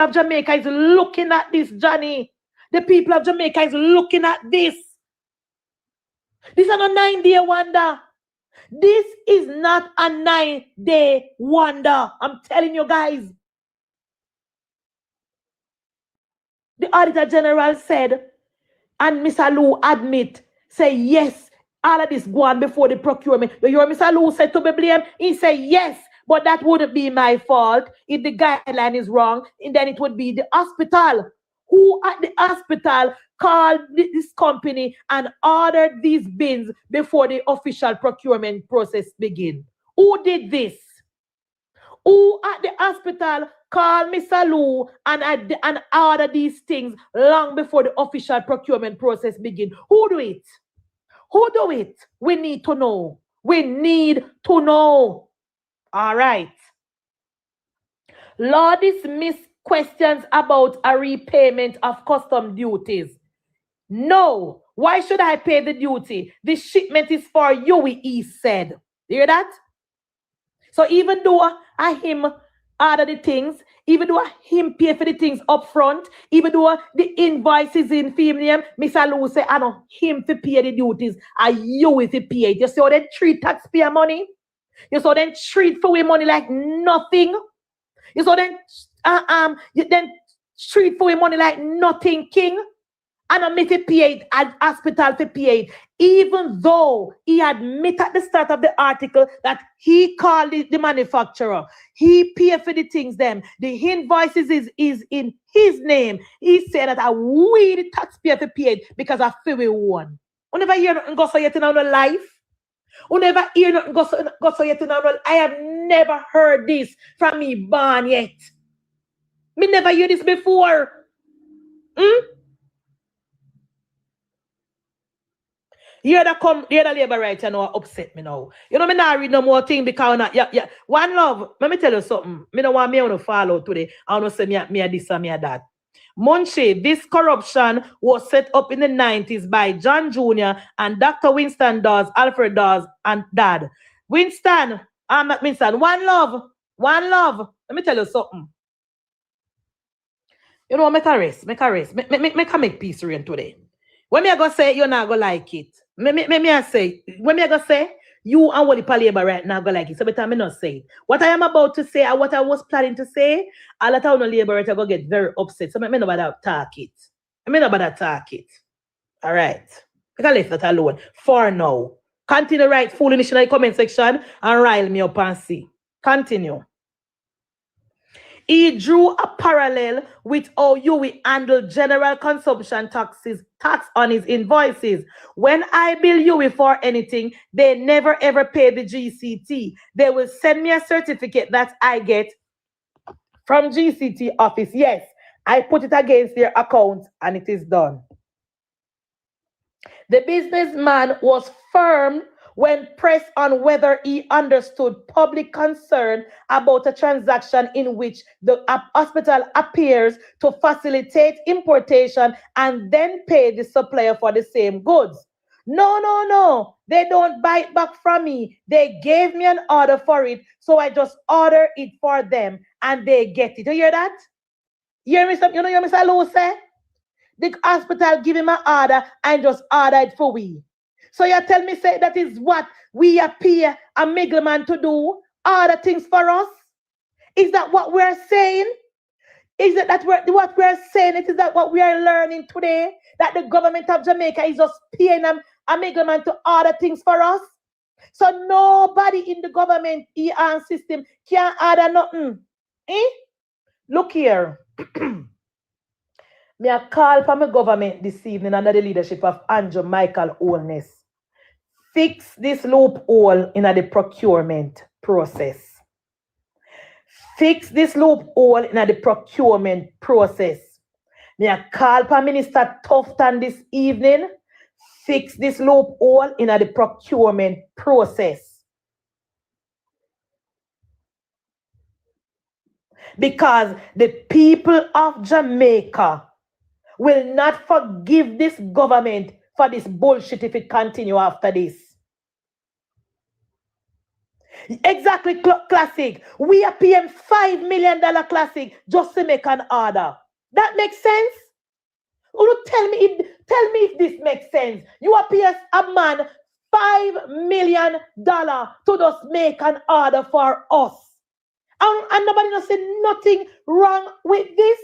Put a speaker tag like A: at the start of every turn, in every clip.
A: of Jamaica is looking at this, Johnny. The people of Jamaica is looking at this. This is not a 9-day wonder. This is not a 9-day wonder. I'm telling you guys. The Auditor General said, and Mr. Lou admit, say yes, all of this go on before the procurement. You hear Mr. Lou said to be blamed? He said yes, but that wouldn't be my fault. If the guideline is wrong, and then it would be the hospital. Who at the hospital called this company and ordered these bins before the official procurement process begin? Who did this? Who at the hospital called Mr. Lou and order these things long before the official procurement process begin? Who do it? Who do it? We need to know. We need to know. All right. Law dismiss questions about a repayment of custom duties. No. Why should I pay the duty? The shipment is for you, he said. You hear that? So even though him order the things, even though him pay for the things up front, even though the invoice is in film name, Mr. Lou say, I know him to pay the duties, and you will pay it. You see how they treat taxpayer money? You saw them treat for we money like nothing. You saw them then treat for we money like nothing, king. And I made it pay it at hospital to pay it. Even though he admitted at the start of the article that he called the manufacturer. He paid for the things them. The invoices is in his name. He said that we the taxpayer to pay it because I feel we won. Whenever you hear nothing go so yet in our life. Whenever hear nothing go so yet in our life. I have never heard this from me born yet. Me never hear this before. You're the labor right, you know, upset me now. You know, me not read no more thing because yeah. One love, let me tell you something. Me don't want me to follow today. I want to say me a this and me a that. Munchie, this corruption was set up in the 90s by John Jr. and Dr. Winston Dawes, Alfred Dawes, and Dad. Winston, not Winston. One love. Let me tell you something. You know, make a rest. Make peace rain today. When me I go say you're not gonna like it. Me I say, when me I go say, you and what the labor right now go like it. So better me not say it. What I am about to say and what I was planning to say, a lot of labor right go get very upset. So me no bother talk it. All right. I can leave that alone for now. Continue to write foolishness in the comment section and rile me up and see. Continue. He drew a parallel with how you will handle general consumption tax on his invoices. When I bill you for anything, they never ever pay the GCT. They will send me a certificate that I get from GCT office. Yes, I put it against their account and it is done. The businessman was firm when pressed on whether he understood public concern about a transaction in which the hospital appears to facilitate importation and then pay the supplier for the same goods. No. They don't buy it back from me. They gave me an order for it, so I just order it for them and they get it. You hear that? You hear Mr. Lou say? The hospital give him an order and just order it for we. So you tell me, say that is what we appear a middleman to do, other things for us? Is that what we're saying? Is it that what we're saying? It is that what we are learning today? That the government of Jamaica is just paying a middleman to order things for us? So nobody in the government system can order nothing. Look here. Me a call from the government this evening under the leadership of Andrew Michael Holness. Fix this loophole in the procurement process. Fix this loophole in the procurement process. Me a call from Minister Tufton this evening. Fix this loophole in the procurement process. Because the people of Jamaica will not forgive this government for this bullshit if it continue after this. Exactly, classic. We are paying $5 million classic just to make an order. That makes sense? Tell me if this makes sense. You are paying a man $5 million to just make an order for us. And nobody not say nothing wrong with this.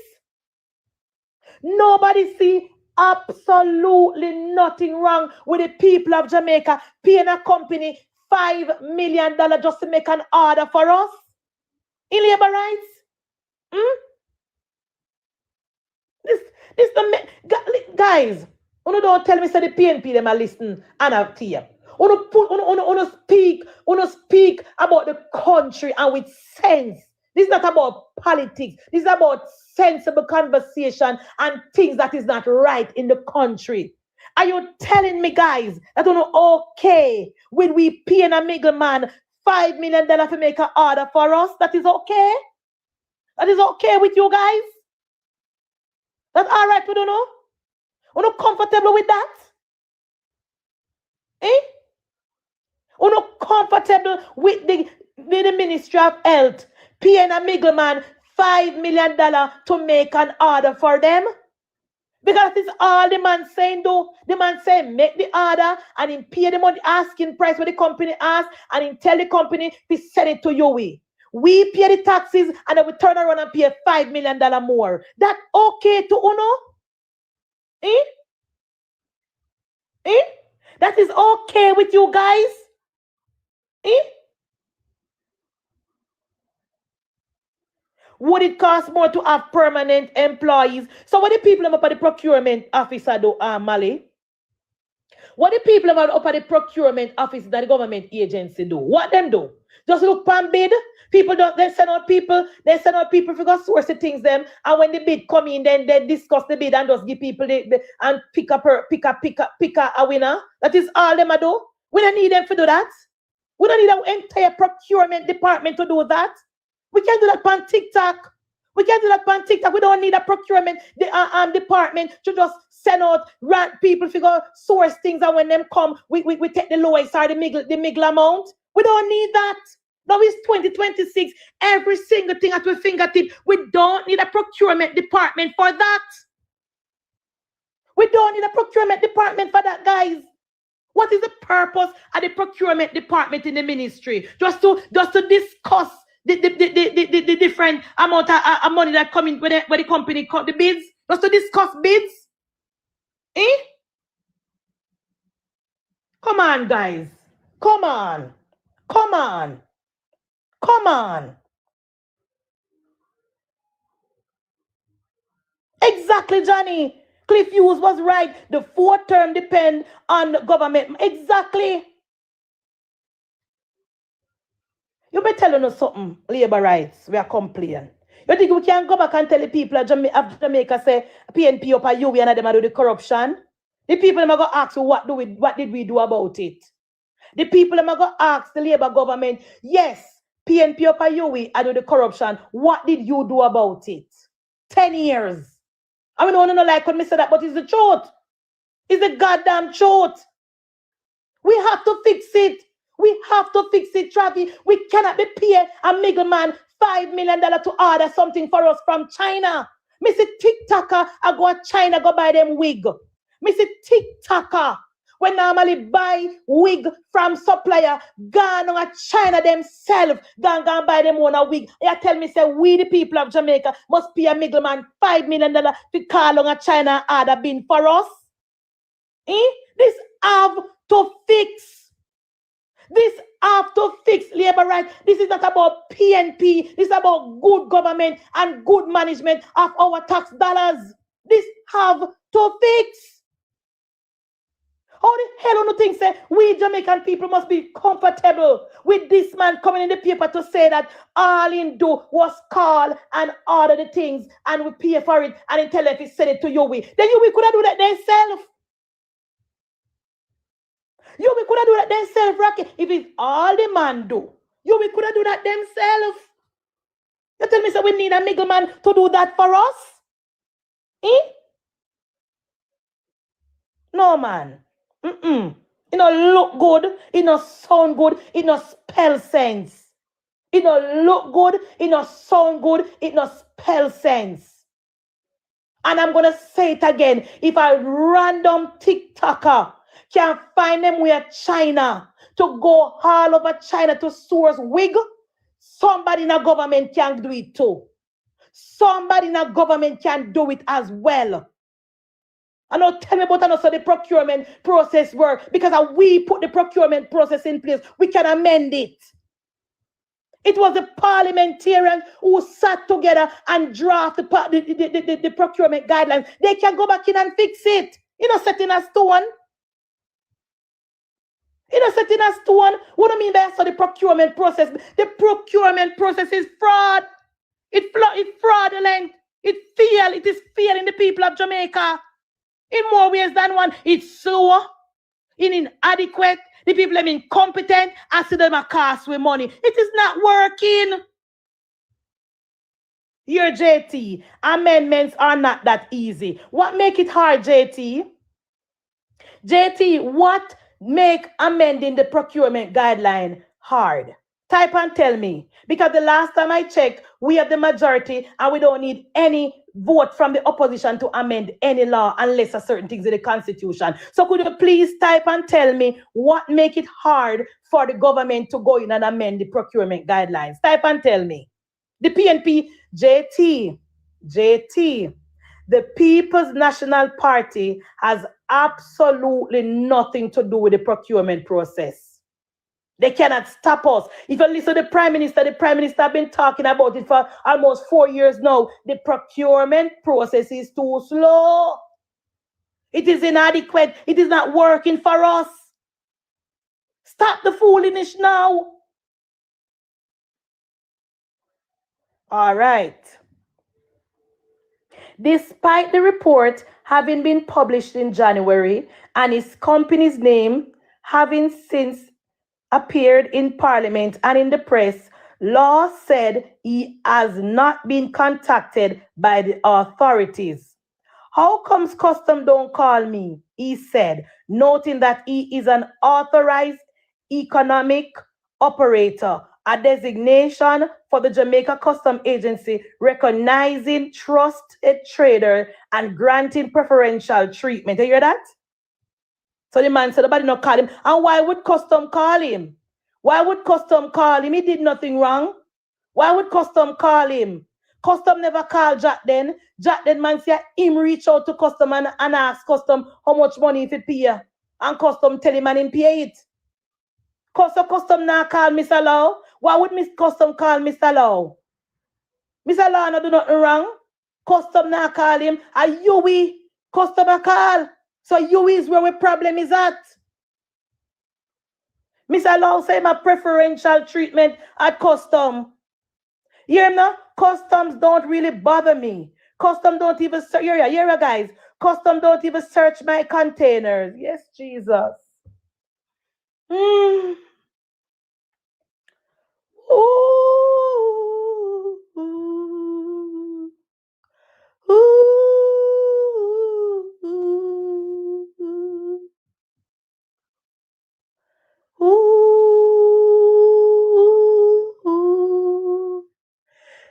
A: Nobody see absolutely nothing wrong with the people of Jamaica paying a company $5 million just to make an order for us in labor rights. This the guys. Uno don't tell me say the PNP them are listen and have tear. Uno speak about the country and with sense. This is not about politics. This is about sensible conversation and things that is not right in the country. Are you telling me, guys, that uno okay when we paying a middleman $5 million to make an order for us? That is okay? That is okay with you guys? That's all right, we don't know? We're not comfortable with that? We're not comfortable with the Ministry of Health paying a middleman $5 million to make an order for them? Because this is all the man saying, though. The man saying, make the order and he pay the money, asking price what the company asks, and he tell the company to send it to you. We pay the taxes and then we turn around and pay $5 million more. That okay to Uno? That is okay with you guys? Would it cost more to have permanent employees? So what the people up at the procurement officer do, Mali? What the people up at the procurement office that the government agency do? What them do? Just look pan bid. People don't, they send out people for go source the things them, and when the bid come in, then they discuss the bid and just give people and pick a winner. That is all them do. We don't need them to do that. We don't need an entire procurement department to do that. We can do that on TikTok. We can do that on TikTok. We don't need a procurement department to just send out people to go source things, and when them come, we take the lowest or the middle amount. We don't need that. Now it's 2026. Every single thing at our fingertip. We don't need a procurement department for that. We don't need a procurement department for that, guys. What is the purpose of the procurement department in the ministry? Just to discuss the different amount of money that come in when the company cut the bids? Just to discuss bids? Come on, guys. Come on. Come on. Come on. Exactly, Johnny. Cliff Hughes was right. The 4th term depend on the government. Exactly. You be telling us something, labor rights, we are complaining. You think we can go back and tell the people of Jamaica say PNP up at you and them do the corruption? The people are going to ask you what did we do about it? The people are going to ask the Labour government, yes, PNP up at you and do the corruption. What did you do about it? 10 years. I mean, I don't like when I say that, but it's the truth. It's the goddamn truth. We have to fix it. We have to fix it, Travi. We cannot be paying a middleman $5 million to order something for us from China. Missy TikToker, I go to China, go buy them wig. Missy TikToker, when normally buy wig from supplier, gone on China themselves, gone buy them one a wig. You tell me, say, we the people of Jamaica must pay a middleman $5 million to call on a China order bin for us? This have to fix. This have to fix labor rights. This is not about PNP. This is about good government and good management of our tax dollars. This have to fix. How the hell do you think say we Jamaican people must be comfortable with this man coming in the paper to say that all he do was call and order the things and we pay for it and he tell if he send it to you? Then you could have do that themselves. You we could have do that themselves, Rocky. If it's all the man do, you we could have do that themselves. You tell me so we need a middleman to do that for us? No, man. It's It don't look good. It don't sound good. It don't spell sense. It don't look good. It don't sound good. It don't spell sense. And I'm going to say it again. If a random TikToker can find them where China to go all over China to source wig, somebody in a government can do it too. Somebody in a government can do it as well. And now tell me about how the procurement process work. Because we put the procurement process in place, we can amend it. It was the parliamentarians who sat together and draft the procurement guidelines. They can go back in and fix it. You know, set in a stone. You know, set in a stone. What do you mean by the procurement process? The procurement process is fraud. It's fraudulent. It is failing the people of Jamaica in more ways than one. It's slow, inadequate. The people are incompetent. I see them a cost with money. It is not working. Here, JT, amendments are not that easy. What make it hard, JT? JT, what make amending the procurement guideline hard? Type and tell me. Because the last time I checked, we have the majority and we don't need any vote from the opposition to amend any law unless a certain things in the Constitution. So could you please type and tell me what make it hard for the government to go in and amend the procurement guidelines? Type and tell me. The PNP, JT, the People's National Party has absolutely nothing to do with the procurement process. They cannot stop us. If you listen to the Prime Minister has been talking about it for almost 4 years now. The procurement process is too slow. It is inadequate. It is not working for us. Stop the foolishness now. All right. Despite the report having been published in January and his company's name having since appeared in Parliament and in the press, Law said he has not been contacted by the authorities. How comes Custom don't call me? He said, noting that he is an authorized economic operator, a designation for the Jamaica Custom Agency, recognizing trusted trader and granting preferential treatment. You hear that? So the man said, nobody not call him. And why would Custom call him? Why would Custom call him? He did nothing wrong. Why would Custom call him? Custom never called Jack then. Jack then man said him reach out to Custom and ask Custom how much money if he pay. And Custom tell him and him pay it. Custom now call Mr. Law. Why would Miss Custom call Mr. Law? Mr. Law not do nothing wrong. Custom now call him. And you Custom a call. So you is where the problem is at. Mr. Law say my preferential treatment at Custom. You hear me now? Customs don't really bother me. Custom don't even search. Here, guys. Custom don't even search my containers. Yes, Jesus. Ooh. Ooh.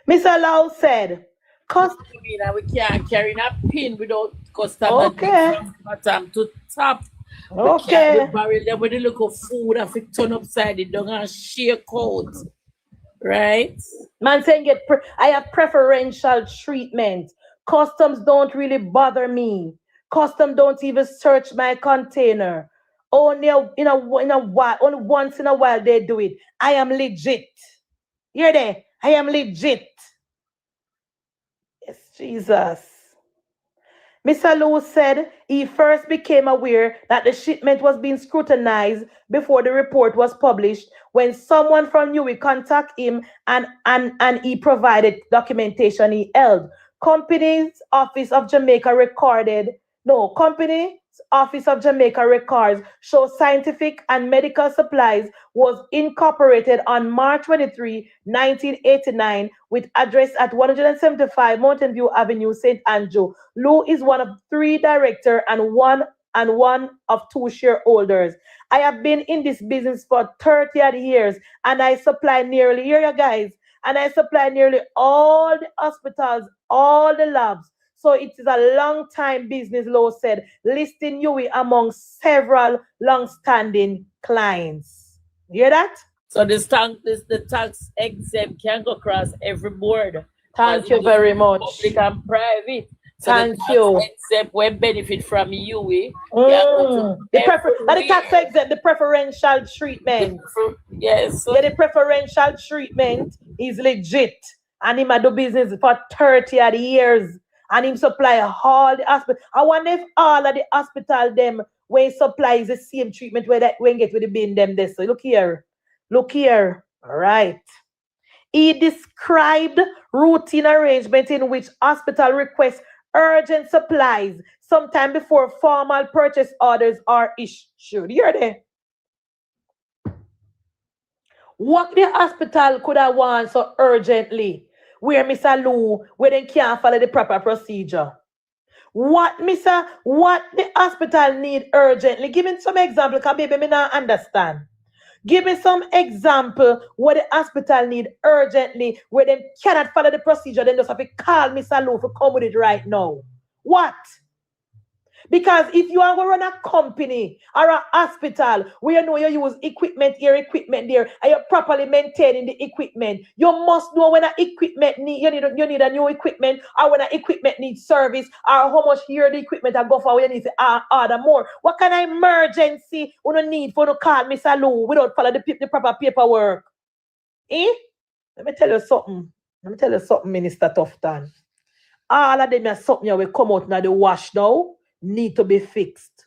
A: Mr. Lau said,
B: we can't carry a pin without Custom
A: Okay.
B: from bottom to top.
A: Okay.
B: We can't barrel them with a little food and it turn upside it down and shake out. Right?
A: Man saying I have preferential treatment. Customs don't really bother me. Custom don't even search my container. Only in a while, only once in a while they do it. I am legit. Hear there? I am legit. Yes, Jesus. Mr. Lou said he first became aware that the shipment was being scrutinized before the report was published when someone from UWI contacted him and he provided documentation he held. Company's Office of Jamaica records show Scientific and Medical Supplies was incorporated on March 23, 1989 with address at 175 Mountain View Avenue, St. Andrew. Lou is one of 3 directors and one and one of 2 shareholders. I have been in this business for 30 odd years, and I supply nearly, here you guys, and I supply nearly all the hospitals, all the labs. So it is a long time business, Lowe said, listing Yui among several long-standing clients. You hear that?
B: So the tax exempt can go across every board.
A: Thank you very much.
B: Public and private. So
A: Thank
B: the tax
A: you.
B: exempt when benefit from Yui.
A: The tax exempt, the preferential treatment.
B: Yes.
A: Yeah, the preferential treatment is legit. And him do business for 30 odd years. And him supply all the hospital. I wonder if all of the hospital them when supplies the same treatment where that when get with the bin them this. So look here. Look here. All right. He described routine arrangement in which hospital requests urgent supplies sometime before formal purchase orders are issued. You hear that? What the hospital could have want so urgently, where Mr. Lou, where they can't follow the proper procedure? What the hospital need urgently? Give me some example, because baby, me not understand. Give me some example what the hospital need urgently, where they cannot follow the procedure, then just have to call Mr. Lou to come with it right now. What? Because if you are going to run a company or a hospital where you know you use equipment here, equipment there, and you're properly maintaining the equipment, you must know when an equipment you need a new equipment, or when an equipment needs service, or how much here the equipment will go for when you need to order more. What kind of emergency you need for to call Mr. Lou without follow the proper paperwork? Let me tell you something, Minister Tufton. All of them are something that will come out now the wash now. Need to be fixed.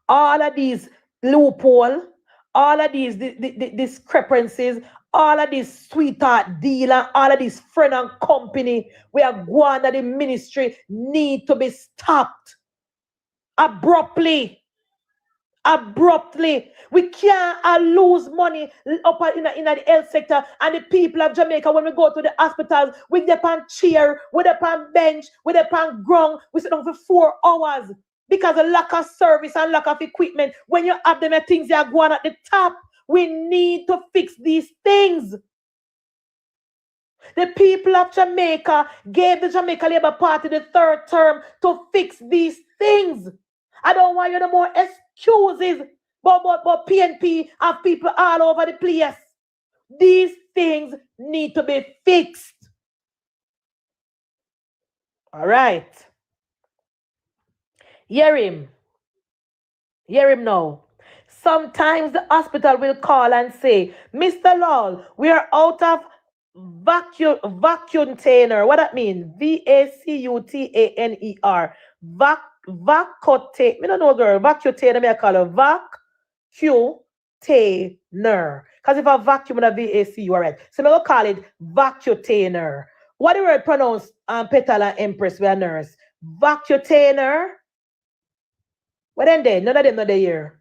A: All of these loophole, all of these discrepancies, all of these sweetheart deal, and all of these friend and company we are going to the ministry need to be stopped abruptly. We can't lose money up in the health sector, and the people of Jamaica, when we go to the hospitals, we get on chair, we get on bench, we get on ground, we sit down for 4 hours because of lack of service and lack of equipment. When you have them things that are going at the top, we need to fix these things. The people of Jamaica gave the Jamaica Labour Party the 3rd term to fix these things. I don't want you no more excuses, but PNP have people all over the place. These things need to be fixed. All right. Hear him now. Sometimes the hospital will call and say, Mr. Lal, we are out of vacuum container. What that mean? VACUTANER. Vacuum. Me don't know, girl. Vacuum container, me I call it vacuum container. Because if I vacuum in a VACU, all right. So me go call it vacuum container. What the word pronounced Petal and Empress, we are nurse. Vacuum container. What then they? None of them know they here.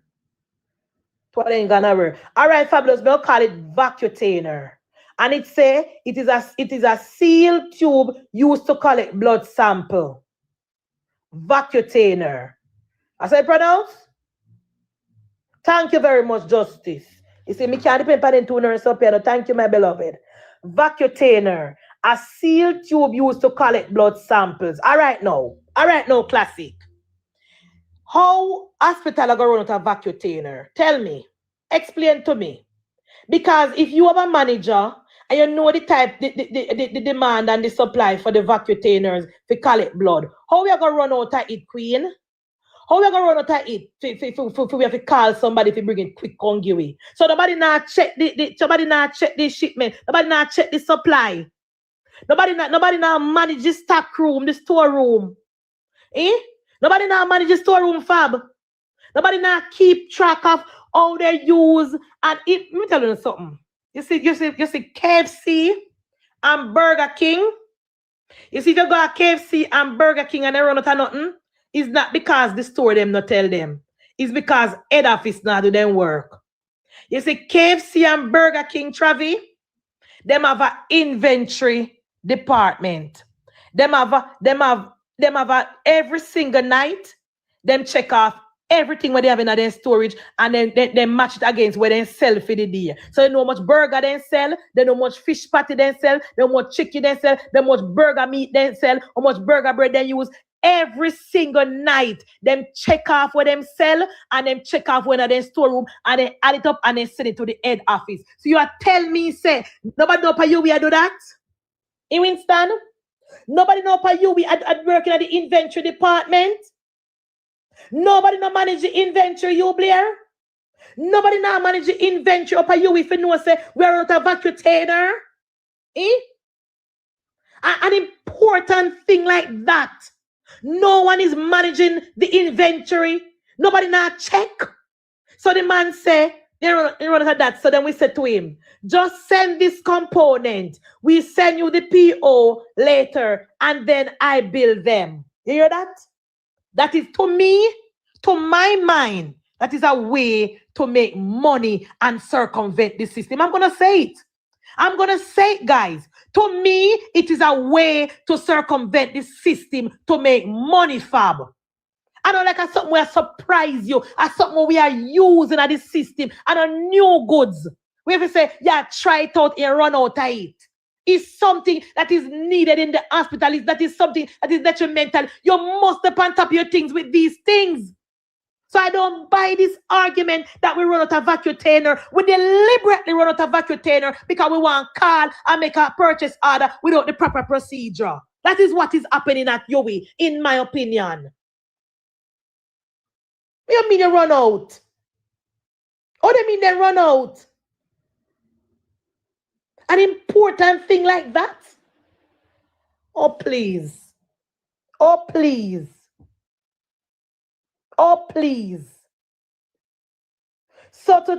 A: What ain't gonna work. All right, fabulous. We'll call it vacuum container. And it say it is a sealed tube used to collect blood sample. Vacuum container. I say pronounce? Thank you very much, Justice. You see, me can't depend on the 2 nurses up here. Thank you, my beloved. Vacuum container. A sealed tube used to collect blood samples. All right now, classic. How hospital are going to run out a vacuum container? Tell me. Explain to me. Because if you have a manager and you know the type, the demand and the supply for the vacuum containers to collect blood, how we are going to run out of it, Queen? How we are going to run out of it? We have to call somebody to bring it quick on give it. So nobody now check the shipment. Nobody now check the supply. Nobody now manage the stock room, the storeroom. Nobody now manage the storeroom, fab. Nobody now keep track of how they use. And let me tell you something. You see KFC and Burger King. You see, if you go to KFC and Burger King and they run out of nothing, it's not because the store them not tell them. It's because head office not do them work. You see, KFC and Burger King, Travi, them have an inventory department. Them have every single night, them check off everything where they have in their storage, and then they match it against where they sell for the day. So they know how much burger they sell, they know how much fish patty they sell, they know how much chicken they sell, they know how much burger meat they sell, how much burger bread they use. Every single night, them check off what them sell, and them check off when they storeroom, and they add it up and they send it to the head office. So you are tell me, say, nobody know for you we do that? In Winston? Nobody know for you we at working at the inventory department? Nobody know manage the inventory, you Blair? Nobody know manage the inventory up for you if you know say we're not a vacuitator? Eh? An important thing like that. No one is managing the inventory. Nobody now check. So the man say, you run at that. So then we said to him, just send this component. We send you the PO later, and then I bill them. You hear that? That is, to me, to my mind, that is a way to make money and circumvent the system. I'm going to say it. I'm going to say it, guys. To me, it is a way to circumvent the system to make money, fab. I don't like something where I surprise you, as something we are using at the system, and a new goods. We have to say, yeah, try it out and run out of it. It's something that is needed in the hospital. That is something that is detrimental. You must up on top of your things with these things. So I don't buy this argument that we run out of vacuitainer. We deliberately run out of vacuitainer because we want to call and make a purchase order without the proper procedure. That is what is happening at Yui, in my opinion. What do you mean they run out? What do you mean they run out? An important thing like that? Oh, please. Oh, please. Oh, please. So to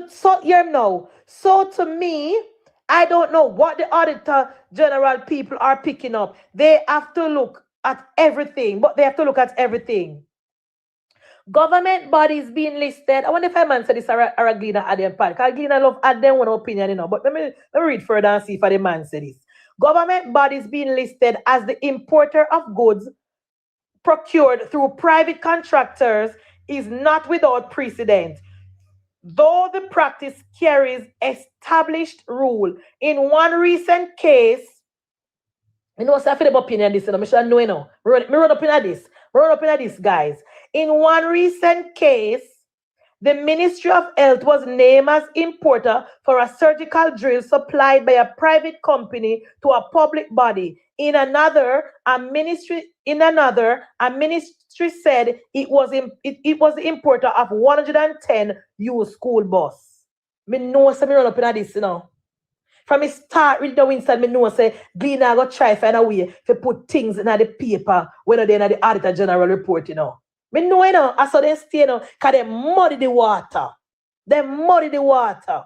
A: me, I don't know what the Auditor General people are picking up. They have to look at everything, but they have to look at everything. Government bodies being listed. I wonder if I man said this or Glina add them part. Because Glina love add them one opinion, you know. But let me read further and see if the man said this. Government bodies being listed as the importer of goods procured through private contractors is not without precedent, though the practice carries established rule. In one recent case, you know what's I feel about opinion this, you know, I should know, you know. Me run up in this, guys. In one recent case, the Ministry of Health was named as importer for a surgical drill supplied by a private company to a public body. In another, a ministry said it was the importer of 110 used school bus. Me know say me run up in this, you know. From the start, read the Winston, me know say Glina go try find a way to put things in the paper when they're in the Auditor General report, you know. Me know, you know, I saw them stay, you know, because they muddy the water. They muddy the water.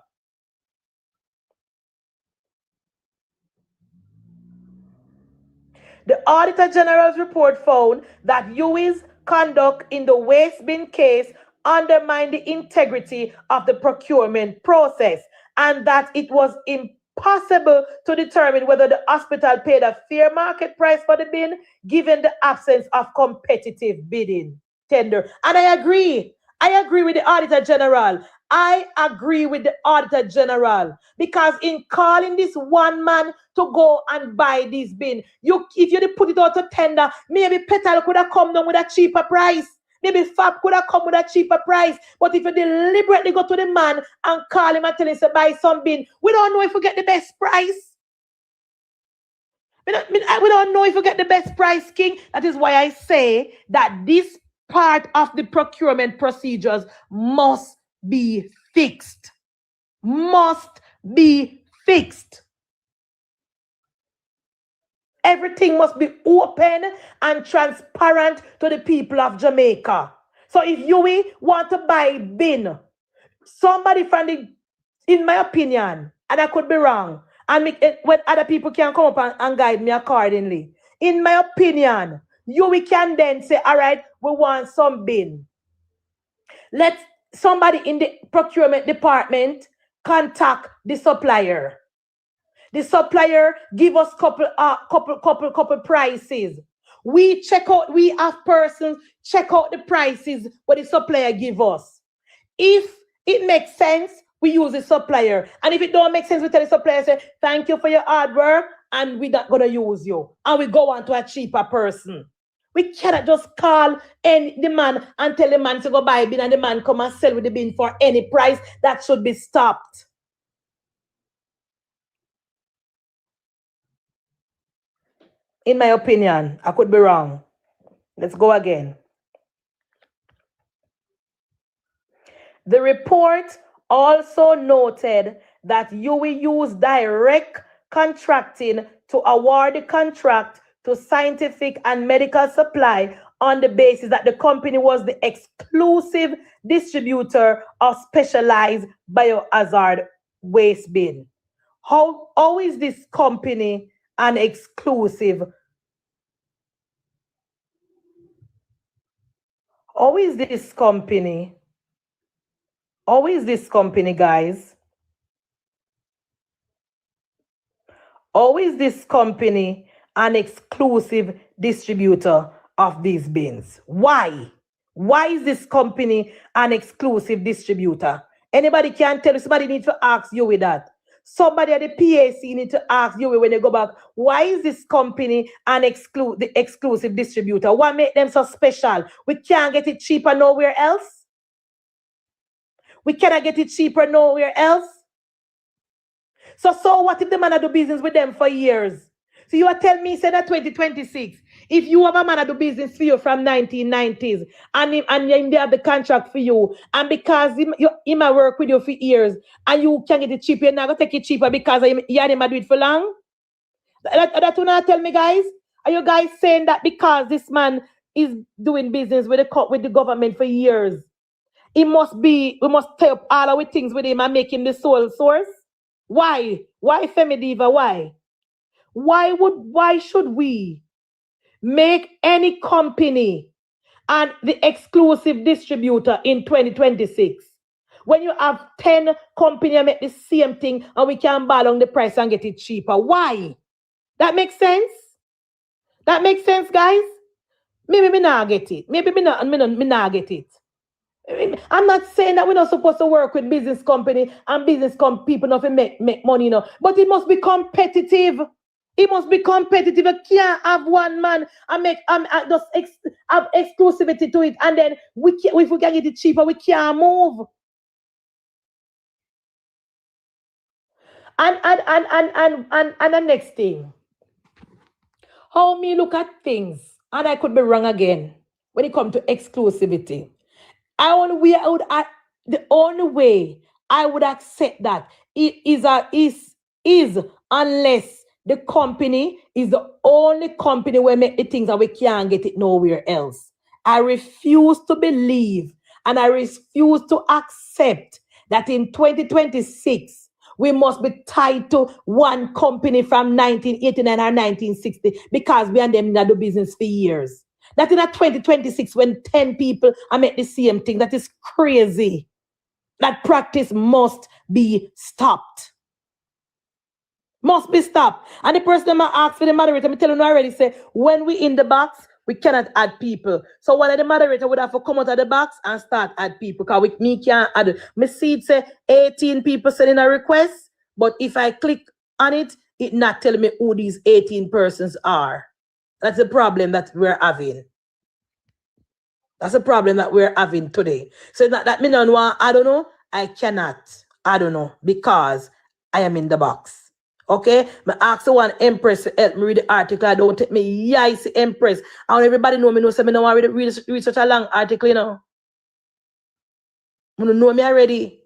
A: The Auditor General's report found that UI's conduct in the waste bin case undermined the integrity of the procurement process, and that it was impossible to determine whether the hospital paid a fair market price for the bin, given the absence of competitive bidding tender. And I agree with the Auditor General. I agree with the Auditor General, because in calling this one man to go and buy this bin, if you put it out to tender, maybe Petal could have come down with a cheaper price. Maybe Fab could have come with a cheaper price. But if you deliberately go to the man and call him and tell him to buy some bin, we don't know if we get the best price. We don't know if we get the best price, King. That is why I say that this part of the procurement procedures must be fixed. Must be fixed. Everything must be open and transparent to the people of Jamaica. So if you want to buy bin, somebody in my opinion, and I could be wrong, and when other people can come up and guide me accordingly. In my opinion, we can then say, all right, we want some bin. Let somebody in the procurement department contact the supplier. The supplier give us couple prices. We have persons check out the prices what the supplier give us. If it makes sense, we use the supplier. And if it don't make sense, we tell the supplier, say, thank you for your hard work, and we're not going to use you. And we go on to a cheaper person. We cannot just call the man and tell the man to go buy a bin and the man come and sell with the bin for any price. That should be stopped. In my opinion, I could be wrong. Let's go again. The report also noted that you will use direct contracting to award the contract to scientific and medical supply on the basis that the company was the exclusive distributor of specialized biohazard waste bin. How is this company an exclusive? How is this company? How is this company, guys? How is this company an exclusive distributor of these bins? Why? Why is this company an exclusive distributor? Anybody can tell you, somebody need to ask you with that. Somebody at the PAC need to ask you when you go back, why is this company an exclusive distributor? What make them so special? We can't get it cheaper nowhere else? We cannot get it cheaper nowhere else? So what if the man do business with them for years? So you are telling me, say that 2026, if you have a man do business for you from 1990s, and they have the contract for you, and because he might work with you for years, and you can get it cheaper, you're not going to take it cheaper because you had him do it for long? That you not tell me, guys? Are you guys saying that because this man is doing business with the government for years, we must take up all our things with him and make him the sole source? Why? Why Femidiva? Why? Why should we make any company and the exclusive distributor in 2026? When you have 10 companies make the same thing and we can buy on the price and get it cheaper. Why? That makes sense? That makes sense, guys? Maybe me not get it. Maybe me not get it. I'm not saying that we're not supposed to work with business company and business people not to make money, you know. But it must be competitive. It must be competitive. You can't have one man and just have exclusivity to it, and then if we can get it cheaper, we can't move. And the next thing, how me look at things, and I could be wrong again when it comes to exclusivity. The only way I would accept that is unless the company is the only company where make the things that we can't get it nowhere else. I refuse to believe and I refuse to accept that in 2026 we must be tied to one company from 1989 or 1960 because we and them do business for years. That in a 2026 when 10 people are make the same thing, that is crazy. That practice must be stopped. Must be stopped. And the person that asked for the moderator, I tell you already, say, when we in the box, we cannot add people. So one of the moderator would have to come out of the box and start add people. Because me can't add. Me see it say 18 people sending a request, but if I click on it, it not telling me who these 18 persons are. That's the problem that we're having. That's the problem that we're having today. So that means I don't know. I cannot. I don't know because I am in the box. Okay? I ask one Empress to help me read the article. I don't take me. Yeah, I see Empress. I want everybody know me. So I don't want to read such a long article, you know. You know me already.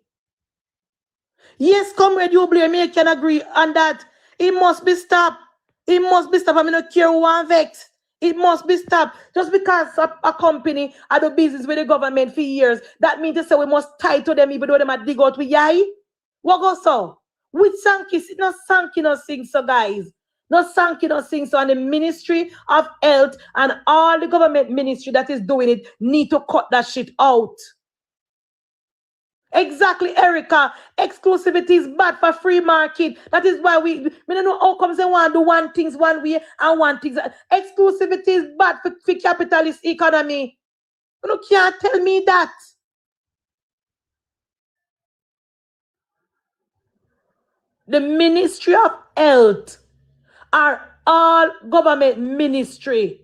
A: Yes, comrade, you blame me. I can agree on that. It must be stopped. It must be stopped. I don't care who one vex. It must be stopped. Just because a company had do business with the government for years, that means to say we must tie to them even though they might dig out with yai. What goes so? With Sankey, not Sankey, no sing so, guys. Not Sankey, no sing so. And the Ministry of Health and all the government ministry that is doing it need to cut that shit out. Exactly, Erica. Exclusivity is bad for free market. That is why we don't know how comes they want to do one things one way and one things. Exclusivity is bad for capitalist economy. You can't tell me that. The Ministry of Health are all government ministry.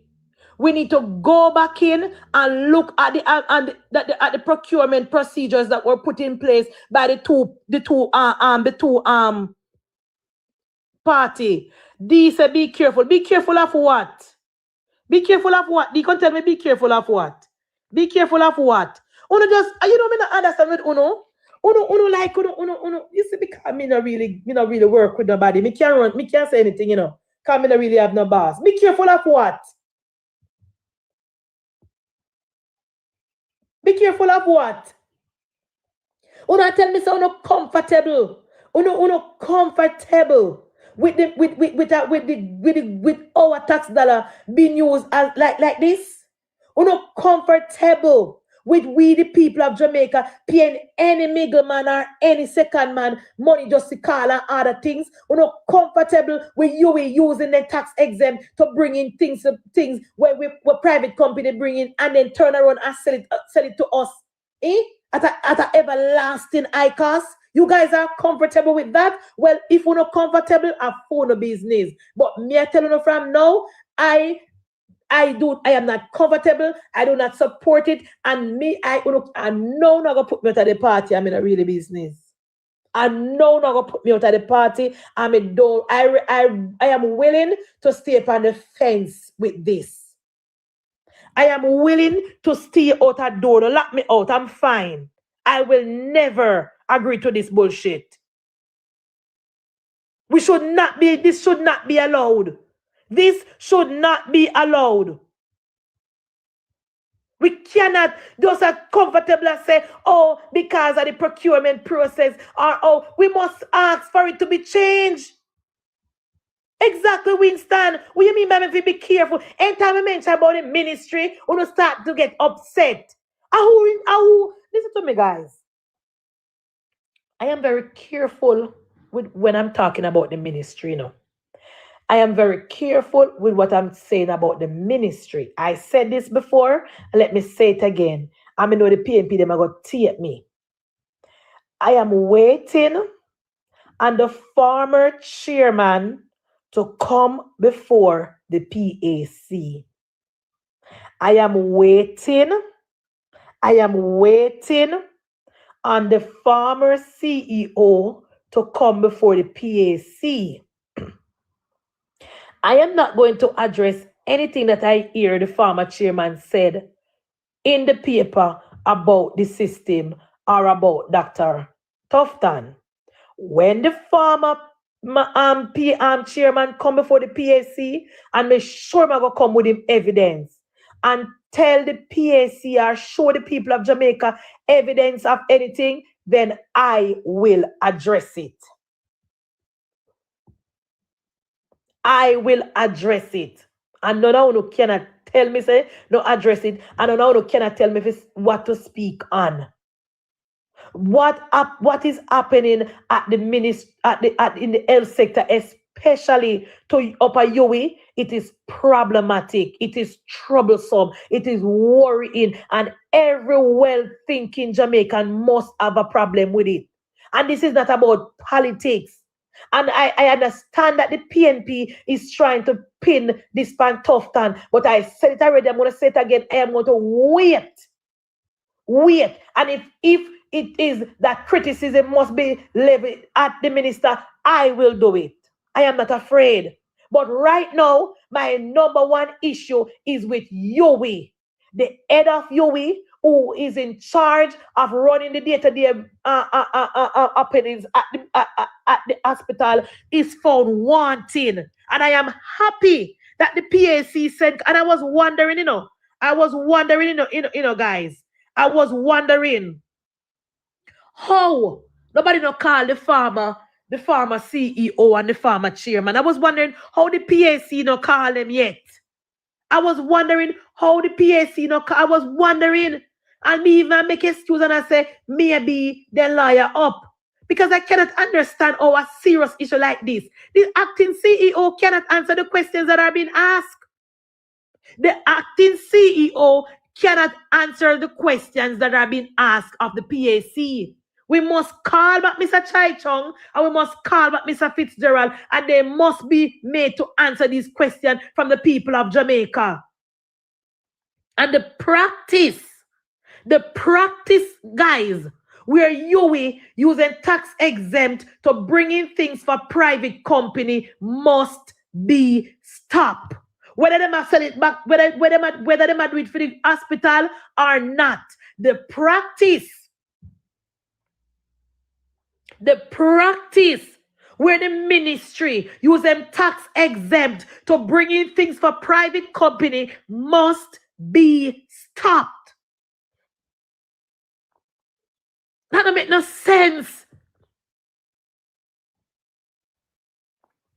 A: We need to go back in and look at the procurement procedures that were put in place by the two party. These say be careful. Be careful of what? Be careful of what? You can tell me be careful of what? Be careful of what? Uno just you know me not understand with Uno. Uno like Uno. You see, because me not really work with nobody. Me can't run. Me can't say anything. Cause me not really have no boss. Be careful of what? Be careful of what? Uno tell me so uno comfortable. Uno comfortable with our tax dollar being used as like this. Uno comfortable with we the people of Jamaica paying any middleman or any second man money just to call and other things. Uno comfortable with you using the tax exempt to bring in things where private company bring in and then turn around and sell it to us. At a everlasting high cost. You guys are comfortable with that? Well, if you're not comfortable, I phone a business. But me, I tell you from now, I am not comfortable. I do not support it. And me, I know not gonna put me out of the party. I'm in a really business. I know not gonna put me out of the party. I am willing to stay on the fence with this. I am willing to stay out that door. Don't lock me out. I'm fine. I will never agree to this bullshit. This should not be allowed. This should not be allowed. We cannot just as comfortable as say, oh, because of the procurement process, or oh, we must ask for it to be changed. Exactly, Winston. What you mean by me be careful? Anytime I mention about the ministry, we don't start to get upset. Listen to me, guys. I am very careful when I'm talking about the ministry, I am very careful with what I'm saying about the ministry. I said this before, and let me say it again. I know the PNP, them are going to take me. I am waiting on the former chairman to come before the PAC. I am waiting on the former CEO to come before the PAC. I am not going to address anything that I hear the former chairman said in the paper about the system or about Dr. Tufton. When the former chairman come before the PAC, and make sure I'm going to come with him evidence and tell the PAC or show the people of Jamaica evidence of anything, then I will address it. I will address it. And no one cannot tell me, say, no address it. And no one cannot tell me what to speak on. What is happening at the in the health sector, especially to Upper Yui, it is problematic, it is troublesome, it is worrying, and every well-thinking Jamaican must have a problem with it. And this is not about politics. And I understand that the PNP is trying to pin this pan Tufton, but I said it already, I'm going to say it again, I am going to wait. And if it is that criticism must be leveled at the minister, I will do it. I am not afraid. But right now, my number one issue is with Yui, the head of Yui, who is in charge of running the day-to-day happenings at the hospital, is found wanting. And I am happy that the PAC said, and I was wondering, guys, I was wondering how nobody no call the former CEO and the former chairman. I was wondering how the PAC no call them yet. I was wondering how the PAC no call. I was wondering, And me even make excuse and I say, maybe the lawyer up. Because I cannot understand a serious issue like this. The acting CEO cannot answer the questions that are being asked. The acting CEO cannot answer the questions that are being asked of the PAC. We must call back Mr. Chai Chung and we must call back Mr. Fitzgerald, and they must be made to answer these questions from the people of Jamaica. And the practice, guys, where you using tax exempt to bring in things for private company must be stopped. Whether they might sell it back, whether they might do it for the hospital or not. The practice where the ministry use them tax exempt to bring in things for private company must be stopped. That don't make no sense.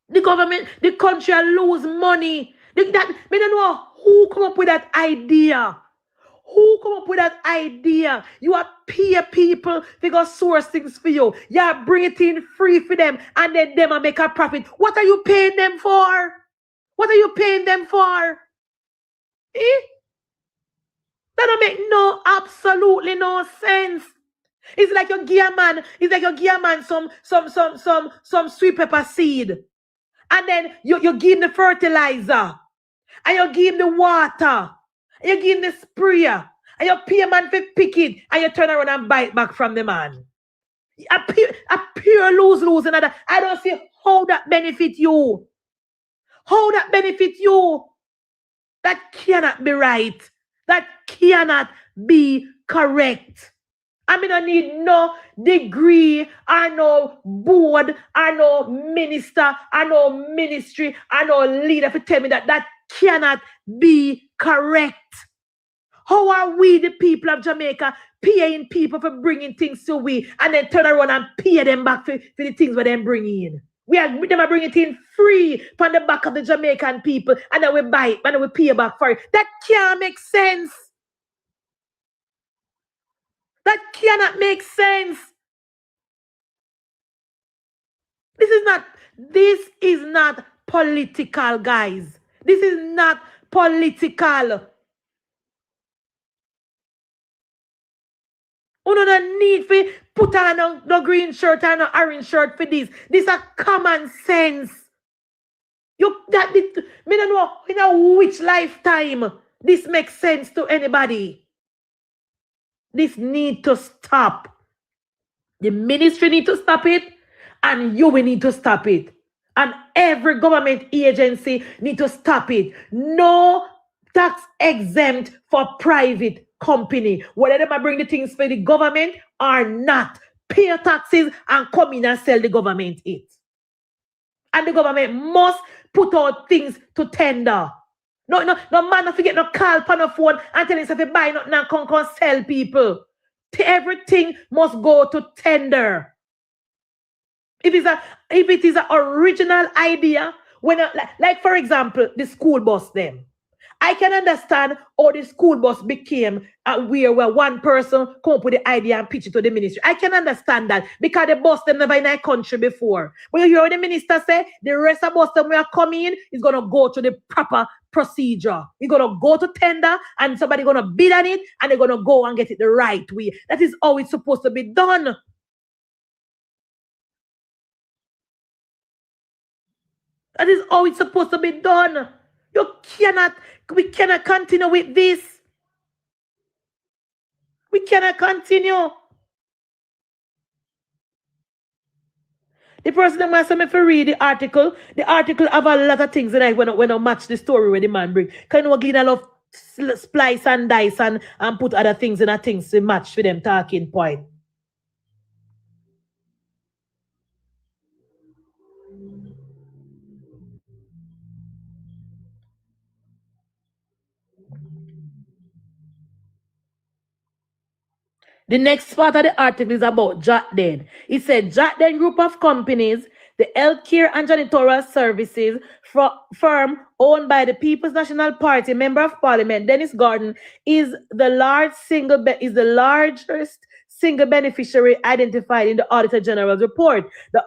A: The government, the country lose money. Me don't know who come up with that idea. Who come up with that idea? You are pay people, they go source things for you. You bring it in free for them, and then them make a profit. What are you paying them for? What are you paying them for? Eh? That don't make absolutely no sense. It's like you give a man some sweet pepper seed. And then you give him the fertilizer. And you give him the water. And you give him the sprayer. And you pay a man for pick it. And you turn around and bite back from the man. A pure lose-lose. And I don't see how that benefit you. How that benefit you. That cannot be right. That cannot be correct. I mean, I need no degree, or no board, or no minister, or no ministry, or no leader to tell me that cannot be correct. How are we, the people of Jamaica, paying people for bringing things to we, and then turn around and pay them back for the things that they bring in? Them are bringing it in free from the back of the Jamaican people, and then we buy it, and then we pay back for it. That can't make sense. That cannot make sense. This is not political, guys. This is not political. You don't need to put on no green shirt and no orange shirt for this. This is common sense. Me don't know which lifetime this makes sense to anybody. This need to stop. The ministry need to stop it, and you will need to stop it. And every government agency need to stop it. No tax exempt for private company. Whether they bring the things for the government or not, pay your taxes and come in and sell the government it. And the government must put out things to tender. No man, not forget no call on the phone and tell himself to buy nothing and come sell people. Everything must go to tender. If it is an original idea, like for example, the school bus them. I can understand how the school bus became where one person come up with the idea and pitch it to the ministry. I can understand that because the bus them never in our country before. But you hear what the minister say, the rest of bus them we are coming is going to go to the proper procedure. It's going to go to tender and somebody going to bid on it and they're going to go and get it the right way. That is how it's supposed to be done. That is how it's supposed to be done. We cannot continue with this. We cannot continue. The person that wants me to read the article have a lot of things that when I match the story where the man bring. Can you glean a lot of splice and dice and put other things in a things to match for them talking point. The next part of the article is about Jotden. It said Jotden group of companies The healthcare and janitorial services firm owned by the People's National Party member of Parliament Dennis Gordon is the largest single beneficiary identified in the Auditor General's report. The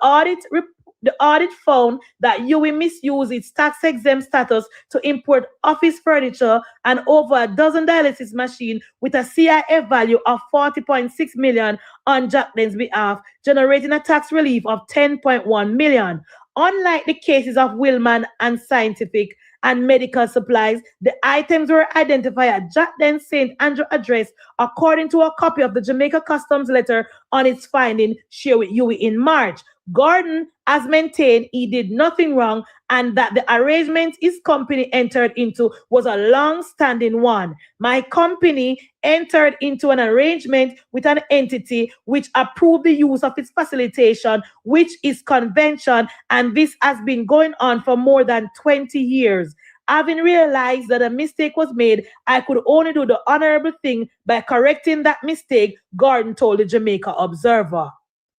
A: audit found that UE misused its tax-exempt status to import office furniture and over a dozen dialysis machines with a CIF value of 40.6 million on Jackden's behalf, generating a tax relief of 10.1 million. Unlike the cases of Willman and Scientific and Medical Supplies, the items were identified at Jackden St. Andrew address according to a copy of the Jamaica Customs letter on its finding shared with UE in March. Gordon has maintained he did nothing wrong and that the arrangement his company entered into was a long-standing one. My company entered into an arrangement with an entity which approved the use of its facilitation, which is convention, and this has been going on for more than 20 years. Having realized that a mistake was made, I could only do the honorable thing by correcting that mistake, Gordon told the Jamaica Observer.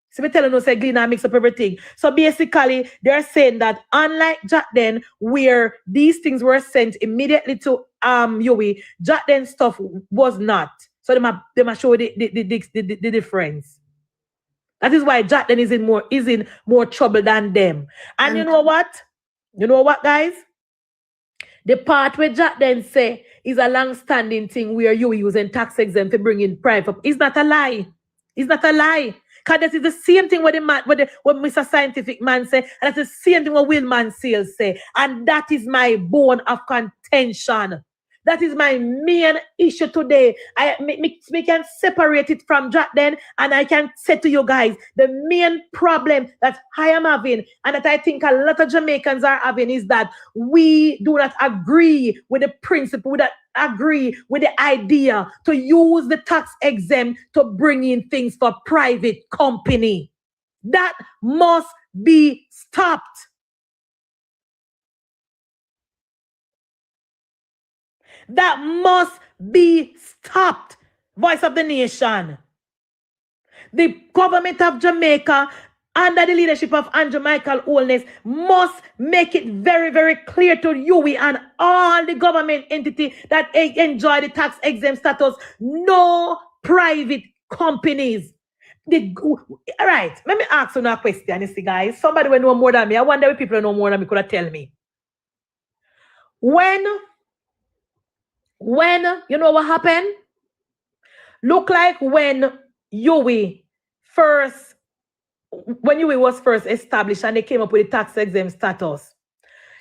A: So we telling us that Glenn mix up everything. So basically, they're saying that unlike Jackden, where these things were sent immediately to UE, Jackden stuff was not. So they must show the difference. That is why Jackden is in more trouble than them. And you know what? You know what, guys? The part where Jackden say is a long-standing thing where you using tax exempt to bring in private. It's not a lie. It's not a lie. Because this is the same thing what Mr. Scientific Man say, and that's the same thing what Willman Sales say. And that is my bone of contention. That is my main issue today. We can separate it from Jackden, and I can say to you guys, the main problem that I am having, and that I think a lot of Jamaicans are having, is that we do not agree with the principle, we don't agree with the idea to use the tax exempt to bring in things for private company. That must be stopped. That must be stopped. Voice of the nation. The government of Jamaica, under the leadership of Andrew Michael Holness, must make it very, very clear to UE and all the government entity that enjoy the tax exempt status, no private companies. All right, let me ask you a question, you see, guys. Somebody will know more than me. I wonder if people know more than me could tell me. When you know what happened? Look like when UE was first established and they came up with the tax exempt status.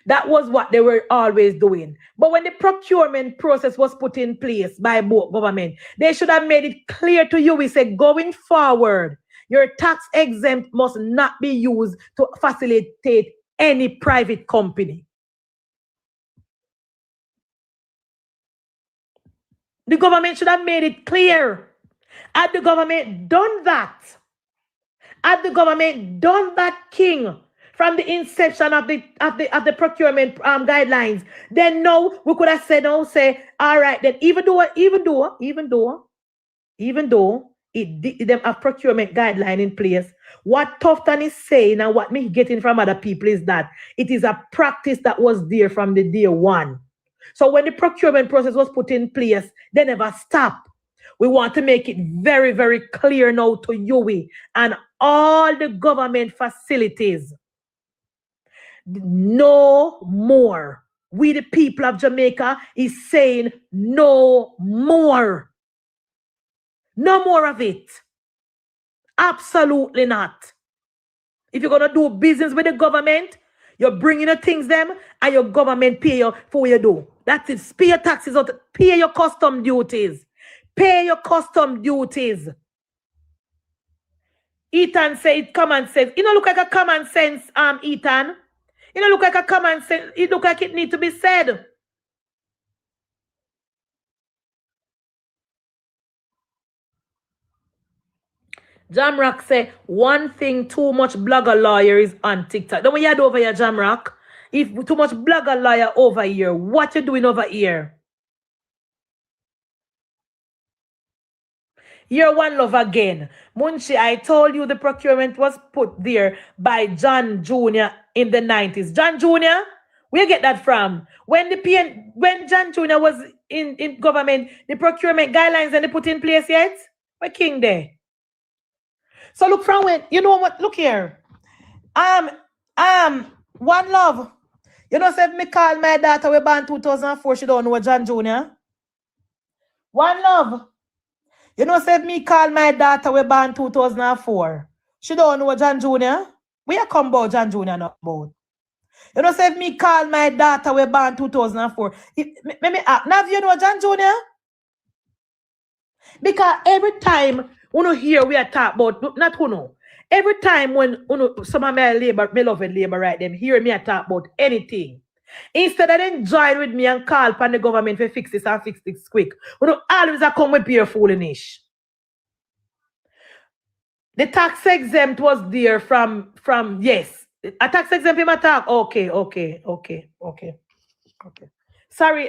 A: That was what they were always doing. But when the procurement process was put in place by both government, they should have made it clear to UE, say, going forward, your tax exempt must not be used to facilitate any private company. The government should have made it clear. Had the government done that, King, from the inception of the procurement guidelines, then no, we could have said, no, say, all right, then even though them have procurement guideline in place, what Tufton is saying and what me getting from other people is that it is a practice that was there from the day one. So when the procurement process was put in place, they never stopped. We want to make it very, very clear now to UE and all the government facilities. No more. We, the people of Jamaica, is saying no more. No more of it. Absolutely not. If you're going to do business with the government, you're bringing the things them and your government pay you for what you do. That's it. Pay your taxes out. Pay your custom duties. Pay your custom duties. Ethan said common sense. You know, look like a common sense, Ethan. You know, look like a common sense. It look like it need to be said. Jamrock say, one thing too much blogger lawyer is on TikTok. Don't we head over here, Jamrock? If too much blogger lawyer over here, what you doing over here? You're one love again. Munchi, I told you the procurement was put there by John Jr. in the 90s. John Jr., where you get that from? When when John Jr. was in government, the procurement guidelines and they put in place yet? We're king there. So look from when, you know what? Look here. Um, one love. You know, say if me call my daughter we born 2004, she don't know John Jr. One love. You know, say if me call my daughter we born 2004, she don't know John Jr. We are come about John Jr. not about. You know, say if me call my daughter we born 2004, now you know John Jr. Because every time uno hear we are talk about, not uno, every time when uno, some of my labor, my loved labor right them, hear me talk about anything. Instead of them join with me and call upon the government to fix this and fix this quick, uno always a come with pure foolish. The tax exempt was there from yes. A tax exempt in my talk. Okay. Sorry,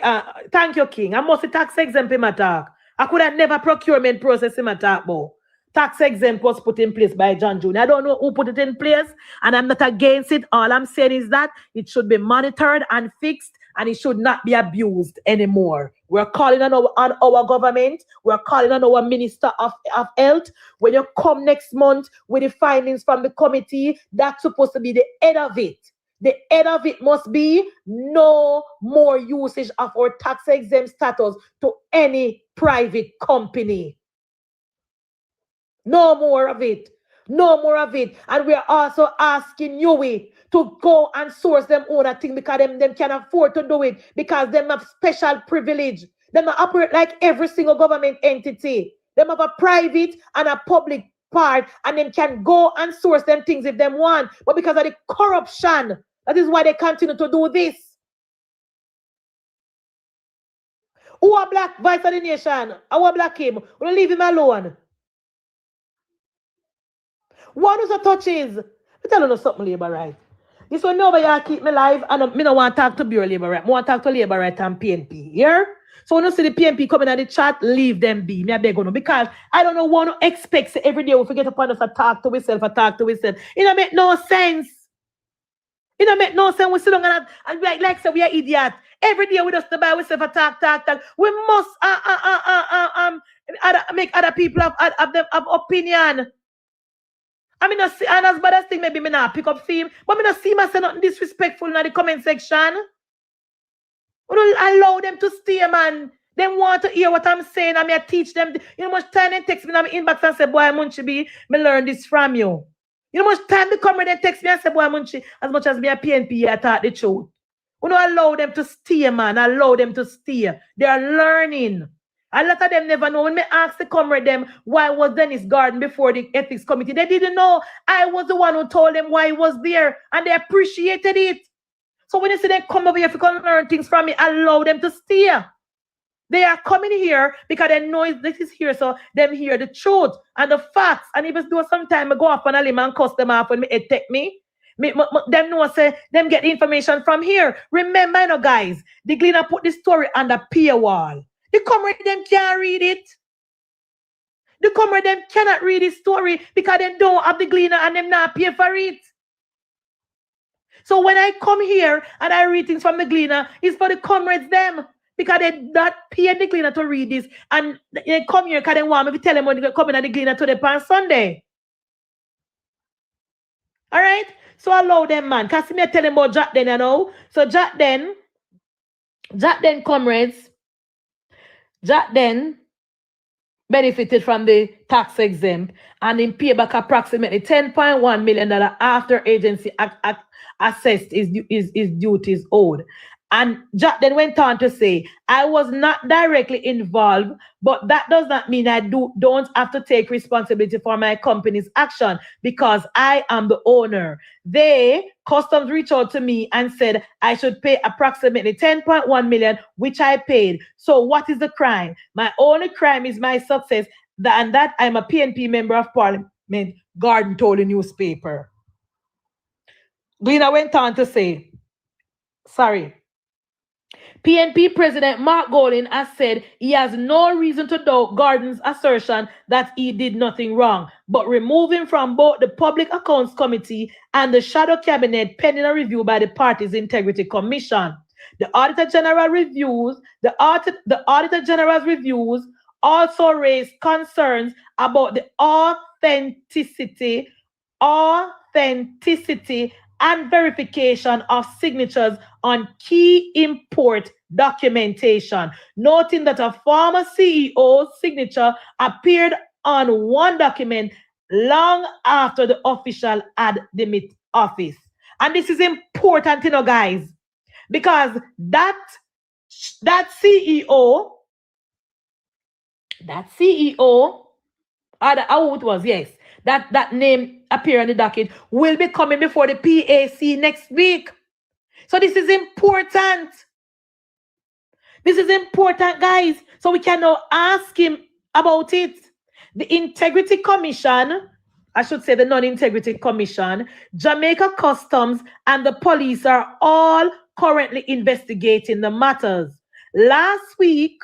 A: thank you, King. I must tax exempt in my talk. I could have never procurement process in my talk, but tax exempt was put in place by John Jr. I don't know who put it in place, and I'm not against it. All I'm saying is that it should be monitored and fixed, and it should not be abused anymore. We're calling on our government. We're calling on our Minister of Health. When you come next month with the findings from the committee, that's supposed to be the end of it. The end of it must be no more usage of our tax exempt status to any private company. No more of it. No more of it. And we are also asking you to go and source them own thing because them can afford to do it because them have special privilege. Them operate like every single government entity. Them have a private and a public part and them can go and source them things if them want. But because of the corruption, that is why they continue to do this. Who are black vice of the nation? Our black him. We'll leave him alone. What is the touches? I tell you something, labor right. This one over here keep me live and I don't want to talk to Bureau Labor Right. I want to talk to Labor Right and PNP. Yeah? So when you see the PNP coming at the chat, leave them be. Me I beg you because I don't know what to expect every day we forget upon us to talk to ourselves, It don't make no sense. It don't make no sense. We sit down and like say we are idiot. Every day we just buy ourselves a talk. We must make other people have opinion. I mean, not see, and as bad as thing, maybe me not pick up theme, but me not see myself nothing disrespectful in the comment section. We don't allow them to stay, man. They want to hear what I'm saying, and I teach them. You know much time they text me in my inbox and say, boy, Munchi B, me learn this from you. You know much time they come and they text me and say, boy, Munchi, as much as me a PNP, I taught the truth. We don't allow them to stay, man. Allow them to stay. They are learning. A lot of them never know. When me asked the comrade them why was Dennis Garden before the ethics committee, they didn't know. I was the one who told them why he was there, and they appreciated it. So when you see them come over here to come learn things from me, allow them to stay. They are coming here because they know this is here, so them hear the truth and the facts. And even though sometimes I go up on a limb and cuss them off when it take me. Them know say them get the information from here. Remember, you know, guys, the Gleaner put the story on the paywall. The comrade them can't read it. The comrade them cannot read the story because they don't have the Gleaner and them not pay for it. So when I come here and I read things from the Gleaner, it's for the comrades them because they not pay the Gleaner to read this. And they come here because they want me to tell them when they come in at the Gleaner to the on Sunday. All right? So allow them, man. Because me tell them about Jack then, you know. So Jack then, comrades, Jack then benefited from the tax exempt and in pay back approximately $10.1 million after agency assessed his duties owed. And Jack then went on to say, I was not directly involved, but that does not mean I don't have to take responsibility for my company's action because I am the owner. Customs reached out to me and said I should pay approximately $10.1 million, which I paid. So what is the crime? My only crime is my success, and that I'm a PNP member of parliament, Garden told the newspaper. Gleaner went on to say, sorry. PNP President Mark Golding has said he has no reason to doubt Gordon's assertion that he did nothing wrong, but remove him from both the Public Accounts Committee and the Shadow Cabinet pending a review by the party's Integrity Commission. The Auditor General's reviews also raised concerns about the authenticity and verification of signatures on key import documentation, noting that a former CEO's signature appeared on one document long after the official had demit office. And this is important, guys, because that CEO, that name appear on the docket, will be coming before the PAC next week. So this is important. This is important, guys. So we can now ask him about it. The Integrity Commission, I should say the Non-Integrity Commission, Jamaica Customs, and the police are all currently investigating the matters. Last week,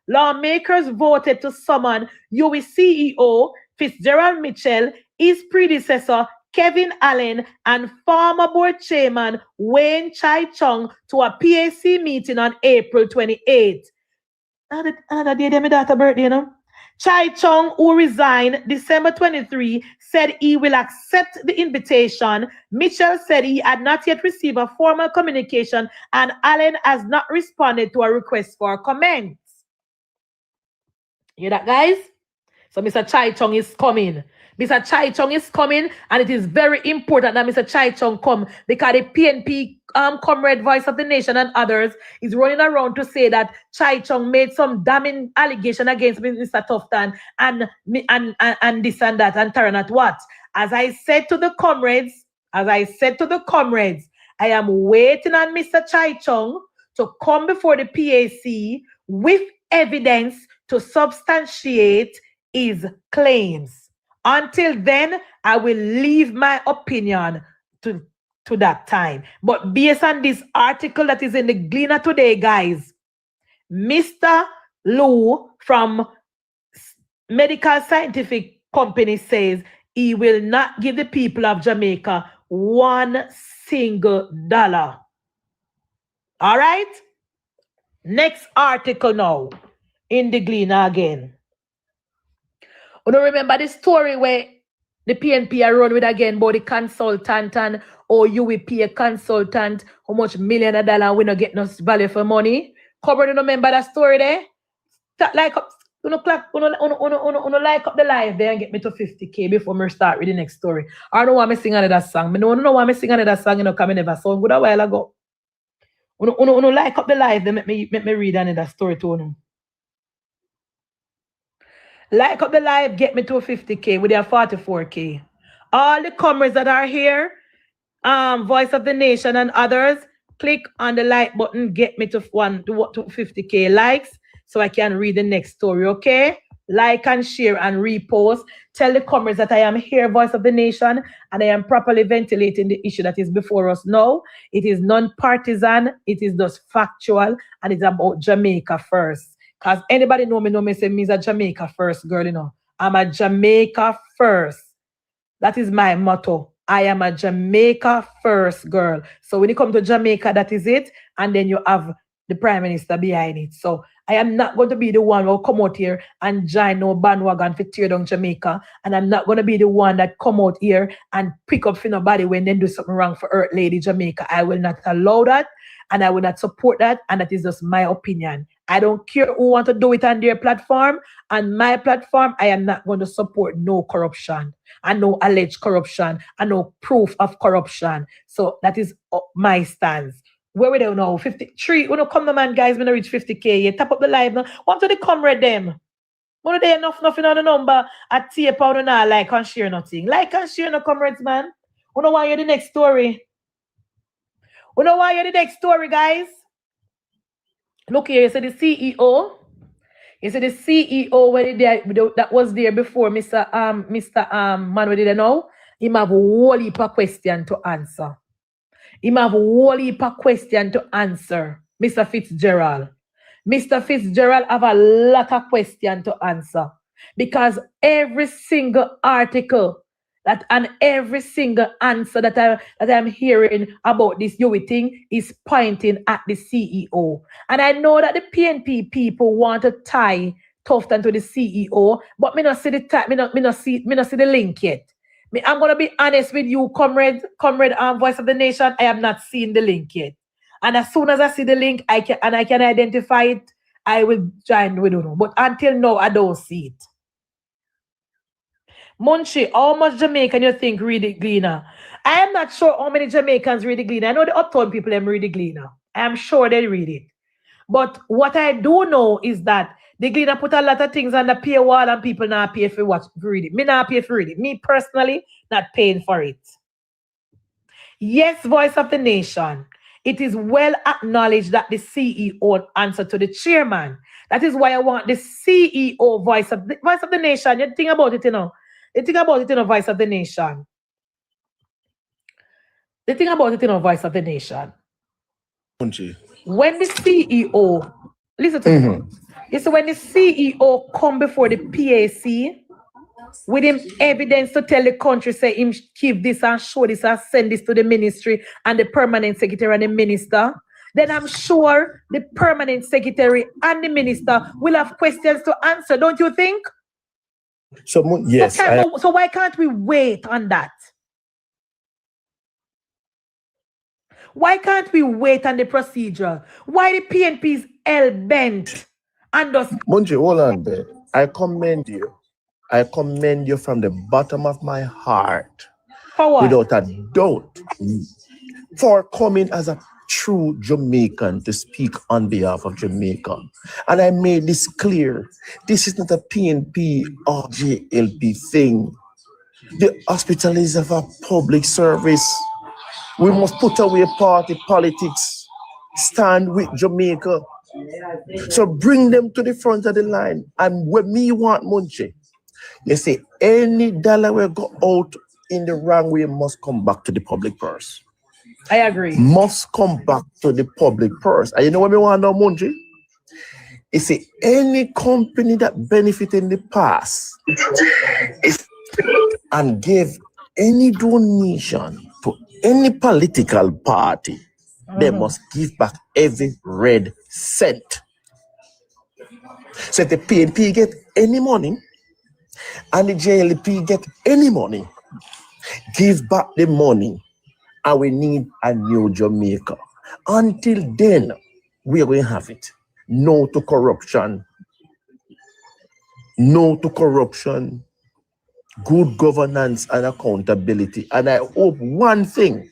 A: lawmakers voted to summon US CEO Fitzgerald Mitchell, his predecessor Kevin Allen, and former board chairman Wayne Chai Chung to a PAC meeting on April 28th. Another day, my daughter's birthday, Chai Chung, who resigned December 23, said he will accept the invitation. Mitchell said he had not yet received a formal communication, and Allen has not responded to a request for comments. You hear that, guys? So Mr. Chai Chung is coming. Mr. Chai Chung is coming, and it is very important that Mr. Chai Chung come, because the PNP comrade Voice of the Nation and others is running around to say that Chai Chung made some damning allegation against Mr. Tufton and this and that and Taranat what. As I said to the comrades, I am waiting on Mr. Chai Chung to come before the PAC with evidence to substantiate his claims. Until then, I will leave my opinion to that time. But based on this article that is in the Gleaner today, guys, Mr. Lou from Medical Scientific Company says he will not give the people of Jamaica $1 single. All right? Next article now in the Gleaner again. You don't remember the story where the PNP are run with again about the consultant and you will pay a consultant how much $1 million and we not get no value for money? Cover, you remember that story there? Like up, like up the live there and get me to 50K before me start with the next story. I don't want me sing another song. I don't know why me sing another song, because I never saw good a while ago. Like up the live, then make me read another story to you. Like up the live, get me to 50K with their 44K. All the comrades that are here, Voice of the Nation and others, click on the like button, get me to 50K likes so I can read the next story, okay? Like and share and repost. Tell the comrades that I am here, Voice of the Nation, and I am properly ventilating the issue that is before us now. It is non-partisan, it is just factual, and it's about Jamaica first. Because anybody know me say me is a Jamaica first girl, I'm a Jamaica first. That is my motto. I am a Jamaica first girl. So when you come to Jamaica, that is it. And then you have the Prime Minister behind it. So I am not going to be the one who will come out here and join no bandwagon for tear down Jamaica. And I'm not going to be the one that come out here and pick up for nobody when they do something wrong for Earth Lady Jamaica. I will not allow that. And I will not support that. And that is just my opinion. I don't care who want to do it on their platform. On my platform, I am not going to support no corruption and no alleged corruption and no proof of corruption. So that is my stance. Where we don't know, 53. When you come the man, guys, when I reach 50K, you tap up the live now. Want to the comrade them? One of they nothing on the number at tape out and not like and share nothing. Like and share no comrades, man. You know why you're the next story? You know why you're the next story, guys? Look here, you see the CEO. You see the CEO when that was there before Mr. Man, we didn't know. He have a whole heap of question to answer. Him have a whole heap of question to answer, Mr. Fitzgerald. Mr. Fitzgerald have a lot of question to answer because every single article that and every single answer that I'm hearing about this UWI thing is pointing at the CEO. And I know that the PNP people want to tie Tufton to the CEO, but me not see the me not see the link yet. I'm gonna be honest with you, comrade, Voice of the Nation. I have not seen the link yet. And as soon as I see the link, I can identify it, I will join with you. But until now, I don't see it. Munchie, how much Jamaican you think read the Gleaner? I am not sure how many Jamaicans read the Gleaner. I know the uptown people them read the Gleaner. I am sure they read it. But what I do know is that the Gleaner put a lot of things on the paywall and people not pay for read it. Me not pay for read it. Me personally, not paying for it. Yes, Voice of the Nation. It is well acknowledged that the CEO answer to the chairman. That is why I want the CEO Voice of the Nation. You think about it, you know. You think about it, you know, Voice of the Nation. The thing about it, you know, Voice of the Nation. When the CEO, listen to me. It's when the CEO come before the PAC with him evidence to tell the country, say him give this and show this and send this to the ministry and the permanent secretary and the minister, then I'm sure the permanent secretary and the minister will have questions to answer, don't you think?
C: So yes.
A: So why can't we wait on that? Why can't we wait on the procedure? Why the PNP is hell-bent and us?
C: Munji, hold on there. I commend you. I commend you from the bottom of my heart.
A: For what?
C: Without a doubt. For coming as a true Jamaican to speak on behalf of Jamaica. And I made this clear. This is not a PNP or JLP thing. The hospital is of a public service. We must put away party politics. Stand with Jamaica. So bring them to the front of the line. And when me want Munche, they say any dollar will go out in the wrong way must come back to the public purse.
A: I agree.
C: Must come back to the public purse. And you know what we want now, Munche? They say any company that benefit in the past and give any donation to any political party, they must give back every red cent. So if the PNP get any money and the JLP get any money, give back the money and we need a new Jamaica. Until then, we are going to have it. No to corruption. No to corruption. Good governance and accountability. And I hope one thing,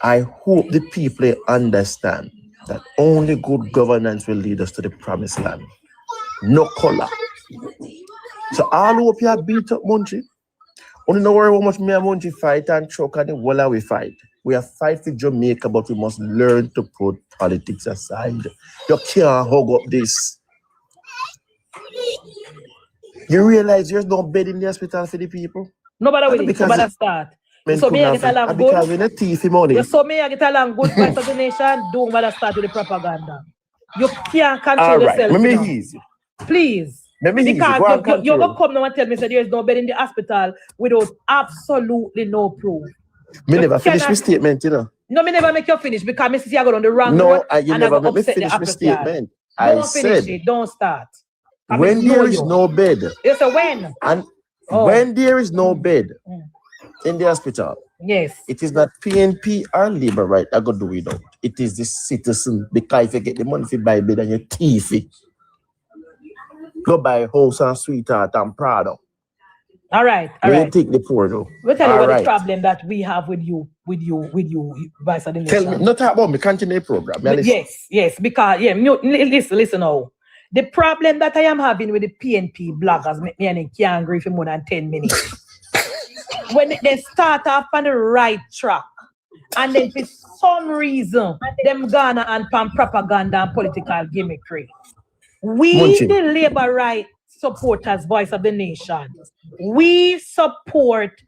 C: I hope the people understand that only good governance will lead us to the promised land. No color. So all hope you have beat up Munchi. Only know how much me and Munchi fight and choke and the walla we fight. We are fighting Jamaica, but we must learn to put politics aside. You can't hug up this. You realize there's no bed in the hospital for the people?
A: Nobody will. Nobody start. So me I get along good.
C: Because we need thief money.
A: You saw me I get along good Voice of the Nation. Don't bother start with the propaganda. You can't control yourself.
C: Let me easy.
A: Please. Because you're going to come now and tell me that there is no bed in the hospital without absolutely no proof.
C: Me never finish my statement, you know.
A: No, me never make you finish because me see I go on the wrong
C: road. No, you never make me finish my statement.
A: Don't finish it. Don't start.
C: When there is no bed.
A: Yes, so when?
C: And when there is no bed in the hospital,
A: yes,
C: it is not PNP or Labour right I go do without. It is the citizen, because if you get the money for buy bed and you thief it, go buy house and sweetheart and Prado.
A: All right.
C: You take the poor though.
A: We'll tell you what the problem that we have with you, Vice of the Nation.
C: Tell me, not about me, continue the program.
A: Yes, because listen now. The problem that I am having with the PNP bloggers, me and can't agree for more than 10 minutes. When they start off on the right track, and then for some reason, them gonna and pan propaganda and political gimmickry. We, the labor right supporters, Voice of the Nation, we support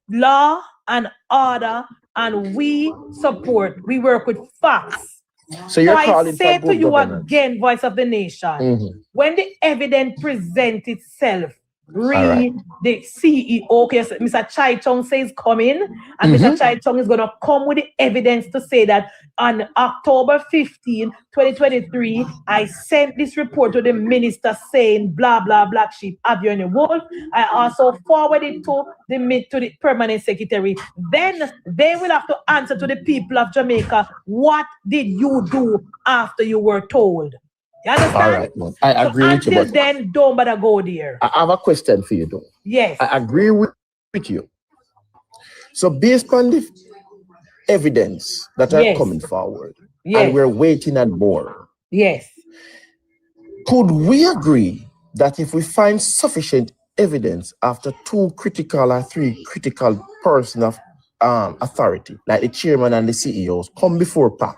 A: law and order, and we support. We work with facts.
C: So you're
A: I
C: calling
A: say
C: for
A: to
C: good
A: you
C: governance.
A: again, voice of the nation, when the evidence presents itself, read the CEO. Okay, so Mr. Chai Chong says coming, and Mr. Chai Chong is going to come with the evidence to say that on October 15, 2023, I sent this report to the minister saying blah blah black sheep have you in the wolf. I also forwarded to the permanent secretary. Then they will have to answer to the people of Jamaica, what did you do after you were told? You understand?
C: All right, man. I agree with you.
A: Until
C: But
A: then, don't bother go there.
C: I have a question for you, though.
A: Yes.
C: I agree with you. So based on the evidence that are coming forward, and we're waiting on more.
A: Yes.
C: Could we agree that if we find sufficient evidence after 2 critical or 3 critical persons of authority, like the chairman and the CEOs, come before PAC,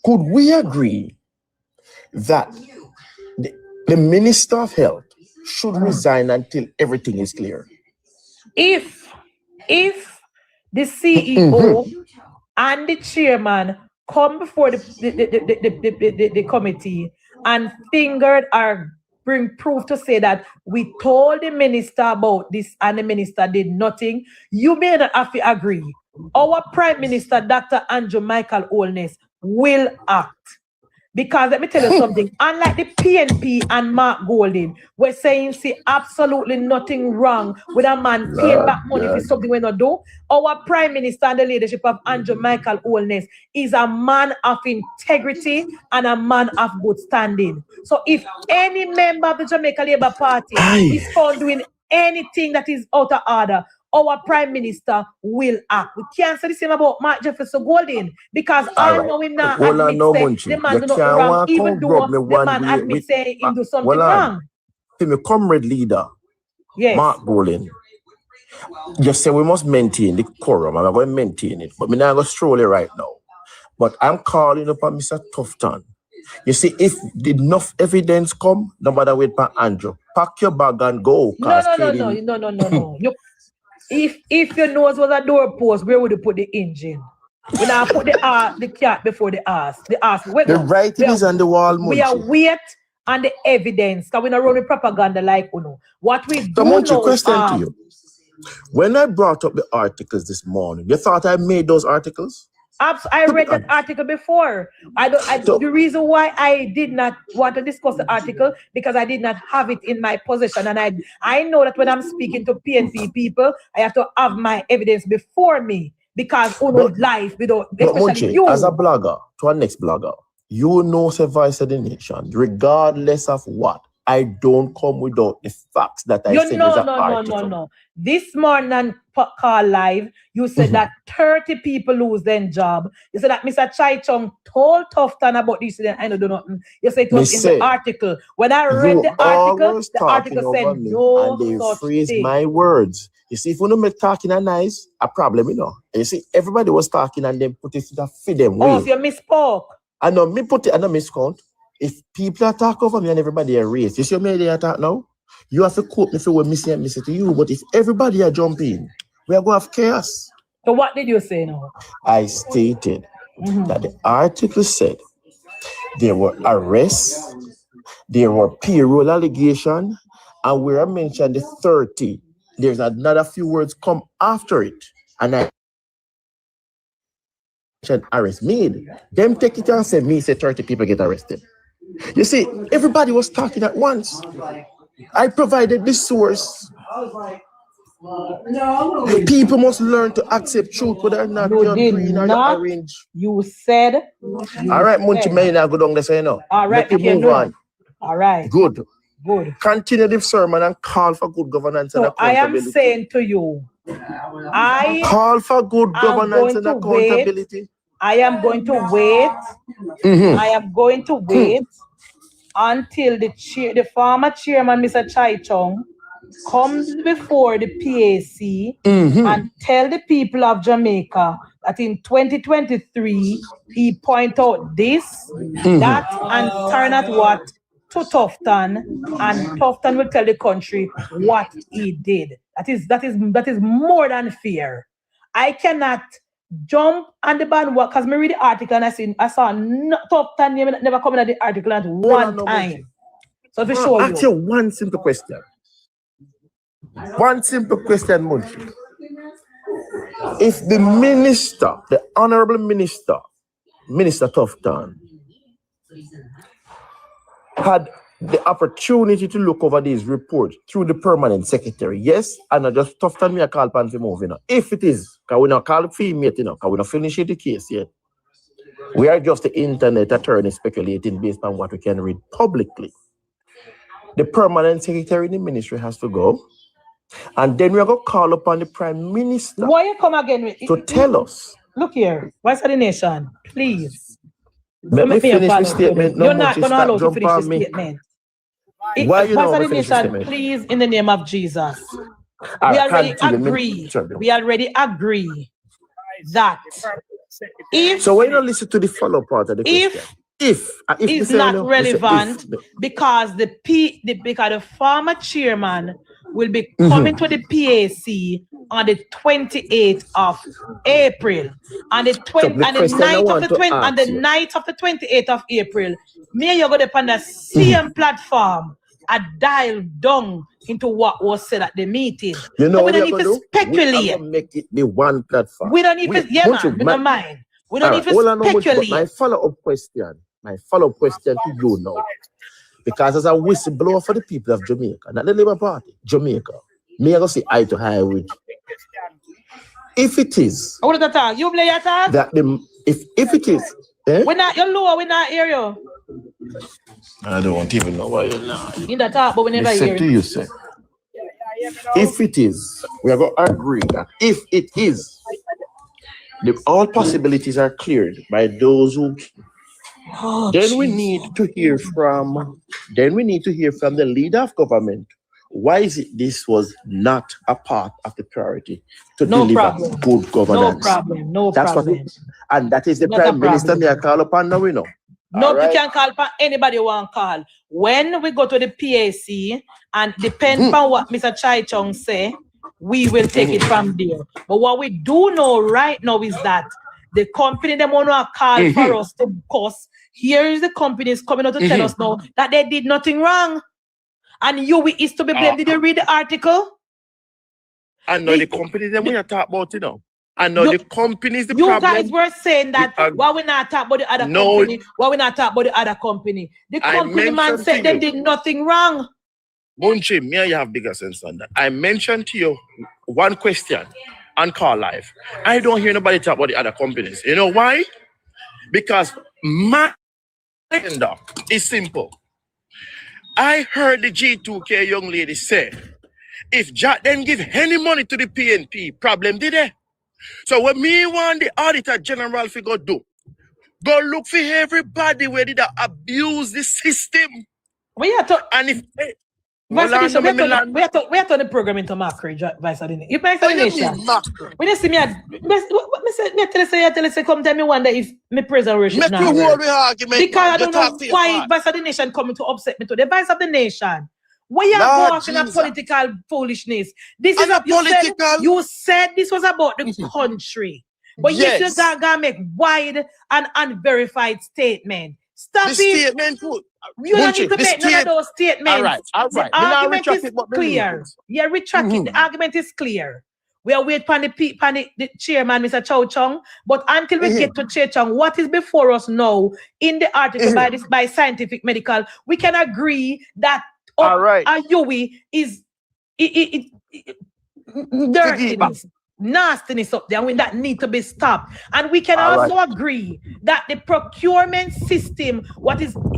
C: could we agree that the Minister of Health should resign until everything is clear?
A: If the CEO and the chairman come before the committee and fingered or bring proof to say that we told the minister about this and the minister did nothing, you may not have to agree. Our Prime Minister, Dr. Andrew Michael Holness, will act. Because let me tell you something, unlike the PNP and Mark Golding, we're saying see absolutely nothing wrong with a man paying back money for something we not do. Our Prime Minister and the leadership of Andrew Michael Holness is a man of integrity and a man of good standing. So if any member of the Jamaica Labour Party is found doing anything that is out of order, our Prime Minister will act. We can't say the same about Mark Jefferson Golding because I know him now admit say the man do nothing wrong, even though the man admits saying he do something wrong.
C: My comrade leader,
A: yes.
C: Mark Golding, just say we must maintain the quorum, and I'm going to maintain it, but I'm not going to stroll it right now. But I'm calling upon Mr. Tufton. You see, if enough evidence come, no matter wait for Andrew, pack your bag and go.
A: No. If your nose was a doorpost, where would you put the engine? When I put the cat before the ass. The
C: writing is on the wall, Munchi.
A: We are wait on the evidence. Because we not run with propaganda like Uno. What we do
C: Munchi,
A: know
C: question to you. When I brought up the articles this morning, you thought I made those articles?
A: I read that article before. The reason why I did not want to discuss the article because I did not have it in my possession, and I know that when I'm speaking to PNP people, I have to have my evidence before me because life without especially
C: Munchi,
A: you
C: as a blogger to our next blogger, you know the voice of the nation, regardless of what. I don't come without the facts that I said as an article.
A: No. This morning call live, you said that 30 people lose their job. You said that Mr. Chai Chong told Tufton about this and I don't do nothing. You said it was in the article. When I read the article said no
C: and they
A: such
C: phrased
A: thing.
C: my words. You see, if we don't make talking a nice, a problem, you know. You see, everybody was talking and then put it to the feed them.
A: Oh, so you misspoke.
C: I know me put it, I know miscount. If people are talking over me and everybody are raised, you see me they attack now? You have to quote me for what missing and missing to you. But if everybody are jumping, we are going to have chaos.
A: So what did you say now?
C: I stated that the article said there were arrests, there were payroll allegations, and where I mentioned the 30, there's another few words come after it. And I mentioned arrest made. Them take it and say, me say 30 people get arrested. You see, everybody was talking at once. I provided this source. People must learn to accept truth, whether or not you're green or you're orange.
A: You said.
C: All right, Munchi, may not go down there, so you know.
A: All right,
C: let me move on.
A: All right.
C: Good.
A: Continue
C: the sermon and call for good governance and accountability.
A: I am saying to you, I
C: call for good governance and accountability.
A: I am going to wait. I am going to wait until the former chairman, Mr. Chai Chong, comes before the PAC and tell the people of Jamaica that in 2023 he point out this, that, and turn at what to Tufton, and Tufton will tell the country what he did. That is more than fair. I cannot jump on the bandwagon because I read the article and I saw Tufton name never coming at the article at one time. So to show
C: ask you one simple question. One simple question, Munchi. If the minister, the honorable minister, Minister Tufton, had the opportunity to look over these reports through the permanent secretary, yes, and not just Tufton me a call pan for moving. If it is, because we not call female, because we not finish the case yet. We are just the internet attorney speculating based on what we can read publicly. The permanent secretary in the ministry has to go. And then we are going to call upon the Prime Minister
A: why you come again
C: to tell us.
A: Look here, Vice of the Nation, please.
C: Let me finish the statement.
A: You're not going to allow to finish the statement.
C: Why you
A: Vice
C: know
A: of the Nation, please, in the name of Jesus. We already agree. We already agree that if
C: so when you listen to the follow part of the question, if
A: is not relevant because the former chairman will be coming to the PAC on the 28th of April. On the night of the 28th of April, me and you go on the same platform and dial down into what was said at the meeting.
C: You know
A: we
C: what
A: don't need to speculate.
C: We are going to make it the one platform.
A: We don't need to, we don't mind. We don't need to speculate.
C: My follow-up question to you now. Because as a whistleblower for the people of Jamaica, not the Labour Party, Jamaica, me I go say eye to eye with. If it is,
A: what is that? You play your talk?
C: That if it is,
A: we're not you're lower, we're not hear you.
C: I don't even know why you're not.
A: In the talk, but we never hear
C: you. Say. If it is, we are going to agree that if it is, all possibilities are cleared by those who. Then we need to hear from the leader of government. Why is it this was not a part of the priority to deliver good governance?
A: No problem.
C: And that is the Prime Minister they call upon now, we know.
A: No, you can call upon anybody you want to call. When we go to the PAC and depend on what Mr. Chai Chung say, we will take it from there. But what we do know right now is that the company they want to call for us to cost. Here is the companies coming out to tell us now that they did nothing wrong. And you is to be blamed. Did you read the article?
C: I know the companies that we are talking about, you know. I know the companies, the problem.
A: You guys were saying that why we not talk about the other company? Why we not talk about the other company? The company man said they did nothing wrong.
C: Munchi, me and you have bigger sense on that. I mentioned to you one question on Call Live. I don't hear nobody talk about the other companies. You know why? Because my agenda is simple. I heard the G2K young lady say, if Jack didn't give any money to the PNP, problem did they? So what me want the Auditor General to go do, go look for everybody where did they abuse the system. And if
A: we are on the program into mockery, Vice of the Nation. You Vice of the Nation. When you see me, I tell you, come tell me one day if me present worship now. Because I don't know why Vice of the Nation coming to upset me today. Vice of the Nation. Why you go off in a political foolishness? This is a political. You said this was about the country, but you still gotta make wide and unverified statement. Stop it.
C: Statement.
A: You don't need to make none of those statements.
C: All right.
A: The argument is clear. Yeah, retract it. The argument is clear. We are waiting for the chairman, Mr. Chow Chung. But until we get to Chow Chung, what is before us now in the article by Scientific Medical, we can agree that Ayui is dirtiness, nastiness up there, and that need to be stopped. And we can also agree that the procurement system,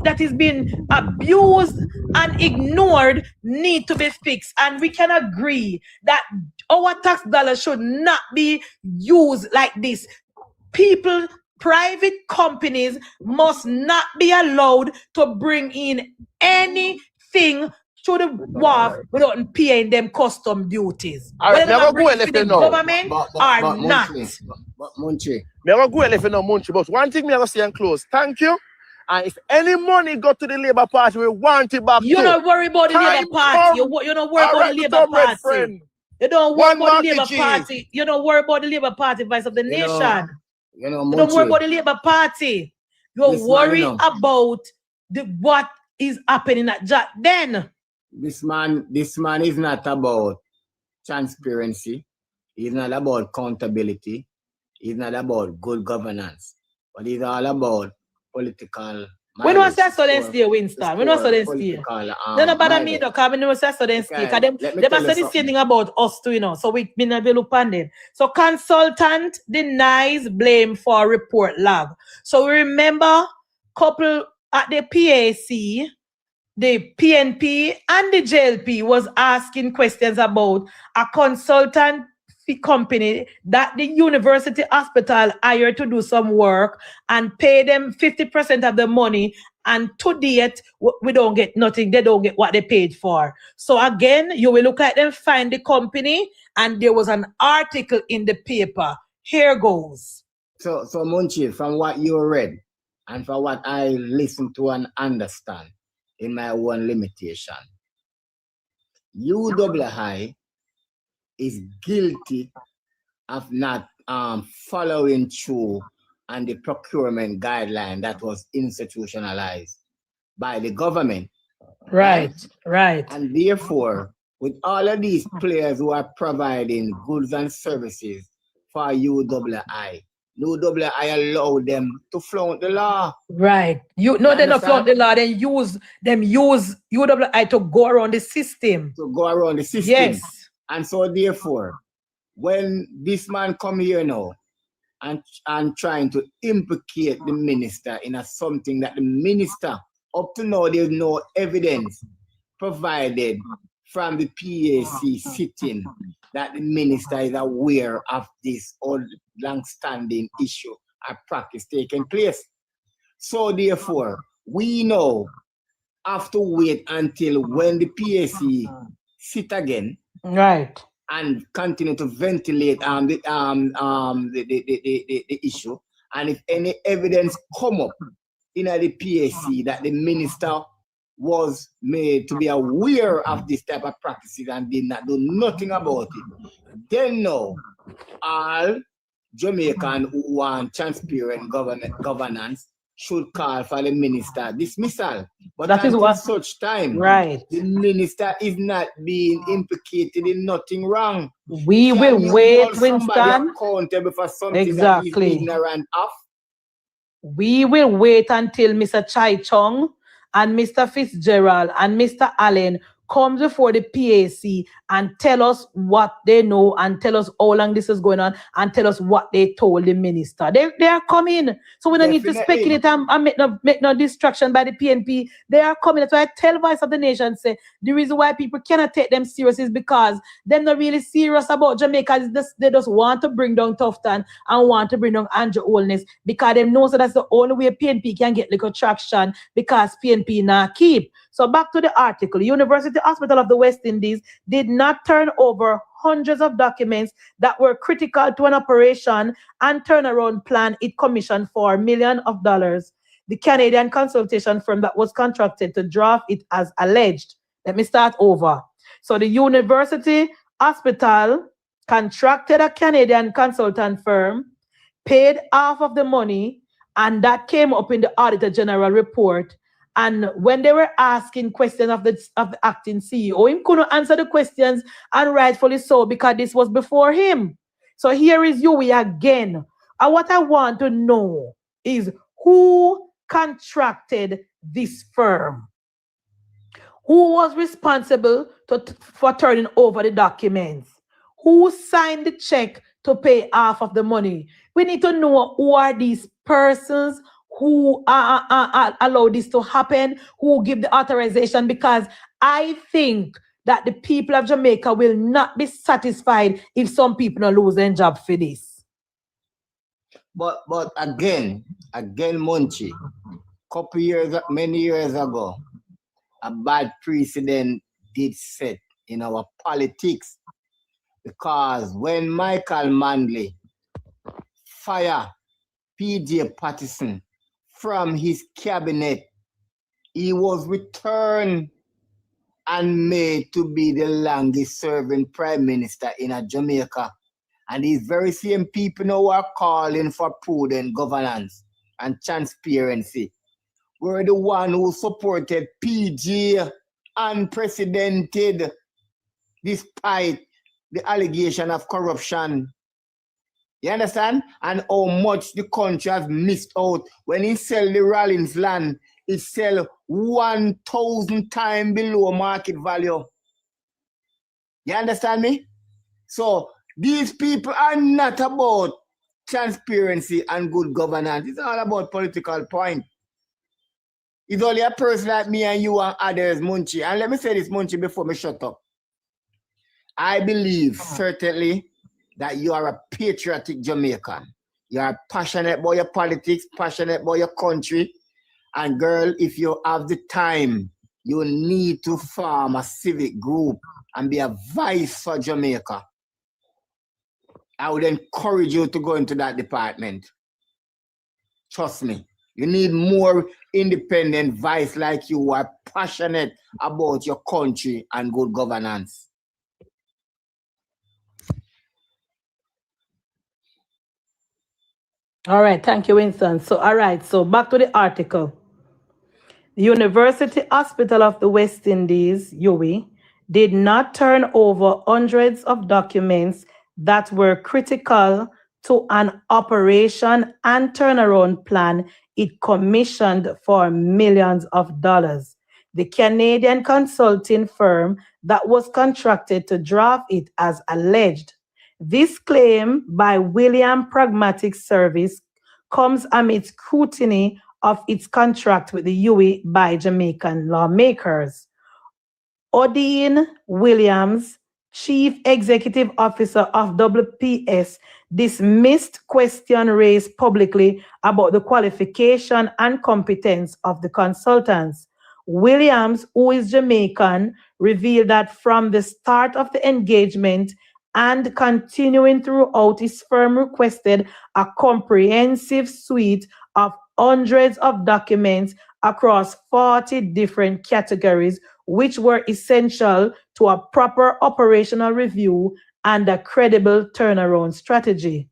A: that is being abused and ignored, need to be fixed. And we can agree that our tax dollars should not be used like this. People, private companies must not be allowed to bring in anything to the wharf without paying them custom duties.
C: Whether
A: the government or not.
C: Munchi. Me go go if you know Munchi, but one thing me I go say and close. Thank you. And if any money go to the Labour Party, we want it back
A: You
C: too.
A: don't worry about the
C: Time
A: Labour Party.
C: come.
A: You don't worry
C: All
A: about
C: right,
A: the
C: me
A: Labour
C: comrade
A: Party.
C: friend.
A: You don't worry
C: One
A: about the
C: market
A: Labour
C: G.
A: Party. You don't worry about the Labour Party, vice of the
B: You
A: nation.
B: know,
A: You don't worry about the Labour Party. You
B: This man,
A: worry
B: you know.
A: about what is happening at Jack. Then
B: this man is not about transparency. He's not about accountability. He's not about good governance. But he's all about political.
A: we don't say so then stay, Winston. We don't say so then stay. No bother me though, because we don't say so then stay. Because them are saying the same thing about us too, you know. So we never look on them. So consultant denies blame for report log. So we remember couple at the PAC, the PNP and the JLP was asking questions about a consultant company that the university hospital hired to do some work and pay them 50% of the money, and to date we don't get nothing. They don't get what they paid for. So again, you will look at them, find the company, and there was an article in the paper. Here goes.
B: So Munchi, from what you read and from what I listen to and understand in my own limitation, UWI is guilty of not following through on the procurement guideline that was institutionalized by the government.
A: Right.
B: And therefore, with all of these players who are providing goods and services for UWI allow them to flout the law.
A: Right. They don't flout the law, then use UWI to go around the system.
B: Yes. And so therefore, when this man come here now and trying to implicate the minister in something that the minister, up to now, there's no evidence provided from the PAC sitting that the minister is aware of this old long-standing issue or practice taking place. So therefore, we now have to wait until when the PAC sit again,
A: right,
B: and continue to ventilate the issue. And if any evidence come up in the PAC that the minister was made to be aware of this type of practices and did not do nothing about it, then now all Jamaican who want transparent governance should call for the minister dismissal. But that until such time,
A: right,
B: the minister is not being implicated in nothing wrong.
A: We will wait, Winston.
B: Accountable for something that he's ignorant of.
A: We will wait until Mr. Chai Chong and Mr. Fitzgerald and Mr. Allen come before the PAC and tell us what they know and tell us how long this is going on and tell us what they told the minister. They are coming. So we don't need to speculate and make no distraction by the PNP. They are coming. That's why I tell Voice of the Nation, say the reason why people cannot take them serious is because they're not really serious about Jamaica. They just want to bring down Tufton and want to bring down Andrew Holness because they know so that's the only way PNP can get little traction because PNP not keep. So back to the article. University Hospital of the West Indies did not turn over hundreds of documents that were critical to an operation and turnaround plan it commissioned for millions of dollars. The Canadian consultation firm that was contracted to draft it as alleged. Let me start over. So the University Hospital contracted a Canadian consultant firm, paid half of the money, and that came up in the Auditor General report. And when they were asking questions of the acting CEO, he couldn't answer the questions, and rightfully so, because this was before him. So here is Yui again. And what I want to know is who contracted this firm? Who was responsible for turning over the documents? Who signed the check to pay half of the money? We need to know who are these persons who allow this to happen, who give the authorization, because I think that the people of Jamaica will not be satisfied if some people don't lose their job for this.
B: But again, Munchi, many years ago, a bad precedent did set in our politics, because when Michael Manley fired P.J. Patterson from his cabinet, he was returned and made to be the longest serving prime minister in Jamaica. And these very same people now are calling for prudent governance and transparency. We're the one who supported PG unprecedented despite the allegation of corruption. You understand? And how much the country has missed out. When he sell the Rollins land, it sell 1,000 times below market value. You understand me? So these people are not about transparency and good governance. It's all about political point. It's only a person like me and you and others, Munchie. And let me say this, Munchie, before me shut up. I believe certainly that you are a patriotic Jamaican. You are passionate about your politics, passionate about your country. And girl, if you have the time, you need to form a civic group and be a voice for Jamaica. I would encourage you to go into that department. Trust me. You need more independent voice like you who are passionate about your country and good governance.
A: All right, thank you, Winston. So, all right, so back to the article. The University Hospital of the West Indies, UWI, did not turn over hundreds of documents that were critical to an operation and turnaround plan it commissioned for millions of dollars. The Canadian consulting firm that was contracted to draft it as alleged. This claim by William Pragmatic Service comes amid scrutiny of its contract with the UWI by Jamaican lawmakers. Odine Williams, Chief Executive Officer of WPS, dismissed questions raised publicly about the qualification and competence of the consultants. Williams, who is Jamaican, revealed that from the start of the engagement and continuing throughout, his firm requested a comprehensive suite of hundreds of documents across 40 different categories, which were essential to a proper operational review and a credible turnaround strategy.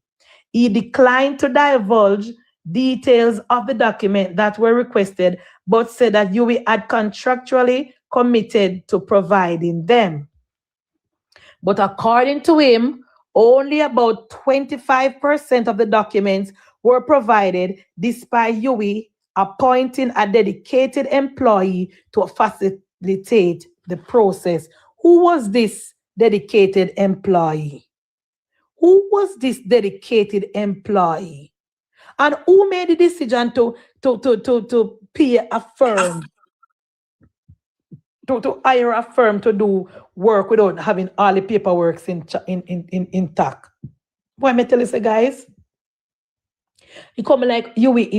A: He declined to divulge details of the document that were requested, but said that UWI had contractually committed to providing them. But according to him, only about 25% of the documents were provided, despite UWI appointing a dedicated employee to facilitate the process. Who was this dedicated employee? Who was this dedicated employee? And who made the decision to pay a firm, to hire a firm to do work without having all the paperwork intact? Boy, me tell you, say, guys, it come like UWI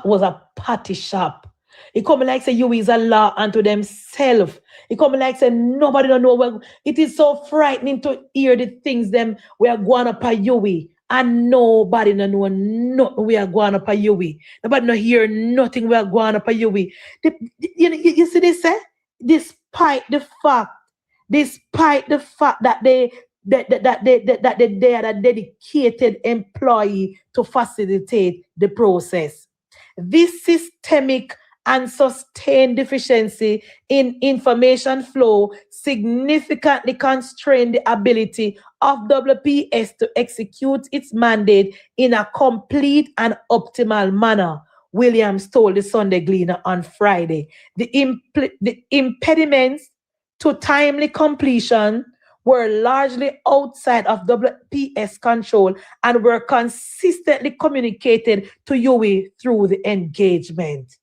A: was a party shop. It come like say UWI is a law unto themselves. It come like say nobody don't know what. It is so frightening to hear the things them we are going up at UWI, and nobody don't know nothing we are going up at UWI. Nobody don't hear nothing we are going up at UWI. You see this, eh? Despite the fact that they are a dedicated employee to facilitate the process. This systemic and sustained deficiency in information flow significantly constrain the ability of WPS to execute its mandate in a complete and optimal manner, Williams told the Sunday Gleaner on Friday. The impediments to timely completion were largely outside of WPS control and were consistently communicated to UWI through the engagement.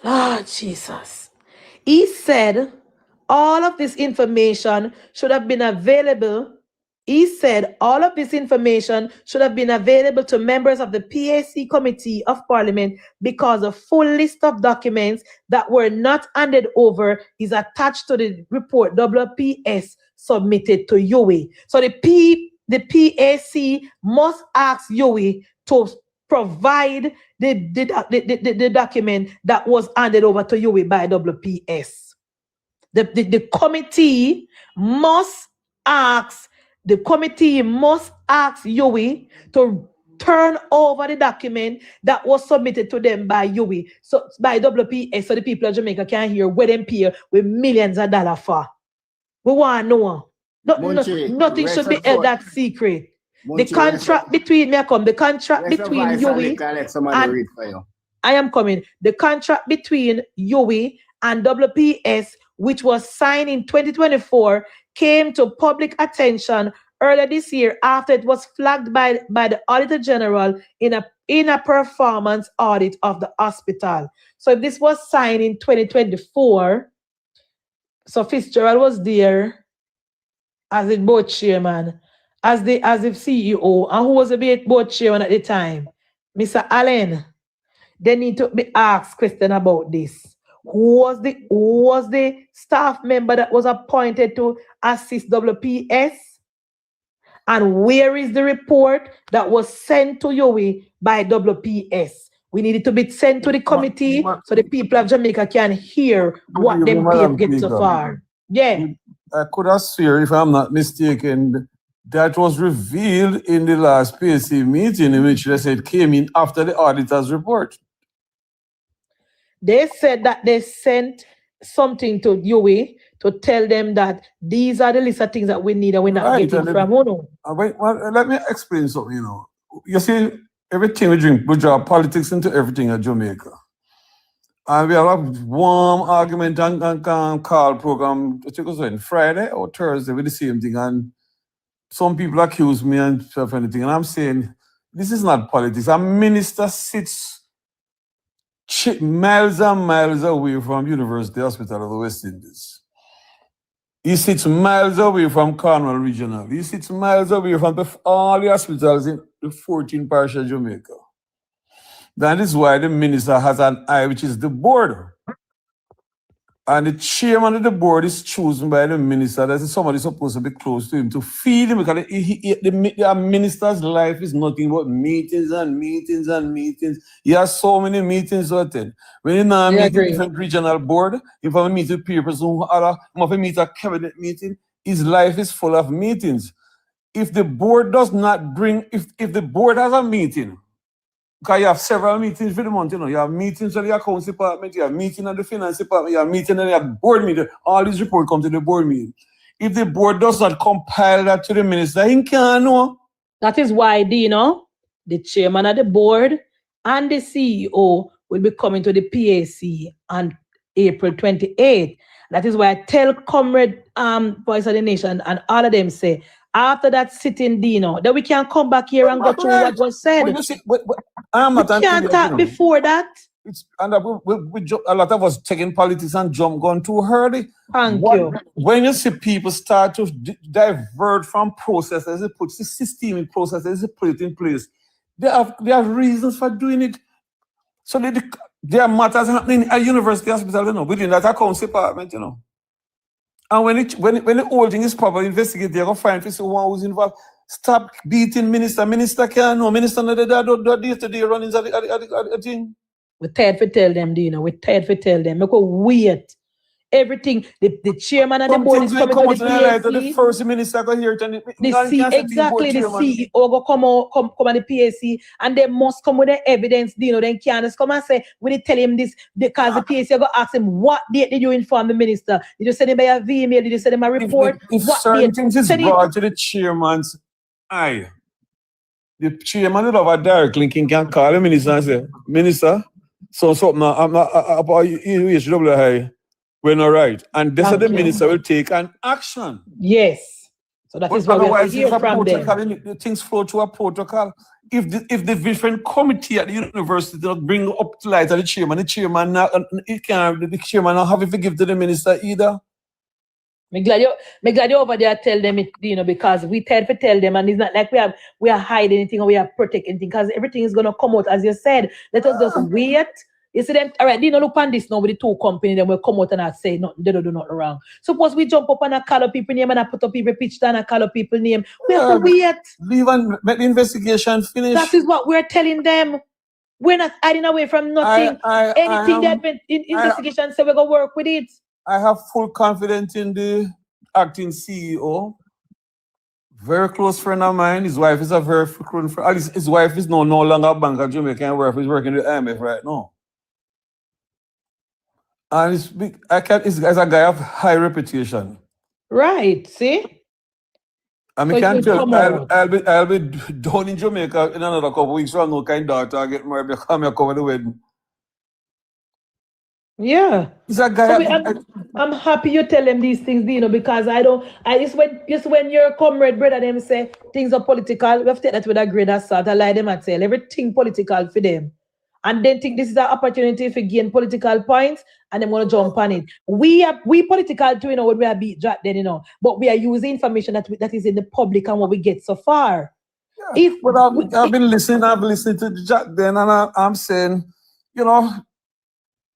A: Ah, Jesus. He said all of this information should have been available. He said all of this information should have been available to members of the PAC Committee of Parliament because a full list of documents that were not handed over is attached to the report WPS submitted to UWI. So the the PAC must ask UWI to provide the document that was handed over to UWI by WPS. The committee must ask UWI to turn over the document that was submitted to them by UWI, so by WPS, so the people of Jamaica can hear where them pay with millions of dollars for. We want to know. Nothing should be held that secret. The contract between UWI and I am coming. The contract between UWI and WPS, which was signed in 2024, came to public attention earlier this year after it was flagged by the Auditor General in a performance audit of the hospital. So if this was signed in 2024, so Fitzgerald was there as the board chairman, as if CEO, and who was the board chairman at the time? Mr. Allen. They need to be asked question about this. Who was the staff member that was appointed to assist WPS? And where is the report that was sent to UWI by WPS? We need it to be sent to the committee so the people of Jamaica can hear what them paid get so far. Yeah.
D: I could have swear, if I'm not mistaken, that was revealed in the last PAC meeting in which they said came in after the auditor's report.
A: They said that they sent something to UWI to tell them that these are the list of things that we need and we're not getting from UNO.
D: Let me explain something, you know. You see, everything we draw politics into everything at Jamaica. And we have a warm argument and call program, I think it was on Friday or Thursday with the same thing. And some people accuse me and stuff anything. And I'm saying, this is not politics. A minister sits miles and miles away from University Hospital of the West Indies. He sits miles away from Cornwall Regional. He sits miles away from all the hospitals in the 14 parish of Jamaica. That is why the minister has an eye, which is the board. And the chairman of the board is chosen by the minister. That is somebody supposed to be close to him to feed him, because the minister's life is nothing but meetings and meetings and meetings. He has so many meetings to attend. When you now meet a different regional board, if I meet with peers who meet a cabinet meeting, his life is full of meetings. If the board does not bring, if the board has a meeting, because you have several meetings for the month, you know. You have meetings at the accounts department, you have meetings at the finance department, you have meetings at the board meeting. All these reports come to the board meeting. If the board does not compile that to the minister, he can't know.
A: That is why, Dino, the chairman of the board and the CEO will be coming to the PAC on April 28th. That is why I tell Comrade Voice of the Nation and all of them say, after that sitting, Dino, that we can come back here and go through what was said.
D: I'm not
A: we can't talk before that.
D: And a lot of us taking politics and gone too early.
A: Thank you.
D: When you see people start to divert from processes, they put the systemic processes, they put it in place. They have reasons for doing it. So there are matters happening at university hospital, you know, within that accounts department, you know. And when the whole thing is properly investigated, they're going to find one who's involved. Stop beating minister. Minister can't know. Minister no do day-to-day runnings of the thing.
A: We're tired to tell them, Dino. We're tired to tell them. Make a wait. Everything, the chairman of the board is coming to the PAC.
D: The first minister go here.
A: The CEO go come at the PAC, and they must come with the evidence. Dino, then can't just come and say, we did tell him this, because the PAC go ask him, what date did you inform the minister? Did you send him by a email? Did you send him a report?
D: If certain things is brought to the chairman's eye, the chairman will have a direct linking can call the minister and say, Minister, so something about UHWI. We're not right. And this the minister will take an action.
A: Yes. So that is what we are hear from them.
D: Things flow through a protocol. If the different committee at the university don't bring up to light at the chairman not have to give to the minister either.
A: I'm glad you over there tell them it, you know, because we tend to tell them, and it's not like we are hiding anything or we are protecting anything, because everything is gonna come out as you said. Let us just wait You see them, all right, they don't look on this now with the two companies, then we'll come out and I say nothing, they don't do nothing wrong. Suppose we jump up and I call up people name and I put up people pitch down and call up people name. We have to wait.
D: Leave and make the investigation finish.
A: That is what we're telling them. We're not hiding away from nothing. Anything that investigation say we're gonna work with it.
D: I have full confidence in the acting CEO. Very close friend of mine. His wife is a very frequent friend. At least his wife is no longer a bank of Jamaican work. He's working with IMF right now. And it's big. He's a guy of high reputation.
A: Right, see?
D: I mean, can't tell. I'll be down in Jamaica in another couple of weeks. So I'm no kind of daughter. I get married. Come here, cover the wedding.
A: Yeah.
D: He's a guy.
A: So I'm happy you tell them these things, you know, because just when your comrade brother them say things are political, we have to take that with a grain of salt. I lie them and tell everything political for them. And then think this is an opportunity for gain political points and they want to jump on it. We political too, you know, when we are beat Jack then, you know, but we are using information that is in the public and what we get so far.
D: Yeah. I've been listening to Jack then, and I'm saying, you know,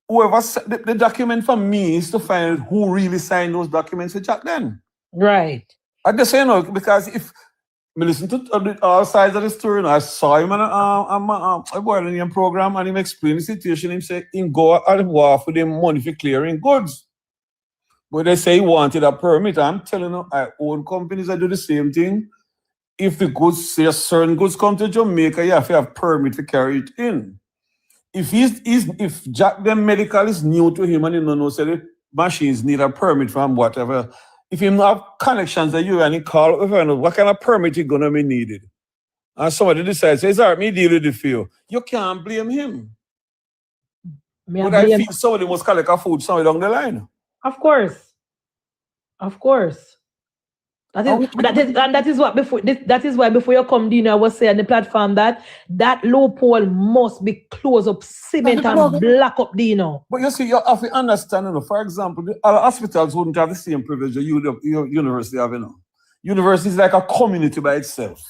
D: whoever the document for me is to find who really signed those documents with Jack then.
A: Right.
D: I just say no, because if I listen to all sides of the story, and I saw him on a boiling program, and him explain the situation. Him say him go at the war for them money for clearing goods. But they say he wanted a permit. I'm telling you, I own companies that do the same thing. If the goods, say certain goods come to Jamaica, you have to have permit to carry it in. If Jack them medical is new to him and he don't know, say the machines need a permit from whatever. If you have connections that you and he call, what kind of permit is gonna be needed? And somebody decides, says, all right, me deal with it for you. You can't blame him. But I feel somebody must collect a food somewhere down the line.
A: Of course. That is why before you come, Dino, I was saying on the platform that loophole must be closed up, cement and block up, Dino.
D: But you see, you have to understand, you know, for example, our hospitals wouldn't have the same privilege that your university have, you know. University is like a community by itself.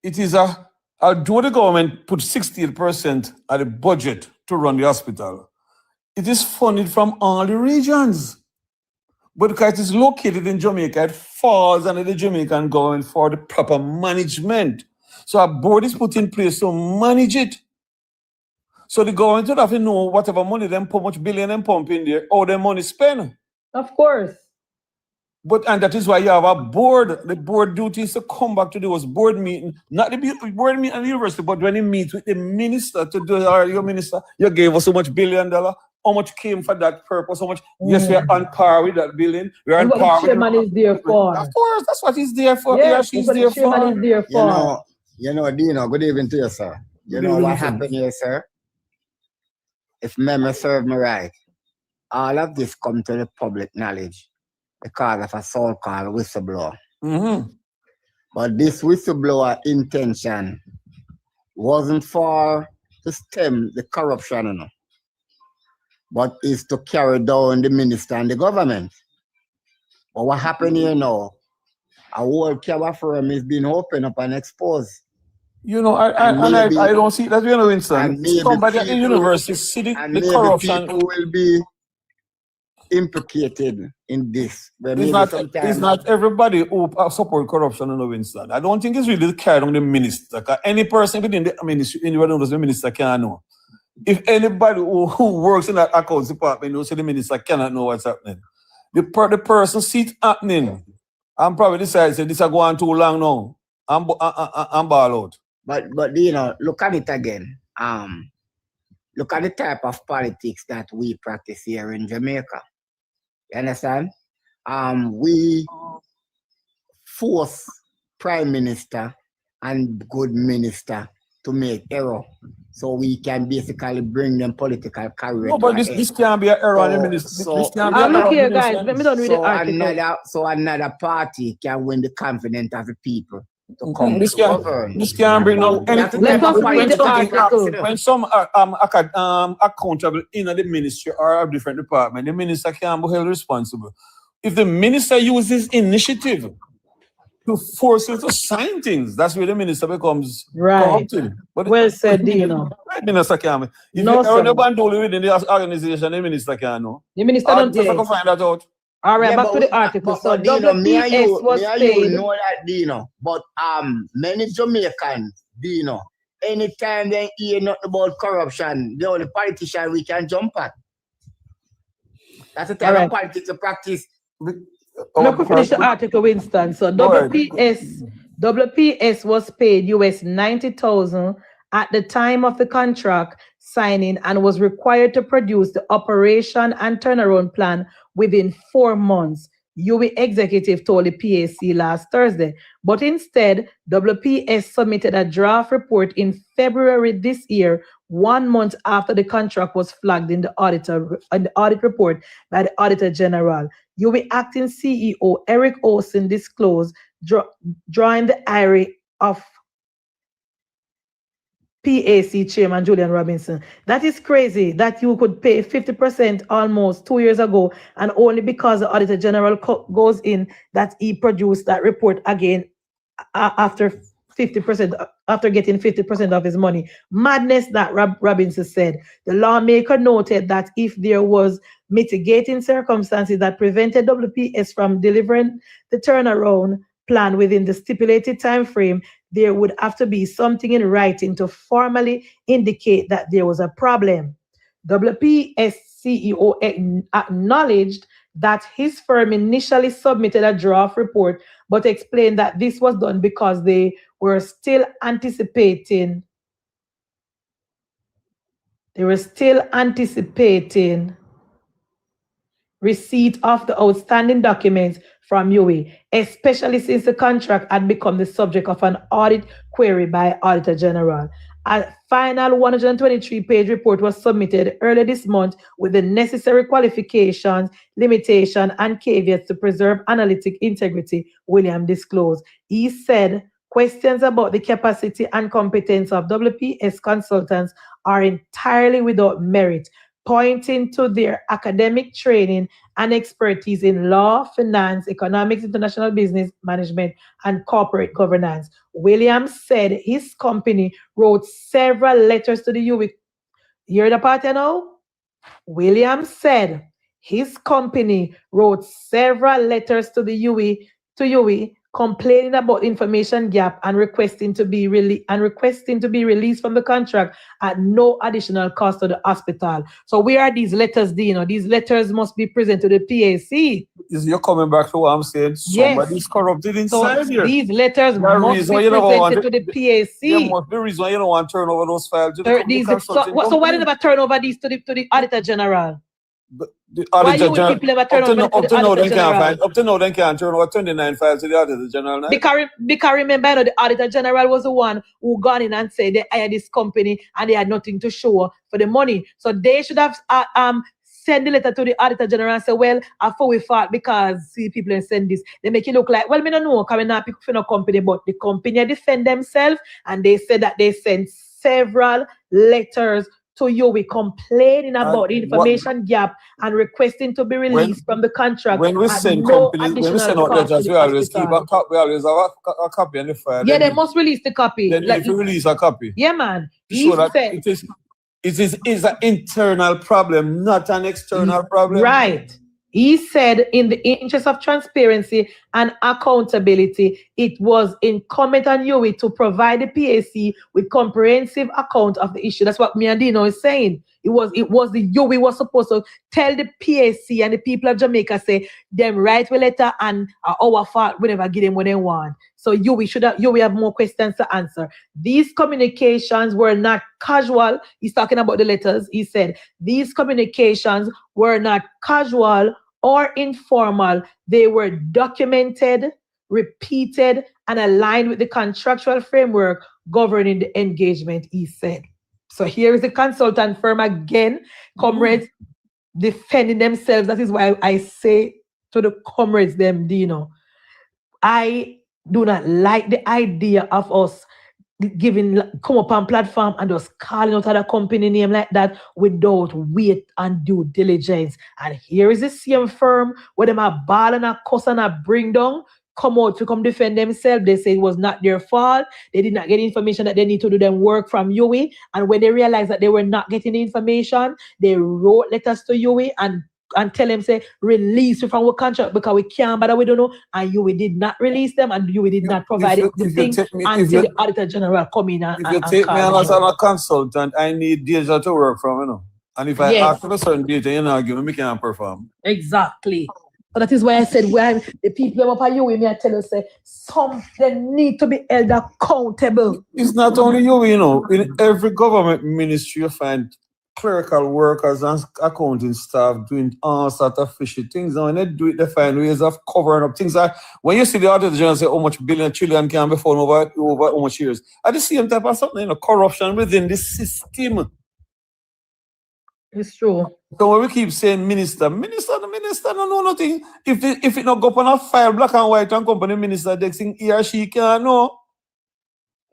D: It is although the government put 68% of the budget to run the hospital, it is funded from all the regions. But because it is located in Jamaica, it falls under the Jamaican government for the proper management. So a board is put in place to manage it. So the government would have to know whatever money them, how much billion them pump in there, how their money spent.
A: Of course.
D: And that is why you have a board. The board duty is to come back to those board meeting, not the board meeting at the university, but when you meet with the minister to do, or your minister, you gave us so much $1 billion. How much came for that purpose? How much? Yes, we are on par with that billion. We are on par with.
A: Chairman is there for.
D: Of course, that's what he's there for.
A: Yes, she's there for.
B: You know, Dino. Good evening to you, sir. You know what happened here, sir? If memory serves me right, all of this come to the public knowledge because of a so-called whistleblower.
D: Mm-hmm.
B: But this whistleblower intention wasn't for to stem the corruption, you know, but is to carry down the minister and the government. But what happened here now, a whole cover firm is being opened up and exposed.
D: You know, I don't see that, you know, Winston. Somebody at the university see the corruption.
B: People will be implicated in this.
D: It's not everybody who support corruption, you know, Winston. I don't think it's really carried on the minister. Because any person within the ministry, anybody who knows the minister cannot know. If anybody who works in that accounts department knows the minister cannot know what's happening. The person sees it happening and probably decides this is going too long now. I'm ball out.
B: But you know, look at it again. Look at the type of politics that we practice here in Jamaica. You understand? We force prime minister and good minister to make error, so we can basically bring them political career.
D: No, but this can't be an error on the minister.
A: Look here, guys. Let me don't read the article.
B: So another party can win the confidence of the people to come
D: this
B: to govern.
D: This can't bring no.
A: Let us read the article.
D: When some accountable in the ministry or a different department, the minister can be held responsible. If the minister uses initiative to force you to sign things. That's where the minister becomes corrupted. But
A: well said, Dino.
D: Right, Minister can. If
A: No,
D: you
A: sir.
D: ever bandoli within the organization, the minister can know.
A: The minister don't
D: Minister can find that out.
A: All right,
B: Yeah,
A: back to the article. So
B: Dino, me and
A: WPS
B: you,
A: was
B: me and
A: paid.
B: you know that, Dino. But many Jamaicans, Dino, anytime they hear nothing about corruption, the only politician we can jump at. That's the type of politics to practice.
A: Let me finish the article, Winston. So WPS was paid US $90,000 at the time of the contract signing and was required to produce the operation and turnaround plan within 4 months. UE executive told the PAC last Thursday, but instead, WPS submitted a draft report in February this year, 1 month after the contract was flagged in the audit report by the Auditor General. UE acting CEO Eric Olsen disclosed, drawing the ire of PAC Chairman Julian Robinson. That is crazy that you could pay 50% almost 2 years ago, and only because the Auditor General goes in that he produced that report again after 50%, after getting 50% of his money. Madness, that Robinson said. The lawmaker noted that if there was mitigating circumstances that prevented WPS from delivering the turnaround plan within the stipulated time frame, there would have to be something in writing to formally indicate that there was a problem. WPS CEO acknowledged that his firm initially submitted a draft report, but explained that this was done because they were still anticipating receipt of the outstanding documents from UE, especially since the contract had become the subject of an audit query by Auditor General. A final 123-page report was submitted earlier this month with the necessary qualifications, limitations, and caveats to preserve analytic integrity, William disclosed. He said questions about the capacity and competence of WPS consultants are entirely without merit, pointing to their academic training and expertise in law, finance, economics, international business management, and corporate governance. Williams said his company wrote several letters to the UE. You hear the part now? Williams said his company wrote several letters to the UE complaining about information gap and requesting to be released from the contract at no additional cost to the hospital. So where are these letters, Dino? These letters must be presented to the PAC.
D: You're coming back to what I'm saying. Somebody's corrupted inside here.
A: These letters must be presented to the PAC.
D: There must be a reason why you don't want to turn over those files.
A: So why did they never turn over these to the Auditor General?
D: The Auditor General, up to now, they can't turn over 29 files to the Auditor General. Now.
A: Because remember, the Auditor General was the one who gone in and said they hired this company and they had nothing to show for the money. So they should have send the letter to the Auditor General and say, well, I thought we fought because see people and send this. They make it look like, well, me don't know, because we not pick for no company, but the company defend themselves, and they said that they sent several letters to UE complaining about the information gap and requesting to be released from the contract.
D: When we send companies, when we send out letters, we always keep a copy. We always have a copy on the file.
A: Yeah, they must release the copy.
D: Then if you release a copy.
A: Yeah, man.
D: So that it is an internal problem, not an external problem.
A: Right. He said, in the interest of transparency and accountability, it was incumbent on UE to provide the PAC with comprehensive account of the issue. That's what me and Dino is saying. It was the UE was supposed to tell the PAC and the people of Jamaica, say, them write a letter and our fault, we never give them what they want. So UE have more questions to answer. These communications were not casual. He's talking about the letters. He said, these communications were not casual or informal. They were documented, repeated, and aligned with the contractual framework governing the engagement, he said. So here is the consultant firm again, comrades, defending themselves. That is why I say to the comrades, them, Dino, I do not like the idea of us come up on platform and just calling out other company name like that without wait and due diligence. And here is the same firm where them a ball and a cuss and a bring down come out to come defend themselves. They say it was not their fault. They did not get information that they need to do them work from UE. And when they realized that they were not getting the information, they wrote letters to UE and tell them, say, release you from our contract because we can't, but we don't know. And UE did not release them, and UE did not provide the thing until the Auditor General come in and
D: if you take me on as a consultant, I need data to work from, you know. And if I ask for a certain data, you know, give me can't perform.
A: Exactly. So that is why I said, when the people up at UE, I tell you, say, they need to be held accountable.
D: It's not only you know. In every government ministry, you find clerical workers and accounting staff doing all sorts of fishy things. And when they do it, they find ways of covering up things. When you see the Auditor General say how much billion, trillion can be found over how much years, at the same type of something, you know, corruption within the system.
A: It's true.
D: So when we keep saying minister don't know nothing. If it not go up on a file, black and white, and company minister, they think he or she can't know.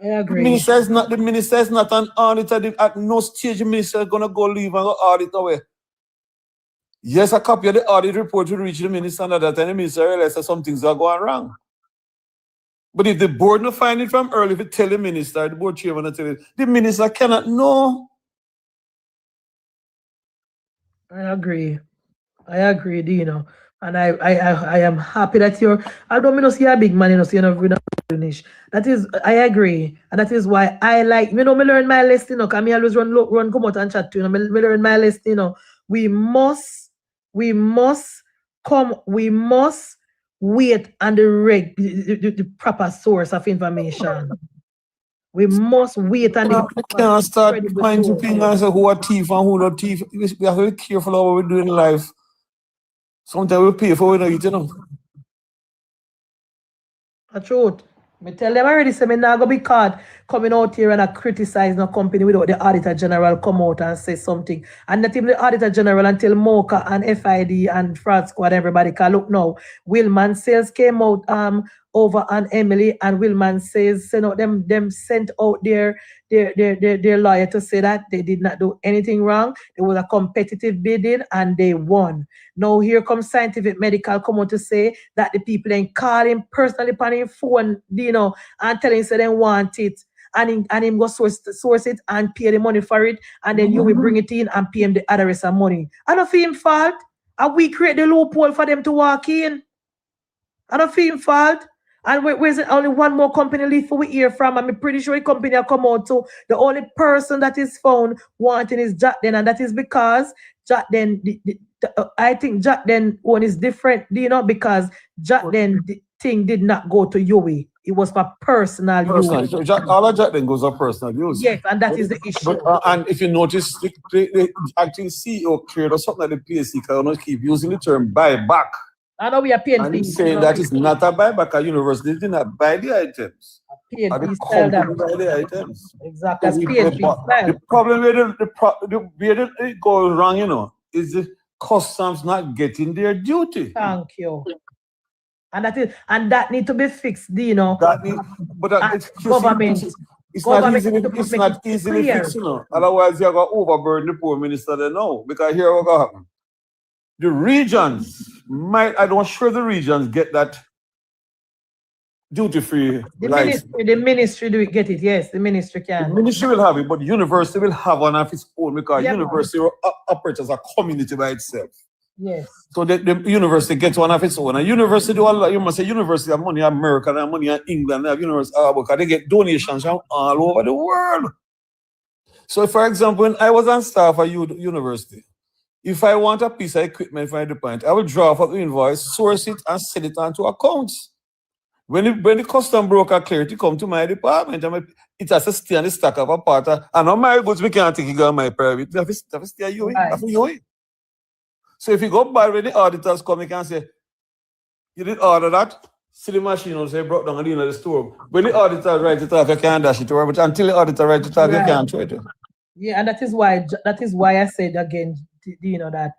A: I agree.
D: The minister is not an auditor. At no stage the minister is gonna go leave and go audit away. Yes, a copy of the audit report will reach the minister, and at that time the minister realizes that some things are going wrong. But if the board not find it from early, if it tell the minister, the board chairman not tell it, the minister cannot know.
A: I agree, Dino. And I am happy that I don't mean to see a big man, you know, so you're not going to finish. That is, I agree. And that is why I like, me learn my list, you know, because I always run, come out and chat to you, know, me learn my list, you know. We must wait on the proper source of information. We must wait and
D: we can't start pointing fingers at who are thief and who not thief. We have to be careful of what we do in life. Sometimes we pay for what we don't eat, you know.
A: The truth. Me tell them already, say me not gonna be caught coming out here and criticize no company without the Auditor General come out and say something. And not even the Auditor General until Mocha and FID and Fraud Squad, everybody can look now. Willman Sales came out over on Emily, and Willman says, you know, them sent out their lawyer to say that they did not do anything wrong. There was a competitive bidding and they won. Now here comes Scientific Medical come out to say that the people then call him personally on his phone, you know, and tell him say they want it. And him go source it and pay the money for it, and then you will bring it in and pay him the other rest of money. I don't feel him fault. And we create the loophole for them to walk in. I don't feel him fault. And where's it? Only one more company left for we hear from. I'm pretty sure the company will come out too. The only person that is found wanting is Jack Den, and that is because Jack Den, I think Jack Den one is different, you know, because Jack Den thing did not go to UE. It was for personal use.
D: So all of Jack then goes for personal use.
A: Yes, and that is the issue.
D: But, and if you notice, the acting CEO cleared or something like the PSC cannot keep using the term buyback.
A: I know we are paying.
D: And he's saying that it's not a buyback. A university did not buy the items.
A: Paid
D: the
A: company
D: buy the items.
A: Exactly.
D: The problem where it goes wrong, you know, is the customs not getting their duty.
A: Thank you. And that need to be fixed, you know. Government.
D: It's not easily fixed, you know. Otherwise, you're going to overburden the poor minister there now. Because here what's going to happen. The regions I'm sure the regions get that duty-free license.
A: The ministry do get it, yes, the ministry can.
D: The ministry will have it, but the university will have one of its own because university operates as a community by itself.
A: Yes.
D: So the university gets one of its own. And university do a lot. You must say university have money in America, and money in England, they have university because they get donations from all over the world. So for example, when I was on staff at university, if I want a piece of equipment from a department, I will draw up the invoice, source it, and send it onto accounts. When the custom broker clear it, come to my department, it has to stay on the stack of a part. And on my goods, we can't take it on my private. We have to stay at UE. So if you go by when the auditors come, you can say, you did order that, see the machine will say brought down at the end of the store. When the auditor writes it off, you can't dash it over, but until the auditor writes it off, you can't throw it.
A: Yeah, and that is why I said again, you know, that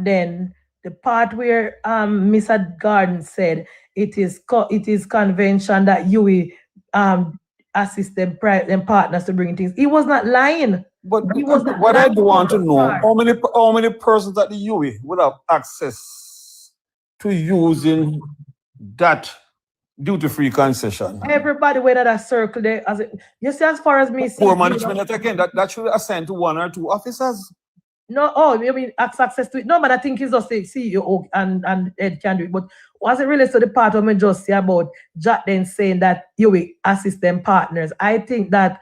A: then the part where Mr. Garden said it is convention that UE assist them partners to bring things. He was not lying.
D: But what I do want to know, how many persons at the UE would have access to using that duty-free concession.
A: Everybody went at a circle there. You see, as far as me,
D: Poor management that again, that should be assigned to 1 or 2 officers.
A: No, you mean access to it? No, but I think it's just the CEO and Ed can do it. But was it relates to the part of me just say about Jack then saying that you will assist them partners? I think that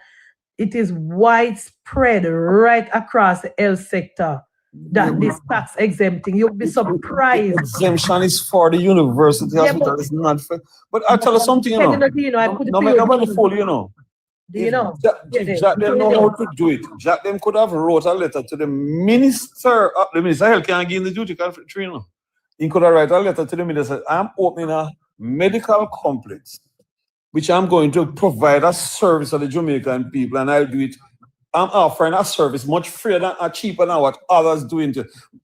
A: it is widespread right across the health sector that this tax exempting. You'll be surprised.
D: Exemption is for the university hospital. It's not for. But I'll tell you something, you know. Nobody fool, you know.
A: Do you know?
D: Jack them know how to do it. Jack them could have wrote a letter to the minister. The minister of health can't give him the duty for you know. He could have write a letter to the minister. I'm opening a medical complex, which I'm going to provide a service to the Jamaican people, and I'll do it. I'm offering a service much freer than cheaper than what others doing.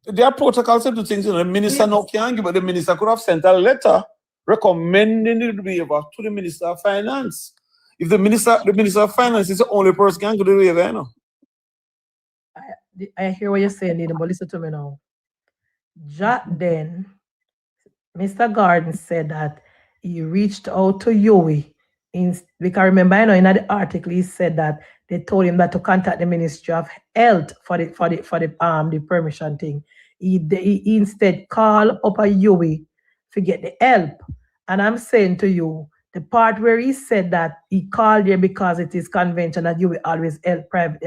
D: There are protocols to do things, you know. The minister now can't give, but the minister could have sent a letter recommending the waiver to the Minister of Finance. If the minister of Finance is the only person can do the waiver, you know.
A: I hear what you're saying, Nina, but listen to me now. Then, Mr. Garden said that he reached out to Yui. Because remember, I know in the article he said that they told him that to contact the Ministry of Health for the permission thing. He instead called up a Yui to get the help. And I'm saying to you, the part where he said that he called there because it is convention that you will always help private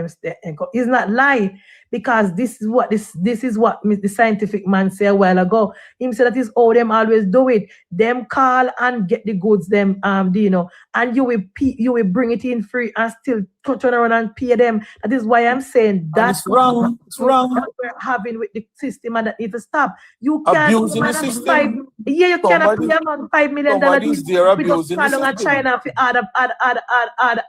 A: income is not lie, because this is what the scientific man said a while ago. He said that is how them always do it. Them call and get the goods them you know, and you will bring it in free and still turn around and pay them. That is why I'm saying that's
D: wrong. It's wrong.
A: That we're having with the system, and that needs to stop. You can't
D: abusing the system.
A: You cannot pay about $5 million.
D: Somebody's there abusing the system.
A: China for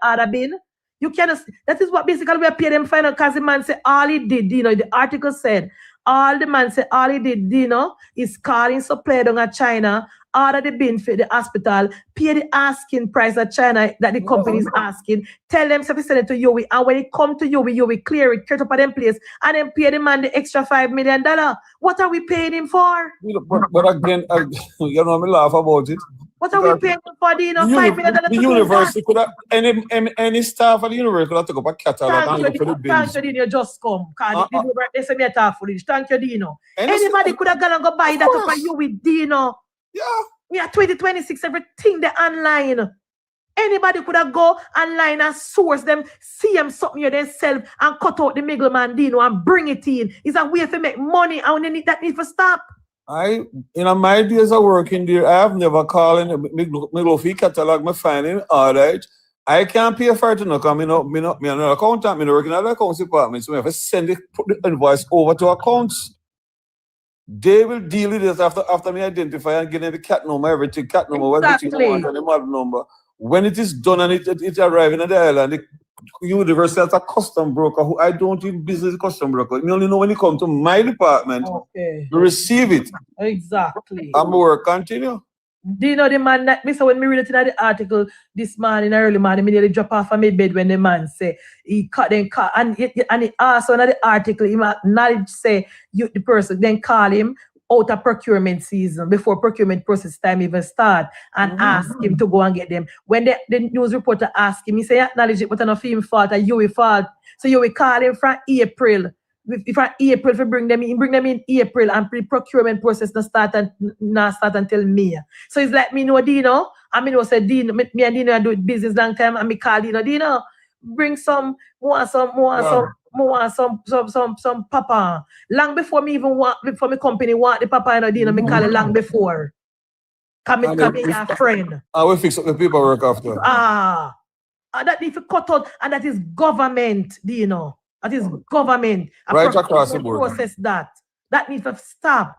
A: other bin. You cannot. That is what basically we are paying them final, because the man said all he did, you know, the article said all the man said all he did, you know, is calling supply down at China, order the bin for the hospital, pay the asking price at China that the company is asking, tell them to send it to Yui, and when it come to Yui, Yui clear it, cut up at them place, and then pay the man the extra $5 million. What are we paying him for?
D: But again, you know, me laugh about it.
A: What are we paying for the $5 million?
D: The university could have any staff at the university could have took up a catalog and look for the bills.
A: Thank you, Dino. Just come. They say me a talk foolish. Thank you, Dino. Anybody could have gone and go buy that up for you with Dino.
D: Yeah.
A: We are 2026, everything they online. Anybody could have go online and source them, see them something here themselves and cut out the middleman Dino and bring it in. It's a way to make money, and that need to stop.
D: My days of working there, I have never called in me go for catalog, me finding all right. I can't pay for it to come. Me an accountant, me working at the accounts department, so I have to send put the invoice over to accounts. They will deal with this after me identify and get the cat number, everything, cat number, everything you want, and the model number. When it is done and it arrives in the island, the university has a custom broker who I don't even business custom broker. You only know when you come to my department to receive it.
A: Exactly.
D: And my work continue.
A: Do you know the man that me say when me read it in the article this morning, early morning, me nearly drop off of my bed when the man say he cut and he also in the article he acknowledge say the person then call him out of procurement season before procurement process time even start and ask him to go and get them. When the news reporter asked him, he say acknowledge it, but enough him fault and you fault. So you will call him from April. If April to bring them in April, and pre-procurement process not start until May. So it's like me know Dino, I mean say Dino, me and Dino do business long time, and me call Dino, bring some papa. Long before me even before my company want the papa and Dino, me call it long before. Come in a friend.
D: I will fix up the paperwork after.
A: That need to cut out, and that is government, Dino. That is government.
D: Right across the board.
A: Process that. That needs to stop.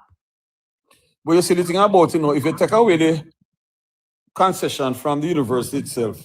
D: But you see the thing about, you know, if you take away the concession from the university itself,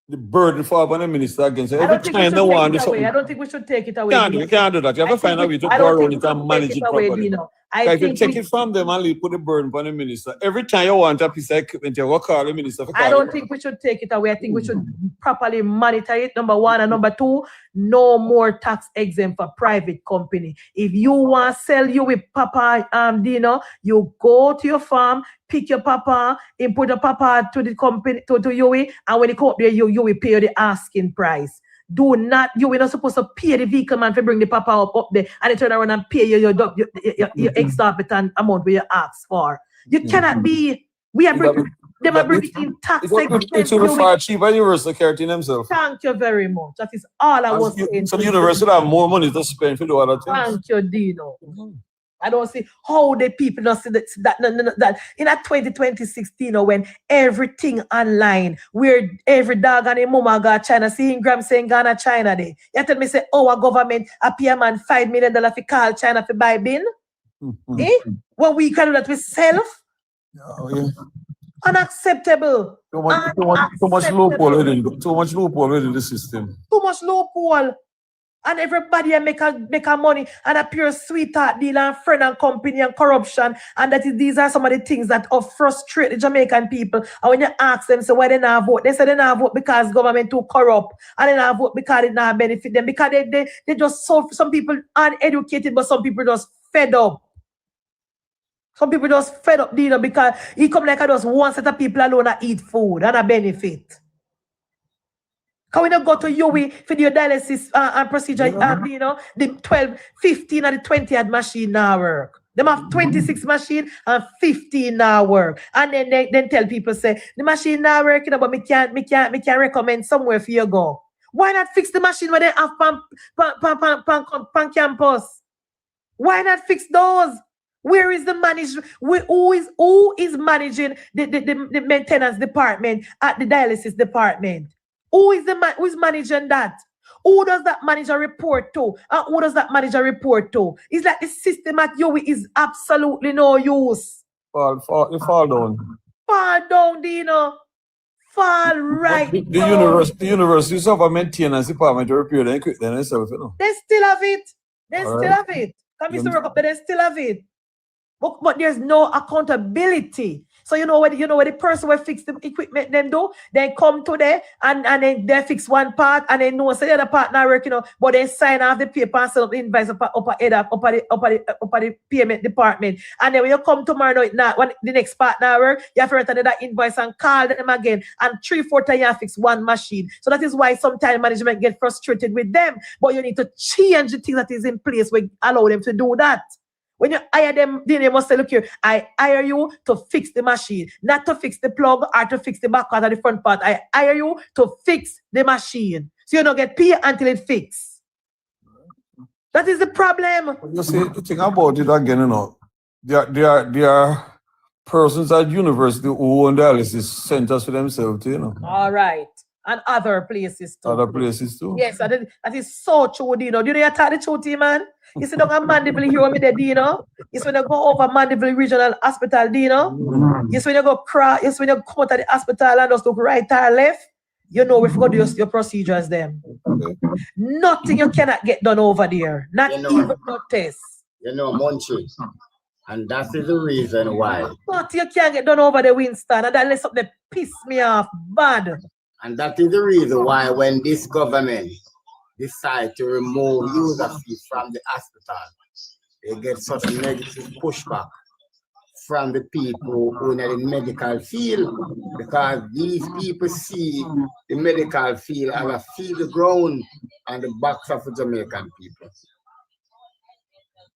D: the burden fall upon the minister against it. Every time they want to do something.
A: I don't think we should take it away.
D: You can't do that. You have to find a way to borrow it and manage it properly. If you take it from them and put the burden on the minister, every time you want a piece of equipment, you go call the minister.
A: I don't think we should take it away. I think we should properly monitor it, number one. And number two, no more tax exempt for private company. If you want to sell you with papa, Dino, you go to your farm, pick your papa, input the papa to the company, to you, and when you come up there, you will pay the asking price. Do not, you are not supposed to pay the vehicle man to bring the papa up there and they turn around and pay you your exorbitant amount where you ask for. You cannot be, we are bringing in tax.
D: It will be far cheaper than universal carrying themselves.
A: Thank you very much. That is all I was saying.
D: So the university have more money to spend for the other things.
A: Thank you, Dino. I don't see how the people don't see that in a 2016 when everything online, where every dog and a mama got China, seeing Graham saying Ghana China day. You tell me say our government a pay man $5 million for call China for buy bin? What we can do that with self? Unacceptable.
D: Too much loophole within the system.
A: Too much loophole. And everybody make a money and a pure sweetheart deal and friend and company and corruption. And these are some of the things that frustrate the Jamaican people. And when you ask them, so why they not vote? They say they not vote because government too corrupt. And they not vote because it not benefit them. Because they just so some people uneducated, but some people just fed up. Some people just fed up, you know, because he come like I just one set of people alone that eat food and a benefit. Can we not go to UE for your dialysis and procedure? You know, the 12, 15 and the 20 had machine now work. Them have 26 machine and 15 now work. And then tell people say the machine now work, you know, but me can't recommend somewhere for you go. Why not fix the machine when they have pan campus? Why not fix those? Where is the management? Who is managing the maintenance department at the dialysis department? Who is managing that? Who does that manager report to? And who does that manager report to? It's like the system at UE is absolutely no use.
D: Fall down.
A: Fall down, Dino. Fall right.
D: The universities have a maintenance department to repair the equipment themselves, you know.
A: They still have it. Come Mr. Work up there, they still have it. But there's no accountability. So you know what the person will fix the equipment them do, they come to there and then they fix one part and they know so the other part not working, you know, but they sign off the paper and send up the invoice up the payment department. And then when you come tomorrow night, when the next part now work, you have to return that invoice and call them again. And 3-4 times you have to fix one machine. So that is why sometimes management get frustrated with them. But you need to change the thing that is in place where allow them to do that. When you hire them, then they must say, look here, I hire you to fix the machine, not to fix the plug or to fix the back part or the front part. I hire you to fix the machine. So you don't get paid until it fixes. That is the problem.
D: You see, the thing about it again, you know, there are persons at university who own dialysis centers for themselves, you know.
A: All right. And other places too. Yes, that is so true, Dino. Do you know you tell the truth, man? You see, don't have Mandeville here with the Dino. You see, when you go over Mandeville Regional Hospital, Dino. You see, when you go you see, when you come out of the hospital and just look right or left, you know we've got to do your procedures then. Nothing you cannot get done over there. Not even no test.
B: You know, Munchie. And that is the reason why.
A: Nothing you can't get done over the Winston. And that let something piss me off bad.
B: And that is the reason why when this government decide to remove user fees from the hospital, they get such negative pushback from the people who are in the medical field, because these people see the medical field as a field ground on the backs of the Jamaican people.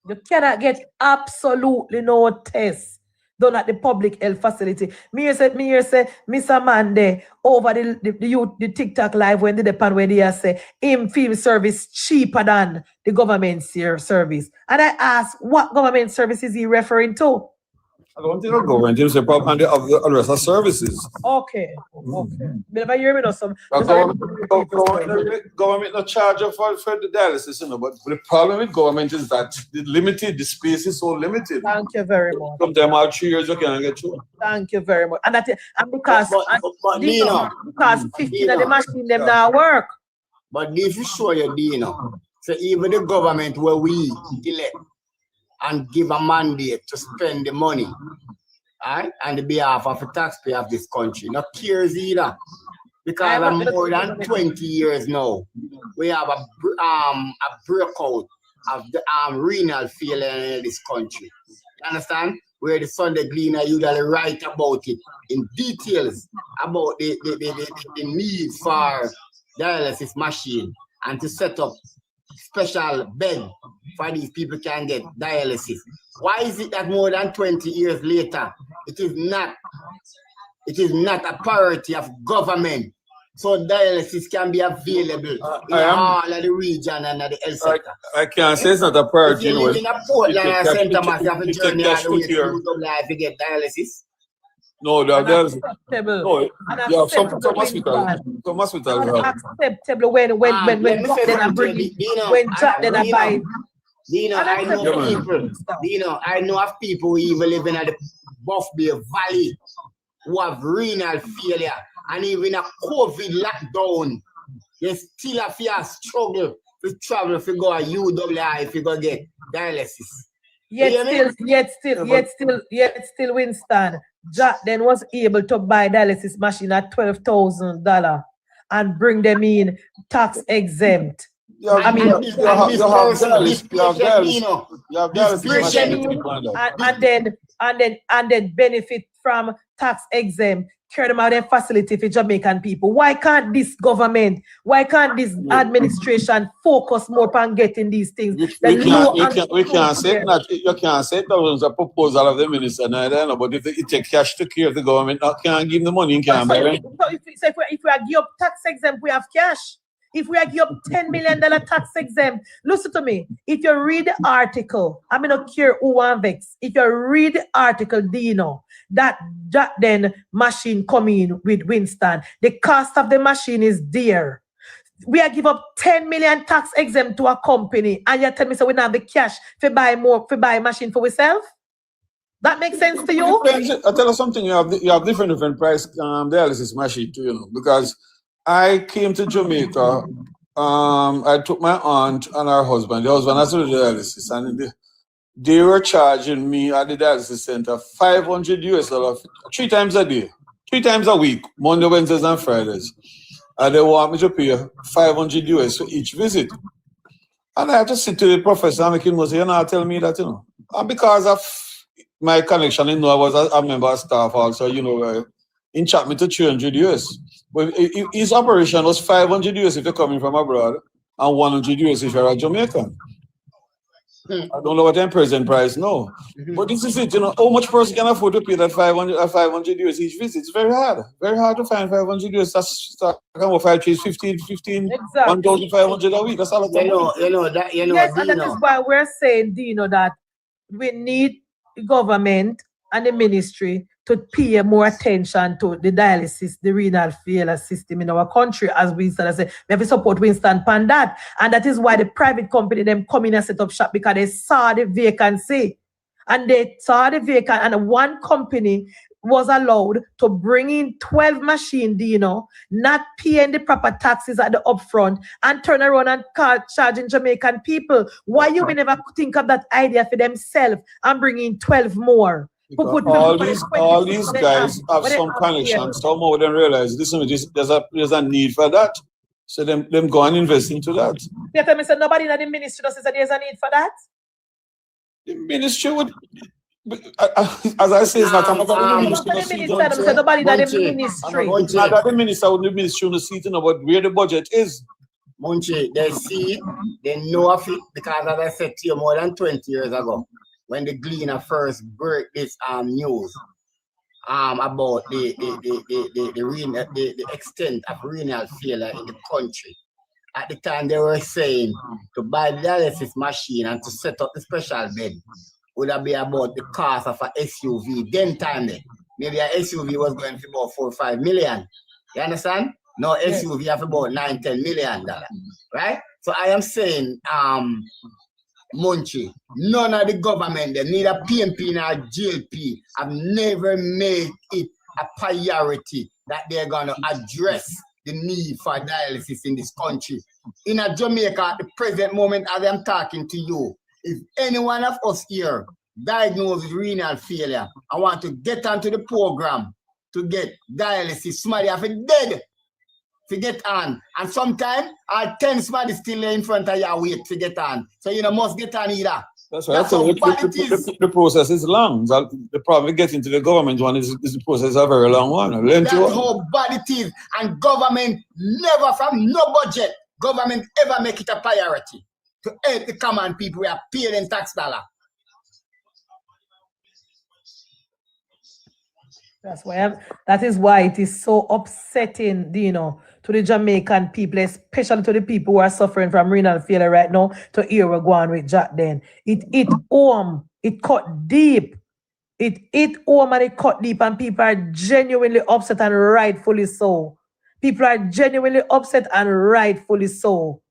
A: You cannot get absolutely no tests done at the public health facility. Me say, Mr. Mande over the TikTok live when the pan where they say him field service cheaper than the government service. And I asked what government service is he referring to?
D: I don't think the government is a problem and the rest of services.
A: Okay. But if you hear me some
D: government not charge for the dialysis, you know, but the problem with government is that the space is so limited.
A: Thank you very much.
D: Sometimes all 3 years you can't get through.
A: Thank you very much. And because 15 of the machine them now work.
B: But this is show you, Dino. So even the government where we elect, and give a mandate to spend the money, right, on the behalf of the taxpayer of this country. Not cares either. Because of more than 20 years now, we have a breakout of the renal failure in this country. You understand? Where the Sunday Gleaner usually write about it in details about the need for dialysis machine and to set up special bed for these people can get dialysis. Why is it that more than 20 years later, it is not a priority of government? So dialysis can be available in all of the region and the health sector.
D: I can't say it's not a priority.
B: If you live in a Portland or St. Thomas, you have a journey all the way to life to get dialysis.
D: No, there's
A: Unacceptable.
D: no. Some hospitals have.
A: Unacceptable when then I bring it. When then I buy.
B: I know people. I know of people who even live in the Buff Bay Valley who have renal failure. And even a COVID lockdown, they still have to struggle to travel if you go a UWI if you go get dialysis.
A: Yet still, Winston, Jack then was able to buy dialysis machine at $12,000 and bring them in tax exempt. And then benefit from tax exempt. Carry them out of facility for Jamaican people. Why can't this government, why can't this administration focus more on getting these things?
D: We can't say that. You can't say that was a proposal of the minister. No, but if it take cash to care, the government can't give the money in can't buy it.
A: So if we are give up tax exempt, we have cash. If we are give up $10 million tax exempt, listen to me. If you read the article, I mean, not care who want vex. If you read the article, Dino, that then machine coming with Winston, the cost of the machine is dear. We are give up 10 million tax exempt to a company, and you tell me so we don't have the cash to buy machine for ourselves? That makes sense to you?
D: I'll tell you something. You have different price dialysis machine too, because I came to Jamaica. I took my aunt and her husband. The husband has to do dialysis, and they were charging me at the dialysis center $500 3 times a day, 3 times a week, Monday, Wednesdays, and Fridays. And they want me to pay $500 for each visit. And I had to sit to the professor and make him say, tell me that, And because of my connection, I was a member of staff also, in chat me to $300. But his operation was $500 if you're coming from abroad and $100 if you're a Jamaican. I don't know what the present price now. But this is it, how much person can afford to pay that $500 each visit? It's very hard to find $500. That's kind of 5, 15, exactly. 1,500 a week. That's all
A: that. And that is why we're saying, Dino, that we need the government and the ministry to pay more attention to the dialysis, the renal failure system in our country, as Winston said. We have to support Winston on that. And that is why the private company, them come in and set up shop, because they saw the vacancy. And they saw the vacancy, and one company was allowed to bring in 12 machines, not paying the proper taxes at the upfront, and turn around and charging Jamaican people. Why you will never think of that idea for themselves and bring in 12 more?
D: All these guys have some connection. Some of them realize there's a need for that. So them go and invest into that.
A: You tell me, so nobody in the ministry says there's a need for that?
D: The ministry would, as I say, it's not about the ministry.
A: Nobody in the ministry.
D: Not that the ministry will see it, but where the budget is.
B: Munchie, they see it, they know of it, because as I said to you more than 20 years ago, when the Gleaner first broke this news about the extent of renal failure in the country. At the time, they were saying to buy the dialysis machine and to set up the special bed would have been about the cost of an SUV. Then time, maybe an SUV was going for about $4 or $5 million. You understand? Now SUV have about $9-10 million, right? So I am saying, Munchie, none of the government, neither PNP nor GLP, have never made it a priority that they're going to address the need for dialysis in this country. In Jamaica, at the present moment, as I'm talking to you, if any one of us here diagnosed with renal failure, I want to get onto the program to get dialysis. Somebody have been dead to get on. And sometimes 10 somebody still in front of you wait to get on. So you must get on either.
D: That's right. That's the process is long. The problem with getting to the government one is the process is a very long one.
B: That's how bad it is. And government never, from no budget, government ever make it a priority to help the common people who are paying tax dollar.
A: That is why it is so upsetting, to the Jamaican people, especially to the people who are suffering from renal failure right now, to hear we're going with Jack then. It home, it cut deep. It home and it cut deep, and people are genuinely upset, and rightfully so. People are genuinely upset and rightfully so.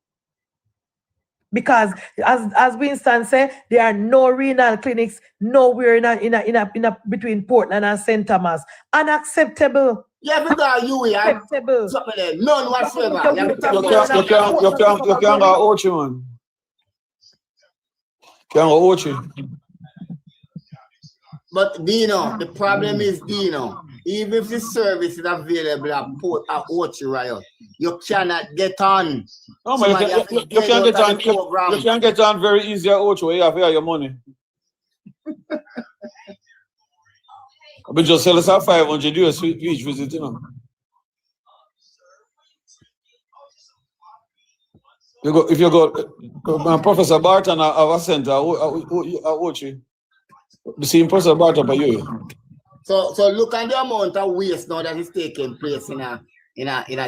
A: Because as Winston said, there are no renal clinics nowhere in between Portland and St. Thomas. Unacceptable.
B: Yeah, because
A: unacceptable.
B: None whatsoever.
D: You can't go Ochi, man. Can't go Ochi.
B: But Dino, the problem is even if the service is available at Port at Ochi Riot, you cannot get on.
D: No, man, you can't get on. You can't get on very easy at Ochi. You have to have your money. But just sell us at 500 US each visit, If you go, Professor Barton at our center at Ochi. The same Professor Barton for you.
B: So look at the amount of waste now that is taking place in a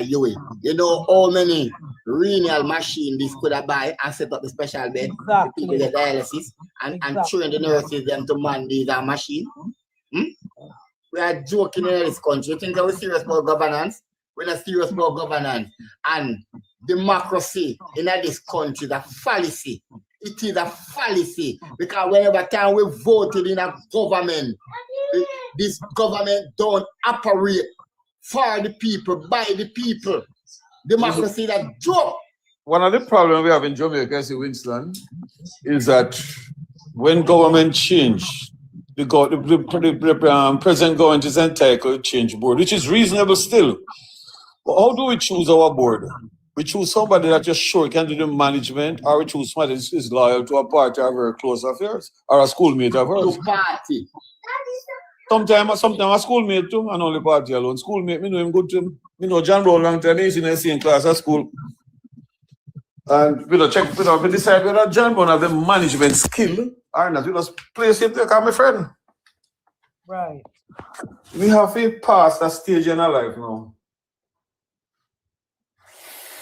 B: UA. You know how many renal machines this could have buy and set up the special bed for people get dialysis and train the nurses them to man these machines. We are joking in this country. You think we're serious about governance? We're not serious about governance. And democracy in this country is a fallacy. It is a fallacy because whenever time we voted in a government, this government don't operate for the people, by the people. Democracy is a joke.
D: One of the problems we have in Jamaica, Winston, is that when government change, the present government is entitled to change board, which is reasonable still. But how do we choose our board? We choose somebody that just sure can do the management, or we choose somebody that is loyal to a party or very close affairs, or a schoolmate of ours.
B: To party.
D: Sometimes a schoolmate too, and only party alone. Schoolmate, me know him good too. Me know John Brown long time, he's in the same class at school. And we decide whether John Brown have the management skill or not. We just place him there, because my friend.
A: Right.
D: We have to pass that stage in our life now.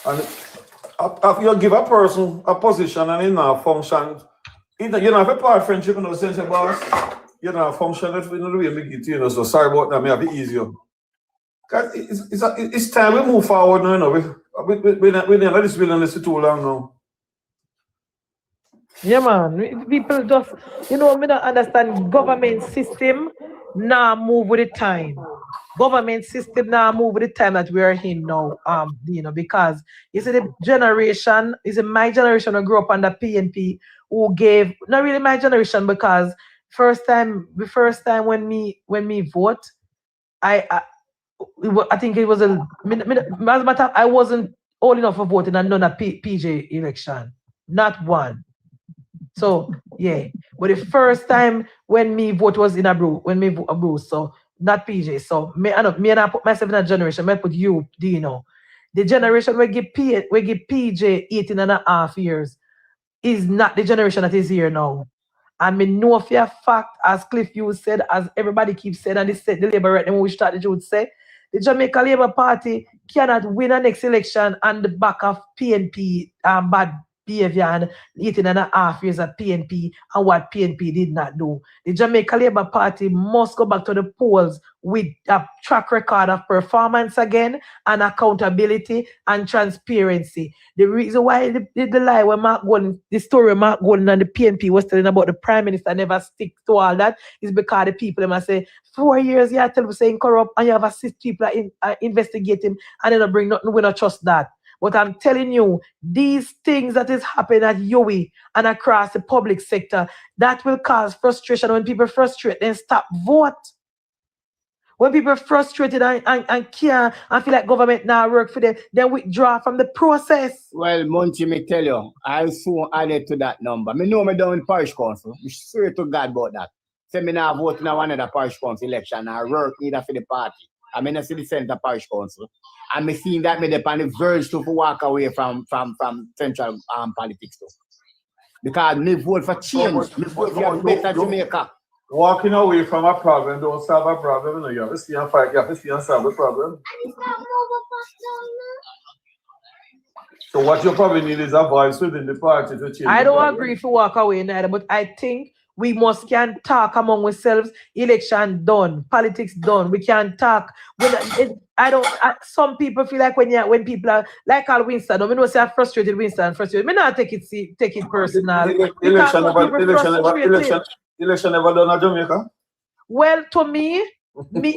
D: And if you give a person a position and he not function, you don't have a part friendship in the sense of boss. You don't function that we know the way we get to, so sorry about that, may have it easier. Because it's time we move forward now, We're not this building too long now.
A: Yeah, man. People just, me don't understand government system now move with the time. Government system now move with the time that we are in now, because you see the generation, my generation who grew up under PNP who gave, not really my generation, because the first time when me vote, I think it was as a matter of I wasn't old enough for voting and none of PJ election. Not one. So yeah. But the first time when me vote was in a brew, so not PJ. So me and I put myself in a generation, I put you, Dino. The generation we give PJ 18.5 years is not the generation that is here now. And me know for a fact, as Cliff Hughes said, as everybody keeps saying, and the Labour right now, when we started, you would say, the Jamaica Labour Party cannot win an next election on the back of PNP bad behavior and 18.5 years of PNP and what PNP did not do. The Jamaica Labour Party must go back to the polls with a track record of performance again and accountability and transparency. The reason why the lie when Mark Golden, the story of Mark Golden and the PNP was telling about the Prime Minister never stick to all that is because the people them say 4 years you tell them saying corrupt and you have assist people investigating and they don't bring nothing, we don't trust that. But I'm telling you, these things that is happening at UWI and across the public sector, that will cause frustration. When people frustrate, then stop vote. When people are frustrated and care and feel like government now work for them, then withdraw from the process.
B: Well, Munchie, me tell you, I'll soon add it to that number. Me know me down in parish council. I swear to God about that. Say me now vote in one of the parish council election. I work either for the party. I mean, I see the center parish council. And me seeing that me on the verge to walk away from central politics too. Because me vote for change. Me vote for better Jamaica.
D: Walking away from a problem don't solve a problem. You know, you have to see and fight, you have to see and solve the problem. So what you probably need is a voice within the party to change.
A: I don't agree if you walk away neither, but I think we must can talk among ourselves. Election done, politics done. We can talk. Some people feel like when people are like Al Winston, I know say I'm frustrated Winston, frustrated. Me not take it personal.
D: Election never done at Jamaica?
A: Well, to me,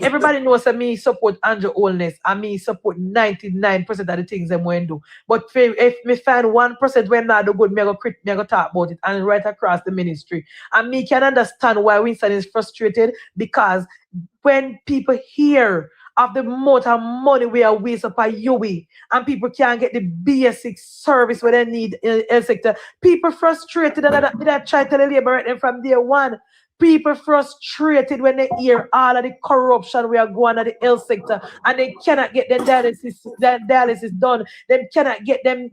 A: everybody knows that me support Andrew Holness and me support 99% of the things them when do. But if me find 1% when not do good, me go talk about it and right across the ministry. And me can understand why Winston is frustrated, because when people hear of the amount of money we are wasting by UWI and people can't get the basic service where they need in the health sector, people frustrated, and I try to tell the labor right from day one. People frustrated when they hear all of the corruption we are going at the health sector and they cannot get their dialysis done. They cannot get them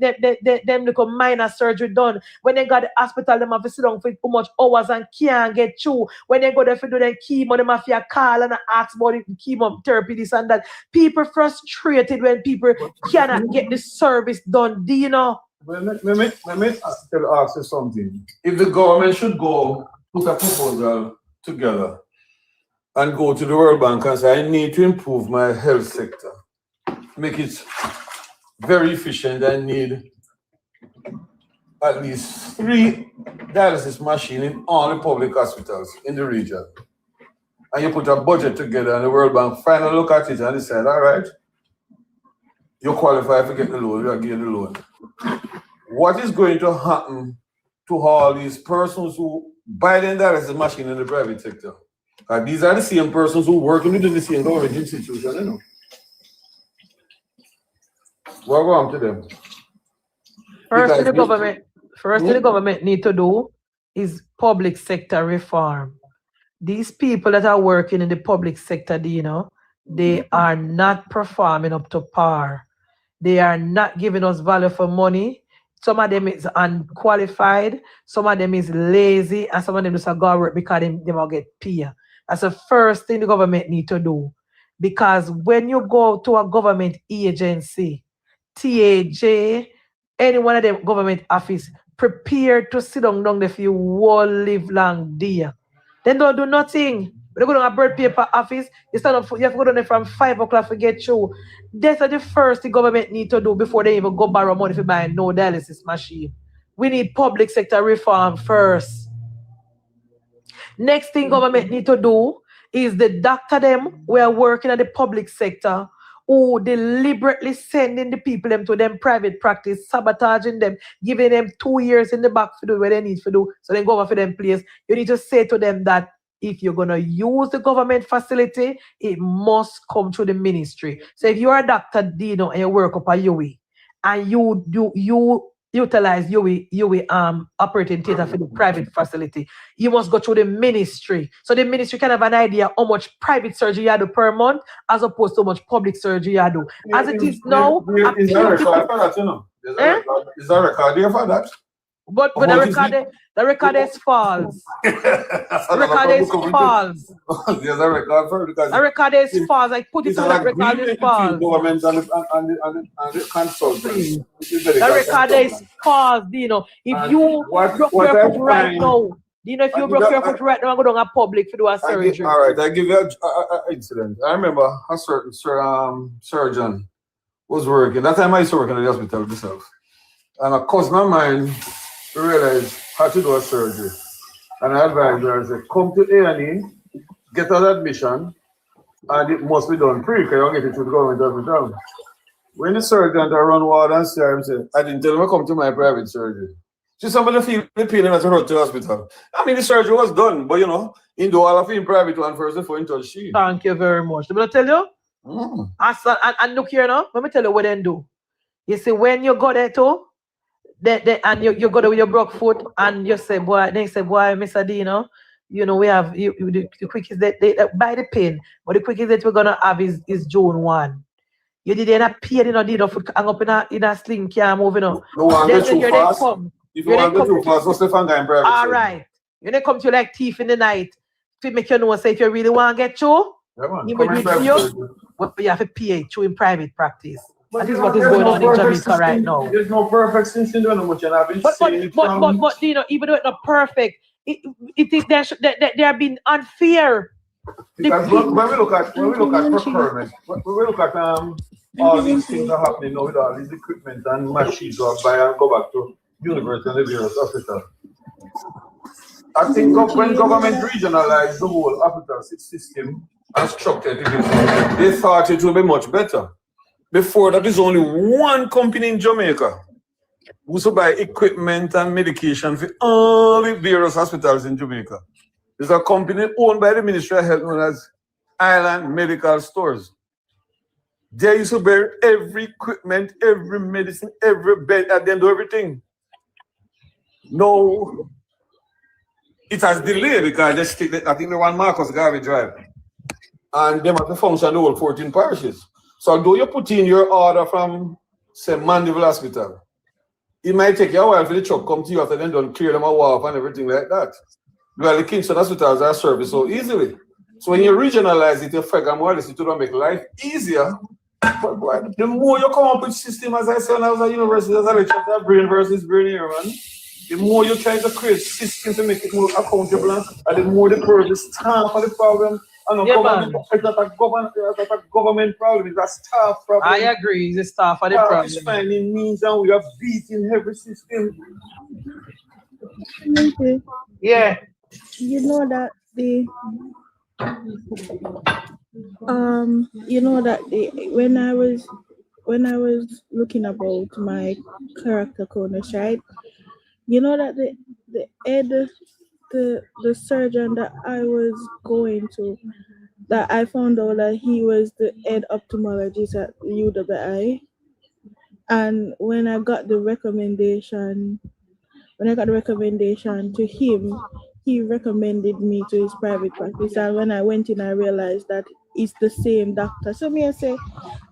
A: little minor surgery done. When they got the hospital, them have to sit down for too much hours and can't get through. When they go there for do their chemo, them have to call and ask about the chemotherapy, this and that. People frustrated when people cannot get the service done. Do you know?
D: Well, let me ask you something. If the government should go put a proposal together and go to the World Bank and say, I need to improve my health sector, make it very efficient. I need at least 3 dialysis machines in all the public hospitals in the region. And you put a budget together and the World Bank finally look at it and decide, all right, you qualify to get the loan, you are getting the loan. What is going to happen to all these persons who buy the dialysis machine in the private sector? These are the same persons who work within the same government institution, you know. What wrong to them?
A: First thing the government need to do is public sector reform. These people that are working in the public sector, you know, they are not performing up to par. They are not giving us value for money. Some of them is unqualified, some of them is lazy, and some of them just go work because they will get paid. That's the first thing the government need to do. Because when you go to a government agency, TAJ, any one of them government office, prepare to sit down there for you whole live long day. Then don't do nothing. When you go to a bird paper office, you stand up, you have to go down there from 5 o'clock to get through. That's the first thing government need to do before they even go borrow money to buy no dialysis machine. We need public sector reform first. Next thing government need to do is the doctor them who are working at the public sector who deliberately sending the people them to them private practice, sabotaging them, giving them 2 years in the back to do what they need to do, so they go over for them place. You need to say to them that if you're going to use the government facility, it must come through the ministry. So if you're a doctor, Dino, and you work up at UWI, and you utilize UWI operating theater for the private facility, you must go through the ministry. So the ministry can have an idea how much private surgery you do per month as opposed to how much public surgery you do. As it is now,
D: is there a record for that, you know? Is there a record here for that?
A: But the record is false. The record is false.
D: There's a record for it because
A: the record is false. I put it on the record is false.
D: Government and the consultants.
A: The record is false, Dino. If you broke your foot right now, Dino, if you broke your foot right now, I'm going to public to do a surgery.
D: All right, I give you an incident. I remember a certain surgeon was working. That time I used to work in the hospital myself. And a cousin of mine realized how to do a surgery. And I advised her, I said, come to A&E, get an admission, and it must be done free, because you don't get it through the government hospital. When the surgeon I run ward and see him say, I didn't tell him I come to my private surgery. See, somebody feel the pain him at the hospital. I mean, the surgery was done, but you know, in the all of him private one first before into she.
A: Thank you very much. Let me tell you. And look here now. Let me tell you what they do. You see, when you go there too, and you go there with your broke foot, and you say, boy, they say, boy, Mr. Dino, you know, we have the quickest that they buy the pin, but the quickest that we're gonna have is June 1. You didn't pay, you know, did hang up in a sling can moving on.
D: No one get too fast. If you want to go too fast, what's the fun guy in private?
A: All right. You don't come to you like thief in the night to make you know, say if you really want to get through, you have to pay through in private practice. But that is what is going on in Jamaica right now.
D: There's no perfect system, you know, much, and I've been saying it from...
A: But you know, even though it's not perfect, they are being unfair.
D: Because when we look at procurement, when we look at all these things are happening now with all these equipment and machines or buy and go back to university and the various hospitals. I think when government regionalized the whole hospital system and structured it, they thought it would be much better. Before that, there's only one company in Jamaica who used to buy equipment and medication for all the various hospitals in Jamaica. There's a company owned by the Ministry of Health known as Island Medical Stores. They used to buy every equipment, every medicine, every bed, and then do everything. No, it has delayed because they stick I think the one Marcus Garvey Drive. And they have to function the whole 14 parishes. So although you put in your order from, say, Mandeville Hospital, it might take you a while for the truck come to you after then don't clear them a wharf and everything like that. Well, the Kingston hospitals are serviced so easily. So when you regionalize it, you figure more or less it will make life easier. But boy, the more you come up with system, as I said when I was at university, as a lecturer, brain versus brain here, man. The more you try to create systems to make it more accountable, and the more the curve is staff for the problem. And it's not a government problem, it's a staff problem.
A: I agree, it's a staff for the problem.
D: It's finding means and we are beating every system.
A: Yeah.
E: You know that when I was looking about my character corners, right? You know that the surgeon that I was going to, that I found out that he was the head ophthalmologist at UWI. And when I got the recommendation to him, he recommended me to his private practice. And when I went in, I realized that it's the same doctor. So me I say,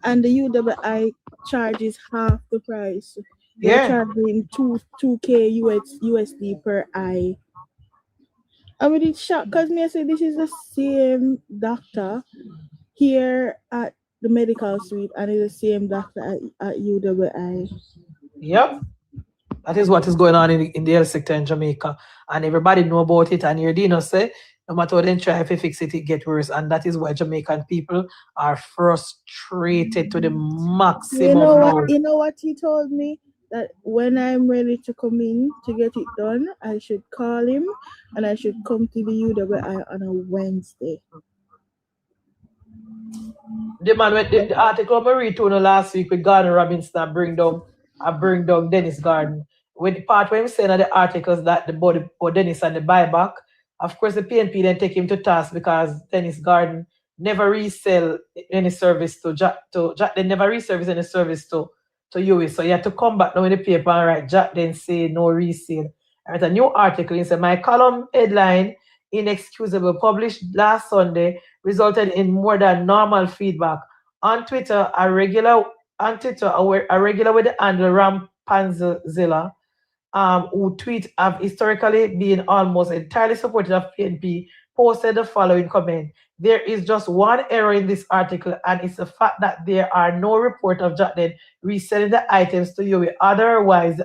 E: and the UWI charges half the price. They're charging 2K USD per eye. I mean, it's shocked because me I say this is the same doctor here at the medical suite and it's the same doctor at UWI.
A: Yep. That is what is going on in the health sector in Jamaica. And everybody know about it. And your Dino say, no matter what they try to fix it, it gets worse. And that is why Jamaican people are frustrated to the maximum.
E: You know what he told me? That when I'm ready to come in to get it done, I should call him and I should come to the UWI on a Wednesday.
A: The man with the article I read to last week with Gordon Robinson, I bring down Dennis Garden. With the part where he saying in the articles that the body for Dennis and the buyback, of course the PNP then take him to task because Dennis Garden never resell any service to Jack. They never reservice any service to you. So you have to come back now in the paper and write Jack then say no resale. I write a new article and say my column headline inexcusable published last Sunday resulted in more than normal feedback. On Twitter, a regular with the handle Rampanzilla, who tweet have historically been almost entirely supportive of PNP, posted the following comment. There is just one error in this article, and it's the fact that there are no report of Jack then reselling the items to you. Otherwise,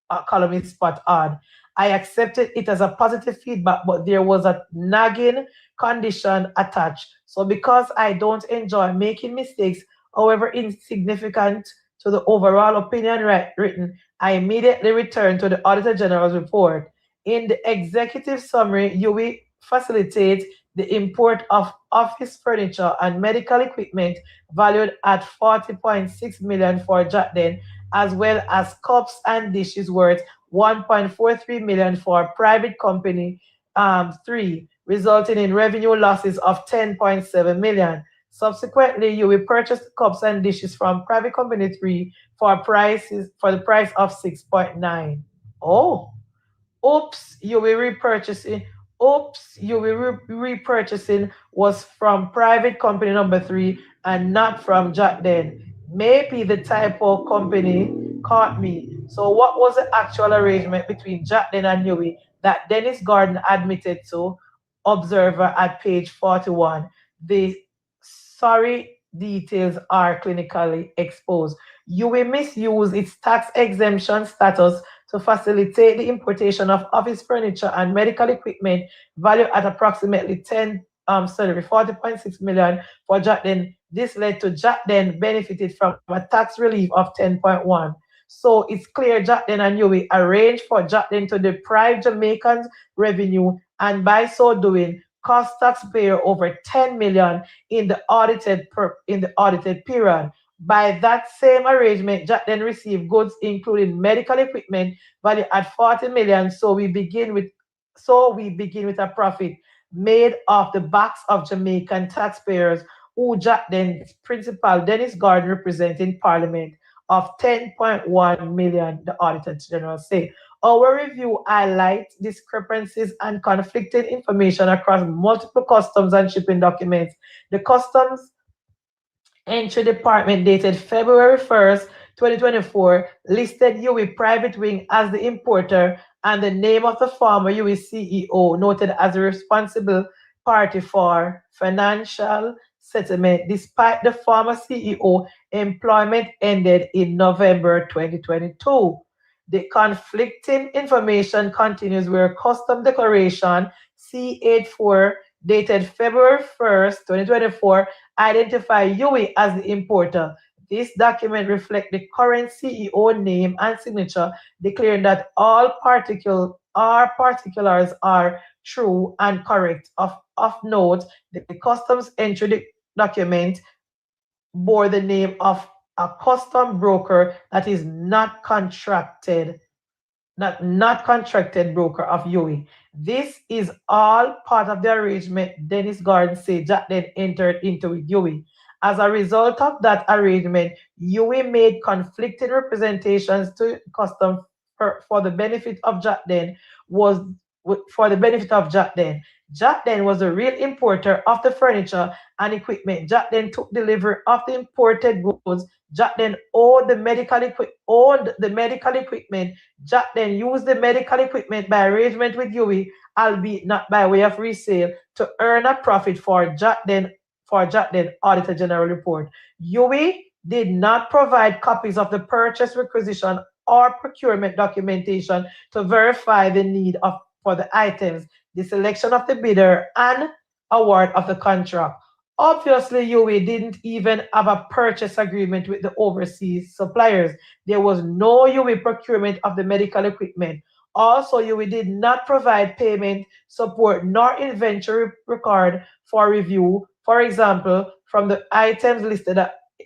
A: a column is spot on. I accepted it as a positive feedback, but there was a nagging condition attached. So because I don't enjoy making mistakes, however insignificant to the overall opinion written, I immediately returned to the Auditor General's report. In the executive summary, you will facilitate the import of office furniture and medical equipment valued at 40.6 million for Jatden, as well as cups and dishes worth 1.43 million for private company 3, resulting in revenue losses of 10.7 million. Subsequently, you will purchase cups and dishes from private company 3 for the price of 6.9. Oh, oops, you will repurchasing. Oops, you will repurchasing was from private company number 3 and not from Jatden. Maybe the typo company caught me. So what was the actual arrangement between Jatden and Yui that Dennis Gordon admitted to? Observer at page 41. The sorry details are clinically exposed. Yui misused its tax exemption status to facilitate the importation of office furniture and medical equipment valued at approximately 40.6 million for Jatden. This led to Jatden benefited from a tax relief of 10.1. So it's clear Jatden and Yui arranged for Jatden to deprive Jamaicans revenue and by so doing cost taxpayer over 10 million in the audited period. By that same arrangement, Jatden received goods including medical equipment valued at 40 million. So we begin with a profit made off the backs of Jamaican taxpayers who Jatden's principal Dennis Gordon represents in Parliament of 10.1 million, the Auditor General say. Our review highlights discrepancies and conflicting information across multiple customs and shipping documents. The Customs Entry Department dated February 1st, 2024 listed Yui Private Wing as the importer and the name of the former Yui CEO noted as a responsible party for financial settlement despite the former CEO employment ended in November 2022. The conflicting information continues where Custom Declaration C84 dated February 1st, 2024 identify Yui as the importer. This document reflects the current CEO name and signature, declaring that all particulars are true and correct. Of note, the customs entry document bore the name of a custom broker that is not contracted broker of Yui. This is all part of the arrangement Dennis Gordon said Jatden entered into with Yui. As a result of that arrangement, Yui made conflicting representations to custom for the benefit of Jatden Jatden was the real importer of the furniture and equipment. Jatden took delivery of the imported goods. Jatden owned the medical equipment. Jatden used the medical equipment by arrangement with Yui, albeit not by way of resale, to earn a profit for Jatden Auditor General Report. Yui did not provide copies of the purchase requisition or procurement documentation to verify the need for the items, the selection of the bidder, and award of the contract. Obviously, Yui didn't even have a purchase agreement with the overseas suppliers. There was no Yui procurement of the medical equipment. Also, Yui did not provide payment support nor inventory record for review. For example, from the items listed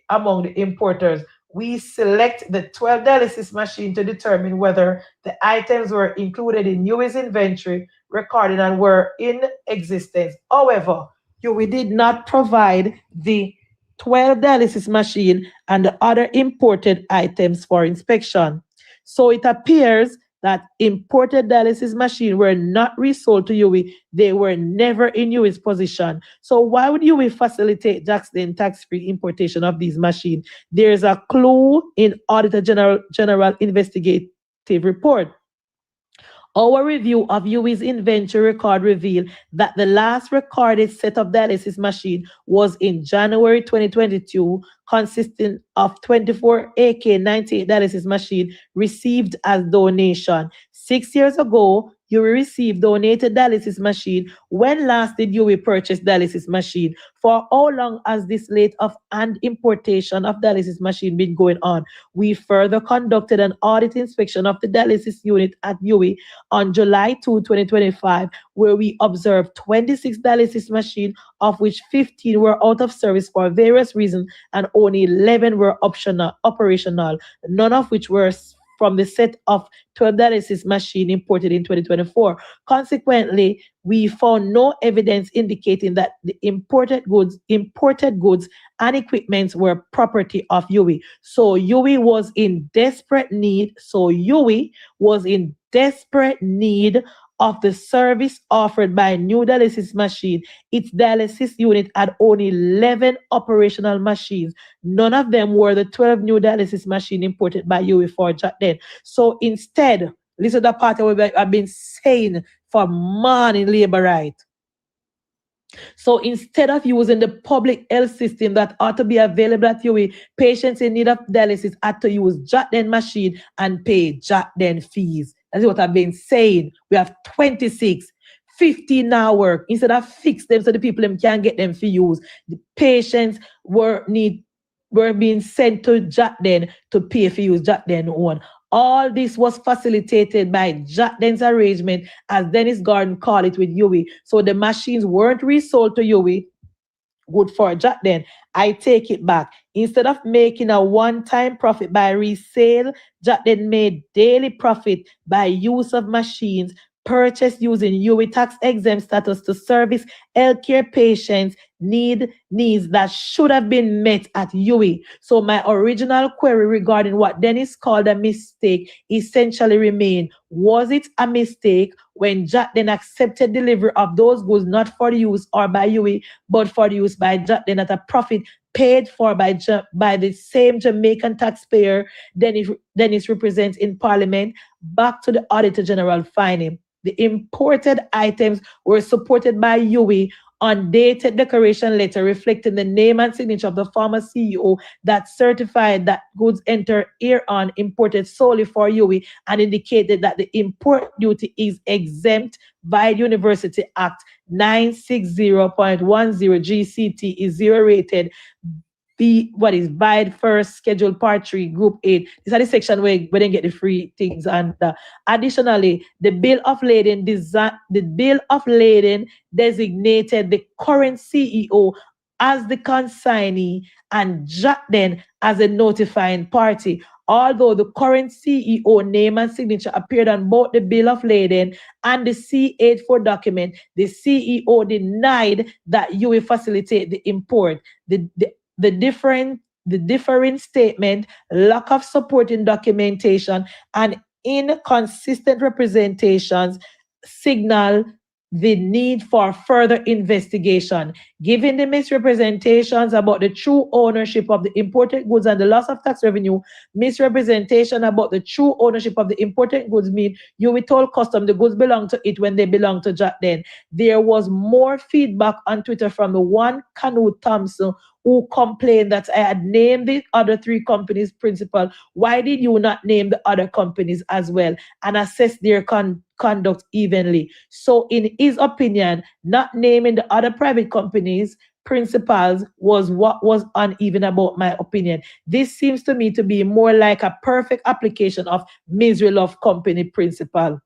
A: among the importers, we select the 12 dialysis machine to determine whether the items were included in Yui's inventory recording and were in existence. However, Yui did not provide the 12 dialysis machine and the other imported items for inspection. So it appears that imported dialysis machines were not resold to Yui. They were never in Yui's position. So why would Yui facilitate Jatden tax-free importation of these machines? There's a clue in Auditor General Investigative Report. Our review of Yui's inventory record revealed that the last recorded set of dialysis machine was in January 2022, consisting of 24 AK-98 dialysis machine received as donation. 6 years ago, you will receive donated dialysis machine. When last did you purchase dialysis machine? For how long has this late of and importation of dialysis machine been going on? We further conducted an audit inspection of the dialysis unit at UWI on July 2, 2025, where we observed 26 dialysis machines, of which 15 were out of service for various reasons and only 11 were operational, none of which were from the set of 12 dialysis machine imported in 2024. Consequently, we found no evidence indicating that the imported goods and equipments were property of UWI. So UWI was in desperate need. Of the service offered by new dialysis machine. Its dialysis unit had only 11 operational machines. None of them were the 12 new dialysis machines imported by UWI for then. So instead, listen to the part I've been saying for morning labor right. So instead of using the public health system that ought to be available at UWI, patients in need of dialysis had to use Jotden machine and pay Jotden fees. That's what I've been saying. We have 26, 15 now work. Instead of fix them so the people can get them for use, the patients were being sent to Jotden to pay for use Jotden one. All this was facilitated by Jotden's arrangement, as Dennis Gordon called it, with UWI. So the machines weren't resold to UWI. Good for Jotden. I take it back. Instead of making a one-time profit by resale, Jotden made daily profit by use of machines purchased using UWI tax exempt status to service healthcare patients' needs that should have been met at UWI. So my original query regarding what Dennis called a mistake essentially remained. Was it a mistake when Jotden accepted delivery of those goods not for the use or by UWI, but for the use by Jotden at a profit paid for by the same Jamaican taxpayer Dennis represents in Parliament? Back to the Auditor General finding. The imported items were supported by UWI on dated declaration letter reflecting the name and signature of the former CEO that certified that goods enter hereon imported solely for UWI and indicated that the import duty is exempt by the University Act 960.10 GCT is zero rated. By first schedule part 3 group 8. These are the section where they get the free things. And additionally, the bill of lading designated the current CEO as the consignee and Jotden as a notifying party. Although the current CEO name and signature appeared on both the bill of lading and the C84 document, the CEO denied that UWI facilitate the import. The differing statement, lack of supporting documentation, and inconsistent representations signal the need for further investigation. Given the misrepresentations about the true ownership of the imported goods and the loss of tax revenue, misrepresentation about the true ownership of the imported goods mean UWI told custom the goods belong to it when they belong to Jotden. There was more feedback on Twitter from the one Canute Thompson who complained that I had named the other 3 companies principal. Why did you not name the other companies as well and assess their conduct evenly? So in his opinion, not naming the other private companies principals was what was uneven about my opinion. This seems to me to be more like a perfect application of misery love company principle.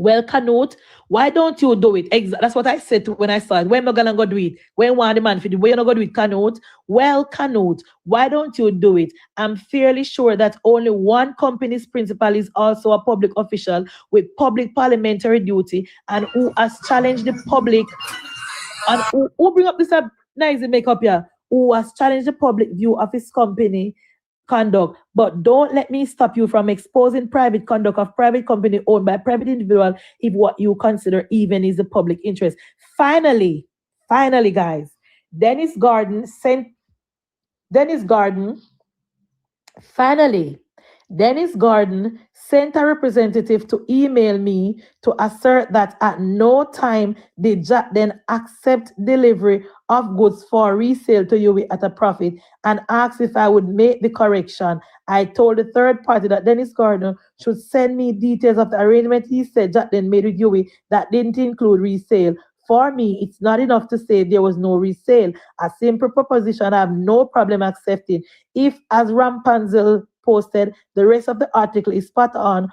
A: Well, Canute, why don't you do it? That's what I said when I started. When am I gonna go do it? When want the man for the way you not go do it, Canute? Well, Canute, why don't you do it? I'm fairly sure that only one company's principal is also a public official with public parliamentary duty and who has challenged the public and who bring up this nice makeup here, who has challenged the public view of his company conduct. But don't let me stop you from exposing private conduct of private company owned by private individual if what you consider even is the public interest. Finally, guys, Dennis Gordon, finally, Dennis Gordon sent a representative to email me to assert that at no time did Jatden accept delivery of goods for resale to Yui at a profit and asked if I would make the correction. I told the third party that Dennis Gordon should send me details of the arrangement he said Jatden made with Yui that didn't include resale. For me, it's not enough to say there was no resale. A simple proposition I have no problem accepting. If, as Rampenzl posted, the rest of the article is spot on,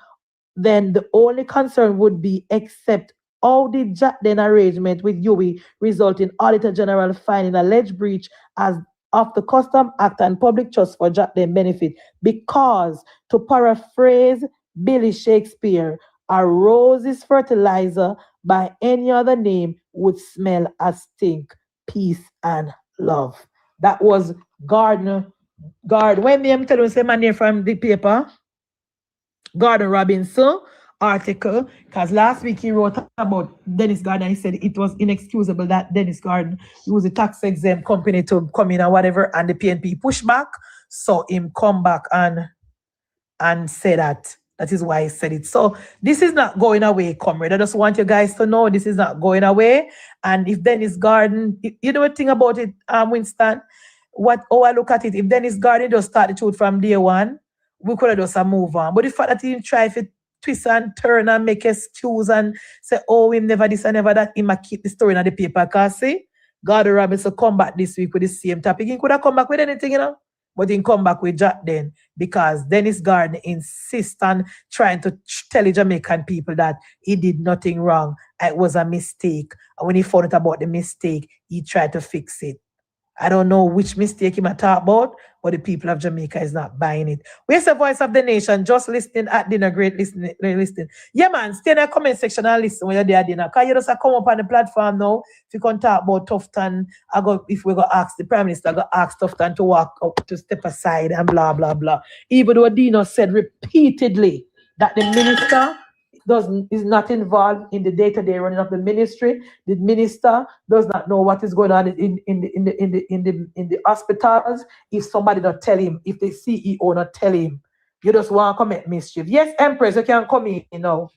A: then the only concern would be except how did Jatden arrangement with Yui result in Auditor General finding alleged breach as of the Custom Act and public trust for Jatden benefit? Because, to paraphrase Billy Shakespeare, a rose is fertilizer by any other name would smell as stink. Peace and love. That was Gardner. When me am telling you say my name from the paper, Gordon Robinson article, because last week he wrote about Dennis Gordon. He said it was inexcusable that Dennis Gordon used a tax exempt company to come in or whatever, and the PNP push back. So him come back and say that. That is why he said it. So this is not going away, comrade. I just want you guys to know this is not going away. And if Dennis Gordon, you know what thing about it, Winston? How I look at it, if Dennis Gordon just start the truth from day one, we could have just move on. But the fact that he try to twist and turn and make excuse and say, oh, him never this and never that, he might keep the story in the paper. Because see, Gordon Robinson come back this week with the same topic. He could have come back with anything, you know. But he come back with Jatden because Dennis Gordon insists on trying to tell the Jamaican people that he did nothing wrong. It was a mistake. And when he found out about the mistake, he tried to fix it. I don't know which mistake he might talk about, but the people of Jamaica is not buying it. Where's the voice of the nation? Just listening at dinner, great listening. Yeah, man, stay in the comment section and listen when you're there at dinner. Because you just come up on the platform now. If you can talk about Tufton, if we go ask the Prime Minister, I go ask Tufton to walk up, to step aside and blah, blah, blah. Even though Dino said repeatedly that the minister is not involved in the day-to-day running of the ministry. The minister does not know what is going on in the hospitals. If somebody not tell him, if the CEO not tell him, you just want to commit mischief. Yes, Empress, you can come in, you know.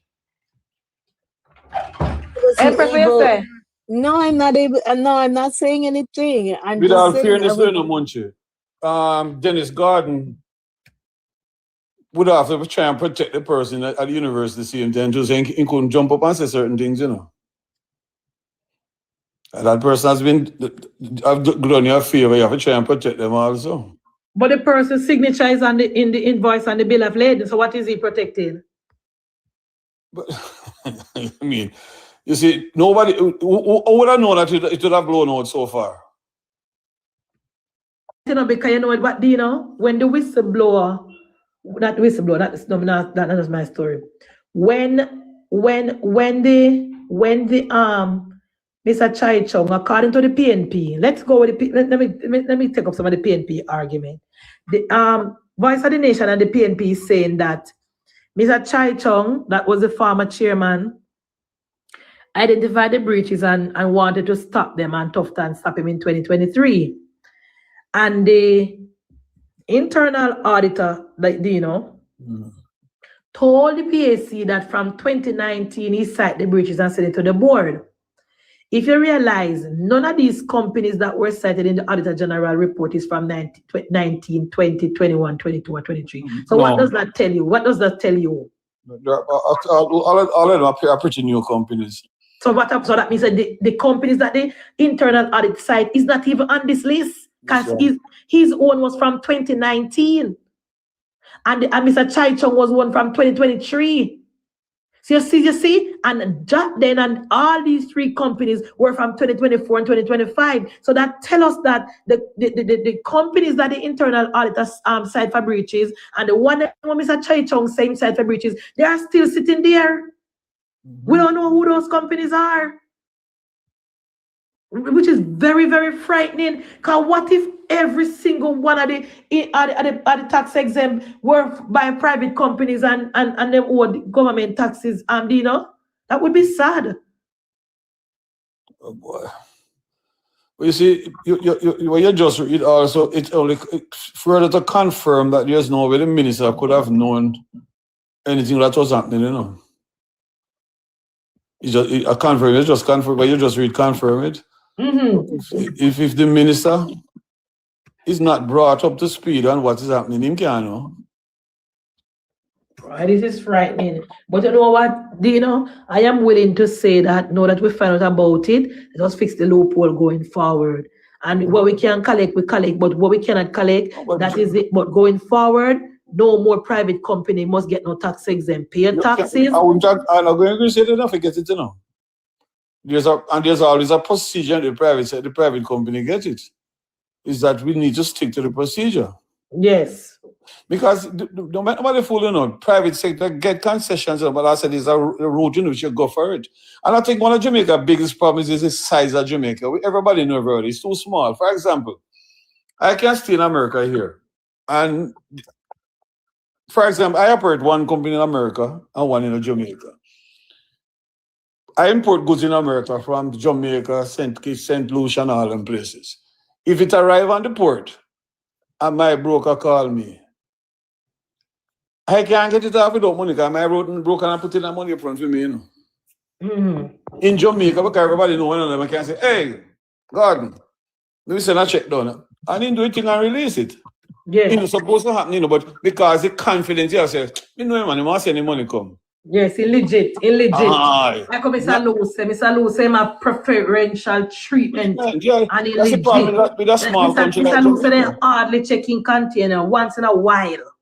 A: Empress, what you say?
F: No, I'm not able. No, I'm not saying anything. I'm
D: Without
F: just
D: fairness,
F: saying.
D: no, Munchie. Dennis Gordon would have to try and protect the person at the university the same time, just he couldn't jump up and say certain things, you know. And that person has been done you a favor, you have to try and protect them also.
A: But the person's signature is in the invoice and the bill of lading, so what is he protecting?
D: But I mean, you see, nobody who would have known that it would have blown out so far.
A: You know, because you know what, you know, when the whistleblower, that is my story. When the Mr. Chai Chung, according to the PNP, let's go with the let me take up some of the PNP argument. The Voice of the Nation and the PNP is saying that Mr. Chai Chung, that was the former chairman, identified the breaches and wanted to stop them, and Tufton stop him in 2023. And the internal auditor, like you know, told the PAC that from 2019 he cited the breaches and sent it to the board. If you realize, none of these companies that were cited in the Auditor General report is from 19, 20, 21, 22, or 23. So no. What does that tell you? What does that tell you?
D: All of them are pretty new companies.
A: So that means that the companies that the internal audit site is not even on this list, because his own was from 2019. And Mr. Chai Chung was one from 2023. So you see, and Jatden and all these three companies were from 2024 and 2025. So that tells us that the companies that the internal auditors cite for breaches and the one that Mr. Chai Chung same cite for breaches, they are still sitting there. We don't know who those companies are, which is very, very frightening. Because what if every single one of the tax exempt were by private companies and them owed government taxes? You know, that would be sad.
D: Oh boy. You see, what you just read also, it only further to confirm that there's no way the minister could have known anything that was happening, you know. A confirm, you just confirm, but you just read confirm it. If the minister is not brought up to speed on what is happening, him can't know.
A: Right, this is frightening. But you know what, Dino? I am willing to say that now that we find out about it, let us fix the loophole going forward. And what we can collect, we collect. But what we cannot collect, that is it. But going forward, no more private company must get no tax exempt. Pay taxes.
D: I'm not going to say that, forget it, you know. There's always a procedure in the private company get it. Is that we need to stick to the procedure.
A: Yes.
D: Because no matter what the fool, you know, private sector get concessions, but I said there's a route in which you go for it. And I think one of Jamaica's biggest problems is the size of Jamaica. Everybody knows about it. It's too small. For example, I can stay in America here. And for example, I operate one company in America and one in Jamaica. I import goods in America from Jamaica, St. Kitts, St. Lucia, and all them places. If it arrives on the port, and my broker call me, I can't get it off without money because my broker and put in that money up front for me, you know. In Jamaica, because everybody know one of them, I can say, hey, Gordon, let me send a check down. And then do it and release it.
A: Yes.
D: It's supposed to happen, you know, but because the confidence, you say, you know, man, you must send the money come.
A: Yes, illegit.
D: Aye.
A: I come Mr. Lou say my preferential treatment and illegit.
D: That's the problem with a small country.
A: Mr. Lou say they hardly checking container once in a while.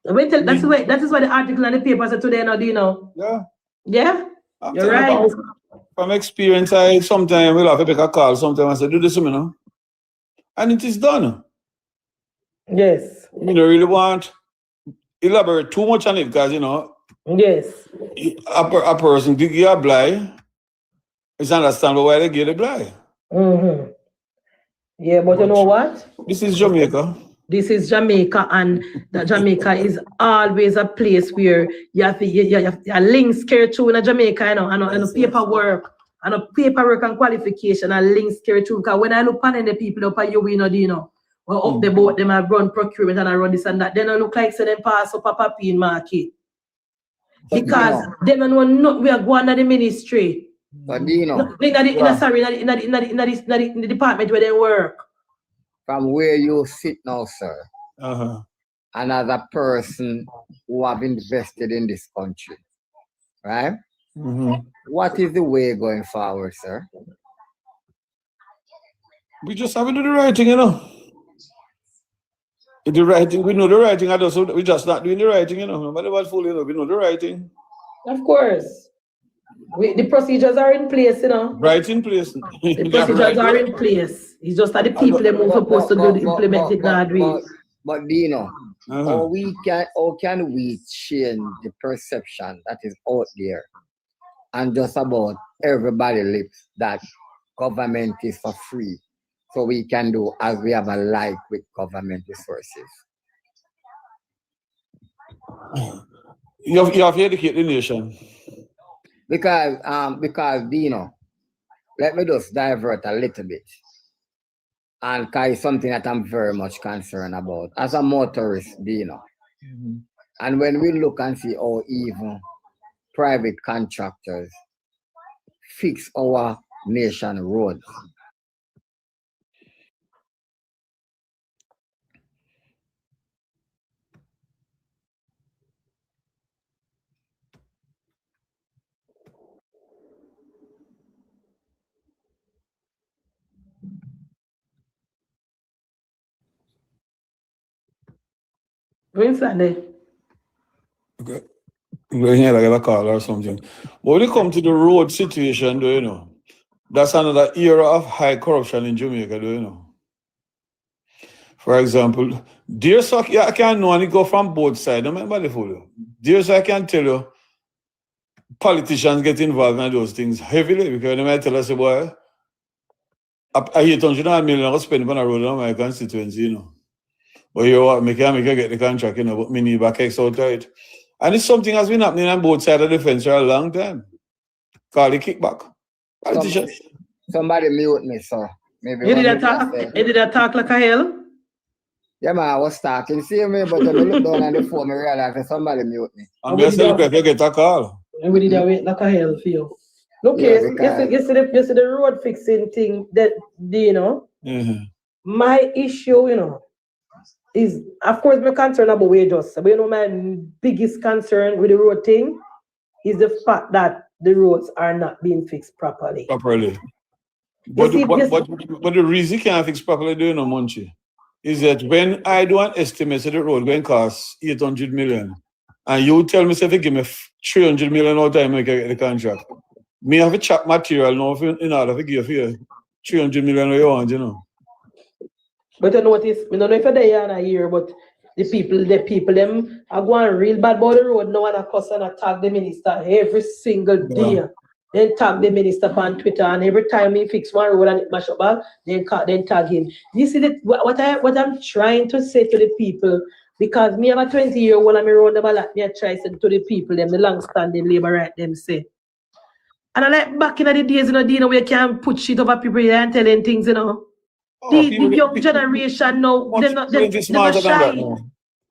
A: That is what the article in the paper said today, do you know?
D: Yeah.
A: Yeah? You're right.
D: From experience, I sometimes will have to make a call. Sometimes I say, do this, you know. And it is done.
A: Yes.
D: You don't really want elaborate too much on it because, you know,
A: yes,
D: a person give you a blind, it's understandable why they give the blind.
A: Yeah, but you know what?
D: This is Jamaica.
A: This is Jamaica, and Jamaica is always a place where you have a links carry through in Jamaica, you know, and paperwork and qualification and links carry through. Because when I look at the people up at you know, well, up the boat, them I run procurement and I run this and that. Then I look like them pass up a papi in market. Because them know we are going to the ministry.
B: But you know,
A: in the department where they work.
B: From where you sit now, sir, and as a person who have invested in this country, right? What is the way going forward, sir?
D: We just have to do the right thing, you know. The right thing, we know the right thing, we just not doing the right thing, you know. No matter what fool, you know, we know the right thing.
A: Of course. The procedures are in place, you know.
D: Right in place.
A: The procedures are in place. It's just that the people that are supposed to implement it now.
B: But you know, how can we change the perception that is out there and just about everybody lives that government is for free, so we can do as we have a like with government resources?
D: You have to educate the nation.
B: Because you know, let me just divert a little bit. And it's something that I'm very much concerned about as a motorist, you know. And when we look and see how even private contractors fix our nation roads,
A: Sunday.
D: Okay. Like a call or something. But when it comes to the road situation, do you know? That's another era of high corruption in Jamaica, do you know? For example, I can know and it go from both sides. Don't remember the fool. I can tell you, politicians get involved in those things heavily because they might tell us, boy, I hate $100 million I spend on a road in my constituency, you know. But you know what, I can get the contract, you know, but me need back X out of it. And it's something that's been happening on both sides of the fence for a long time. Call it kickback. Politicians.
B: Somebody mute me, so maybe
A: You did
B: one
A: a talk. You did a talk like a hell.
B: Yeah, man, I was talking. See me, but when I look down on the phone, I realized that somebody mute me.
D: And we say, look, you get a call.
A: And we did a wait like a hell for you. Look,
B: Yeah,
A: you see the road fixing thing that, you know, my issue, you know, is, of course, my concern about wages. But you know, my biggest concern with the road thing is the fact that the roads are not being fixed properly.
D: But the reason you can't fix properly, do you know, Munchie, is that when I do an estimate of the road going to cost 800 million, and you tell me, say, if you give me 300 million all time, I get the contract. Me have a chop material now in order to give you 300 million you want, you know.
A: But you notice, I don't know if you're there in a year, but the people, them are going real bad about the road now, and a cuss and attack the minister every single day. Then tag the minister on Twitter, and every time he fix one road and it mash up, then tag him. You see that what I'm trying to say to the people, because me have a 20-year-old and me run them a lot, me I try to say to the people, them the long-standing labor right them say. And I like back in the days, you know, Dino, where you can put shit over people here and telling things, you know. The young generation now, they're not shy.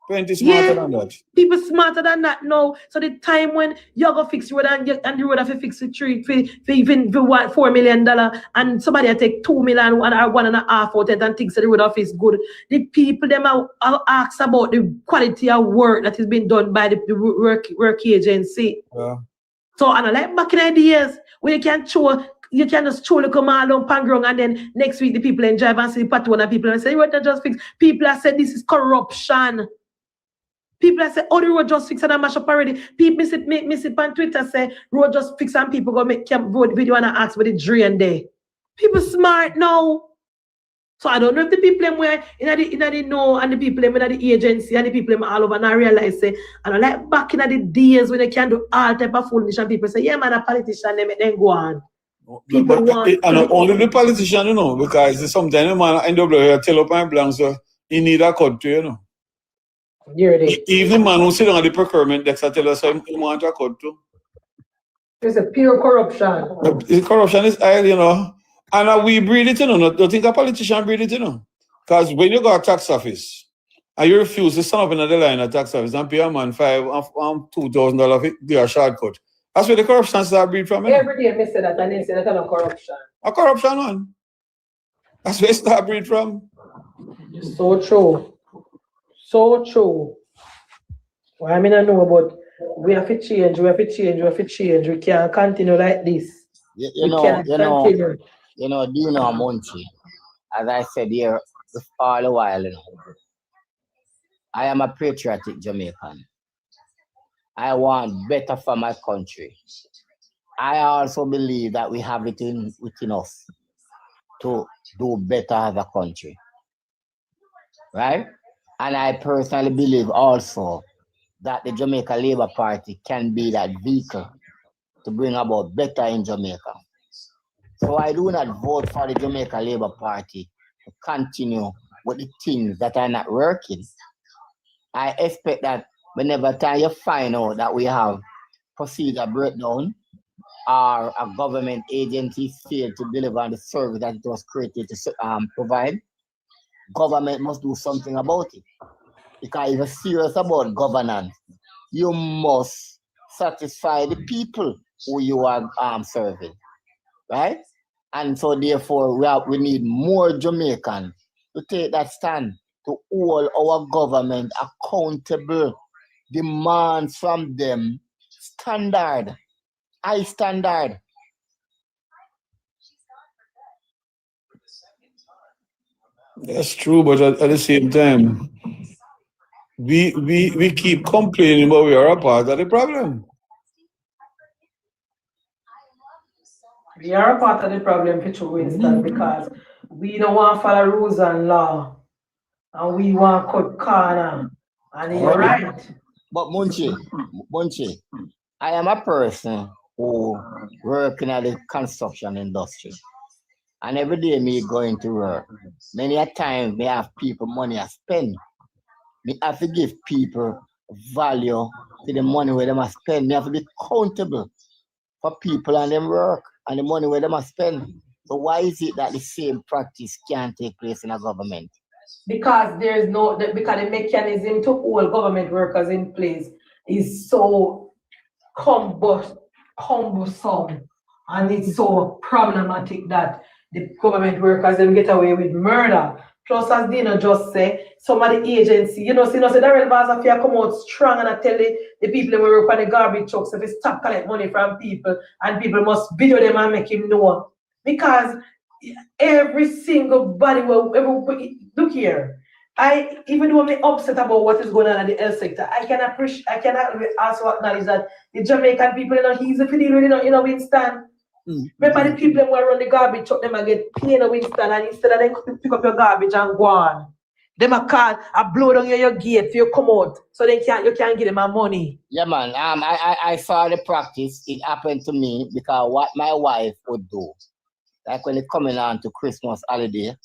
D: Plenty smarter than that.
A: People smarter than that now. So the time when you go fix road and the road have to fix the tree for even $4 million, and somebody take 2 million or 1.5 out of it and thinks that the road office good. The people them are asked about the quality of work that is being done by the work agency.
D: Yeah.
A: So and I like back in the days where you can just show the command on Pangrong, and then next week the people in drive and see the pattern of people and say, "What just fix?" People have said this is corruption. People have said, "Oh, the road just fix and I mash up already." People miss it on Twitter say road just fix and people go make vote video and ask for the drain there. People smart now. So I don't know if the people them were in the know and the people them in the agency and the people them all over and I realize say, and I like back in the days when they can do all type of foolishness and people say, yeah man, a politician they make them go on. People want
D: and only the politician, you know, because sometimes a man end up here tell up and blank, so he need a cut to, you know. Even the man who sit on the procurement desk tell us he want a cut too.
A: It's a pure corruption.
D: The corruption is high, you know. And we breed it, you know. Don't think a politician breed it, you know. Because when you go to tax office and you refuse to stand up in the line at tax office and pay a man $5,000 and $2,000 do a shortcut. That's where the corruption start breed from.
A: Every day I say that and they say that's not corruption.
D: A corruption one. That's where it start breed from.
A: So true. So true. Well, I mean I know, but we have to change, We can't continue like this.
B: You know, do you know Munchie? As I said here all the while, you know, I am a patriotic Jamaican. I want better for my country. I also believe that we have it within us to do better as a country. Right? And I personally believe also that the Jamaica Labour Party can be that vehicle to bring about better in Jamaica. So I do not vote for the Jamaica Labour Party to continue with the things that are not working. I expect that whenever time you find out that we have procedure breakdown or a government agency failed to deliver on the service that it was created to provide, government must do something about it. Because if you're serious about governance, you must satisfy the people who you are serving, right? And so therefore we need more Jamaicans to take that stand, to hold our government accountable, demands from them standard, high standard.
D: That's true, but at the same time, we keep complaining, but we are a part of the problem.
A: We are a part of the problem, for Winston, because we don't want to follow rules and law, and we want to cut corner. And you're right.
B: But Munchie, I am a person who works in the construction industry. And every day me going to work, many a time me have people money I spend. Me have to give people value to the money where they must spend. Me have to be accountable for people and them work and the money where they must spend. So why is it that the same practice can't take place in a government?
A: Because there's no, because the mechanism to hold government workers in place is so cumbersome and it's so problematic that the government workers them get away with murder. Plus, as Dina just say, some of the agency, say the relevance of you come out strong and I tell the people who work on the garbage trucks if they stop collect money from people and people must video them and make him know. Because every single body will look here. Even though I'm upset about what is going on in the health sector, I cannot also acknowledge that the Jamaican people, he's a deal with Winston. Remember the people who run the garbage truck, them get paid in Winston, and instead of them pick up your garbage and go on, them a call, I blow down your gate for you come out, so you can't give them my money.
B: Yeah, man. I saw the practice. It happened to me because what my wife would do, like when it coming on to Christmas holiday,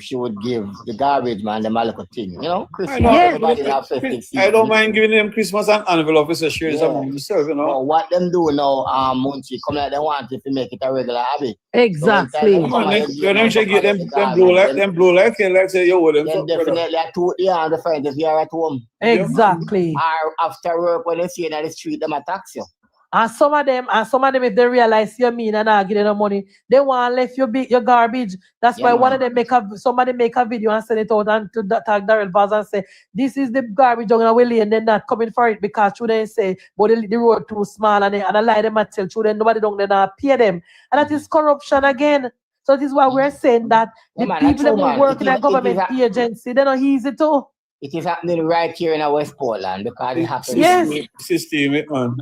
B: she would give the garbage man the little thing, Christmas. Everybody have festive season.
D: I don't mind giving them Christmas and envelope with a share among themselves,
B: But what them do now, Munchie, come like they want it to make it a regular habit.
A: Exactly.
D: So them should get them blow like say you owe them.
B: Then definitely I told you and the friend if you are at home.
A: Exactly.
B: Or after work when they see you in the street, them attack you.
A: And some of them, if they realize you mean and not give them money, they want to left your garbage. That's why one of them somebody make a video and send it out and to tag Darrell Baz and say, this is the garbage on our way and they're not coming for it because children say, but the road too small and I lie them and tell children nobody don't not pay them. And that is corruption again. So this is why we're saying that the people that work in a government agency, they're not easy too.
B: It is happening right here in West Portland because it happens.
A: Yes.
D: System, man.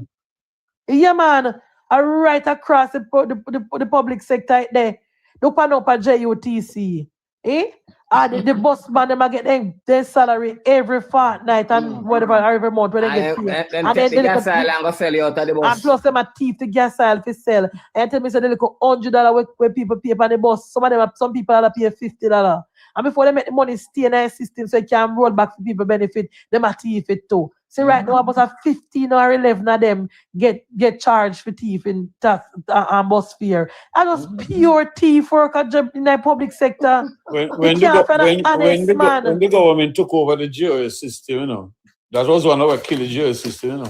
A: Yeah, man. Right across the public sector there. Look up a JUTC. The boss man them get their salary every fortnight and whatever every month when they get paid.
B: And they gas oil and go sell you out of the bus.
A: And plus them a thief the gas oil for sell. And tell me say they look $100 where people pay on the bus. Some people are pay $50. And before they make the money stay in the system so it can roll back for people benefit, them a thief it too. See right now about 15 or 11 of them get charged for thief in tax and bus fare. And just pure thief work in the public sector.
D: When the government took over the jury system, that was one of our killer jury system,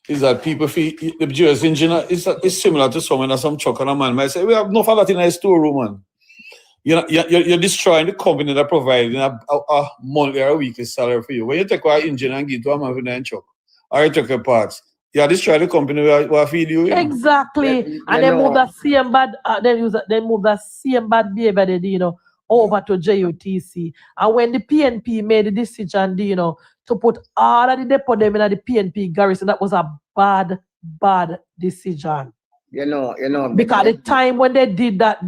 D: is that people feel the jury engine is similar to some truck and a man might say, we have enough of that in a storeroom, man. You're destroying the company that providing a monthly or a weekly salary for you. When you take our engine and give to a man with a truck, or you take your parts, you destroy the company who feed you.
A: Exactly. And they move that same bad they move that same bad behavior they do, over to JUTC. And when the PNP made the decision, to put all of the depot them in the PNP garrison, that was a bad decision. Because the time when they did that,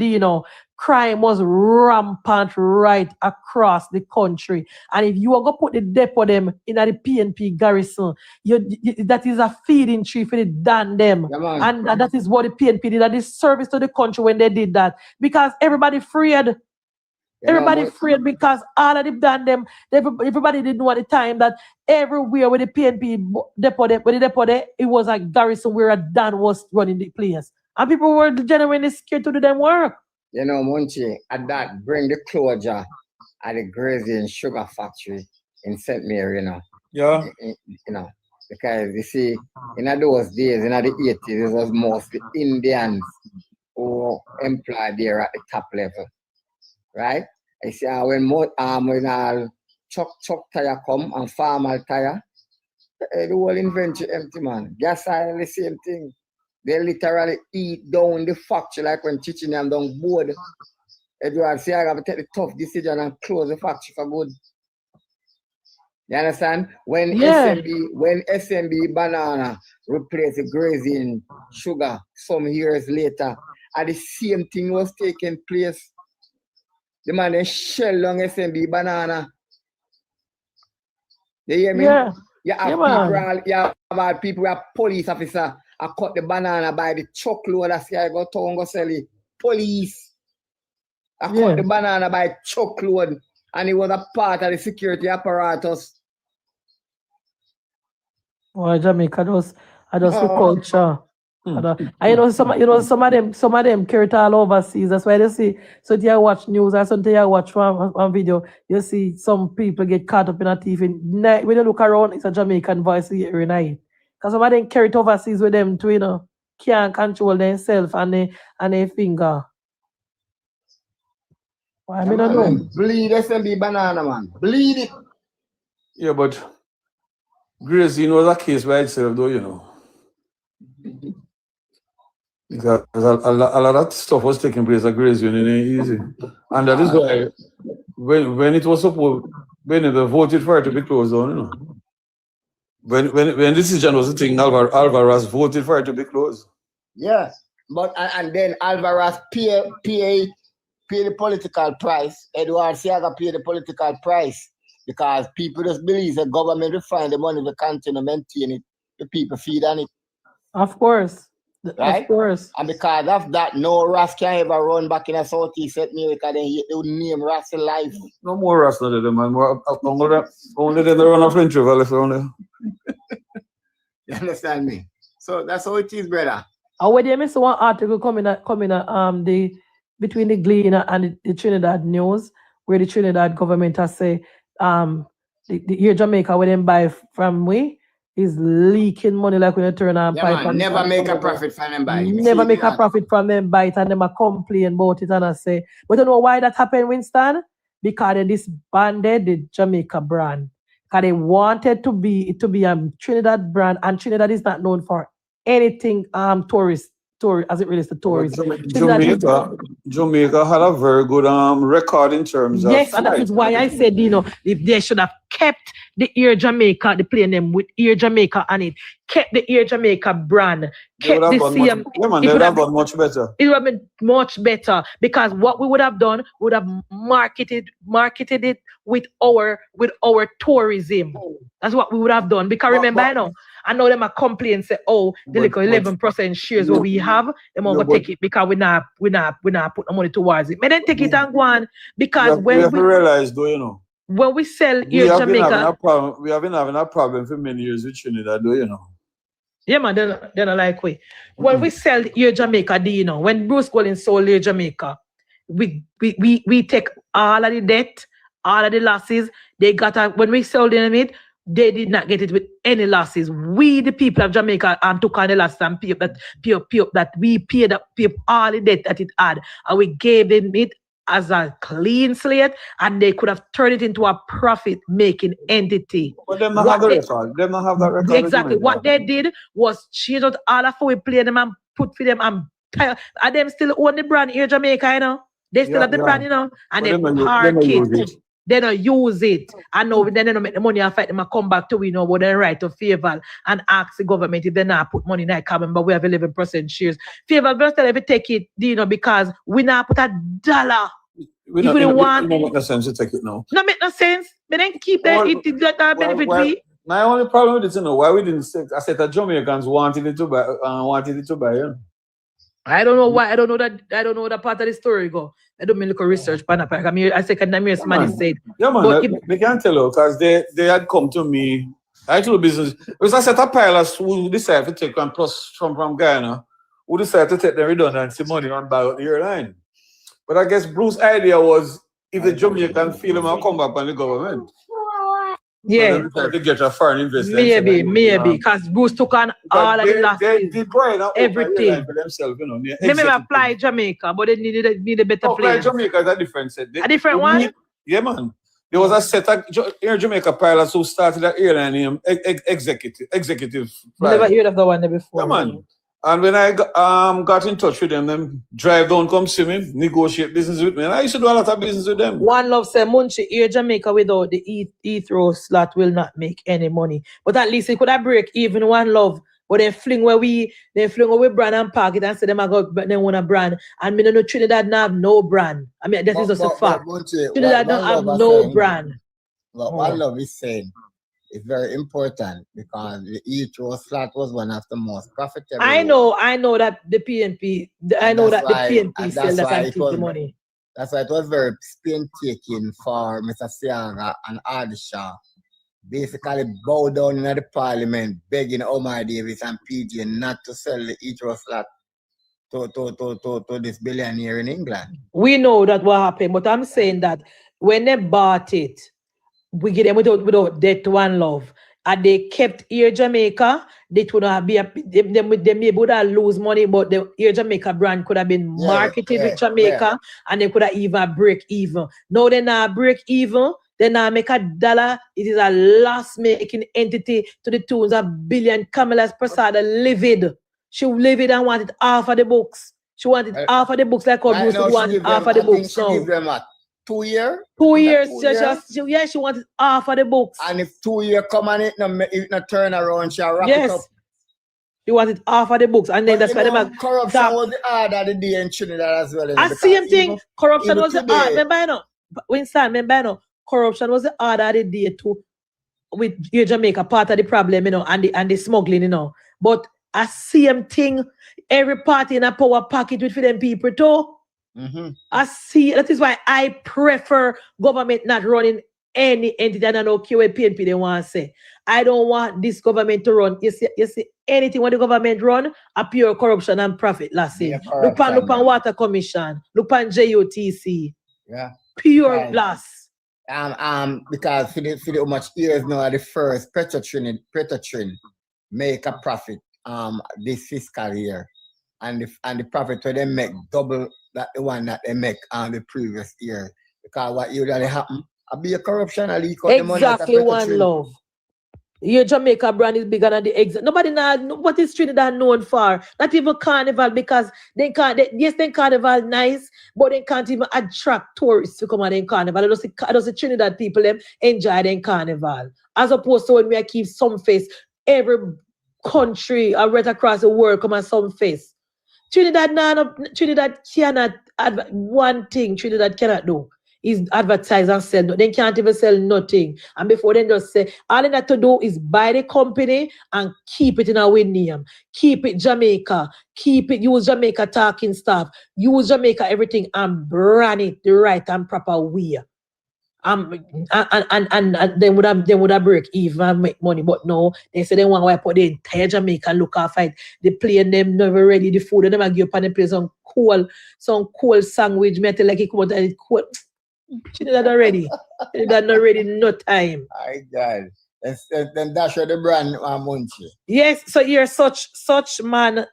A: crime was rampant right across the country. And if you are going to put the depot them in the PNP garrison, that is a feeding tree for the damn them. And that is what the PNP did, a disservice to the country when they did that. Because everybody feared. Everybody feared because all of the damn them, everybody didn't know at the time that everywhere with the PNP depot, it was a garrison where a Dan was running the place. And people were genuinely scared to do them work.
B: Munchie, at that, bring the closure at the grazing sugar factory in St. Mary,
D: Yeah.
B: Because you see, in those days, in the 80s, it was mostly Indians who employed there at the top level. Right? I see when truck tire come and farmer tire, the whole inventory empty, man. Gas oil, the same thing. They literally eat down the factory like when teaching them down board. Edward say I have to take the tough decision and close the factory for good. You understand? When SMB banana replaced the grazing sugar some years later, and the same thing was taking place. The man they shell on SMB banana. You hear me?
A: Yeah.
B: You have people, you have police officer. I cut the banana by the truckload. I say I go town go sell it. Police. I cut the banana by truckload, and it was a part of the security apparatus.
A: Well, Jamaica, I just culture. Some of them carry it all overseas. That's why they see. So if you watch news or something, you watch one video, you see some people get caught up in a thief. When you look around, it's a Jamaican voice every night. Because some of them carry it overseas with them too, can't control themselves and their finger. I don't know.
B: Bleed SMB banana, man. Bleed it.
D: Yeah, but Grace, was a case by itself, though, Because a lot of stuff was taking place at Grace Union easy. And that is why when it was supposed, when they voted for it to be closed down, When decision was taken, Alvarez voted for it to be closed.
B: Yes. But and then Alvarez pay the political price. Edward Siaga pay the political price because people just believe the government will find the money to continue to maintain it. The people feed on it.
A: Of course.
B: Right?
A: Of course.
B: And because of that, no Ras can ever run back in a Southeast America, then they would name Ras in life.
D: No more Ras than them, man. Only they run a French River if only.
B: You understand me? So that's how it is, brother.
A: When you miss one article coming between the Gleaner and the Trinidad News, where the Trinidad government has say here Jamaica where them buy from we is leaking money like when you turn on pipe.
B: Man, never make a profit from them buy.
A: Never make a profit from them buy it and them a complain about it and I say, but you know why that happened, Winston? Because they disbanded the Jamaica brand. Because they wanted to be a Trinidad brand, and Trinidad is not known for anything tourist as it relates to tourism.
D: Jamaica had a very good record in terms of
A: and that is why I said, if they should have kept the Air Jamaica, the plane name with Air Jamaica on it, kept the Air Jamaica brand, kept the CM.
D: They would have done much better.
A: It would have been much better because what we would have done would have marketed it with our tourism. That's what we would have done. Because remember, I know them a complain say, the little 11% shares what we have, them all go take it because we not put the money towards it. But then take it and go on because
D: we have to realize though,
A: when we sell Air Jamaica,
D: we have been having a problem for many years with Trinidad,
A: Yeah, man, they're not like we. When we sell Air Jamaica, when Bruce Collins sold Air Jamaica, we take all of the debt, all of the losses. They got when we sold it, they did not get it with any losses. We, the people of Jamaica, took on the losses and pay up all the debt that it had, and we gave them it as a clean slate, and they could have turned it into a profit-making entity.
D: But them not have the record. Them not have that record.
A: Exactly. What they did was change out all of how we play them and put for them and them still own the brand here, Jamaica, They still have the brand, and they park it. They don't use it. I know then they don't make the money and fight them and come back to but they right to Favor and ask the government if they not put money in that cabin, but we have 11% shares. Favor, first tell if you take it, because we not put $1. If we don't want,
D: it make no sense to take it now.
A: No make no sense. But then keep that it got that benefit fee.
D: My only problem with it, why we didn't say I said that Jamaicans wanted it to buy,
A: I don't know why. I don't know that part of the story go. I don't mean look at research, but I say somebody said.
D: Yeah, man, they can't tell you because they had come to me. I told business. It was a set of pilots who decided to take one plus from Guyana, who decided to take the redundancy money and buy out the airline. But I guess Bruce's idea was if the Jamaican feel him and come back on the government.
A: Yeah.
D: To get a foreign investment.
A: Maybe, because Bruce took on all of the last everything.
D: For themselves,
A: They may apply Jamaica, but they need a better place.
D: Apply Jamaica is a different set.
A: A different one?
D: Yeah, man. There was a set of Air Jamaica pilots who started an airline named Executive.
A: Never heard of the one there before.
D: Yeah, man. And when I got in touch with them drive down, come see me, negotiate business with me. And I used to do a lot of business with them.
A: One Love said, Munchi, Air Jamaica without the Heathrow slot will not make any money. But at least it could have break even One Love. But they fling where we brand and park it and say they want a brand. And me know Trinidad not have no brand. I mean, this is just a fact. Trinidad don't have no brand.
B: What One Love is saying, it's very important because the Heathrow slot was one of the most profitable.
A: I know that the PNP, the PNP sell that and keep the money.
B: That's why it was very spin taking for Mr. Siaga and Ardisha basically bow down in the parliament, begging Omar Davis and PJ not to sell the Heathrow slot to this billionaire in England.
A: We know that what happened, but I'm saying that when they bought it, we get them without debt to one love. And they kept Air Jamaica, they would not be they maybe would have lose money, but the Air Jamaica brand could have been marketed with Jamaica and they could have even break even. Now they not break even, they not make $1. It is a loss-making entity to the tunes of billion. Kamala's Prasad livid. She livid and wanted half of the books. She wanted half of the books like how used to want half of the books.
B: She give them a 2 year?
A: 2 years. She wanted half of the books.
B: And if 2 years come on it not turn around, she'll wrap it up.
A: She wanted half of the books. And then that's why they
B: corruption was the order of the day in Trinidad as well.
A: The same thing. Corruption was the order. Remember, you know, Winston, corruption was the order of the day too. With Jamaica, part of the problem, you know, and the smuggling, you know. But a same thing, every party in a power packet with for them people too. I see. That is why I prefer government not running any entity. I don't know what PNP they want to say. I don't want this government to run. You see anything when the government run, a pure corruption and profit last year. Look on Water Commission. Look on JOTC.
B: Yeah.
A: Pure loss.
B: Because for the much years now, the first Petrotrin make a profit this fiscal year, and the profit where they make double that the one that they make the previous year, because what usually happen, be a corruption and leak out the money.
A: Exactly, one love. Your Jamaica brand is bigger than the exit. Nobody know what is Trinidad known for. Not even Carnival, because they can't. Yes, then Carnival nice, but they can't even attract tourists to come on in Carnival. I don't see Trinidad people them enjoy them Carnival, as opposed to when we keep some face every country right across the world come on some face. Trinidad cannot. One thing Trinidad cannot do is advertise and sell. They can't even sell nothing. And before they just say, all they have to do is buy the company and keep it in our name. Keep it Jamaica. Keep it, use Jamaica talking stuff. Use Jamaica everything and brand it the right and proper way. And they would have break even and make money. But no, they say they want to put the entire Jamaica look after it. The plane them never ready, the food, and them give up and they play some cool sandwich. Me tell like it come out and it cool. Trinidad not ready. Trinidad not ready, no time.
B: My God. Then that's where the brand Munchie.
A: Yes, so here such man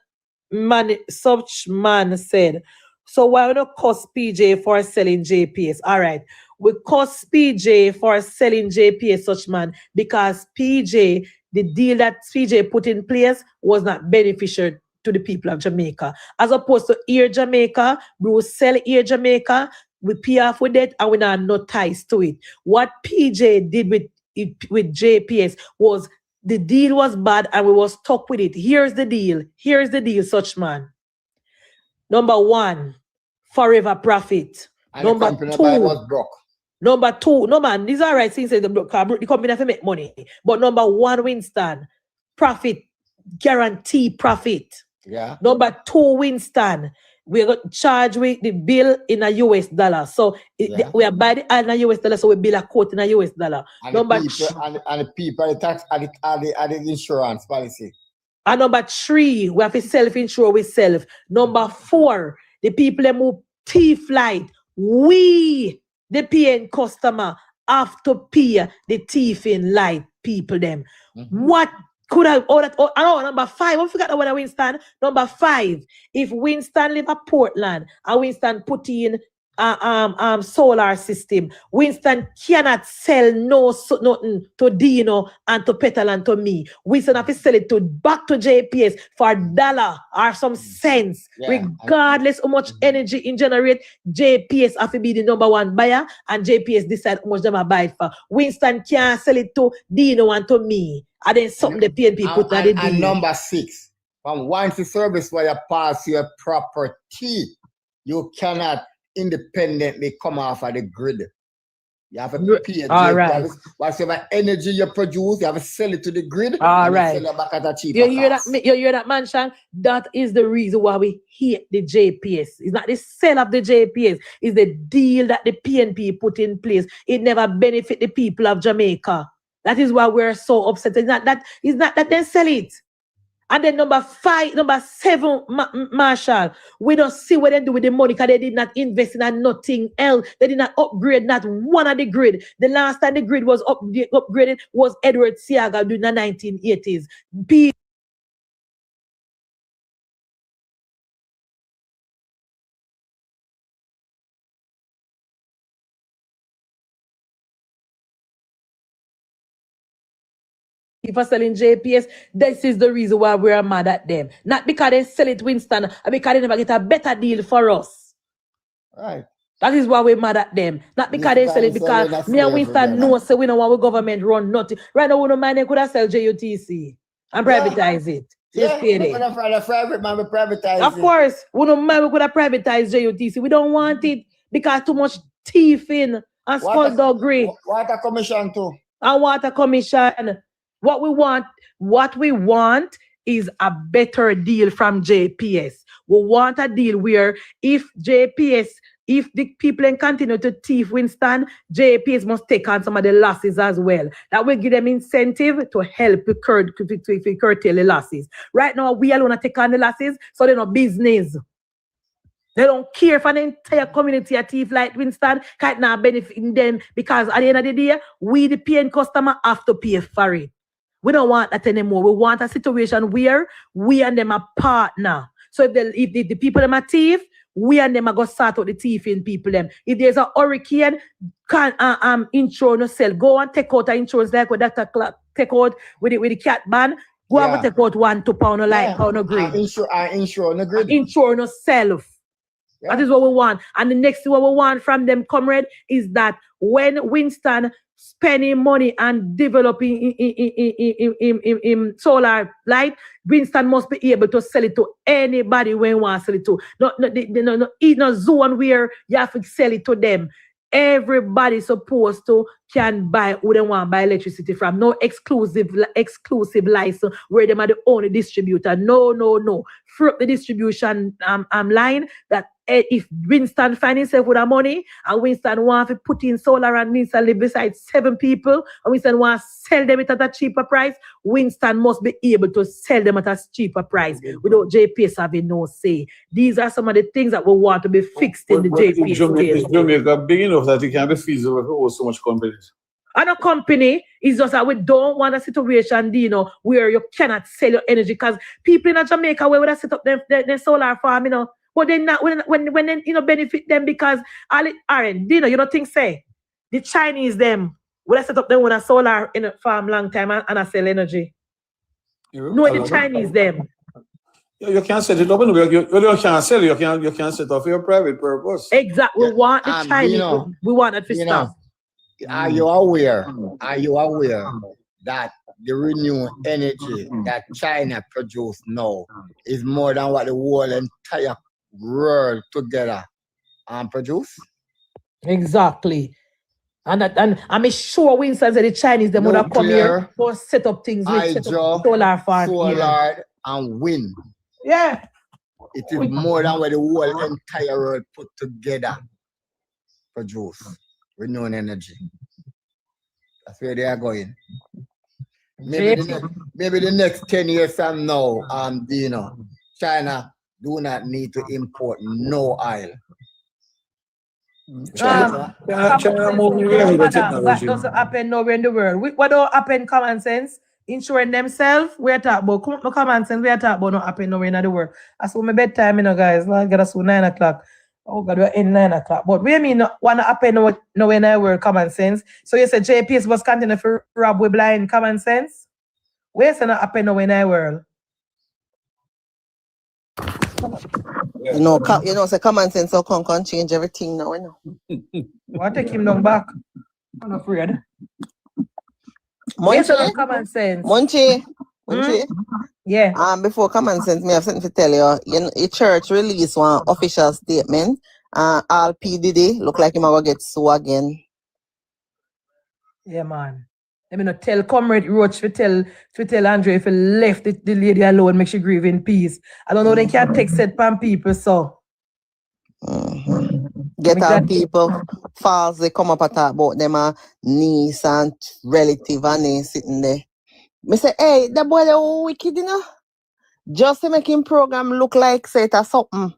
A: said, so why we not cost PJ for selling JPS? All right. We cost PJ for selling JPS, such man, because PJ, the deal that PJ put in place was not beneficial to the people of Jamaica. As opposed to Air Jamaica, we will sell Air Jamaica, we pay off with it, and we not no ties to it. What PJ did with JPS was the deal was bad and we was stuck with it. Here's the deal, such man. Number one, forever profit.
B: And
A: Number
B: the
A: two,
B: was broke.
A: Number two, no man, these are right things. The company have to make money. But number one, Winston, profit, guarantee profit.
B: Yeah.
A: Number two, Winston, we got charged with the bill in a US dollar. So we are buying it in a US dollar, so we bill a quote in a US dollar.
B: And the people, the tax, and the insurance policy.
A: And number three, we have to self-insure with self. Number four, the people that move T-flight. We, the paying customer, have to pay the thieving light people them. What could have number five? I forgot what Winston. Number five, if Winston live at Portland and Winston put in solar system, Winston cannot sell nothing to Dino and to Petal and to me. Winston have to sell it back to JPS for $1 or some cents. Regardless how much energy it generate, JPS have to be the number one buyer and JPS decide how much them buy it for. Winston can't sell it to Dino and to me. And then something the PNP put at the deal.
B: And number six, from once the service where you pass your property, you cannot independently come off of the grid. You have to pay.
A: All right.
B: Whatever energy you produce, you have to sell it to the grid.
A: All right.
B: Sell it back at a cheaper
A: you hear
B: cost.
A: that? You hear that, man, Shan? That is the reason why we hate the JPS. It's not the sale of the JPS. It's the deal that the PNP put in place. It never benefit the people of Jamaica. That is why we're so upset. It's not that they sell it. And then number 7, Marshall, we don't see what they do with the money because they did not invest in nothing else. They did not upgrade not one of the grid. The last time the grid was upgraded was Edward Siaga during the 1980s. For selling JPS, this is the reason why we're mad at them. Not because they sell it Winston, but because they never get a better deal for us.
B: Right.
A: That is why we're mad at them. Not because they sell it, because me and Winston know so we don't want our government run nothing. Right now, we don't mind they could have sell JUTC and privatize it.
B: Yeah, privatize
A: of course, we don't mind we could have privatized JUTC. We don't want it because too much thieving and skullduggery.
B: Water commission too.
A: And water commission. What we want is a better deal from JPS. We want a deal where if the people continue to thief Winston, JPS must take on some of the losses as well. That will give them incentive to help curtail the losses. Right now, we alone take on the losses, so they're not business. They don't care for the entire community of thief like Winston, can't not benefit them because at the end of the day, we the paying customer have to pay for it. We don't want that anymore. We want a situation where we and them are partner. So if the people them are thief, we and them are going to start out the thieving people them. If there's a hurricane, can insurance sell. Go and take out an insurance like what Dr. Clark take out with the cat ban. Go and take out £1-2 pound of grid.
B: Insure the grid.
A: Insure self. Yeah. That is what we want. And the next thing what we want from them, comrade, is that when Winston spending money and developing in solar light, Winston must be able to sell it to anybody when he wants to sell it to. No zone where you have to sell it to them. Everybody supposed to can buy who they want to buy electricity from. No exclusive license where they are the only distributor. No. Through the distribution line that if Winston find himself with the money and Winston want to put in solar and Winston live beside 7 people and Winston want to sell them at a cheaper price, Winston must be able to sell them at a cheaper price without JPS having no say. These are some of the things that we want to be fixed in the JPS.
D: Is Jamaica big enough that it can be feasible for so much companies?
A: And a company is just that we don't want a situation, where you cannot sell your energy because people in Jamaica where would set up their solar farm, but they not when they benefit them because you don't think say the Chinese them would set up them with a solar in a farm long time and I sell energy. No, the Chinese them.
D: You can't set it up anyway. You can't sell it. You can't set up for your private purpose.
A: Exactly. We want the Chinese. We want it to stop.
B: Are you aware that the renewable energy that China produces now is more than what the whole entire world together produce?
A: Exactly. And I'm sure Winston said the Chinese them would have come here to set up things with solar farm.
B: Solar and wind.
A: Yeah.
B: It is more than what the whole entire world put together produce. Renewable energy. That's where they are going. Maybe the next 10 years from now, China do not need to import no oil.
D: China moving
A: away with technology. That doesn't happen nowhere in the world. What don't happen common sense? Insuring themselves, we're talking about common sense, we're talking about not happen nowhere in the world. That's my bedtime, guys. I get us to 9 o'clock. Oh God, we're in 9 o'clock. But we mean want to happen nowhere in the world common sense. So you said JPS was continue to rob with blind common sense? Where's it not happen nowhere in the world?
G: So common sense so can change everything now.
A: I'll take him down back. I'm not afraid.
G: Munchie?
A: Common sense.
G: Munchie?
A: Yeah.
G: Before common sense, me have something to tell you. Your church released one official statement. All PDD look like him going to get sued again.
A: Yeah, man. Let me not tell Comrade Roach to tell Andre if he left the lady alone, make she grieve in peace. I don't know, they can't take set pan people, so.
G: Get our people false, they come up and talk about them niece and relative and they sitting there. Me say, hey, that boy they wicked, you know? Just to make him program look like say it or something.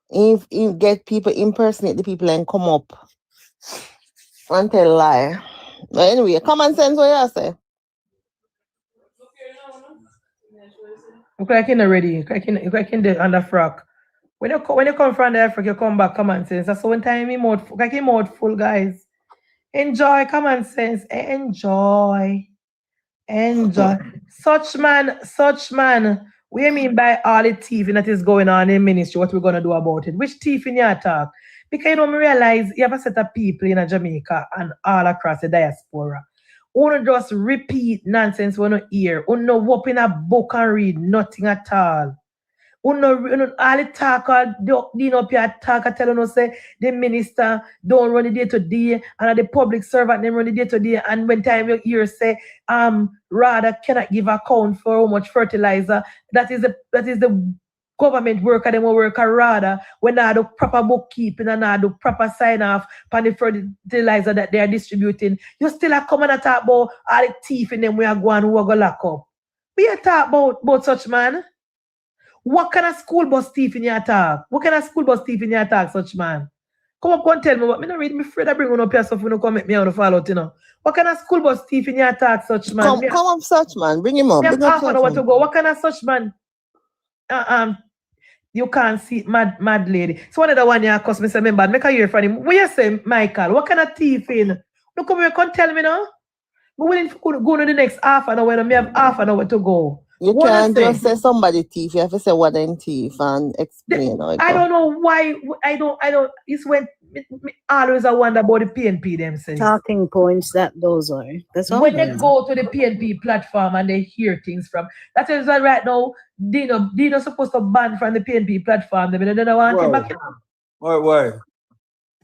G: If get people impersonate the people and come up and tell lie. But anyway, common sense what you say.
A: Cracking already, cracking the under frock. When you come from the Africa, you come back common sense. That's one time he mouth cracking mouth full, guys. Enjoy common sense. Enjoy. Such man. What do you mean by all the thieving that is going on in ministry? What we're gonna do about it? Which thief in your talk? Because you know, me realize you have a set of people in Jamaica and all across the diaspora. Who just repeat nonsense when you hear. Who no open a book and read nothing at all. All the talk, tell us say the minister don't run the day to day, and the public servant them run the day to day. And when time you hear say, rather cannot give account for how much fertilizer, that is the government worker, them will work rather when they do proper bookkeeping and they do proper sign off on the fertilizer that they are distributing. You still are coming to talk about all the thief in them we are going who are going to lock up. We are talk about such man. What kind of school bus thief in your talk? What kind of school bus thief in your talk, such man? Come up and tell me what. Me not read me afraid I bring on up here stuff when you come make me on the follow, you know. What kind of school bus thief in your talk, such man?
G: Come up, such man. Bring him up.
A: We have half an hour to go. What kind of such man? You can't see mad lady. So one of the one you cost me say, remember, make a hear from him. What you say, Michael? What kind of thief in? You come here, come tell me now. We're willing to go to the next half an hour when we have half an hour to go.
G: You can't just say somebody thief. You have to say what them thief and explain.
A: I don't know why. I don't. It's when always I wonder about the PNP themselves.
F: Talking points that those are. That's all.
A: When they go to the PNP platform and they hear things from. That is why right now Dino supposed to ban from the PNP platform. They don't want him back.
D: Why?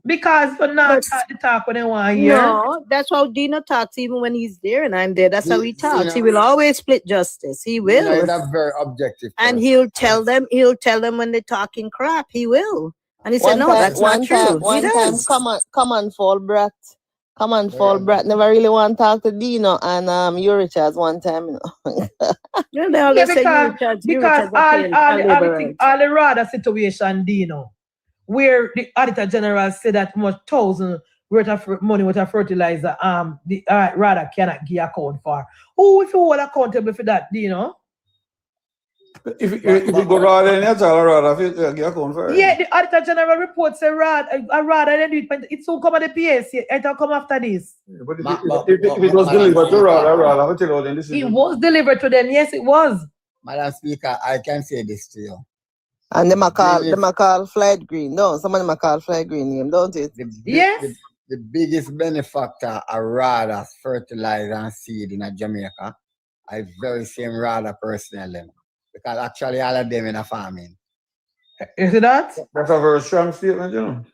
A: Because for not the talk when they want to hear.
F: No, that's how Dino talks even when he's there and I'm there. That's how he talks. He will always split justice. He will.
B: That's very objective.
F: And he'll tell them when they're talking crap. He will. And he said, no, that's not true.
G: One time, come on, fall brat. Come on, fall brat. Never really want to talk to Dino and Richards one time.
F: You know, they always say
A: because all the rather situation, Dino, where the Auditor General said that much $1,000 worth of money with a fertilizer, the rather cannot give account for. Who if you hold accountable for that, Dino?
D: If you go rather, that's all rather give account for.
A: Yeah, the Auditor General report say rather than do it, but it soon come at the PSC. It'll come after this.
D: Yeah, but if it was delivered to rather, tell them this is.
A: It was delivered to them. Yes, it was.
B: Madam Speaker, I can say this to you.
G: And them call Flight Green. No, somebody call Flight Green name, don't it?
A: Yes.
B: The biggest benefactor of rather fertilizer and seed in Jamaica, I very same rather personally. Because actually all of them in a farming.
A: Is it that?
D: That's a very strong statement, you know.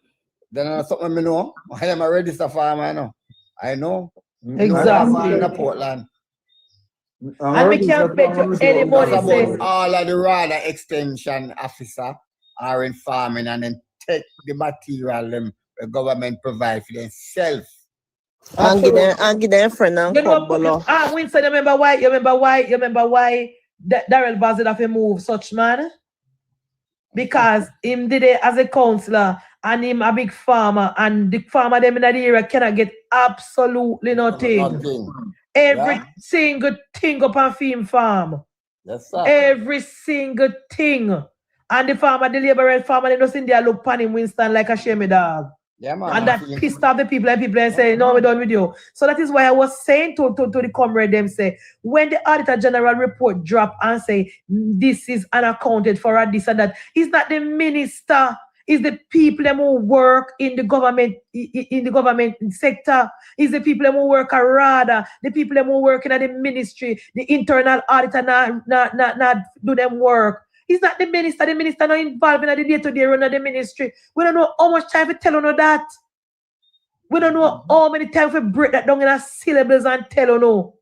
B: Then something I know. I am a registered farmer, I know. I know.
A: Exactly.
B: In Portland.
A: And we can't bet you any money.
B: All of the rather extension officer are in farming and then take the material the government provide for themselves.
G: And give them friend and
A: Winston, you remember why Darrell Bassett have to move such man? Because him did it as a councillor and him a big farmer and the farmer them in that area cannot get absolutely nothing. Every single thing up on Fim farm.
B: Yes, sir.
A: Every single thing. And the farmer, the labourer farmer, they just in there look pan him Winston like a shame dog.
B: Yeah, man.
A: And that pissed off the people and say, no, we're done with you. So that is why I was saying to the comrade them say, when the Auditor General report drop and say, this is unaccounted for or this and that, it's not the minister, it's the people who work in the government sector, it's the people who work rather, the people who work in the ministry, the internal auditor not do them work. It's not the minister not involved in the day-to-day run of the ministry. We don't know how much time we tell you that. We don't know how many times we break that down in our syllables and tell you.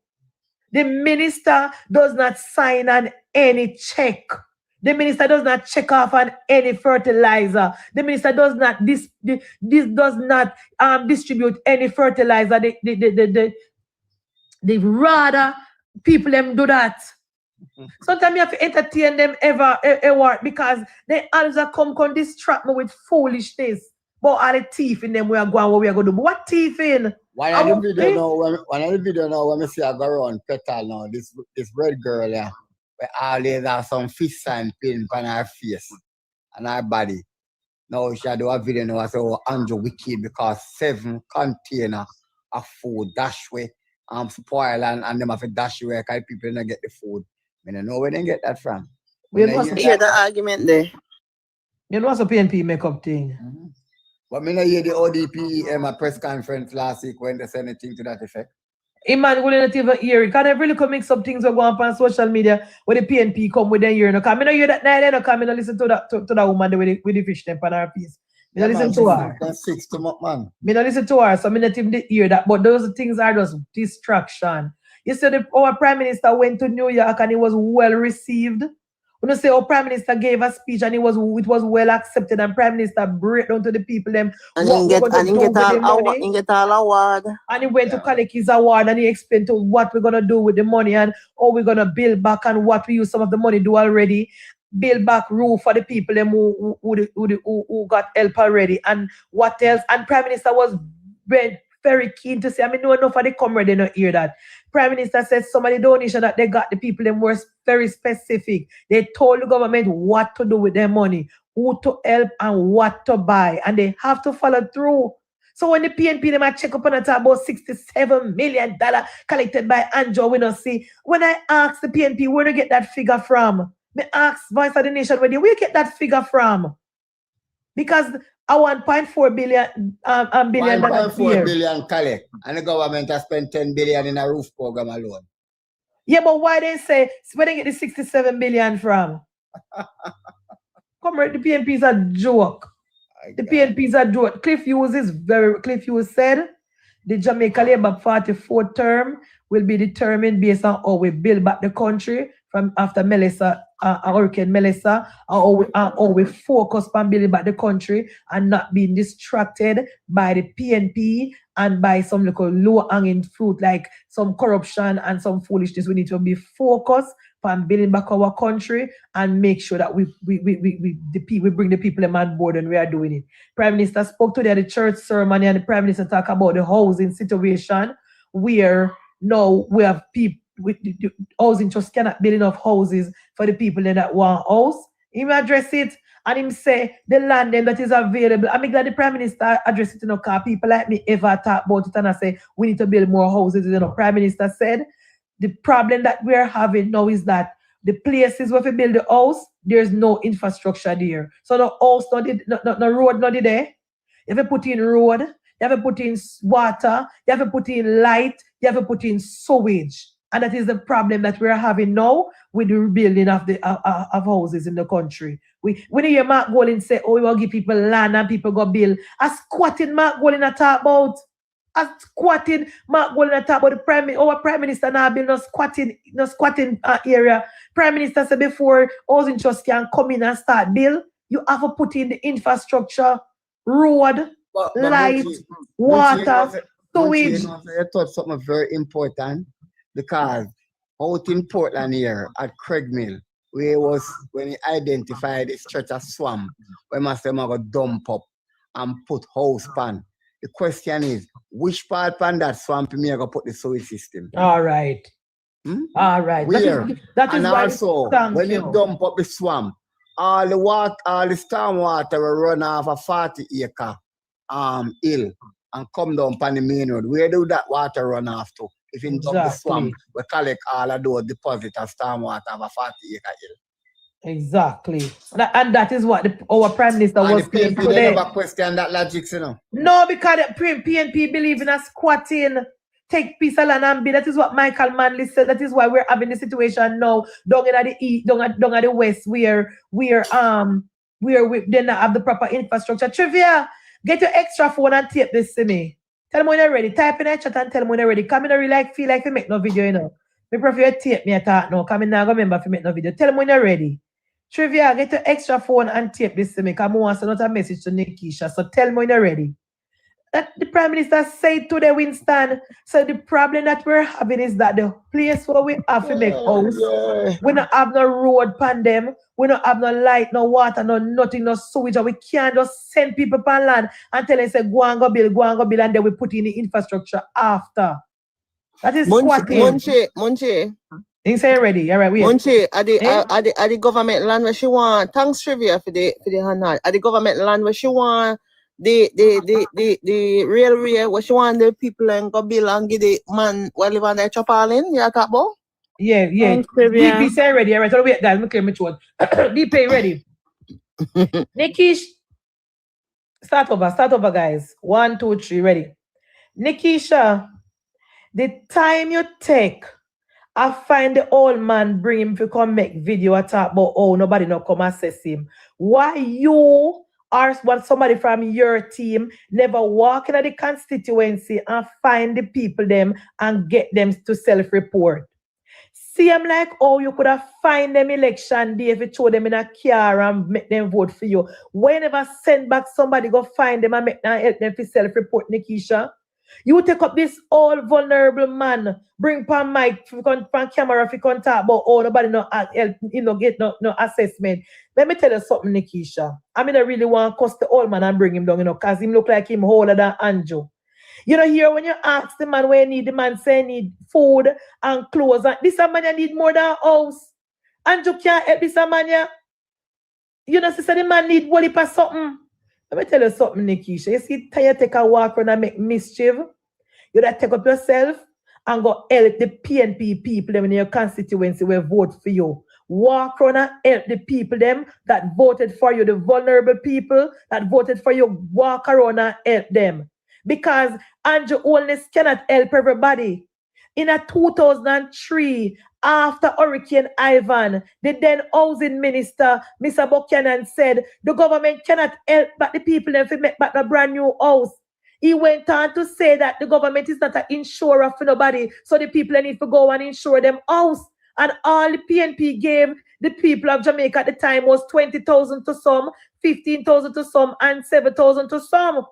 A: The minister does not sign on any check. The minister does not check off on any fertilizer. The minister does not distribute any fertilizer. They rather people them do that. Sometimes you have to entertain them ever because they always come distract me with foolishness. But all the thief in them we are going what we are going to do. But what thief in?
B: One of the video now when I see I go around Petal now, this red girl yeah, where always have some fish sign pin on her face and her body. Now she do a video now, I say, oh, Andrew wicked because 7 containers of food dash way spoil and them have to dash away because people don't get the food. I don't know where they get that from.
G: We hear the argument there.
A: You know what's a PNP makeup thing?
B: Mm-hmm. But I hear the ODP press conference last week when they said anything to that effect.
A: Imman will not even hear it. Can I really come mix up things that go on social media where the PNP come with them here? No, come. I don't hear that night. No, come. I don't listen to that woman with the fish temp on her piece. I don't listen to her.
B: That's 6 to man.
A: I don't listen to her, so I not even hear that. But those things are just distraction. You said our Prime Minister went to New York and it was well received. When you say our Prime Minister gave a speech and it was well accepted and Prime Minister break down to the people them
G: and he get all award.
A: And he went to collect his award and he explained to what we're gonna do with the money and how we're gonna build back and what we use some of the money do already. Build back roof for the people them who got help already and what else. And Prime Minister was very keen to say, I mean, no enough of the comrade, they don't hear that. Prime Minister said some of the donation that they got, the people them were very specific. They told the government what to do with their money, who to help and what to buy, and they have to follow through. So when the PNP them check up on it about $67 million collected by Andrew, we don't see. When I asked the PNP where to get that figure from, I asked Voice of the Nation where you get that figure from? Because a 1.4 billion billion
B: 1.4 billion collect, and the government has spent 10 billion in a roof program alone.
A: Yeah, but why they say where they get the 67 billion from? Come right, the PNP is a joke. The PNP is a joke. Cliff Hughes said the Jamaica Labour Party 4th term will be determined based on how we build back the country from after Hurricane Melissa, how we focus on building back the country and not being distracted by the PNP and by some low-hanging fruit like some corruption and some foolishness. We need to be focused on building back our country and make sure that we bring the people on board and we are doing it. Prime Minister spoke today at the church ceremony and the Prime Minister talked about the housing situation where now we have people with the housing trust cannot build enough houses for the people in that one house. He will address it and him say the land that is available. I'm glad the Prime Minister address it, because people like me ever talk about it and I say we need to build more houses. Prime Minister said the problem that we're having now is that the places where we build the house, there's no infrastructure there. So the house, no road, not there. You have to put in road, you have to put in water, you have to put in light, you have to put in sewage. And that is the problem that we're having now with the rebuilding of the of houses in the country. When you hear Mark Golding say, oh, we will give people land and people go build, a squatting Mark Golding talk about. A squatting Mark Golding talk about our Prime Minister now build no squatting area. Prime Minister said before housing trust can come in and start build, you have to put in the infrastructure, road, light, water, sewage.
B: I thought something very important. Because out in Portland here at Craig Mill, when he identified the stretch of swamp, we must have go dump up and put house pan. The question is, which part pan that swamp me go put the sewage system?
A: All right. All right.
B: Where?
A: That is
B: and also, when you dump up the swamp, all the storm water will run off a 40-acre hill and come down on the main road. Where do that water run off to? If in the swamp, we collect all of those deposits of stormwater of a 40-acre hill.
A: Exactly. And that is what our Prime Minister was saying today.
B: They never question that logic, you know?
A: No, because the PNP believe in a squatting, take piece of land and build. That is what Michael Manley said. That is why we're having the situation now down at the east, down at the west, where we did not have the proper infrastructure. Trivia, get your extra phone and tape this to me. Tell them when you're ready. Type in a chat and tell them when you're ready. Come in and feel like you make no video, you know. Me prefer you tape me a talk now. Come in now, remember if you make no video. Tell them when you're ready. Trivia, get your extra phone and tape this to me. Come on, send out a message to Nikisha. So tell me when you're ready. That the Prime Minister said today, Winston. So the problem that we're having is that the place where we have to make house, we don't have no road pan them, we don't have no light, no water, no nothing, no sewage, and we can't just send people pan land and tell them say go and go build, and then we put in the infrastructure after. That is squatting.
G: Munchie.
A: Things ain't ready. All right, wait.
G: Munchie, are the government land where she want? Thanks Trivia for the honor. Are the government land where she want? The railway where she want the people and go build and give the man while live on their chop all in? You talk about?
A: Yeah. DP say ready. All right, so wait, guys, me clear my throat. DP ready. Nikish, start over, guys. 1, 2, 3, ready. Nikisha, the time you take, I find the old man, bring him to come make video and talk about, oh, nobody no come assess him. Why you or somebody from your team never walk into the constituency and find the people them and get them to self-report? See, I'm like, oh, you could have find them election day if you throw them in a car and make them vote for you. Whenever send back somebody, go find them and make them help them to self-report, Nikisha. You take up this old vulnerable man, bring pan mic, pan camera, if you can talk about, oh, nobody no help, get no assessment. Let me tell you something, Nikisha. I mean, I really want to cuss the old man and bring him down, because him look like him older than Andrew. Here when you ask the man where he need, the man say he need food and clothes. And this man need more than a house. Andrew can't help this man. Sister, the man need body for something. Let me tell you something, Nikisha. You see, you take a walk around and make mischief. You gotta take up yourself and go help the PNP people them in your constituency will vote for you. Walk around and help the people them that voted for you, the vulnerable people that voted for you. Walk around and help them. Because Andrew Holness cannot help everybody. In a 2003, after Hurricane Ivan, the then housing minister, Mr. Buchanan, said the government cannot help but the people them to make back a brand new house. He went on to say that the government is not an insurer for nobody, so the people need to go and insure them house. And all the PNP gave the people of Jamaica at the time was 20,000 to some, 15,000 to some, and 7,000 to some.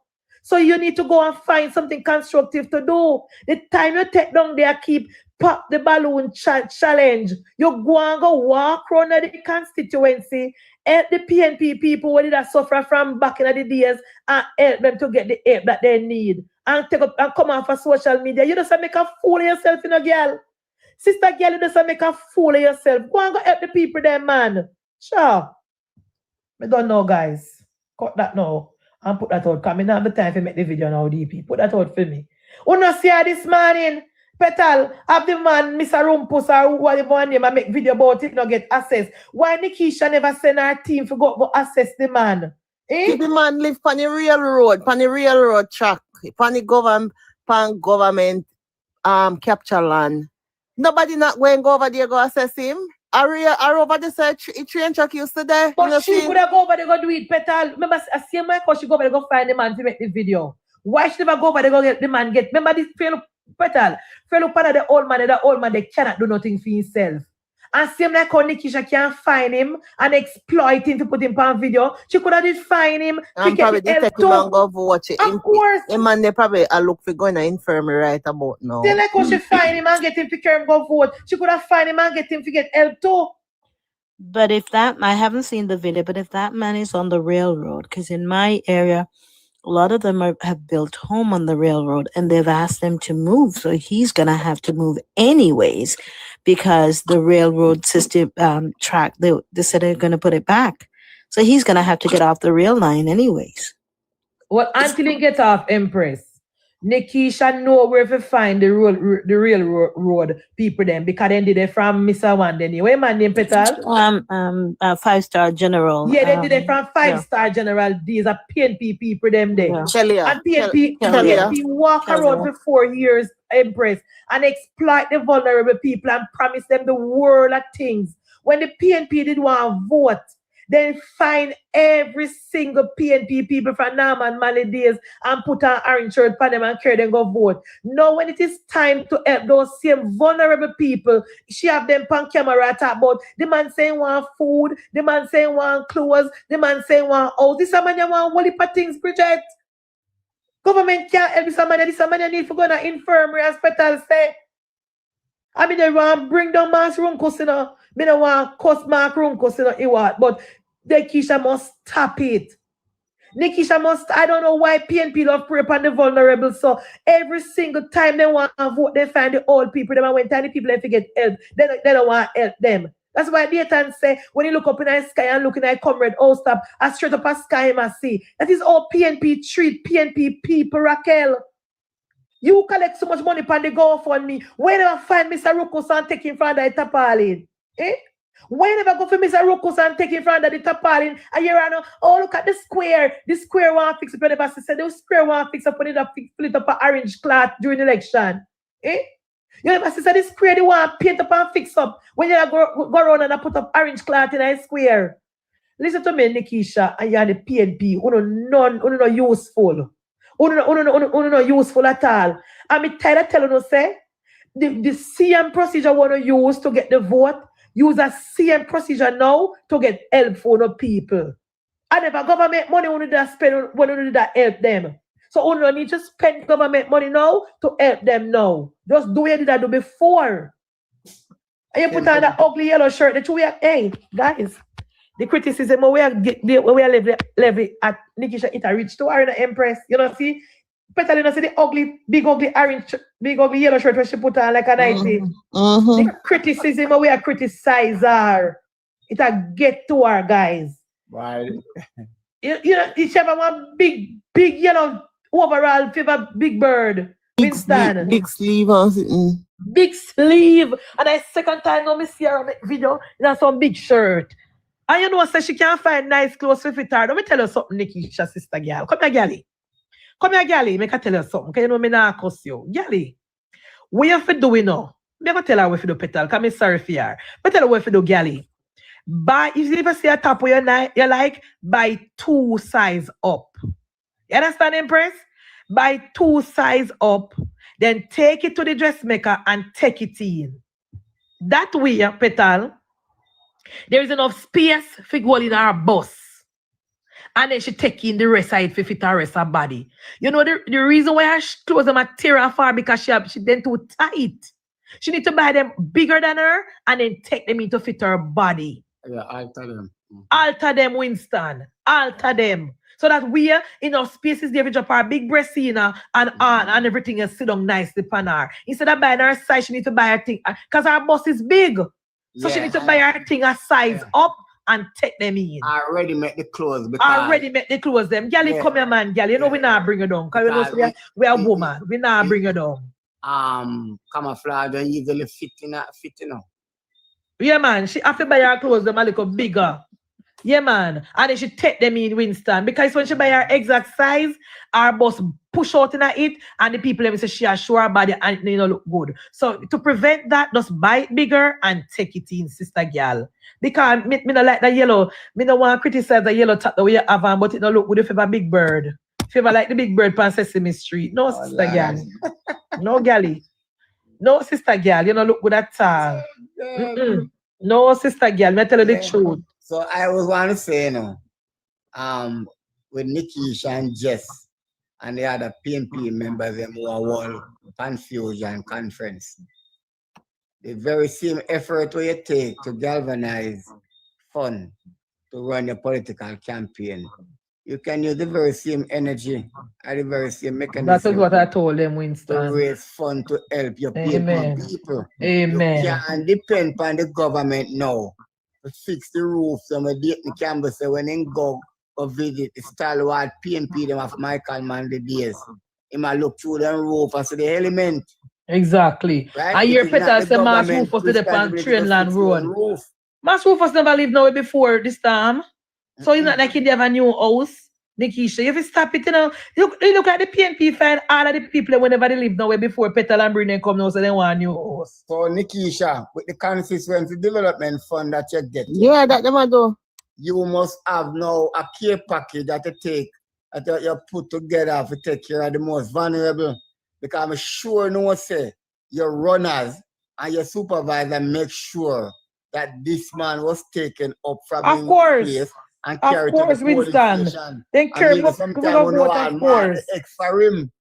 A: So you need to go and find something constructive to do. The time you take down there, keep pop the balloon challenge. You go and go walk around the constituency, help the PNP people who did that suffer from back in the days and help them to get the help that they need. And take up and come off of social media. You just make a fool of yourself, girl. Sister girl, you just make a fool of yourself. Go and go help the people there, man. Sure. I don't know, guys. Cut that now. And put that out. Because I don't have the time to make the video now, DP. Put that out for me. You not see her this morning? Petal, have the man, Mr. Rumpus or whatever one name, and make video about it, not get access. Why Nikisha never send her team to go assess the man?
G: Keep the man live on the railroad track, on the government capture land. Nobody not going to go over there go assess him. Are over the search train track used to there.
A: But she could have go over there go do it, Petal. Remember, I see my coach, she go over there go find the man to make the video. Why she never go over there go get the man get? Remember this fellow Petal, fellow part of the old man, they cannot do nothing for himself. And same like how Nikisha can't find him and exploit him to put him on video. She could have just find him.
G: And probably detect him and go watch it.
A: Of course.
G: The man, they probably look for going to infirmary right about now.
A: Same like how she find him and get him to carry him go vote. She could have find him and get him to get help too.
F: But if that, I haven't seen the video, but if that man is on the railroad, because in my area, a lot of them have built home on the railroad and they've asked them to move. So he's going to have to move anyways because the railroad system track, they said they're going to put it back. So he's going to have to get off the rail line anyways.
A: Well, until he gets off, Empress, Nikisha know where to find the railroad people then because they did it from Mr. One then. What man name Petal?
F: 5-star general.
A: Yeah, they did it from 5-star general. These are PNP people them there.
G: Yeah.
A: And PNP walk around for 4 years, Empress, and exploit the vulnerable people and promise them the world of things. When the PNP did want to vote, Then find every single PNP people from Norman Mali days and put an orange shirt for them and carry them go vote. Now when it is time to help those same vulnerable people, she have them on camera talk about the man saying want food, the man saying want clothes, the man saying want house. This man you want whole heap of things, Bridget. Government can't help this man need to go to the infirmary hospital say. I mean, they want to bring down Mass Runkus, you know. I don't want to cuss Mark Runkus, you know, but Nikisha must stop it. Nikisha must, I don't know why PNP love prey upon the vulnerable. So every single time they want to vote, they find the old people. They want tiny people and forget help. They don't want to help them. That's why Nathan say, when you look up in the sky and look in the comrade, oh stop, I straight up a sky I see. That is all PNP treat PNP people, Raquel. You collect so much money upon the GoFundMe. Where never find Mr. Rukus and take him from the Tapalin? Eh? Why never go for Mr. Rukus and take him from the Tapalin? And you're on, oh, look at the square. The square one fix up. You never said the square one fix up, put it up, split up an orange cloth during the election. Eh? You never said the square, the one paint up and fix up. When you go around and put up orange cloth in a square. Listen to me, Nikisha, and you're the PNP. Uno not useful. Uno not useful at all. I'm tired of telling you, say, the same procedure want to use to get the vote, use a same procedure now to get help for the people. And if a government money only that spend when only that help them. So only need to spend government money now to help them now. Just do what you did that do before. And you put on that ugly yellow shirt that you wear. Hey, guys, the criticism we are level at Nikisha it a reach to her in the Empress. You know, see? Petal, you know, see the ugly, big ugly orange, big ugly yellow shirt where she put on like a 90. The criticism we are criticize her. It a get to her, guys.
B: Right.
A: You know, each have one big yellow overall favor big bird. Winston.
G: Big sleeve.
A: Big sleeve. And I second time now me see her on the video in some big shirt. And you know, say she can't find nice clothes to fit her. Let me tell you something, Nikisha, sister girl. Come here, gally. Come here, gally. Make I tell you something. Because you know me not cuss you. Gally. What you have to do, you know? I'm going to tell her what you do, Petal. Because I'm sorry for her. But tell her what you do, gally. Buy, if you ever see a top where you like, buy 2 size up. You understand, Empress? Buy 2 size up. Then take it to the dressmaker and take it in. That way, Petal, there is enough space for go in her bus. And then she take in the rest side for fit her rest her body. You know the reason why her clothes them are tear her far because she then too tight. She need to buy them bigger than her and then take them in to fit her body.
B: Yeah, alter them.
A: Alter them, Winston. Alter them. So that we enough spaces there we drop our big breast in her and everything is sit down nicely upon her. Instead of buying her size, she need to buy her thing. Because her bus is big. So she need to buy her thing a size up and take them in.
B: I already make the clothes.
A: Already make the clothes them. Gally, come here, man. Gally, you know we not bring you down. Because you know we are woman. We not bring you down.
B: Camouflage and easily fit in.
A: Yeah, man. She have to buy her clothes them a little bigger. Yeah, man. And then she take them in, Winston. Because when she buy her exact size, our boss push out in it, and the people let me say she has show her body and it look good. So to prevent that, just buy it bigger and take it in, sister girl. Because me not like the yellow. Me don't want to criticize the yellow top the way you have on, but it don't look good if you have a big bird. If you ever like the big bird on Sesame Street. No, sister girl. No, gally. No, sister girl. You don't look good at all. No, sister girl. Me tell you the truth.
B: So I was want to say, you know, with Nikisha and Jess and the other PNP members, them who are all confusion conference. The very same effort where you take to galvanize fund to run your political campaign, you can use the very same energy and the very same mechanism.
A: That is what I told them, Winston.
B: To raise fund to help your people.
A: Amen.
B: You can't depend on the government now to fix the roof. Some of the campus say when they go visit the stalwart PNP them of Michael Man the days. He might look through the roof and see the element.
A: Exactly.
B: Right?
A: And your Petal say Mass Rufus did upon Trainland Road. Mass Rufus never lived nowhere before this time. So it's not like he have a new house. Nikisha, if you stop it, you know, you look at the PNP find all of the people whenever they live nowhere before Petal and Brennan come now, so they want a new house.
B: So Nikisha, with the constituency development fund that you get.
G: Yeah, that them do.
B: you must have now a care package that you take, that you put together to take care of the most vulnerable. Because I'm sure no one say your runners and your supervisor make sure that this man was taken up from
A: Of
B: his
A: course.
B: place and
A: Of
B: carried
A: course,
B: to the police
A: Winston.
B: station.
A: Then
B: I
A: care
B: mean,
A: about
B: sometimes
A: go
B: we know
A: vote, of
B: man
A: course.
B: X for him.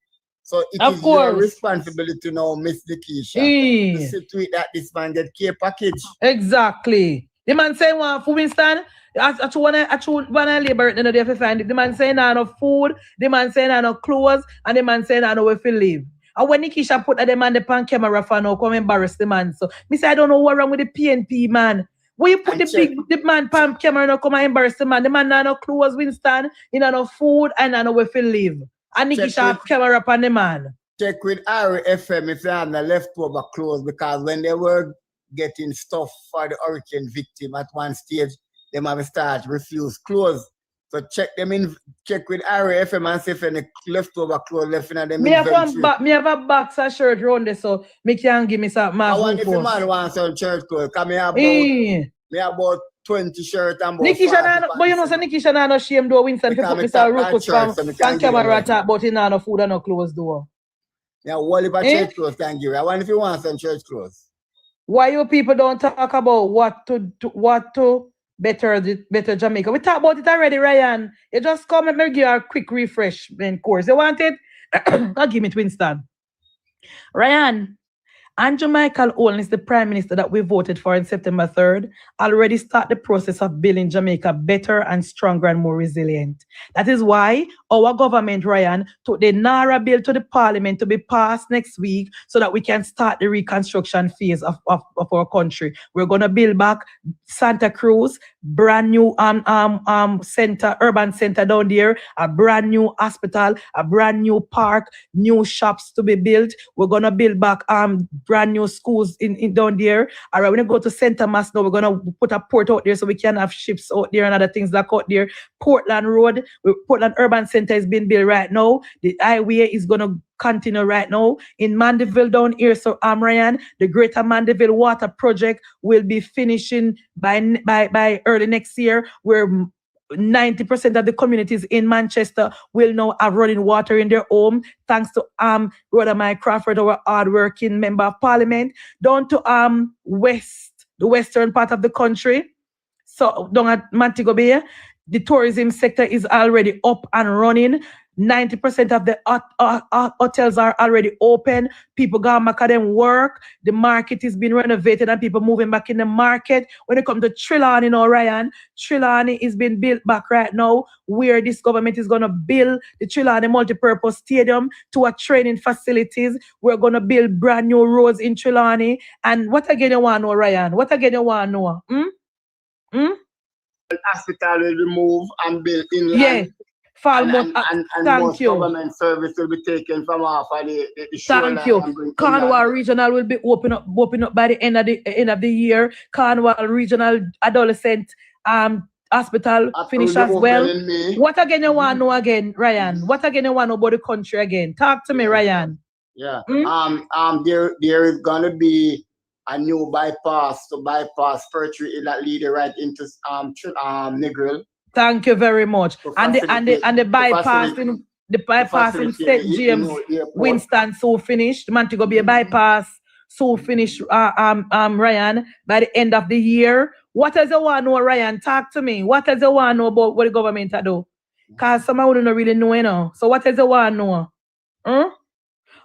B: So it
A: Of
B: is your
A: course.
B: responsibility now, Miss Nikisha, to
A: Eh.
B: see to it that this man get care package.
A: Exactly. The man saying one for Winston. When I labor it, they have to find it. The man saying no food, the man saying no clothes, and the man saying no where to live. And when Nikisha put the man the pan camera for now, come embarrass the man. So me say I don't know what wrong with the PNP man. When you put
B: And
A: the man pan camera now come and embarrass the man. The man no clothes, Winston, he no food, and no where to live. And Nikisha have camera upon the man.
B: Check with RFM if they have the leftover clothes, because when they were getting stuff for the hurricane victim at one stage, they might start refuse clothes. So check with RFM and see if any leftover clothes left in them.
A: Me have a boxer shirt round there, so me can give me some.
B: I want if a man wants some church clothes, because me about 20 shirts and about
A: Nikisha, but you know, so Nikisha no shame though, Winston, if you put Mr. Rufus from camera talk about it no food and no clothes though.
B: Yeah, what about church clothes, thank you. I want if you want some church clothes.
A: Why you people don't talk about what to better Jamaica? We talk about it already, Ryan. You just come and give you a quick refreshment course. You want it? I'll give me Winston. Ryan, Andrew Michael Owen is the Prime Minister that we voted for on September 3rd, already start the process of building Jamaica better and stronger and more resilient. That is why our government, Ryan, took the NARA bill to the Parliament to be passed next week so that we can start the reconstruction phase of our country. We're going to build back Santa Cruz, brand new center, urban center down there, a brand new hospital, a brand new park, new shops to be built. We're going to build back brand new schools in down there. All right, when you go to St. Thomas now, we're gonna put a port out there so we can have ships out there and other things like out there. Portland Road, Portland Urban Center is being built right now. The highway is gonna continue right now. In Mandeville down here, so Ryan, the Greater Mandeville Water Project will be finishing by early next year, where 90% of the communities in Manchester will now have running water in their home, thanks to Brother Mike Crawford, our hardworking member of parliament, down to the western part of the country. So down at Montego Bay, the tourism sector is already up and running. 90% of the hotels are already open. People going back at them work. The market is being renovated and people moving back in the market. When it comes to Trelawney now, Ryan, Trelawney is being built back right now, where this government is going to build the Trelawney multipurpose stadium to a training facilities. We're going to build brand new roads in Trelawney. And what again you want to know, Ryan? What again you want to know?
B: The hospital will be moved and built inland.
A: Yeah.
B: And most government service will be taken from off of the shoreline.
A: Thank you. Cornwall Regional will be open up by the end of the year. Cornwall Regional Adolescent Hospital finish as well. What again you want to know again, Ryan? What again you want to know about the country again? Talk to me, Ryan.
B: Yeah. There is gonna be a new bypass to bypass Pertwee in that lead right into Negril.
A: Thank you very much. And the bypass in St. James, Winston, so finished. Montego Bay bypass, so finished. Ryan, by the end of the year. What does you want to know, Ryan? Talk to me. What does you want to know about what the government do? Because someone wouldn't really know, you know. So what does you want to know?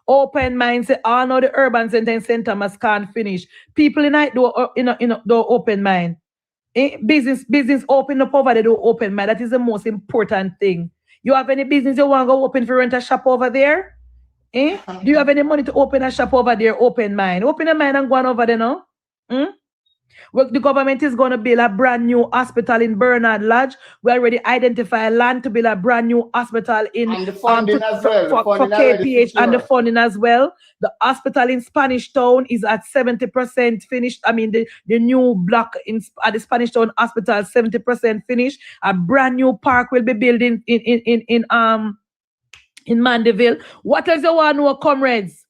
A: Open minds say, oh no, the urban center in St. Thomas can't finish. People in it do open mind. Business open up over there, do open mind. That is the most important thing. You have any business you want to go open for rent a shop over there? Do you have any money to open a shop over there? Open mind. Open your mind and go on over there now. Well, the government is going to build a brand new hospital in Bernard Lodge. We already identified land to build a brand new hospital in
B: and the funding as well.
A: For KPH and the funding as well. The hospital in Spanish Town is at 70% finished. I mean, the new block at the Spanish Town Hospital 70% finished. A brand new park will be built in Mandeville. What else you want to know, comrades?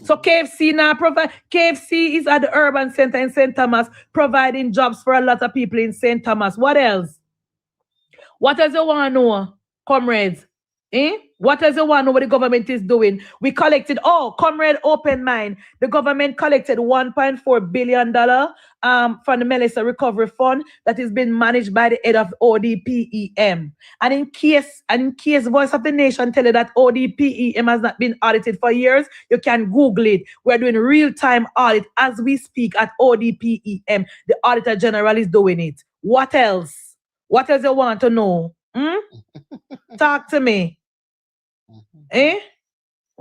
A: So KFC now KFC is at the urban center in St. Thomas, providing jobs for a lot of people in St. Thomas. What else? What does you want to know, comrades? What does you want to know what the government is doing? We collected, comrade open mind. The government collected $1.4 billion from the Melissa Recovery Fund that is being managed by the head of ODPEM. And in case Voice of the Nation tell you that ODPEM has not been audited for years, you can Google it. We're doing real-time audit as we speak at ODPEM. The Auditor General is doing it. What else? What else you want to know? Talk to me. We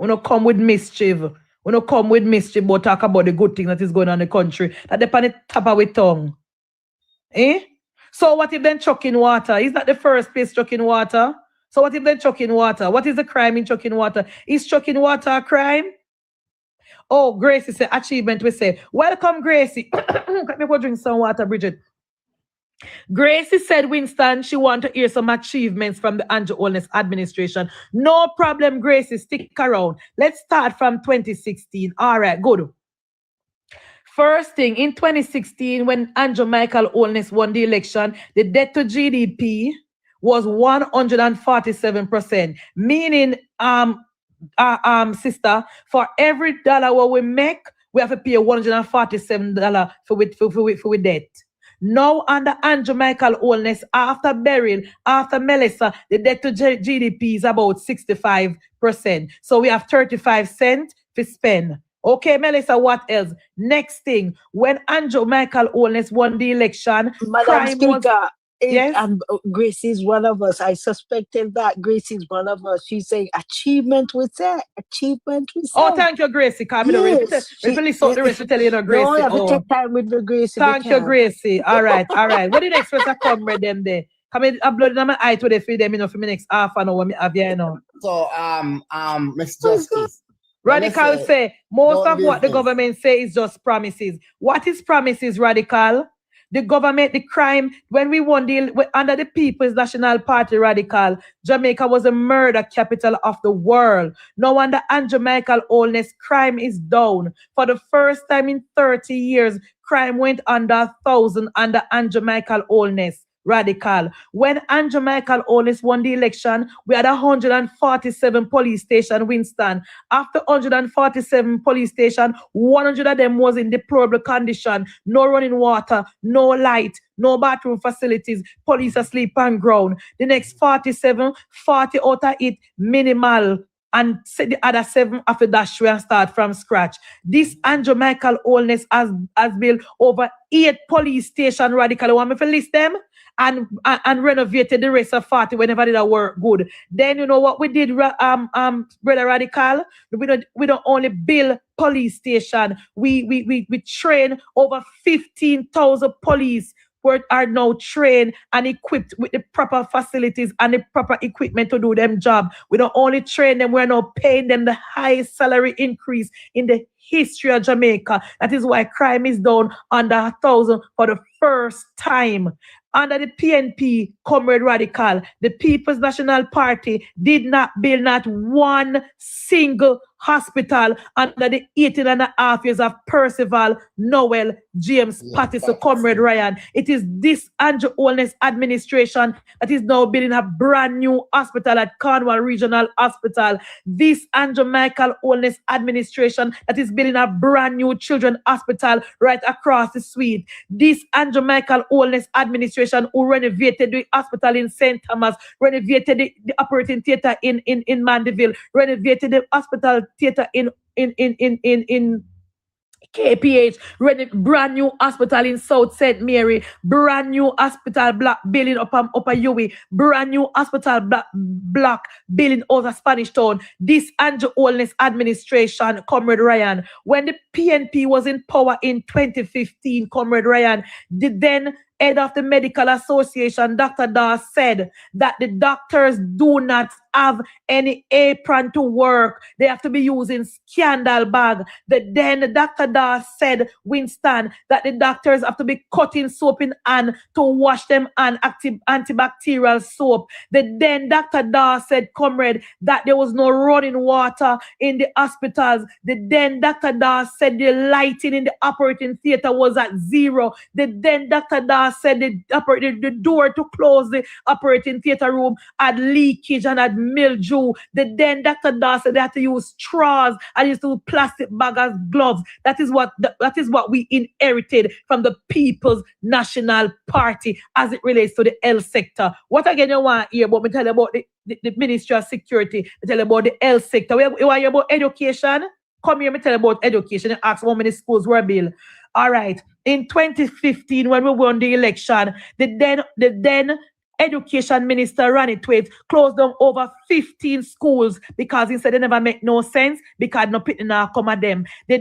A: don't come with mischief. We don't come with mischief, but talk about the good thing that is going on in the country. That depends on the top of our tongue. So what if then chucking water? Is that the first place chucking water? So what if then chucking water? What is the crime in chucking water? Is chucking water a crime? Oh, Gracie said achievement. We say, welcome, Gracie. Let me go drink some water, Bridget. Gracie said, Winston, she want to hear some achievements from the Andrew Holness administration. No problem, Gracie, stick around. Let's start from 2016. All right, good. First thing, in 2016, when Andrew Michael Holness won the election, the debt to GDP was 147%, meaning, sister, for every dollar what we make, we have to pay $147 for debt. Now, under Andrew Michael Holness, after Beryl, after Melissa, the debt to GDP is about 65%. So we have 35 cents to spend. Okay, Melissa, what else? Next thing, when Andrew Michael Holness won the election,
F: Madam Speaker,
A: yes?
F: Grace is one of us. I suspected that Grace is one of us. She's saying achievement with that. Achievement with that.
A: Oh, thank you, Gracie. Come the rest. The rest to tell you, Gracie.
F: No, I have to take time with the Gracie.
A: Thank you, Gracie. All right. When the next person come with them there? Come in, upload them my eye to the feed them, for me next half an hour, me have you,
B: So, Miss Justice.
A: Radical say, most of what the government say is just promises. What is promises, Radical? The government, the crime, when we won under the People's National Party, Radical, Jamaica was a murder capital of the world. Now under Andrew Michael Holness, crime is down. For the first time in 30 years, crime went under 1,000 under Andrew Michael Holness. Radical. When Andrew Michael Holness won the election, we had 147 police stations, Winston. After 147 police stations, 100 of them was in deplorable condition. No running water, no light, no bathroom facilities, police asleep on ground. The next 47, 40 out of it, minimal. And the other 7 after that, we start from scratch. This Andrew Michael Holness has built over 8 police stations, Radical. Want me to list them? And renovated the rest of 40 whenever they work good. Then you know what we did, Brother Radical? We don't only build police station. We train over 15,000 police who are now trained and equipped with the proper facilities and the proper equipment to do them job. We don't only train them, we're now paying them the highest salary increase in the history of Jamaica. That is why crime is down under 1,000 for the first time. Under the PNP, Comrade Radical, the People's National Party did not build not one single hospital under the 18.5 years of Percival, Noel, James, Patterson, Comrade Ryan. It is this Andrew Holness administration that is now building a brand new hospital at Cornwall Regional Hospital. This Andrew Michael Holness administration that is building a brand new children's hospital right across the suite. This Andrew Michael Holness administration who renovated the hospital in St. Thomas, renovated the operating theatre in Mandeville, renovated the hospital theatre in KPH, brand new hospital in South St. Mary, brand new hospital block building up Yui, brand new hospital block building over Spanish Town. This Andrew Holness administration, Comrade Ryan, when the PNP was in power in 2015, Comrade Ryan, the then head of the Medical Association, Dr. Dawes, said that the doctors do not have any apron to work. They have to be using scandal bag. Then Dr. Dawes said, Winston, that the doctors have to be cutting soap in hand to wash them and antibacterial soap. Then Dr. Dawes said, comrade, that there was no running water in the hospitals. Then Dr. Dawes said the lighting in the operating theater was at 0. Then Dr. Dawes said the door to close the operating theater room had leakage and had mildew. Then Dr. Dawes said they had to use straws and used to use plastic bag as gloves. That is what we inherited from the People's National Party as it relates to the health sector. What again you want to hear about? Me tell you about the Ministry of Security. Me tell you about the health sector. You want to hear about education? Come here, me tell you about education. You ask how many schools were built. All right. In 2015, when we won the election, the then Education Minister Ronnie Twaite closed down over 15 schools because he said they never make no sense because no people now come at them. The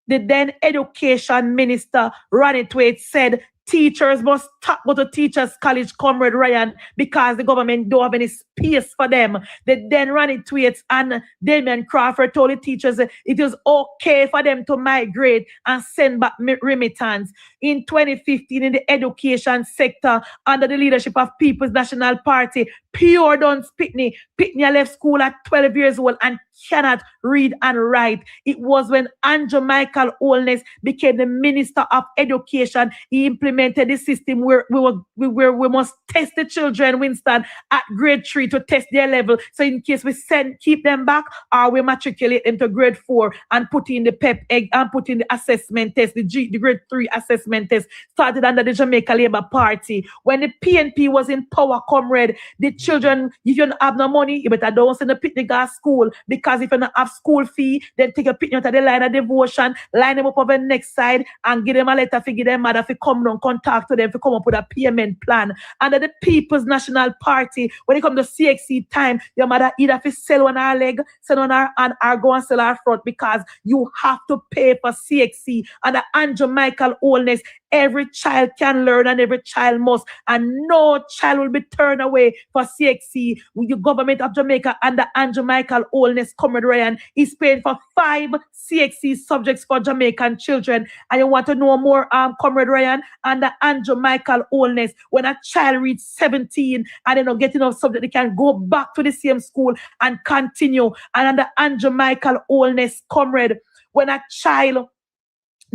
A: then Education Minister Ronnie Twaite said teachers must stop go to Teachers College, Comrade Ryan, because the government don't have any space for them. The then Ronnie Twaite and Damian Crawford told the teachers it is okay for them to migrate and send back remittance. In 2015, in the education sector, under the leadership of People's National Party, Pure Duns Pitney left school at 12 years old and cannot read and write. It was when Andrew Michael Holness became the Minister of Education. He implemented the system where we must test the children, Winston, at grade 3 to test their level. So in case we keep them back, or we matriculate them to grade 4 and put in the PEP egg and put in the assessment test, the grade 3 assessment test, started under the Jamaica Labour Party. When the PNP was in power, comrade, the children, if you don't have no money, you better don't send the picnic to school, because if you don't have school fee, then take a picnic to the line of devotion, line them up on the next side and give them a letter, give them mother, if you come down, contact to them, if you come up with a payment plan. Under the People's National Party, when it comes to CXC time, your mother either if you sell on her leg, sell on her and or go and sell her front, because you have to pay for CXC. Under Andrew Michael Holness, every child can learn and every child must, and no child will be turned away for CXC. With the government of Jamaica under Andrew Michael Holness, Comrade Ryan, is paying for 5 CXC subjects for Jamaican children. And you want to know more, Comrade Ryan, under Andrew Michael Holness, when a child reads 17 and they don't get enough subject, they can go back to the same school and continue. And under Andrew Michael Holness, Comrade, when a child,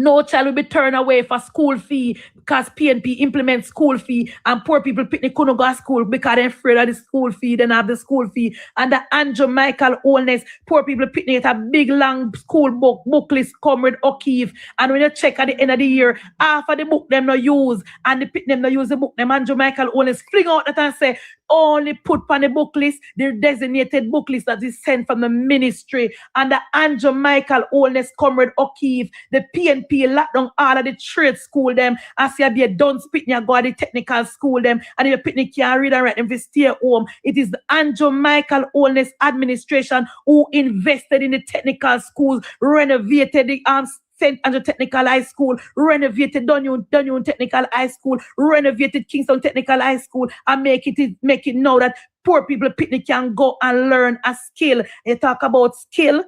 A: no child will be turned away for school fee, because PNP implements school fee, and poor people couldn't go to school because they're afraid of the school fee. They don't have the school fee. And the Andrew Michael Holness, poor people get a big long school book list, Comrade O'Keefe. And when you check at the end of the year, half of the book them no use, and the them no use the book. Them Andrew Michael Holness fling out that and say, only put on the book list the designated book list that is sent from the ministry. And the Andrew Michael Holness, Comrade O'Keefe, the PNP locked down all of the trade school them, as you be a done spitting, you go to the technical school them, and if you picnic can't read and write, if you stay home. It is the Andrew Michael Holness administration who invested in the technical schools, renovated the St. Andrew Technical High School, renovated Dunyun Technical High School, renovated Kingston Technical High School, and make it now that poor people picnic can go and learn a skill. You talk about skill,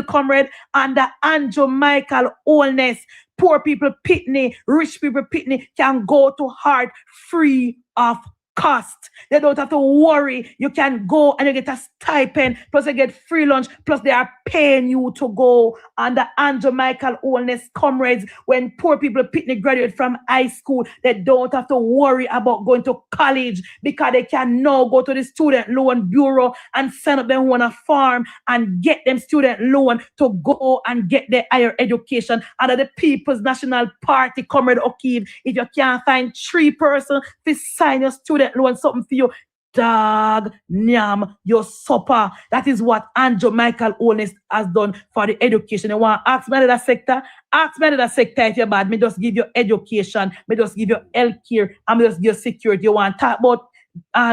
A: comrade, under Andrew Michael Holness. Poor people picnic, rich people picnic can go to heart free of cost. They don't have to worry. You can go and you get a stipend, plus you get free lunch, plus they are paying you to go. Under Andrew Michael Holness, comrades, when poor people picnic graduate from high school, they don't have to worry about going to college, because they can now go to the student loan bureau and sign up them on a farm and get them student loan to go and get their higher education. Under the People's National Party, Comrade O'Keefe, if you can't find 3 persons to sign your student loan something for you, dog, nyam, your supper. That is what Andrew Michael Holness has done for the education. You want to ask me another sector? Ask me another sector if you're bad. Me just give you education. Me just give you healthcare. And me just give you security. You want to talk about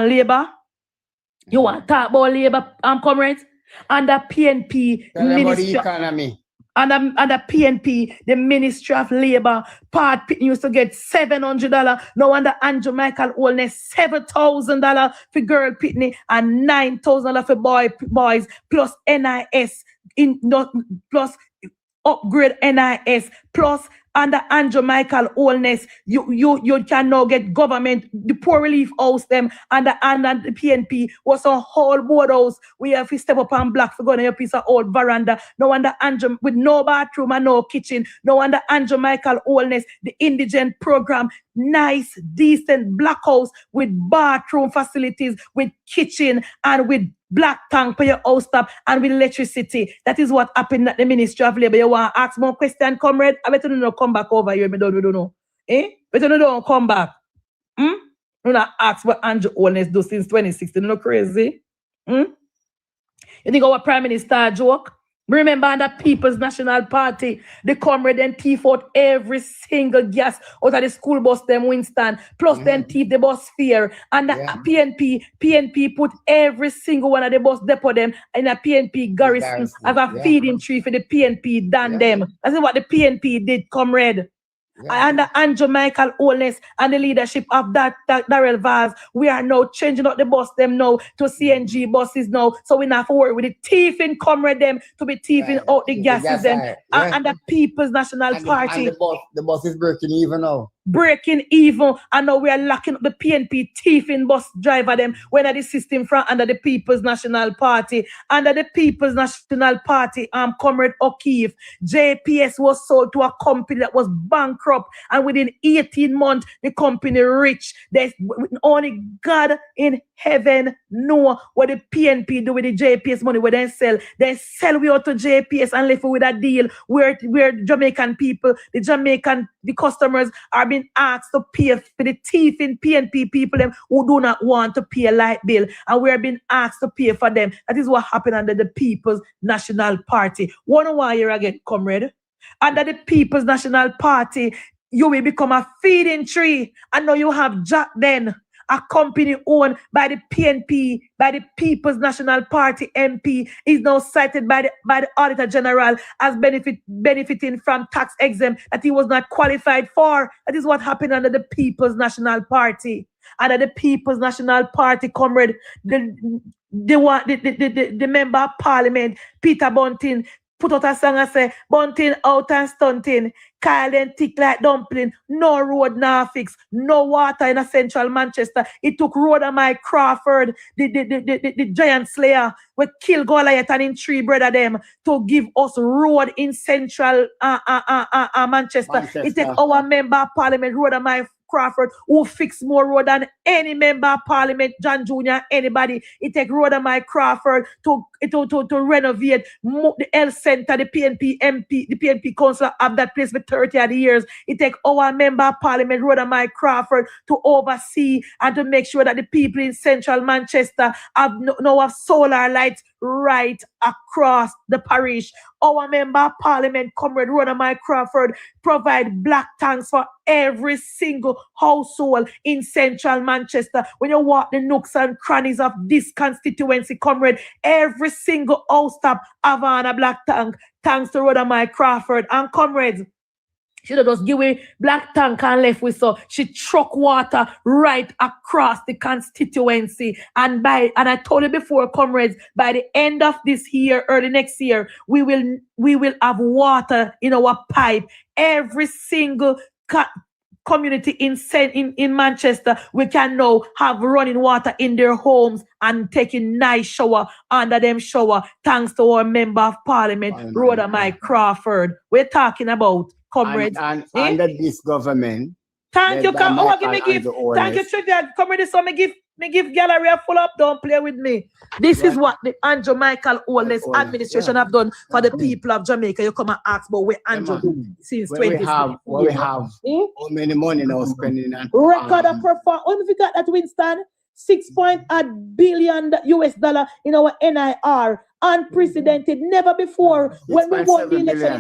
A: labor? You want to talk about labor, comrades? Under PNP, Ministry
B: the economy.
A: Under PNP, the Ministry of Labour, Part used to get $700. No wonder Andrew Michael Holness $7,000 for girl pitney and $9,000 for boys, plus NIS plus upgrade NIS, plus under Andrew Michael Holness, you can now get government, the poor relief house them, and the PNP was a whole board house. We have to step up and block for going to a piece of old veranda. No wonder Andrew with no bathroom and no kitchen. No wonder Andrew Michael Holness, the indigent program, nice, decent black house with bathroom facilities, with kitchen and with black tank for your house top and with electricity. That is what happened at the Ministry of Labour. You want to ask more question, comrade? I bet you don't come back over here. We don't know. But you don't come back. You not ask what Andrew Holness do since 2016. You know crazy? You think our Prime Minister joke? Remember the People's National Party, the comrade and thief out every single gas out of the school bus them Winston, plus then thief the bus fare. And the PNP put every single one of the bus depot them in a PNP garrison as a feeding tree for the PNP done them. That's what the PNP did, comrade. Under Andrew Michael Holness and the leadership of that Darrell Vaz, we are now changing out the bus them now to CNG buses now. So we not have to worry with the thieving comrade them to be thieving out the gases them. And the People's National Party.
B: And the bus is breaking even now.
A: Breaking even, and now we are locking up the PNP thieving bus driver them when the system from under the People's National Party. Under the People's National Party, Comrade O'Keefe, JPS was sold to a company that was bankrupt, and within 18 months, the company rich. There's only God in heaven know what the PNP do with the JPS money where they sell. They sell we out to JPS and left with a deal where Jamaican people, the customers are being asked to pay for the thieving PNP people them who do not want to pay a light bill, and we are being asked to pay for them. That is what happened under the People's National Party. Why you again, comrade? Under the People's National Party, you will become a feeding tree, and now you have Jack then, a company owned by the PNP, by the People's National Party MP, is now cited by the Auditor General as benefiting from tax exempt that he was not qualified for. That is what happened under the People's National Party. Under the People's National Party, comrade, the member of Parliament, Peter Bunting, put out a song and say, Bunting out and stunting, Kyle and tick like dumpling, no road, no fix, no water in a central Manchester. It took Rhoda Crawford, the giant slayer, we kill Goliath and in three brother them to give us road in central Manchester. It take our member of Parliament, Rhoda Crawford, who fix more road than any member of Parliament, John Jr., anybody. It take Rhoda Crawford to renovate the health center, the PNP MP, the PNP council of that place for 30 odd years. It take our member of Parliament, Rhoda Crawford, to oversee and to make sure that the people in central Manchester have solar lights right across the parish. Our member of Parliament, Comrade Rhoda Crawford, provide black tanks for every single household in central Manchester. When you walk the nooks and crannies of this constituency, comrade, every single house top have on a black tank, thanks to Rhoda Crawford. And comrades, she just give away black tank and left with so she truck water right across the constituency. And I told you before, comrades, by the end of this year, early next year, we will have water in our pipe. Every single community in Manchester, we can now have running water in their homes and taking nice shower under them shower, thanks to our member of Parliament, Rhoda Crawford. We're talking about, comrades.
B: And under this government.
A: Thank you, thank you, Trivia. Comrades, so me give gallery a full up, don't play with me. This is what the Andrew Michael Holness administration have done for the people of Jamaica. You come and ask about where Andrew since 20.
B: We have how many money now spending on
A: record of performance. When we got that, Winston, $6.8 billion in our NIR. Unprecedented, never before. When we won the election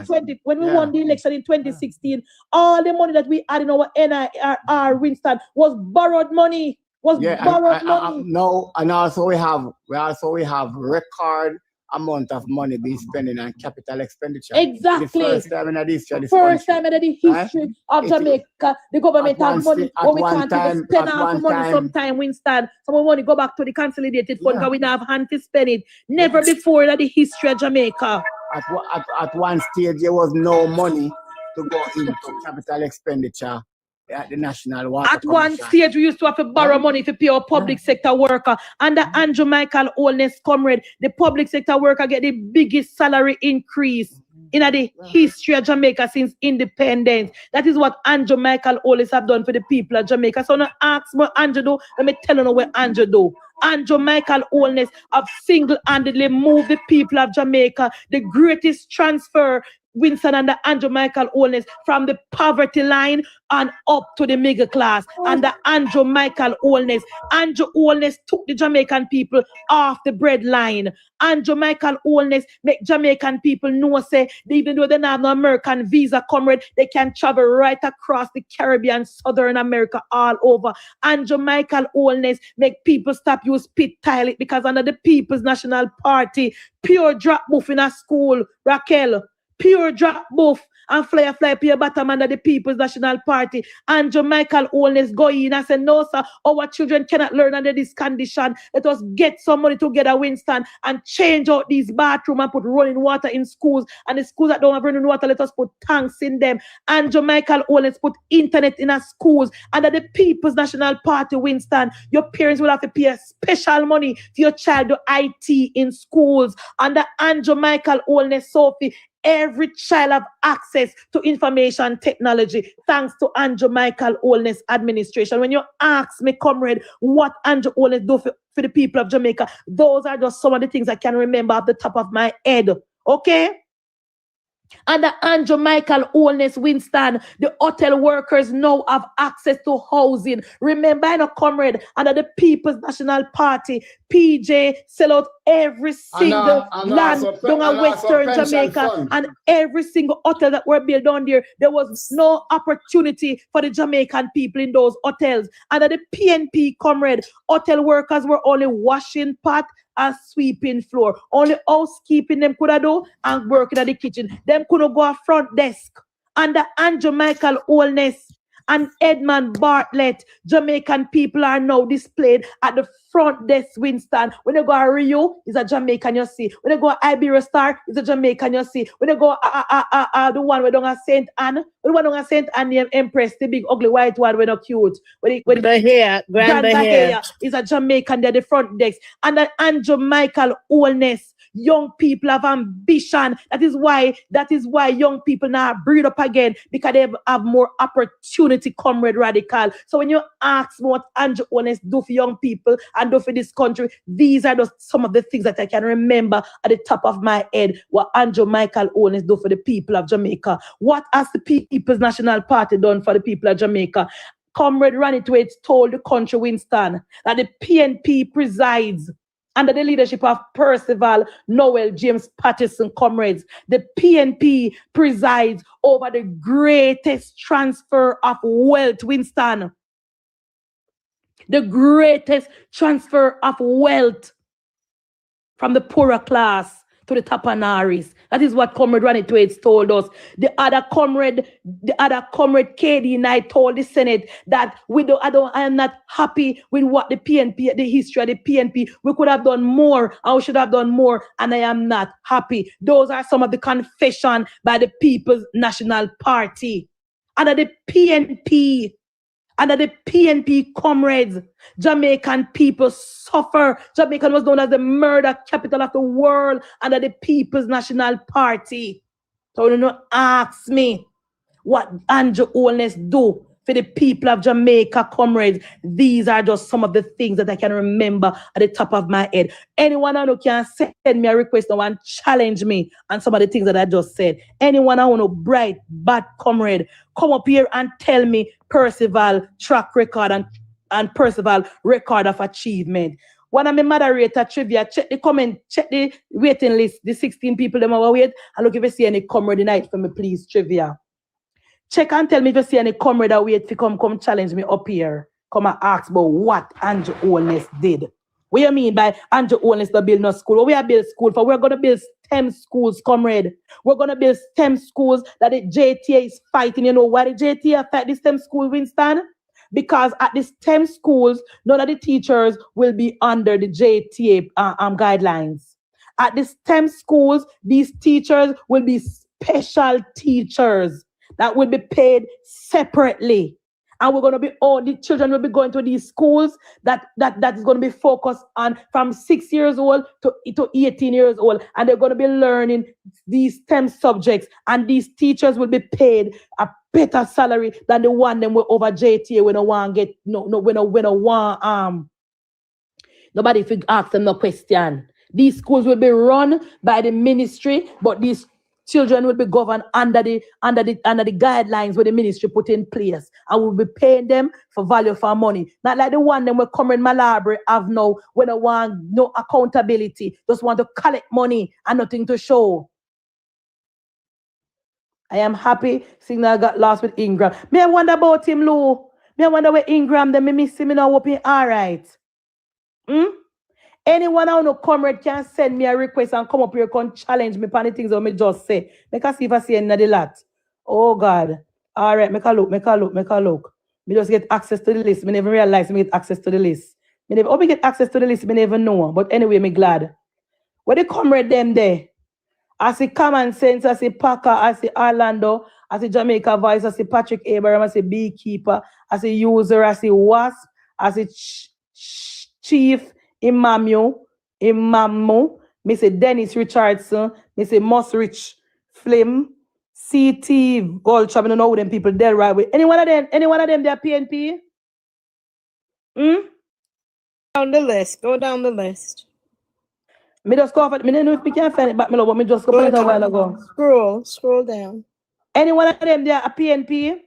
A: in 2016, all the money that we had in our NIR, Winston, was borrowed money. Money.
B: No, and also we have record amount of money being spending on capital expenditure.
A: Exactly.
B: The first time in the history
A: of Jamaica, the government has money. When we can't even spend our money sometime, Winston. Some money go back to the consolidated fund because we don't have hand to spend it. Never before in the history of Jamaica.
B: At one stage, there was no money to go into capital expenditure at the National Water
A: At one
B: Commission.
A: stage, we used to have to borrow money to pay our public sector worker. Under Andrew Michael Holness, comrade, the public sector worker get the biggest salary increase in the history of Jamaica since independence. That is what Andrew Michael Holness have done for the people of Jamaica. So now ask what Andrew do. Let me tell you what Andrew do. Andrew Michael Holness have single-handedly moved the people of Jamaica. The greatest transfer, Winston and the Andrew Michael Holness, from the poverty line and up to the middle class. And the Andrew Michael Holness. Andrew Holness took the Jamaican people off the bread line. Andrew Michael Holness make Jamaican people know, say, even though they don't have no American visa, comrade, they can travel right across the Caribbean, Southern America, all over. Andrew Michael Holness make people stop use pit toilet because under the People's National Party, pure drop buff in a school, Raquel, pure drop buff and fly up your bottom under the People's National Party. Andrew Michael Holness go in and say, no, sir, our children cannot learn under this condition. Let us get some money together, Winston, and change out these bathrooms and put running water in schools. And the schools that don't have running water, let us put tanks in them. Andrew Michael Holness put internet in our schools. Under the People's National Party, Winston, your parents will have to pay a special money for your child to IT in schools. Under Andrew Michael Holness, Sophie, every child have access to information technology thanks to Andrew Michael Holness administration. When you ask me, comrade, what Andrew Holness do for the people of Jamaica, those are just some of the things I can remember off the top of my head. Okay? Under Andrew Michael Holness, Winston, the hotel workers now have access to housing. Remember, I know, comrade, under the People's National Party, PJ sell out every single land down in Western Jamaica, and every single hotel that were built down there. There was no opportunity for the Jamaican people in those hotels. Under the PNP, comrade, hotel workers were only washing pot and sweeping floor. Only housekeeping them could do and working at the kitchen. Them couldn't go a front desk. Under Andrew Michael Holness and Edmund Bartlett, Jamaican people are now displayed at the front desk, Winston. When you go to Rio, it's a Jamaican you see. When you go to Iberia Star, it's a Jamaican you see. When you go the one we don't have St. Anne, the one don't have St. Anne named Empress, the big ugly white one, we not cute. When
F: the hair, grand hair,
A: is a Jamaican there, the front desk. And the Andrew Michael Holness. Young people have ambition. That is why young people now breed up again, because they have more opportunity, comrade radical. So when you ask me what Andrew Holness do for young people and do for this country, these are just some of the things that I can remember at the top of my head, what Andrew Michael Holness do for the people of Jamaica. What has the People's National Party done for the people of Jamaica? Comrade Ronnie Twaits told the country, Winston, that the PNP presides under the leadership of Percival Noel James Patterson, comrades. The PNP presides over the greatest transfer of wealth, Winston. The greatest transfer of wealth from the poorer class to the Tapanaris. That is what Comrade Ronnie Twaits told us. The other comrade KD Knight told the Senate that I am not happy with what the PNP, the history of the PNP. We could have done more, and we should have done more, and I am not happy. Those are some of the confession by the People's National Party. Under the PNP, comrades, Jamaican people suffer. Jamaica was known as the murder capital of the world under the People's National Party. So you don't ask me what Andrew Holness do for the people of Jamaica, comrades. These are just some of the things that I can remember at the top of my head. Anyone who can send me a request now and challenge me on some of the things that I just said. Anyone who know bright, bad comrade, come up here and tell me Percival track record and Percival record of achievement. One of my moderator trivia, check the comment, check the waiting list, the 16 people that are wait, and look if you see any comrade tonight for me, please, trivia. Check and tell me if you see any comrade that wait to come challenge me up here. Come and ask about what Andrew Holness did. What do you mean by Andrew Holness to build no school? What we are build school for? We're going to build STEM schools, comrade. We're going to build STEM schools that the JTA is fighting. You know why the JTA fight the STEM school, Winston? Because at the STEM schools, none of the teachers will be under the JTA guidelines. At the STEM schools, these teachers will be special teachers. that will be paid separately. And we're going to be, all the children will be going to these schools that is going to be focused on from 6 years old to 18 years old. And they're going to be learning these STEM subjects. And these teachers will be paid a better salary than the one them were over JTA when no one get, nobody if you ask them no question. These schools will be run by the ministry, but these children will be governed under the guidelines where the ministry put in place, and we'll be paying them for value for money. Not like the one them we come in my library have now when I want no accountability, just want to collect money and nothing to show. I am happy seeing that I got lost with Ingram. Me I wonder about him, Lou. Me I wonder where Ingram them me miss him now hoping all right. Anyone who no comrade can send me a request and come up here and challenge me on the things that me just say. Make us see if I see any of the lot. Oh God. All right, make a look. Me just get access to the list. Me never realize me get access to the list. Me get access to the list, me never know. But anyway, me glad. Where the comrade them there? I see Common Sense, I see Packer, I see Orlando, I see Jamaica Voice, I see Patrick Abraham, I see Beekeeper, I see User, I see Wasp, I see Chief, Imamu, me say Dennis Richardson, me say Moss Rich, Flim, CT, Gold, I don't know who them people there right with. Any one of them they're PNP?
F: Down the list. Go down the list.
A: Me just go off it. Me don't know if we can find it back, but me just go find it a while ago.
F: Scroll down.
A: Any one of them there a PNP?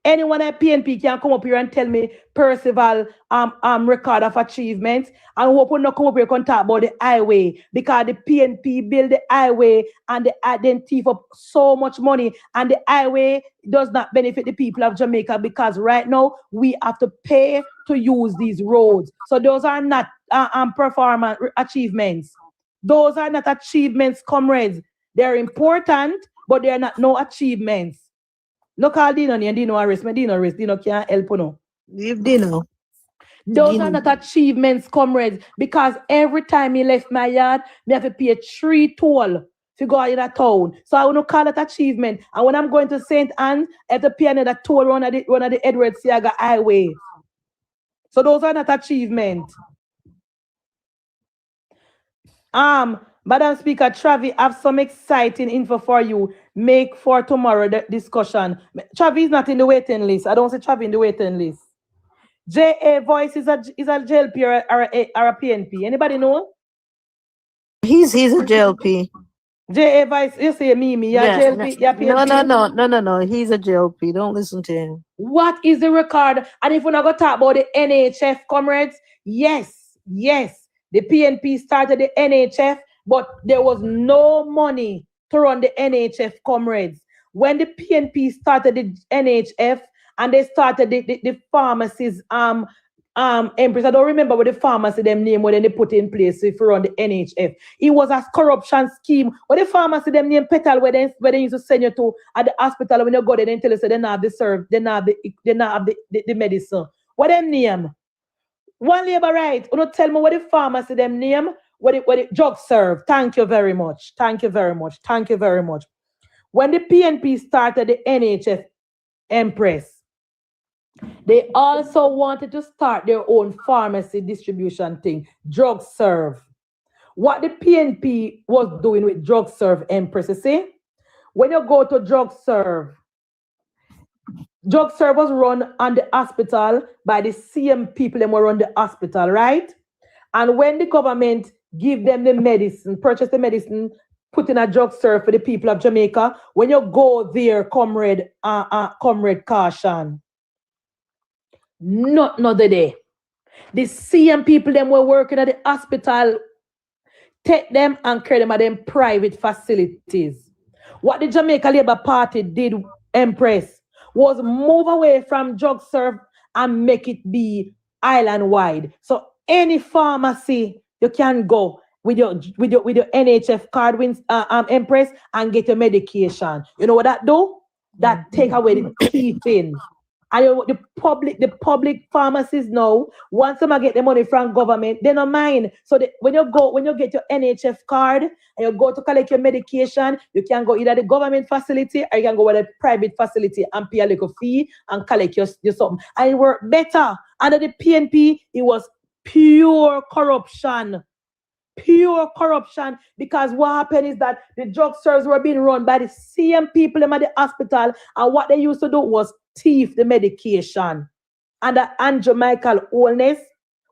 A: Anyone at PNP can come up here and tell me Percival record of achievements, and hope will not come up here and talk about the highway, because the PNP build the highway and they thief up so much money, and the highway does not benefit the people of Jamaica, because right now we have to pay to use these roads. So those are not performance achievements. Those are not achievements, comrades. They're important, but they are not no achievements. No call Dino and Dino arrest me. Dino arrest. Dino can't help no.
F: Leave Dino.
A: Those are not achievements, comrades, because every time he left my yard, me have to pay 3 toll to go out in a town. So I want to call that achievement. And when I'm going to St. Anne's, I have to pay another toll one of the Edward Siaga Highway. So those are not achievements. Madam Speaker, Travi, have some exciting info for you. Make for tomorrow the discussion. Travi is not in the waiting list. I don't see Travi in the waiting list. JA Voice is a JLP or a PNP. Anybody know?
F: He's a JLP.
A: JA Voice, you say Mimi, yeah, JLP, yeah, PNP.
F: No. He's a JLP. Don't listen to him.
A: What is the record? And if we're not going to talk about the NHF, comrades, yes. The PNP started the NHF, but there was no money to run the NHF, comrades. When the PNP started the NHF and they started the pharmacies, Empress, I don't remember what the pharmacy them name when they put in place if you run the NHF. It was a corruption scheme. What the pharmacy them name Petal where they used to send you to at the hospital when you go there, they tell you so they not have the serve, they not have the medicine. What them name? One labor right. You don't tell me what the pharmacy them name, what the drug serve. Thank you very much. When the PNP started the NHF, Empress, they also wanted to start their own pharmacy distribution thing, drug serve. What the PNP was doing with drug serve, Empress, you see? When you go to drug serve was run on the hospital by the same people that were run the hospital, right? And when the government give them the medicine, purchase the medicine, put in a drug serve for the people of Jamaica, when you go there, comrade caution, not another day. The same people them were working at the hospital, take them and carry them at them private facilities. What the Jamaica Labour Party did, Empress, was move away from drug serve and make it be island-wide. So any pharmacy you can go with your NHF card, Empress, and get your medication. You know what that do? That take away the thieving. And the public pharmacies now, once them get the money from government, they don't mind. So when you get your NHF card and you go to collect your medication, you can go either the government facility or you can go with a private facility and pay a little fee and collect your something. And it worked better. Under the PNP, it was pure corruption. Pure corruption, because what happened is that the drug stores were being run by the same people at the hospital, and what they used to do was thief the medication. And the Andrew Michael Holness,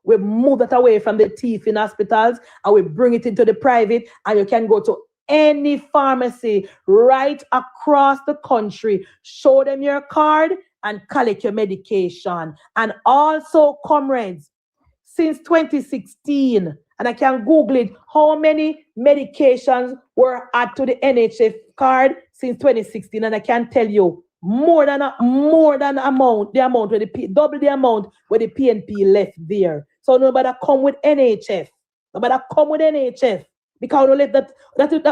A: we move that away from the thief in hospitals and we bring it into the private, and you can go to any pharmacy right across the country, show them your card and collect your medication. And also, comrades, since 2016, and I can Google it, how many medications were added to the NHF card since 2016, and I can tell you more than amount, the amount where double the amount where the PNP left there. So nobody come with NHF. Nobody come with NHF, because we left that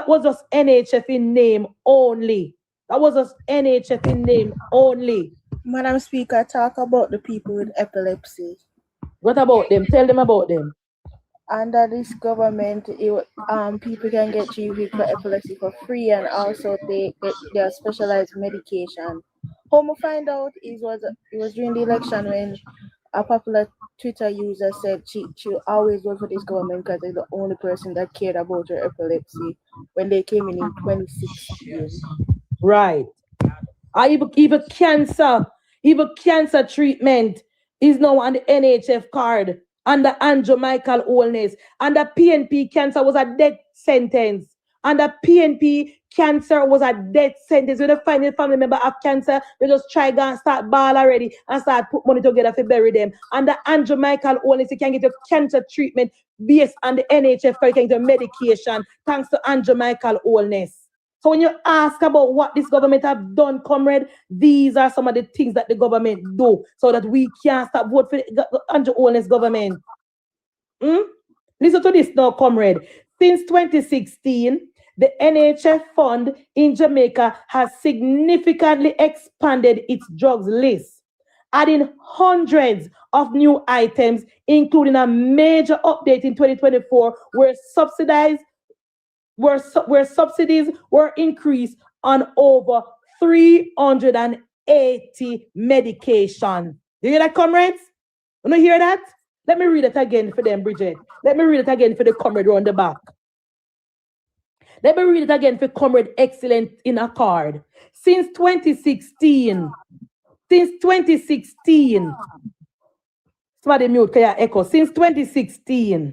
A: was just NHF in name only. That was just NHF in name only.
E: Madam Speaker, talk about the people with epilepsy.
A: What about them? Tell them about them.
E: Under this government, people can get treated for epilepsy for free, and also they get their specialized medication. How I find out it was during the election when a popular Twitter user said she always vote for this government because they're the only person that cared about her epilepsy when they came in 2016.
A: Right. Even cancer treatment is now on the NHF card under Andrew Michael Holness. Under PNP, cancer was a death sentence. Under PNP, cancer was a death sentence. When you find a family member of cancer, they just try and start ball already and start put money together to bury them. Under Andrew Michael Holness, you can get your cancer treatment based on the NHF card, you can get your medication thanks to Andrew Michael Holness. So when you ask about what this government have done, comrade, these are some of the things that the government do so that we can't stop vote for the Andrew Holness government. Listen to this now, comrade. Since 2016, the NHF fund in Jamaica has significantly expanded its drugs list, adding hundreds of new items, including a major update in 2024 where subsidies were increased on over 380 medications. You hear that, comrades? You don't hear that? Let me read it again for them, Bridget. Let me read it again for the comrade on the back. Let me read it again for comrade excellent in a card. Since 2016, somebody mute, can you echo? Since 2016,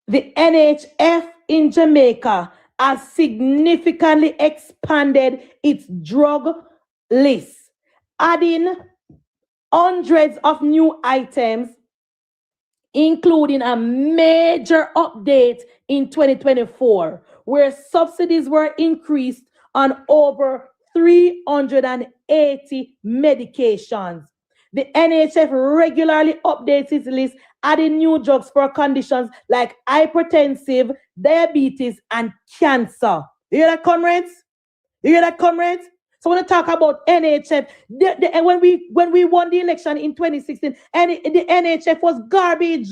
A: the NHF in Jamaica has significantly expanded its drug list, adding hundreds of new items, including a major update in 2024, where subsidies were increased on over 380 medications. The NHF regularly updates its list, adding new drugs for conditions like hypertensive, diabetes, and cancer. You hear that, comrades? You hear that, comrades? So when I talk about NHF, when we won the election in 2016, the NHF was garbage.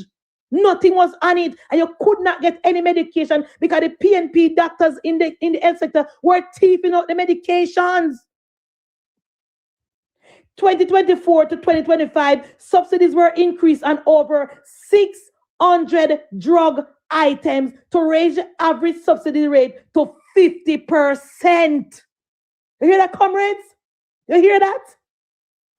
A: Nothing was on it, and you could not get any medication because the PNP doctors in the health sector were thieving out the medications. 2024 to 2025, subsidies were increased on over 600 drug items to raise the average subsidy rate to 50%. You hear that, comrades? You hear that?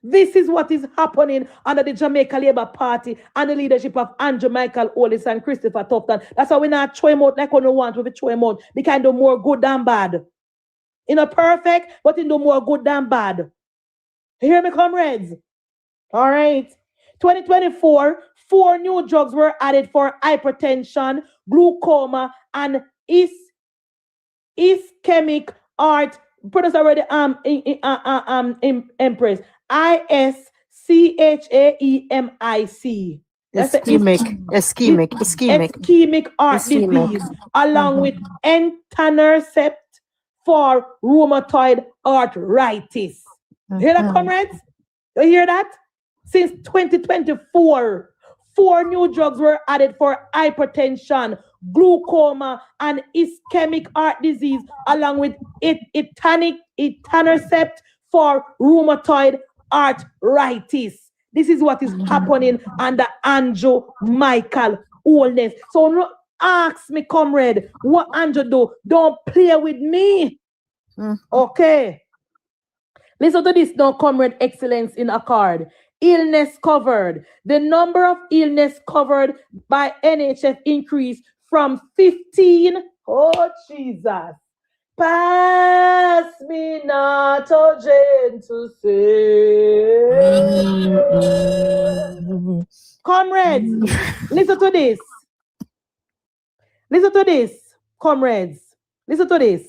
A: This is what is happening under the Jamaica Labour Party and the leadership of Andrew Michael Holness and Christopher Tufton. That's why we not throw him out like we don't want to throw him out. They can do more good than bad. You know, perfect, but they do more good than bad. You hear me, comrades? All right. 2024, 4 new drugs were added for hypertension, glaucoma, and ischemic heart. Put us already Empress. ISCHAEMIC. That's ischemic heart disease, along with etanercept for rheumatoid arthritis. Hear that, comrades? You hear that? Since 2024, 4 new drugs were added for hypertension, glaucoma, and ischemic heart disease, along with etanercept for rheumatoid arthritis. This is what is happening under Andrew Michael Holness. So no ask me, comrade, what Andrew do? Don't play with me. Okay. Listen to this now, comrade excellence in accord. Illness covered. The number of illness covered by NHF increased from 15. Oh, Jesus. Pass me not, O gentle Savior. Comrades, listen to this. Listen to this, comrades. Listen to this.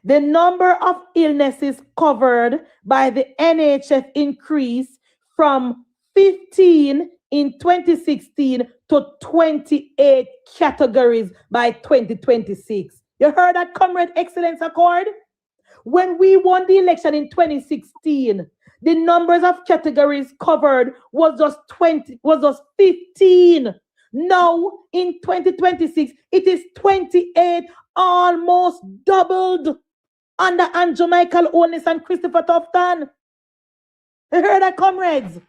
A: The number of illnesses covered by the NHF increased from 15 in 2016 to 28 categories by 2026. You heard that, Comrade Excellence Accord? When we won the election in 2016, the numbers of categories covered was just 15. Now, in 2026, it is 28, almost doubled under Andrew Michael Holness and Christopher Tufton. You heard that, comrades?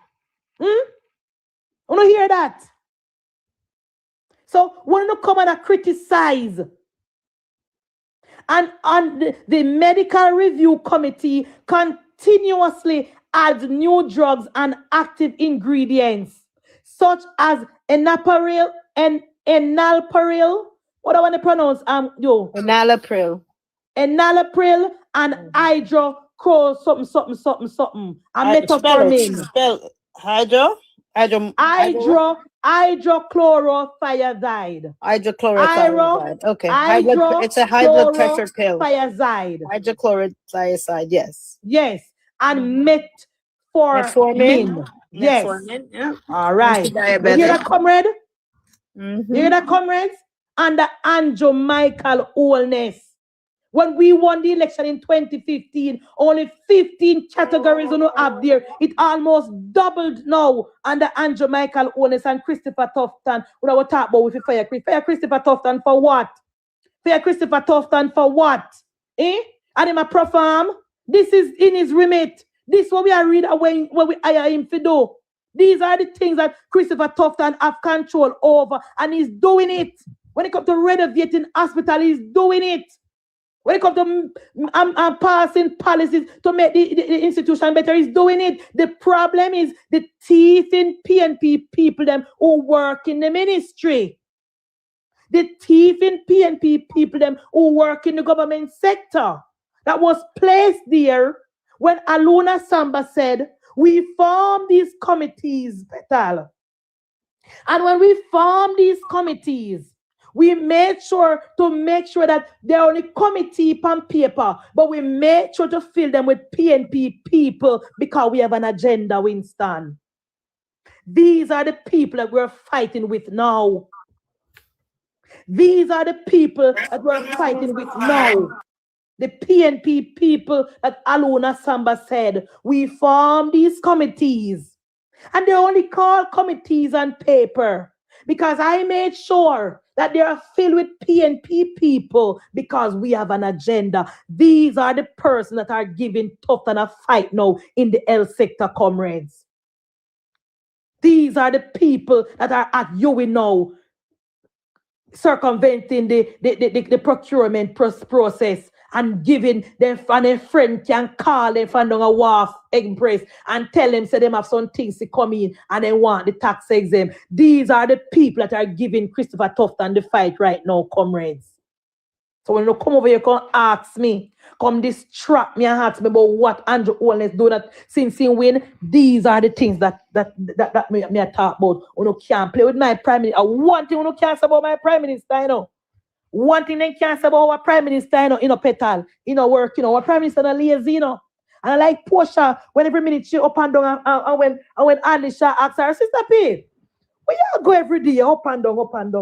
A: You don't hear that? So, when you come and criticize, and the medical review committee continuously adds new drugs and active ingredients, such as enalapril, what I want to pronounce,
F: Enalapril
A: and hydrochloro something. And metformin.
F: Spell
A: hydrochlorothiazide.
F: Okay. It's a high blood pressure pill. Hydrochlorothiazide, yes.
A: Yes. And metformin. Yes.
F: Metformin, yeah.
A: All right. You hear that, comrade? You hear that, comrades? Under Andrew Michael Holness. When we won the election in 2015, only 15 categories on up there. It almost doubled now under Andrew Michael Holness and Christopher Tufton. What I was talking about with fire Christopher Tufton for what? Fire Christopher Tufton for what? And him a perform. This is in his remit. This is what we are reading when we hire him to do. These are the things that Christopher Tufton have control over, and he's doing it. When it comes to renovating hospital, he's doing it. When it comes to passing policies to make the institution better, he's doing it. The problem is the thief in PNP people them who work in the ministry. The thief in PNP people them who work in the government sector that was placed there when Aluna Samba said, we form these committees, Petal. And when we form these committees, we made sure that they're only committee on paper, but we made sure to fill them with PNP people because we have an agenda, Winston. These are the people that we're fighting with now. These are the people that we're fighting with now. The PNP people that Aluna Samba said, we form these committees. And they only call committees on paper because I made sure that they are filled with PNP people because we have an agenda. These are the persons that are giving Tufton a fight now in the health sector, comrades. These are the people that are at UWI now, circumventing the procurement process and giving them, and a friend can call them from down a wharf express and tell them, say them have some things to come in and they want the tax exempt. These are the people that are giving Christopher Tufton the fight right now, comrades. So when you come over here, come ask me, come distract me and ask me about what Andrew Holness do that since he win. These are the things that me talk about. You can't play with my prime minister. One thing you can't say about my prime minister, you know. One thing they can't say about our prime minister, you know, Petal, work, our prime minister is lazy, And I like Portia, when every minute she up and down, and when Alisha asks her, Sister P, where you go every day, up and down, where you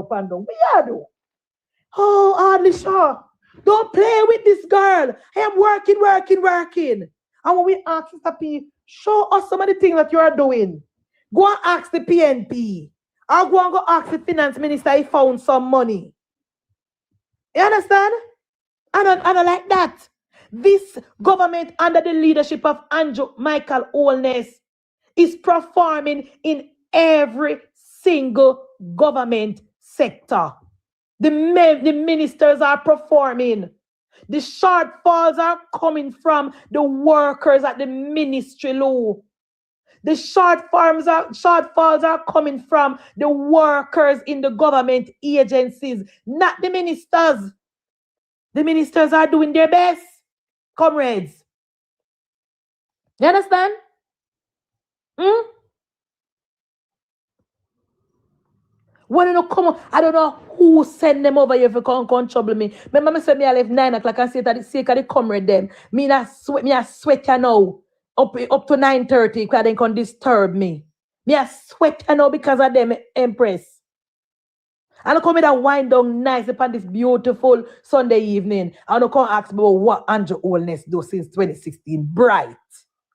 A: do? Oh, Alisha, don't play with this girl. I am working. And when we ask Sister P, Show us some of the things that you are doing. Go and ask the PNP. Or go ask the finance minister if he found some money. You understand? I don't like that. This government under the leadership of Andrew Michael Holness is performing in every single government sector. The ministers are performing. The shortfalls are coming from the workers at the ministry law. The shortfalls are coming from the workers in the government agencies, not the ministers. The ministers are doing their best, comrades. You understand? When you come on, I don't know who send them over here if you come trouble me. Remember, I said me I left 9 o'clock and say that the sake of the comrade them. Me I sweat you now. Up to 9:30 because they can disturb me. Me I sweat you now because of them, Empress. And I come in and wind down nice upon this beautiful Sunday evening. And I come ask me about what Andrew Holness do since 2016. Bright.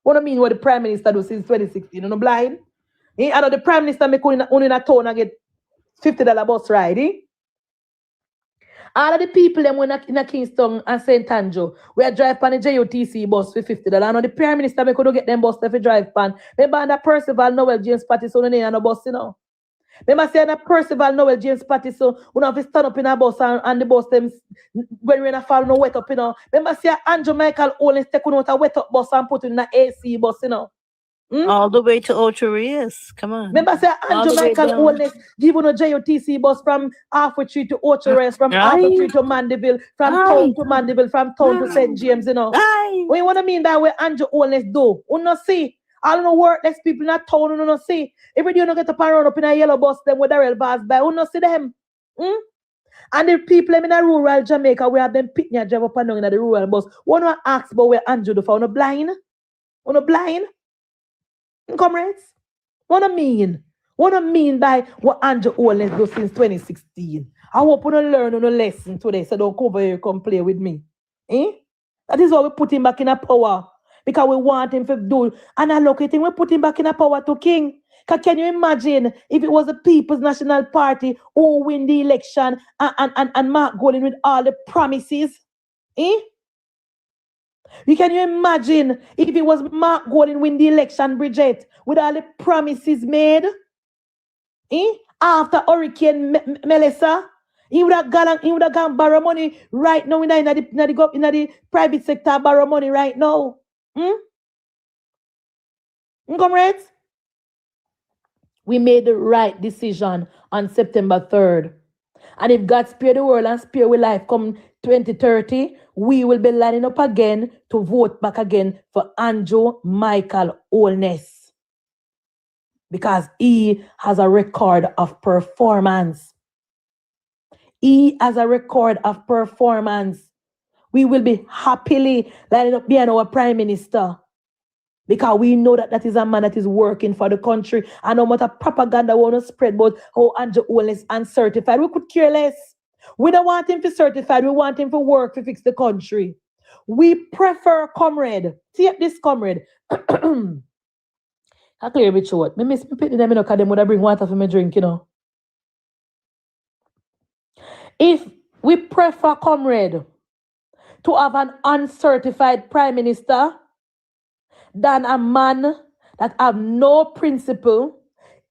A: What I mean what the Prime Minister do since 2016? You know blind? I know the Prime Minister make only in a town and get $50 bus ride. All of the people them in a Kingston and St. Andrew, we are drive on the JOTC bus for $50. I know the Prime Minister make could get them bus to drive pan. Remember that Percival Noel James Pattison in a bus, you know. Remember saying that Percival Noel James Pattison, we have to stand up in a bus and the bus them when we're in a fall no wet up, you know. Remember saying Andrew Michael Holness take out a wet up bus and put it in an AC bus, you know.
F: All the way to Ocho Rios. Come on.
A: Remember, say Andrew Michael Holness give on a JOTC bus from halfway tree to Ocho Rios, from halfway tree to Mandeville, from town to Mandeville, from town to St. James, you know. What you want to mean that way Andrew Holness do? You not see. I don't know workless people in that town, you not see. Every day you get up and run up in a yellow bus, them with the rail bars by, you not see them. And the people in a rural Jamaica, we have them picking a drive up and down in the rural bus. One want to ask about where Andrew do for, you blind? You blind? Comrades, what I mean? What I mean by what Andrew Holness do since 2016? I hope you don't learn a lesson today, so don't come over here and come play with me. That is why we put him back in a power. Because we want him to do. And I look at him, we put him back in a power to king. Because can you imagine if it was the People's National Party who win the election and Mark Golding with all the promises? Can you imagine if it was Mark Golding win the election, Bridget, with all the promises made? After Hurricane Melissa, he would have gone borrow money right now in the private sector, borrow money right now. Comrades? We made the right decision on September 3rd. And if God spare the world and spare we life come 2030, we will be lining up again to vote back again for Andrew Michael Holness. Because he has a record of performance. He has a record of performance. We will be happily lining up behind our Prime Minister. Because we know that is a man that is working for the country. And no matter propaganda we want to spread about how Andrew Holness uncertified, we could care less. We don't want him to certified. We want him to work to fix the country. We prefer, comrade. Take this, comrade. I clear a bit short. Me miss me pity them, you know, because them would bring water for me drink, you know. If we prefer, comrade, to have an uncertified Prime Minister than a man that have no principle,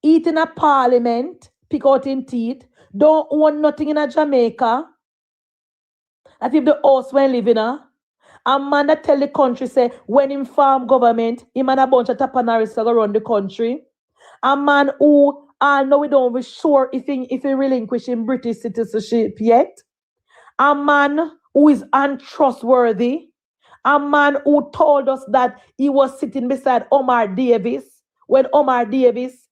A: eat in a parliament, pick out in teeth, don't own nothing in a Jamaica, that if the house when living a man that tell the country say when him farm government, him and a bunch of tapanaris go run the country, a man who know we don't be sure if he relinquishing British citizenship yet, a man who is untrustworthy, a man who told us that he was sitting beside Omar Davis when Omar Davis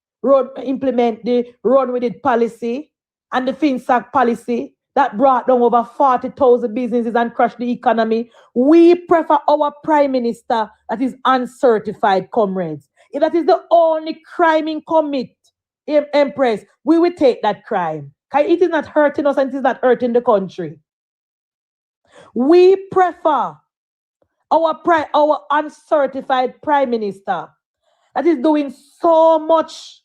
A: implement the run with it policy and the FinSac policy that brought down over 40,000 businesses and crashed the economy. We prefer our Prime Minister that is uncertified, comrades. If that is the only crime in commit, Empress, we will take that crime. Because it is not hurting us and it is not hurting the country. We prefer our uncertified Prime Minister that is doing so much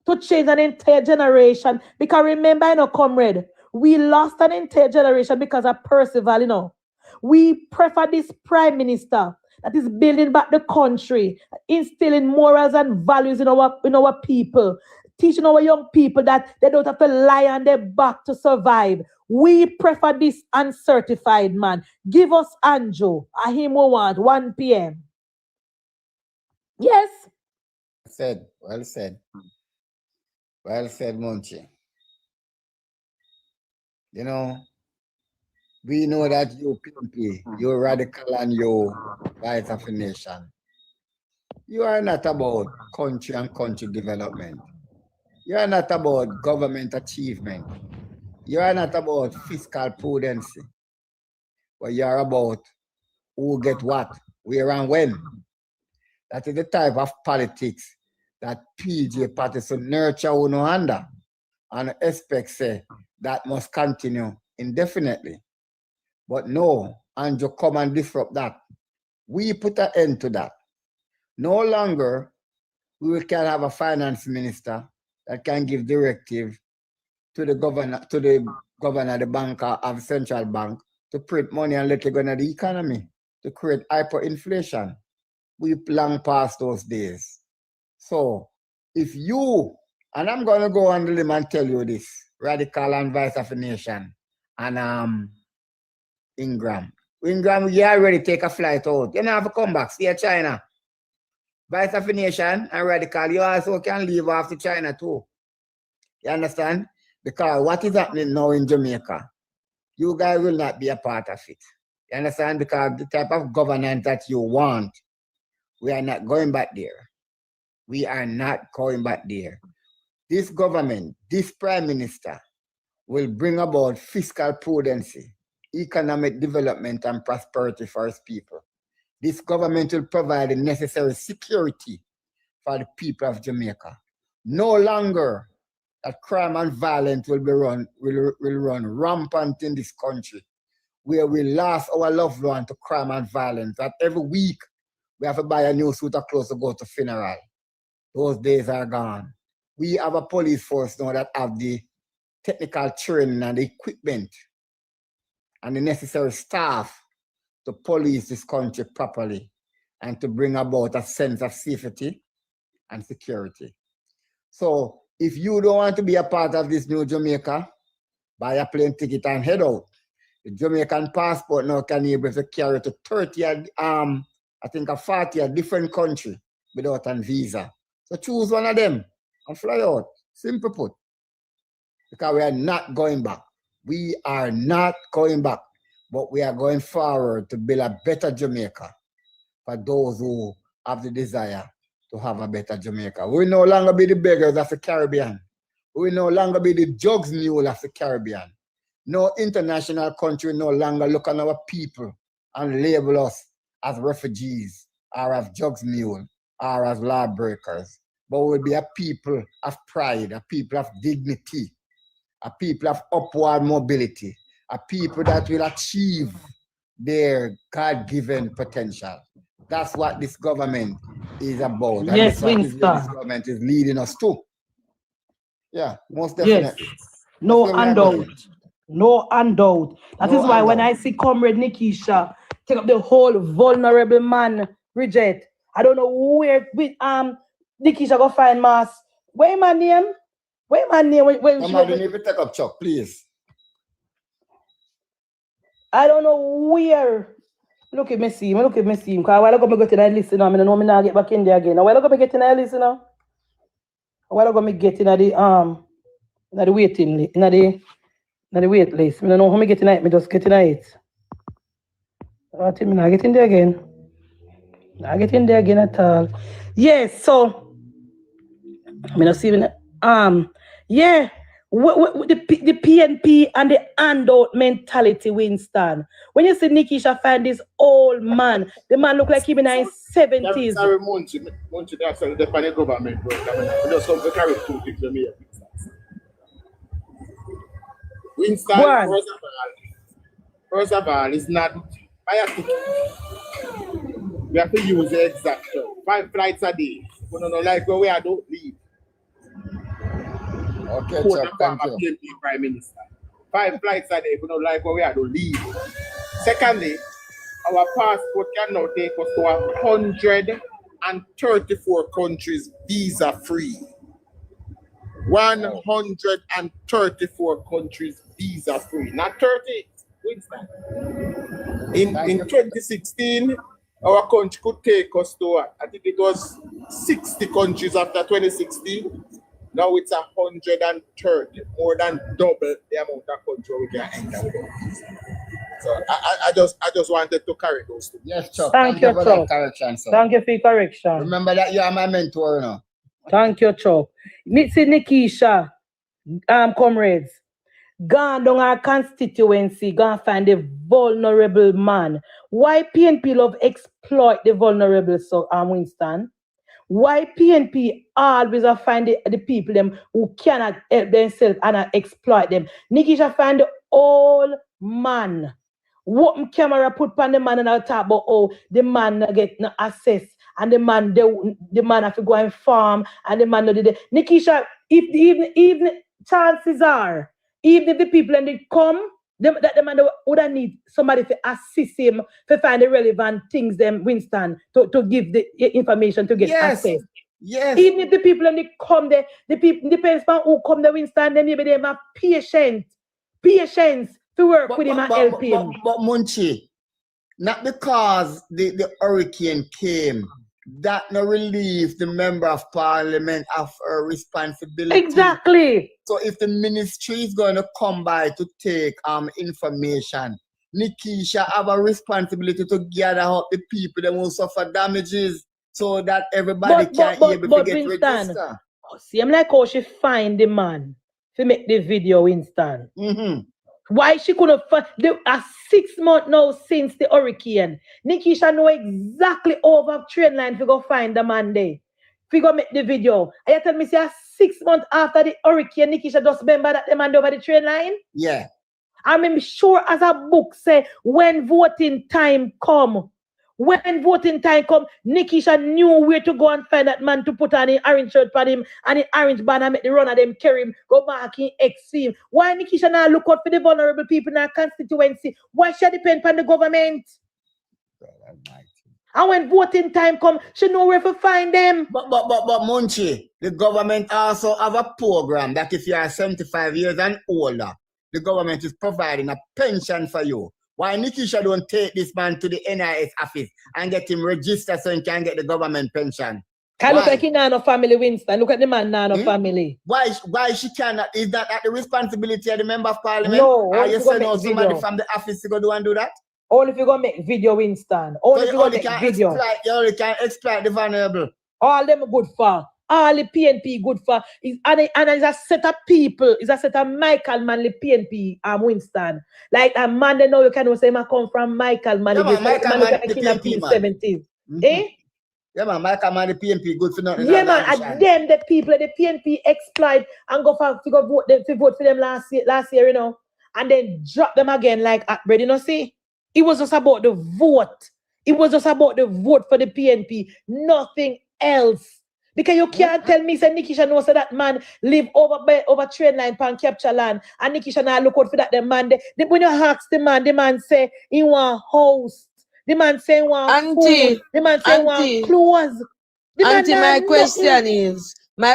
A: to change an entire generation. Because remember, comrade, we lost an entire generation because of Percival, We prefer this prime minister that is building back the country, instilling morals and values in our people, teaching our young people that they don't have to lie on their back to survive. We prefer this uncertified man. Give us Anjo. I him we want 1 p.m. Yes.
B: Well said. Well said, Munchie. We know that you PMP, you're radical and you right of a nation. You are not about country and country development. You are not about government achievement. You are not about fiscal prudence. But you are about who get what, where and when. That is the type of politics that PJ Patterson nurture uno under and expect say that must continue indefinitely. But no, Andrew come and disrupt that. We put an end to that. No longer we can have a finance minister that can give directive to the governor, the banker of central bank to print money and let it go into the economy to create hyperinflation. We long past those days. So if you, and I'm going to go on the limb and tell you this, Radical and Vice of a Nation, and Ingram, you already take a flight out. You don't have to come back, stay at China. Vice of a Nation and Radical, you also can leave after China too. You understand? Because what is happening now in Jamaica, you guys will not be a part of it. You understand? Because the type of governance that you want, we are not going back there. We are not going back there. This government, this prime minister, will bring about fiscal prudence, economic development, and prosperity for its people. This government will provide the necessary security for the people of Jamaica. No longer that crime and violence will run rampant in this country, where we lost our loved one to crime and violence. That every week we have to buy a new suit of clothes to go to funeral. Those days are gone. We have a police force now that have the technical training and the equipment and the necessary staff to police this country properly and to bring about a sense of safety and security. So if you don't want to be a part of this new Jamaica, buy a plane ticket and head out. The Jamaican passport now can be able to carry to 30, I think a 40 a different country without a visa. So choose one of them and fly out. Simple put. Because we are not going back. We are not going back. But we are going forward to build a better Jamaica for those who have the desire to have a better Jamaica. We will no longer be the beggars of the Caribbean. We will no longer be the jugs mule of the Caribbean. No international country no longer look on our people and label us as refugees or as jugs mule or as lawbreakers. But we'll be a people of pride, a people of dignity, a people of upward mobility, a people that will achieve their God-given potential. That's what this government is about. And
A: Yes,
B: that's what this
A: Winston.
B: government is leading us to. Yeah, most definitely.
A: Yes. No handout. No handout. That is why
B: handout.
A: when I see Comrade Nikisha take up the whole vulnerable man, Bridget, I don't know where Nikisha go find mass. Where my name? Where my name?
B: Somebody need to take up Chuck, please.
A: I don't know where. Look at me see him. Because a while ago I got in a list now. I don't know me now get back in there again. A while ago I get in a list now. A while ago I get in the waiting list. In the wait list. I don't know how I get in it. I just get in it. I think I get in there again. I get in there again at all. Yes, so I mean I see yeah. The PNP and the handout mentality, Winston. When you see Nikisha find this old man, the man look like him in his 70s.
H: Sorry, Munchie, that's the Japanese government. I just come to carry 2 things to me. Winston, first of all, it's not biased. We have to use the exact term. 5 flights a day. We don't like where we are, don't leave.
B: Okay,
H: Quote
B: Chuck,
H: a
B: thank
H: former
B: you.
H: PNP Prime Minister. 5 flights a day. We don't like where we are, don't leave. Secondly, our passport can now take us to 134 countries visa-free. 134 countries visa-free. Not 30, Winston. In 2016, our country could take us to, I think it was 60 countries after 2016. Now it's 130, more than double the amount of country we can enter with. So I just wanted to carry those two.
B: Yes, Chuck.
A: Thank you,
B: for
A: Chuck.
B: that correction, sir.
A: Thank you for your correction.
B: Remember that you are my mentor now.
A: Thank you, Chuck. Mitzi Nikisha, comrades, gone down our constituency, gone find a vulnerable man. Why PNP love exploit the vulnerable, so Winston? Why PNP always find the people them who cannot help themselves and exploit them? Nikisha find the old man. What camera put on the man and I'll talk about the man get no access and the man have to go and farm and the man no did it. Nikisha, even chances are, even if the people and they come, that the man would need somebody to assist him to find the relevant things them Winston to give the information to get access.
B: Yes.
A: Even if the people and they come there, the people depends on who come there Winston, then maybe they have patience to work with him and help him.
B: But Munchie, not because the hurricane came, that no relieve the member of parliament of her responsibility.
A: Exactly.
B: So if the ministry is going to come by to take information, Nikisha have a responsibility to gather up the people that will suffer damages so that everybody can be able to get registered.
A: See, I'm like how she find the man to make the video, Winston. Why she couldn't find a 6 months now since the hurricane. Nikisha know exactly over train line to go find the man there. We go make the video. And you tell me, say 6 months after the hurricane, Nikisha just remember that the man over the train line?
B: Yeah.
A: I'm sure as a book say, when voting time come, Nikisha knew where to go and find that man to put on the orange shirt for him and the orange banner, make the runner them carry him, go back in extreme. Why Nikisha now look out for the vulnerable people in our constituency? Why she depend on the government? And when voting time come, she know where to find them.
B: But Munchie, the government also have a program that if you are 75 years and older, the government is providing a pension for you. Why Nikisha don't take this man to the NIS office and get him registered so he can get the government pension?
A: Can look like he no family, Winston. Look at the man no family.
B: Why she cannot? Is that at the responsibility of the member of parliament?
A: No.
B: Or you send out somebody from the office to go do and do that?
A: Only if you go make video, Winston. Only if you go make video.
B: You only can exploit the vulnerable.
A: All them good for. All the PNP good for. And it's a set of people. It's a set of Michael Manley PNP Winston. Like a man they know you can say I come from Michael Manley.
B: Yeah, man, Michael Manley the PNP, man.
A: 70s. Eh?
B: Yeah, man, Michael Manley PNP good for nothing.
A: Yeah, man, and them the people the PNP exploit and go for to go vote them to vote for them last year, you know, and then drop them again like at bread, you know, see? It was just about the vote. It was just about the vote for the PNP, nothing else. Because you can't tell me, say Nikisha knows so that man live over train line pan capture land, and Nikisha now look out for that the man. When you ask the man say he want house. The man say he want food. The man say he want clothes.
I: Auntie, my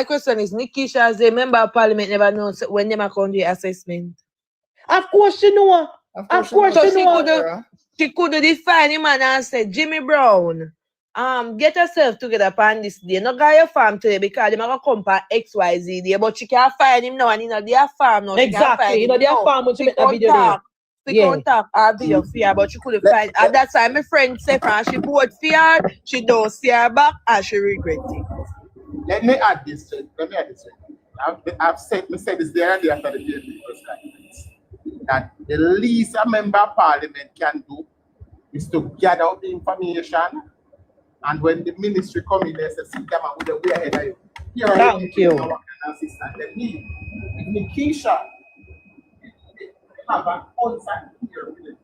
I: question is, Nikisha as a member of parliament never knows when they come do assessment.
A: Of course she know. Of course she know.
I: She could define him and say, Jimmy Brown, get yourself together upon this day. No guy your farm today because they might come for XYZ day, but she can't find him now and you know their farm now.
A: Exactly, you know their farm when she make that video there.
I: She contact her video for her, but she couldn't find. At that time, my friend said, she bought for her, she don't see her back, and she regret it.
H: Let me add this. I've said this there and there after the PNP press conference. That the least a member of parliament can do is to gather up the information, and when the ministry come in, they say, sit down with the way ahead of you. Here
A: Thank you.
H: What kind of assistance they need. If Nikisha have an on-site here with it,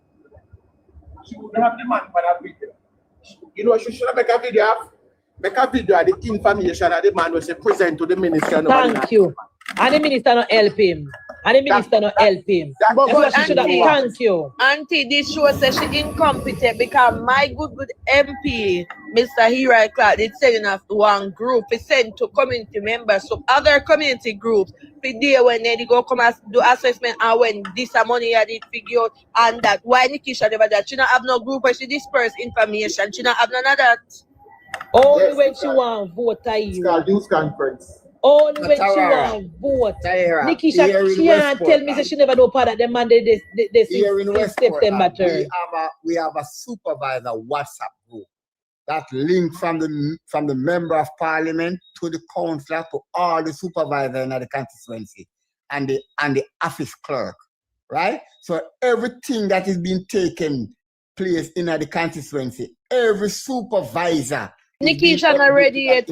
H: she would have the man for that video. You know, she should have make a video of make a video of the information that the man was present to the minister.
A: Thank you. And the minister not help him. And the minister not help him.
I: But
A: She should have thank you.
I: Auntie, this shows that she incompetent because my good MP, Mr. Hira Clark, did send enough to one group. He sent to community members, so other community groups. The day when they go come and do assessment and when this money I did figure out and that. Why Nikisha never that? She not have no group where she disperse information. She not have none of that.
A: Only when she want vote,
H: It's called news conference.
A: Only when she want vote. Nikisha, she can't tell me that she never know part of the Monday this
B: Here in Westport,
A: September term.
B: we have a supervisor WhatsApp group that link from the member of parliament to the councillor to all the supervisors in the constituency and the office clerk, right? So everything that is being taken place in the constituency, every supervisor.
I: Nikisha not ready yet.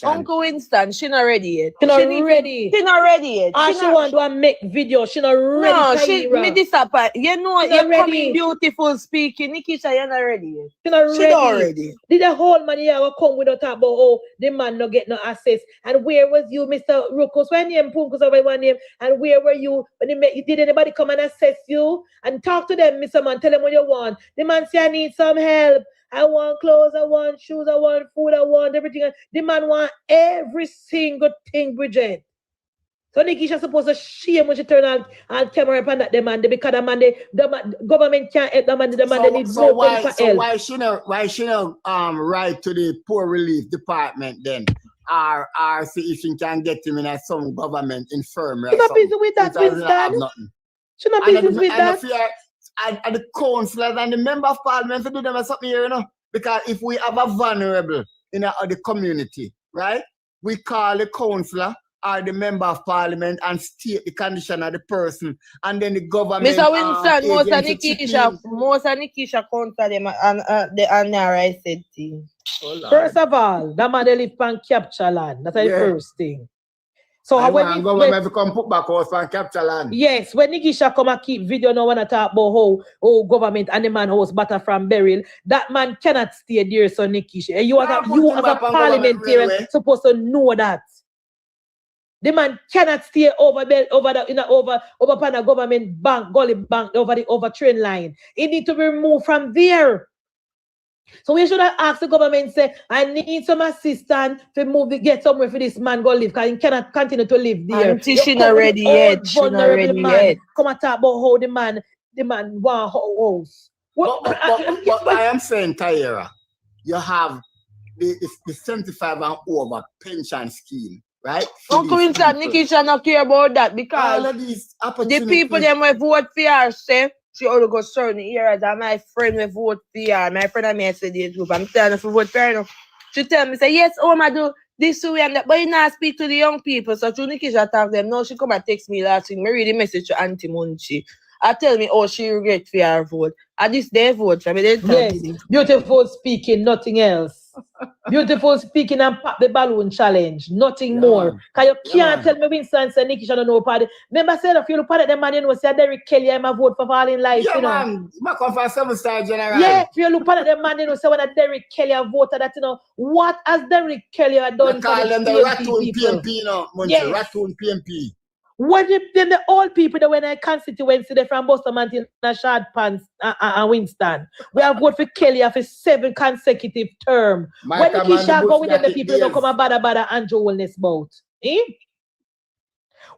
I: Uncle Winston, she not ready yet.
A: She not ready.
I: She not ready yet.
A: And she want to make video. She not ready.
I: No, she me disappoint. You know, you're coming beautiful speaking. Nikisha, you're not ready yet.
A: She not ready.
I: She not ready.
A: Did the whole man here come with a talk about oh the man not get no access? And where was you, Mr. Rukos? When name Punkus over one name? And where were you when did anybody come and assess you? And talk to them, Mr. Man. Tell them what you want. The man say I need some help. I want clothes, I want shoes, I want food, I want everything. The man want every single thing, Bridget. So Nikisha supposed to shame when she turn on camera upon that demand because the government can't help the man needs more help.
B: So why she not write to the poor relief department then? Or see if she can get him in some government infirmary.
A: She's not busy with that, Winston. She's not busy with that.
B: And the councillors and the member of parliament to do them something here, you know. Because if we have a vulnerable in the community, right? We call the councillor or the member of parliament and state the condition of the person, and then the government.
I: Mr. Winston, most of Nikisha counter them and the NRI said thing.
A: First of all, that man they live on capture land. That's the first thing. So when
B: government come put back house and capture land.
A: Yes, when Nikisha come and keep video now when I talk about how government and the man house butter from burial, that man cannot stay there, so Nikisha. You as a parliamentarian supposed to know that. The man cannot stay over upon a government bank, gully bank, over train line. He need to be removed from there. So we should have asked the government, say, I need some assistance to get somewhere for this man go live, because he cannot continue to live there.
I: Auntie, she not ready yet. She not ready yet.
A: Come and talk about how the man want house.
B: But I am saying, Tyra, you have the 75 and over pension scheme, right?
I: Uncle Winston, Nikisha not care about that because
B: all of these
I: the people them will vote for her, say. She ought to go certain areas that my friend will vote for her. My friend and me said this group. I'm telling her to vote for her now. She tell me, say, yes, I do this way and that. But you not speak to the young people. So through Nikisha talk to them. No, she come and text me last week. I read the message to Auntie Munchi. I tell me, oh, she regret for her vote. At this day vote for me.
A: Yes, beautiful speaking, nothing else. Beautiful speaking and pop the balloon challenge, nothing more. Because you can't tell me Winston and Nikisha don't know party. Remember, I said, if you look at the man, you know, say Derek Kelly, I'm a vote for all in life.
B: Yeah,
A: you know.
B: man. You come for 7-star general.
A: Yeah, if you look at the man, you know, say when a Derek Kelly a voter, that, you know, what has Derek Kelly done?
B: We call them the Ratoon PMP, you know, Munchi, Ratoon PMP.
A: What if then the old people that when I constituency they from Boston Mountain and Shard Pants and Winston, we have voted for Kelly for 7 consecutive terms. When Nikisha go with them, the people don't come and bada Andrew Wellness bout.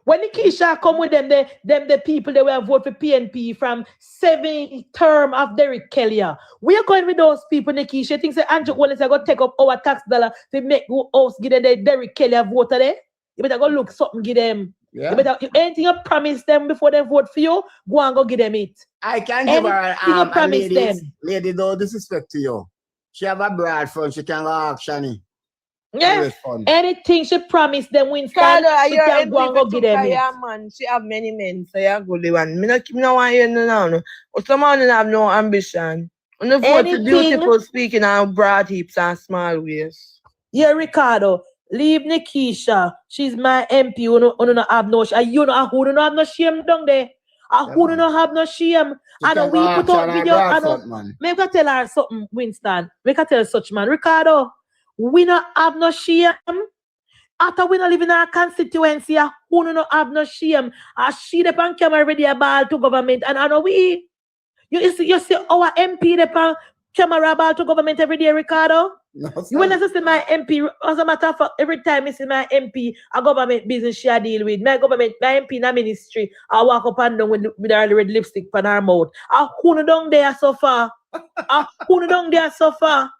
A: When Nikisha come with them, the people that will vote for PNP from 7 term of Derek Kelly. We are going with those people, Nikisha. Think say Andrew Wellness are going to take up our tax dollar to make us give them the Derek Kelly a vote there. You better go look something, give them.
B: Yeah.
A: Anything you promise them before they vote for you, go and go give them it.
B: I can give her lady, no disrespect to you. She have a broad front, she can go auction.
A: Yeah. Anything she promised them, Winston, she can go and go give them it.
I: Man, she have many men, so you go the one. Me no want you no. Someone have no ambition. On the vote for beautiful speaking and broad hips and small waist.
A: Yeah, Ricardo. Leave Nikisha. She's my MP. You don't have no shame. You know who don't have no shame down there. Who don't have no shame. I know we put out video. I know. Make her tell her something, Winston. Make her tell such man. Ricardo, We not have no shame. After we not live in our constituency, who no have no shame. She the pan camera ready a ball to government. And I know we you see our MP the pan camera ball to government every day, Ricardo.
B: No,
A: You when I see my MP, as a matter of fact, every time I see my MP, a government business she a deal with. My MP in a ministry, I walk up and down with her red lipstick on her mouth. I who down there so far. I who down there so far.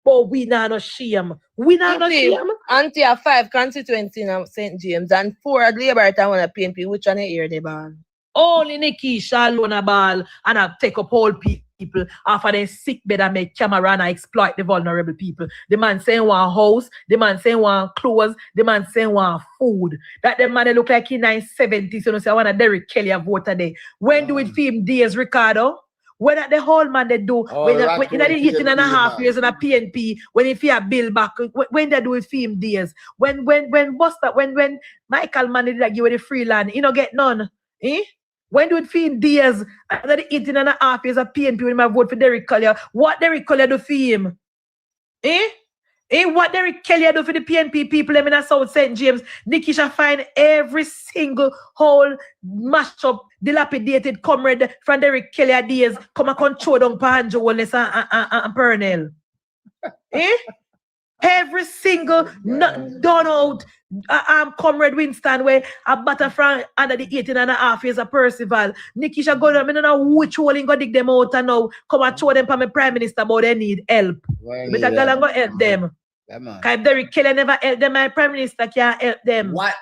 A: But we not no shame. We not no shame.
I: Auntie have 5 constituencies in St. James and 4 at Labour Town and a PNP. Which one hear the ball?
A: Only Nikisha alone a ball and I take up all people after they sick bed and make camera and I exploit the vulnerable people. The man saying one house, the man saying one clothes, the man saying one food. That the man they look like in 1970s, you know, say I want a Derrick Kelly a vote today. When do it film days, Ricardo? When at the whole man they do, when in the 18.5 years in a PNP, when if you a bill back, when they do it film days, when Buster, when Michael man did like give you the free land, you know get none. Eh? When do it film days after the 18.5 years of PNP when I vote for Derrick Collier? What Derrick Collier do for him? What Derrick Kelly do for the PNP people in the South St. James? Nikisha find every single whole mashed up, dilapidated comrade from Derrick Kelly days come and control down Panjo Wellness and Pernell. Every single done out comrade Winston where a butterfly under the 18.5 years of Percival. Nikisha go down, I don't know which hole in go dig them out and now come and show them for my prime minister about they need help. But I go help them. Because Derrick Kelly never help them, my prime minister can't help them.
B: What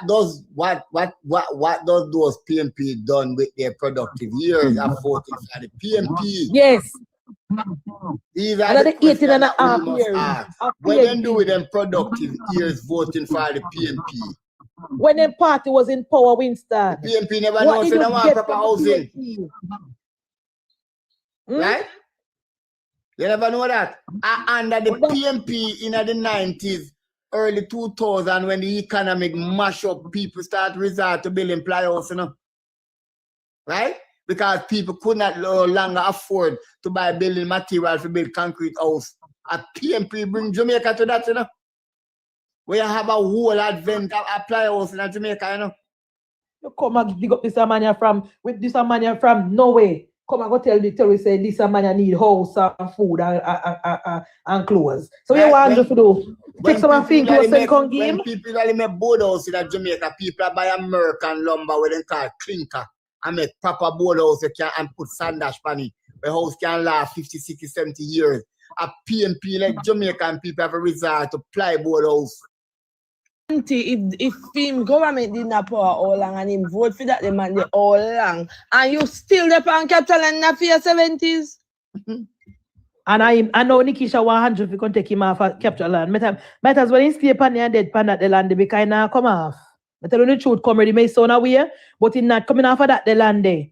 B: does those PMP done with their productive years of voting for the PMP?
A: Yes.
B: These are the 18.5 years. What they do with them productive years voting for the PMP?
A: When the party was in power, Winston.
B: The PMP never knows they don't want proper housing. Right? You never know that. Under the PMP in the 90s, early 2000, when the economic mash up, people start resort to building plyhouses, you know? Right? Because people could not no longer afford to buy building material to build concrete house. A PMP bring Jamaica to that, you know? Where you have a whole advent of a plyhouse in Jamaica, you know?
A: You come and dig up this man from Norway. Come and go tell me, say this man need house and food and clothes. So right, you want to do? Take some things clothes and come give him?
B: When people really make board house in Jamaica, people buy American lumber with them called clinker and make proper board house and put sandash on it. The house can last 50, 60, 70 years. A PMP like Jamaican people have a resort to plywood house.
I: If him government did not power all long and him vote for that man the all long and you still the pan capital in the 70s.
A: And I know Nikisha 100 if you can take him off a capital land. But as well, he stay pan and dead pan at the land, they kind of come off. I tell you the truth, come ready, may sound away, but he's not coming off of that the land there.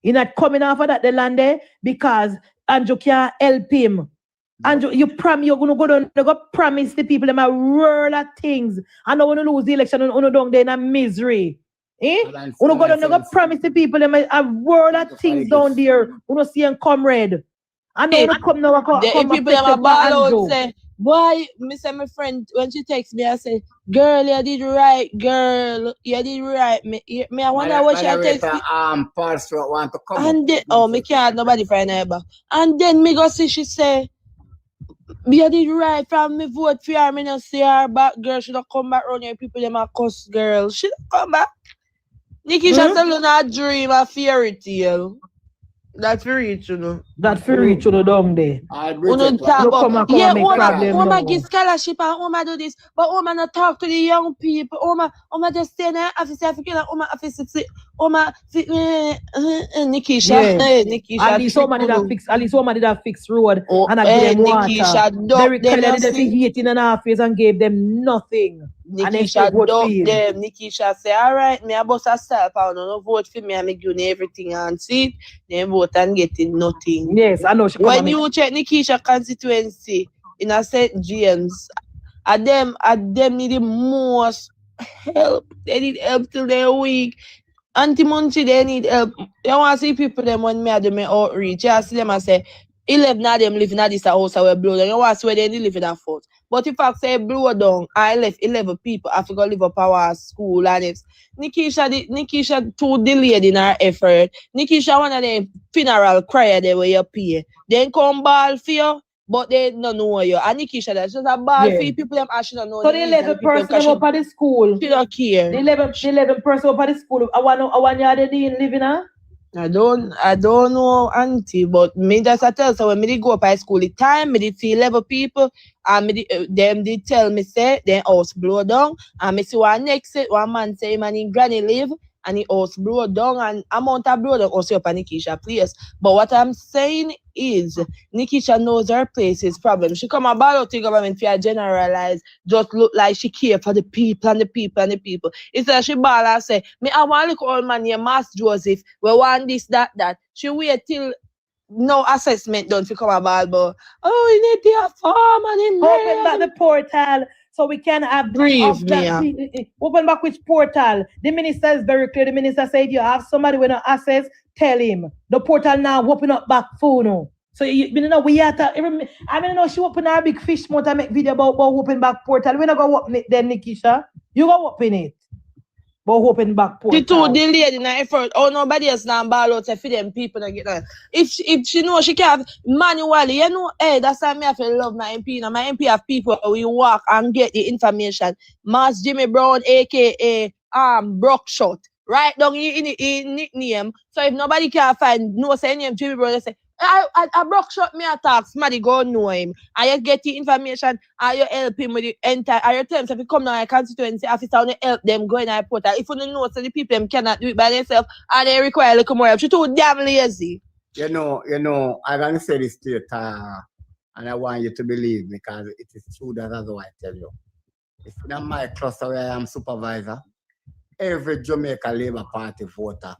A: He's not coming off of that the land there because Andrew can't help him. And you're gonna go down, you go promise the people them a world of things. And now when you lose the election, you down there in a misery. You go down, you go promise the people them a world of things down there. You see a comrade. And now you come now,
I: people them a ball out say, boy, me say my friend when she texts me, I say, girl, you did right, girl, you did right. Me I wonder what she text me.
B: Want to come
I: and then, me can't nobody find her back. And then me go see she say, you did right from me vote for her, me not see her back, girl. She don't come back around here, people them a cuss, girl. She don't come back. Nikisha tell you not dream a fairy tale. That's for reach, you know.
A: That's for reach, you know, down there.
I: Yeah, Oma give scholarship and Oma do this, but Oma not talk to the young people. Oma just stay in the office, Oma office, Oma, Nikisha. Nikisha.
A: At least Oma did a fix road and I gave them water. Derrick Kelly did a 18.5 years and gave them nothing.
I: Nikisha dumped them. Nikisha say, all right, me a bust a style pound, no vote for me and me give everything and see, then vote and getting nothing.
A: Yes, I know.
I: When you check Nikisha constituency in a St. James, them need the most help. They need help till they're weak. Auntie Munchie, they need help. You want to see people them when me do my outreach. You see them and say, 11 of them live in this house I will blow down. You want to swear they live in that fort. But if I say blow down, I left 11 people. I forgot live up our school and if Nikisha too delayed in her effort. Nikisha one of them funeral crier they where you pay. Then come ball for you, but they don't know you. And Nikisha that's just a ball for you. People them actually don't know.
A: So the 11 person up at the school.
I: She don't care.
A: The 11 person up at the school. I want you the dean living her.
I: I don't know, auntie, but me just I tell so when me go up high school, the time me did see 11 people, and them did tell me say then house blow down, and me see one next one man say man in granny live, and the house blow down, and amount of blow down also up on Nikisha place. But what I'm saying is Nikisha knows her place is problem. She come about to government for generalize, just look like she care for the people and the people and the people. Instead she ball and say, me I want to look old man here, Mass Joseph, we want this, that. She wait till no assessment done to come about, but you need to farm and
A: open back the portal so we can have open back which portal. The minister is very clear. The minister said you have somebody with no access, tell him. The portal now open up back phone. So you know we have to I mean know she open her big fish mouth and make video about open back portal. We're not gonna open it then, Nikisha. You go open it. But open back portal.
I: The two delayed in her effort. Oh, nobody else now ball out to feed them people and get that. If she know she can have manually, you know, hey, that's why me I feel love my MP. Now my MP have people we walk and get the information. Mass Jimmy Brown, aka Brockshot. Right down in nickname. So if nobody can find no say name Jimmy Brown, they say I Brockshot me attack, somebody go know him. And you get the information and you help him with the entire you tell him so if you come down a constituency officer and you help them go in a portal. If you don't know so the people them cannot do it by themselves and they require a little more help. She too damn lazy.
B: You know, I'm gonna say this to you, and I want you to believe me because it is true that that's what I tell you. It's not my cluster where I am supervisor. Every Jamaica Labour Party voter,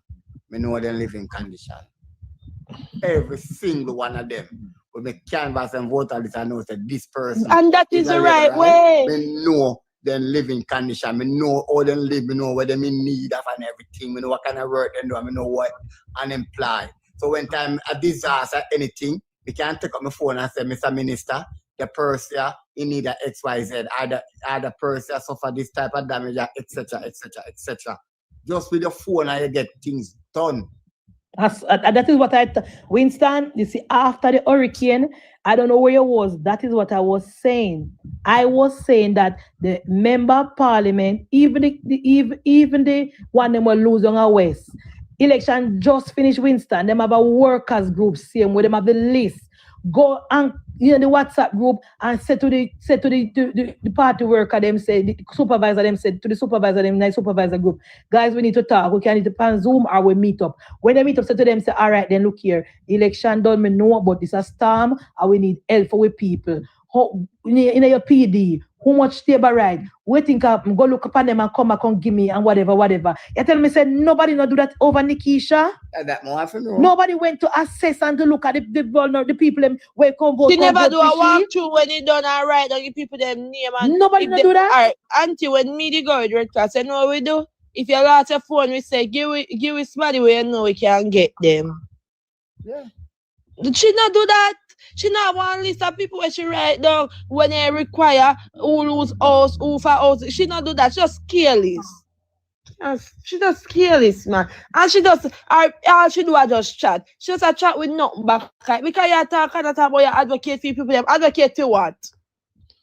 B: me know their living condition. Every single one of them will make canvas and vote on this and know that this person.
I: And that is the right way.
B: Me know their living condition. Me know how they live. Me know what they need of and everything. Me know what kind of work they do. Me know what unemployed. So when time a disaster, anything, we can take up my phone and say, Mr. Minister, the person he need a XYZ, either person suffer this type of damage, etc., etc., etc. Just with your phone and you get things done.
A: That is what Winston, you see, after the hurricane, I don't know where you was. That is what I was saying. I was saying that the member of parliament, even the one them were losing our West. Election just finished, Winston. Them have a workers group, same with them have the list. Go and the WhatsApp group and say to the party worker them say the supervisor them said to the supervisor them nice supervisor group, guys, we need to talk. We can either pan Zoom or we meet up. When they meet up, say to them say, all right, then look here, election done, me know about this a storm and we need help for we people. In your PD, how much stable right? We think go look upon them and come back and give me and whatever. You tell me say nobody not do that over Nikisha.
B: That more often.
A: Nobody went to assess and to look at the people them where come vote.
I: She never do a walkthrough when he done all right and the people them name and
A: nobody not do that.
I: Auntie, when me the girl director say no we do. If you lost your phone, we say give it somebody where you know we can get them.
B: Yeah.
I: She not do that. She not one list of people where she write down when they require who lose house, who for house. She not do that. She just careless. She just careless, man. And she does all she do is just chat. She just a chat with nothing back. Because you talk about you advocate for people. Them advocate to what?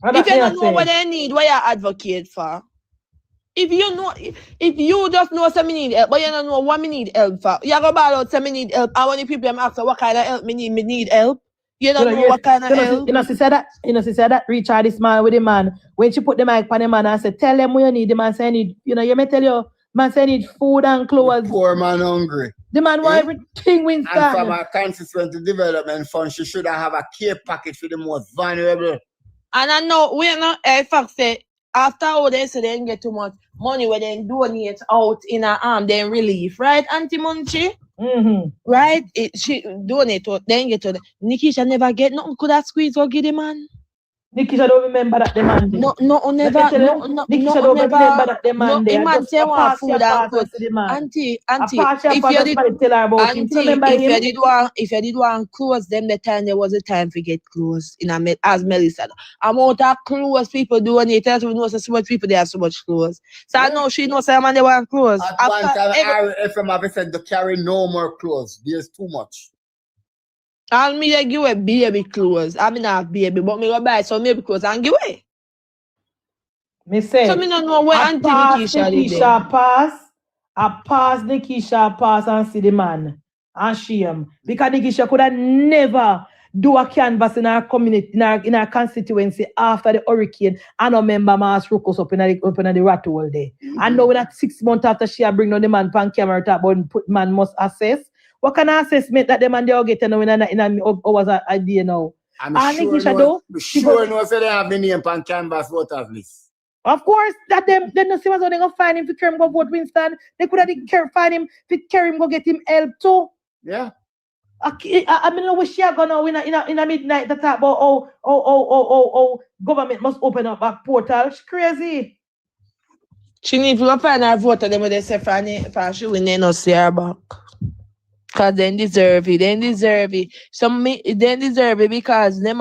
I: If you don't know what they need, what you advocate for? If you just know something need help, but you don't know what me need help for, you go ball out something need help. And when the people them ask what kind of help me need help, you don't know what kind of help.
A: She said that Richard this man with the man. When she put the mic on the man and said, tell them what you need, the man say need, you may tell you, man say need food and clothes.
B: The poor man hungry.
A: The man want everything Winston.
B: And from a constituency development fund, she should have a care package for the most vulnerable.
I: And I know we're not fact say after all they say they didn't get too much money when they donate out in her arm, then relief, right, Auntie Munchie?
A: Mm-hmm.
I: Right? She donate to then get to Nikisha never get nothing could have squeeze or get the man.
A: Nikisha don't remember that demand.
I: No, never,
A: Nikisha don't remember that demand.
I: no, man say want food and clothes.
A: The man.
I: Auntie,
A: If you did, tell her about him. So remember
I: if
A: him?
I: you did want clothes, them the time there was a time to get clothes as Melissa. Amount of clothes people donate, we know so much people they have so much clothes. So I know she knows some man they want clothes.
B: At one time, FM have said to carry no more clothes. There's too much.
I: I'll me they give away baby clothes. I mean not baby, but me go buy some baby clothes and give away.
A: Me say.
I: So me don't know where Auntie
A: Nikisha pass. I pass Nikisha pass and see the man and shame. Because Nikisha could have never do a canvas in our community, in our constituency after the hurricane and a member mass ruckus up in the rat hole there. And now that 6 months after she bring on the man pan camera talk about put man must assess. What kind of assessment that the man they all get in hours a day now?
B: I'm sure no say they have the name pan canvas voters list.
A: Of course, that them they not see what's going to find him to carry him go vote Winston. They could have find him to carry him go get him help too.
B: Yeah.
A: I mean, wish she are gonna in a midnight to talk about government must open up a portal. It's crazy.
I: She need to go find her voter. Them they say for she win, they not see her back. Cause they deserve it. They deserve it. They deserve it because them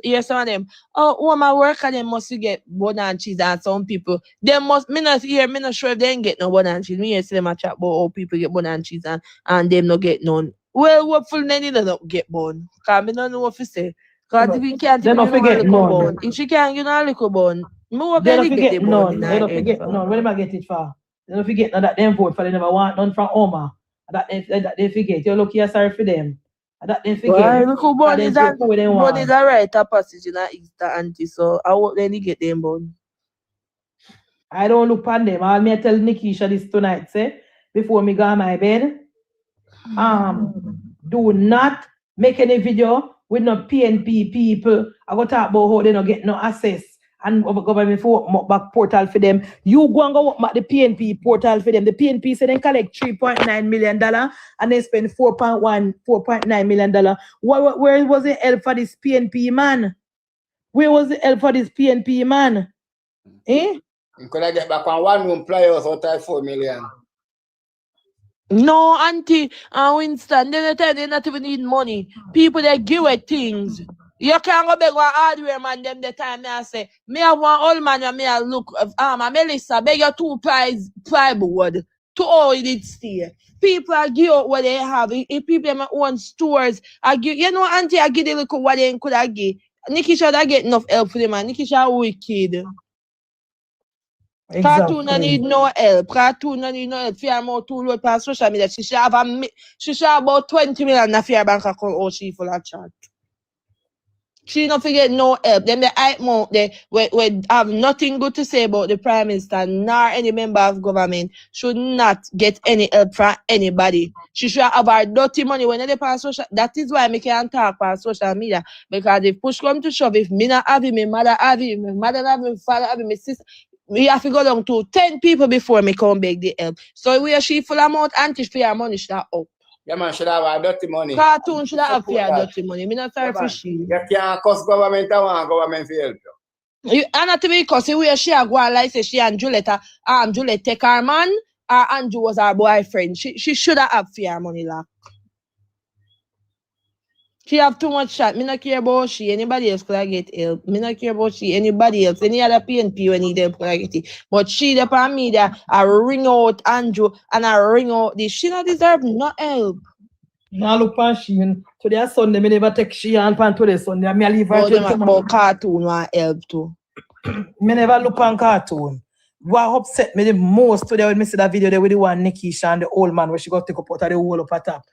I: hear some of them. Oh, who am I worker? They must get bun and cheese, and some people they must. Me not sure if they ain't get no bun and cheese. Me hear them a chat about how people get bun and cheese and them not get none. Well, hopefully they don't get bun. Cause me don't know what to say. Cause if you can't,
A: they don't forget none.
I: If she can't get a little bun,
A: they don't forget none. They don't forget none. Where am I get it for? They don't forget none that them vote for. They never want none from Oma. That they forget. You look here, sorry for them. That they forget.
I: Well, look, bun is a right passage in Easter Auntie, so I hope they get them bun.
A: I don't look on them. I'll me tell Nikisha this tonight, say, before me go on my bed. Do not make any video with no PNP people. I go talk about how they don't get no access and government for back portal for them. You go and go up the PNP portal for them. The PNP say they collect $3.9 million and they spend $4.9 million. Where was the help for this PNP man? Where was the help for this PNP man? Eh?
B: Could I get back on one room players out of 4 million?
I: No, Auntie and Winston, they not even need money. People they give away things. You can't go back one hardware man them the time I say, me have one old man and me I look Melissa, beg your 2 plyboard to all it stay. People are give out what they have. If people have own stores, I give Auntie, I give the look what they could I give. Nikisha I get enough help for them man. Nikisha wicked.
A: Exactly.
I: Cartoon no need no help. Cartoon no need no help. Fear more too low on social media. She should have about 20 million in a fear bank account or she full of chat. She not forget no help. Them the hype mount they have nothing good to say about the Prime Minister nor any member of government should not get any help from anybody. She should have her dirty money when they pass social. That is why I can't talk on social media. Because if push come to shove, if me not have him, my mother have him, my mother have him, father have him, my sister. We have to go down to 10 people before me come beg the help. So we are she full amount Auntie for your money should have up.
B: Yeah man, should have a dirty money.
I: Cartoon should have for your dirty money. Me not sorry for she.
B: You can't cost government and want government to help you.
I: And not to be because we she a go like say she and Juliet Juliet take her man or Andrew was her boyfriend. She should have for your money like. She have too much shot. Me not care about she. Anybody else could I get help. Me not care about she. Anybody else. Any other PNP when need help could I get it. But she the pan media I ring out Andrew and I ring out this. She not deserve no help.
A: Now look on she today Sunday. Me never take she and pan today Sunday. Me leave her
I: them about cartoon want help too.
A: Me never look on cartoon. What upset me the most today when me see that video there with the one Nikisha and the old man where she got take up out of the wall up at top.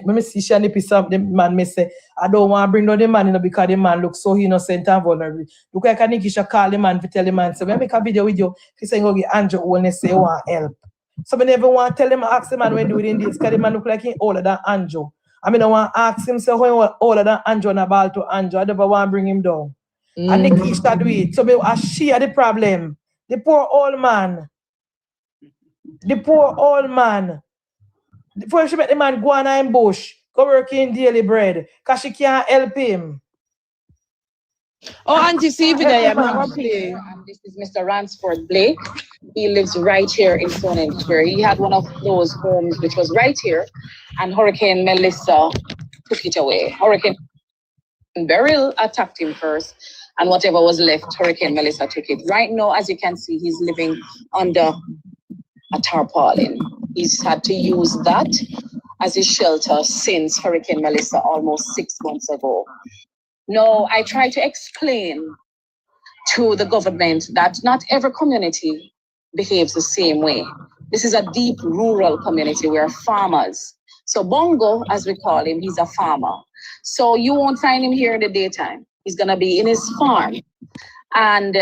A: Me see she and the piece of the man me say, I don't want to bring down the man because the man looks so innocent and vulnerable. Look like Nikisha call the man to tell the man, so when I make a video with you, he say go get Andrew when they say you want help. So I never want to tell him ask the man when doing this because the man look like he older than Andrew. I mean I want to ask him so when he older than Andrew and about to Andrew. I never want to bring him down. And Nikisha do it. So she had the problem. The poor old man. Before she met the man go on in bush, go work in daily bread, because she can't help him.
I: Oh, Auntie Stevie there, I'm not play.
J: This is Mr. Ransford Blake. He lives right here in Stonehenge Square. He had one of those homes which was right here, and Hurricane Melissa took it away. Hurricane Beryl attacked him first, and whatever was left, Hurricane Melissa took it. Right now, as you can see, he's living under a tarpaulin. He's had to use that as his shelter since Hurricane Melissa almost 6 months ago. No, I try to explain to the government that not every community behaves the same way. This is a deep rural community. We're farmers. So Bongo, as we call him, he's a farmer. So you won't find him here in the daytime. He's going to be in his farm. And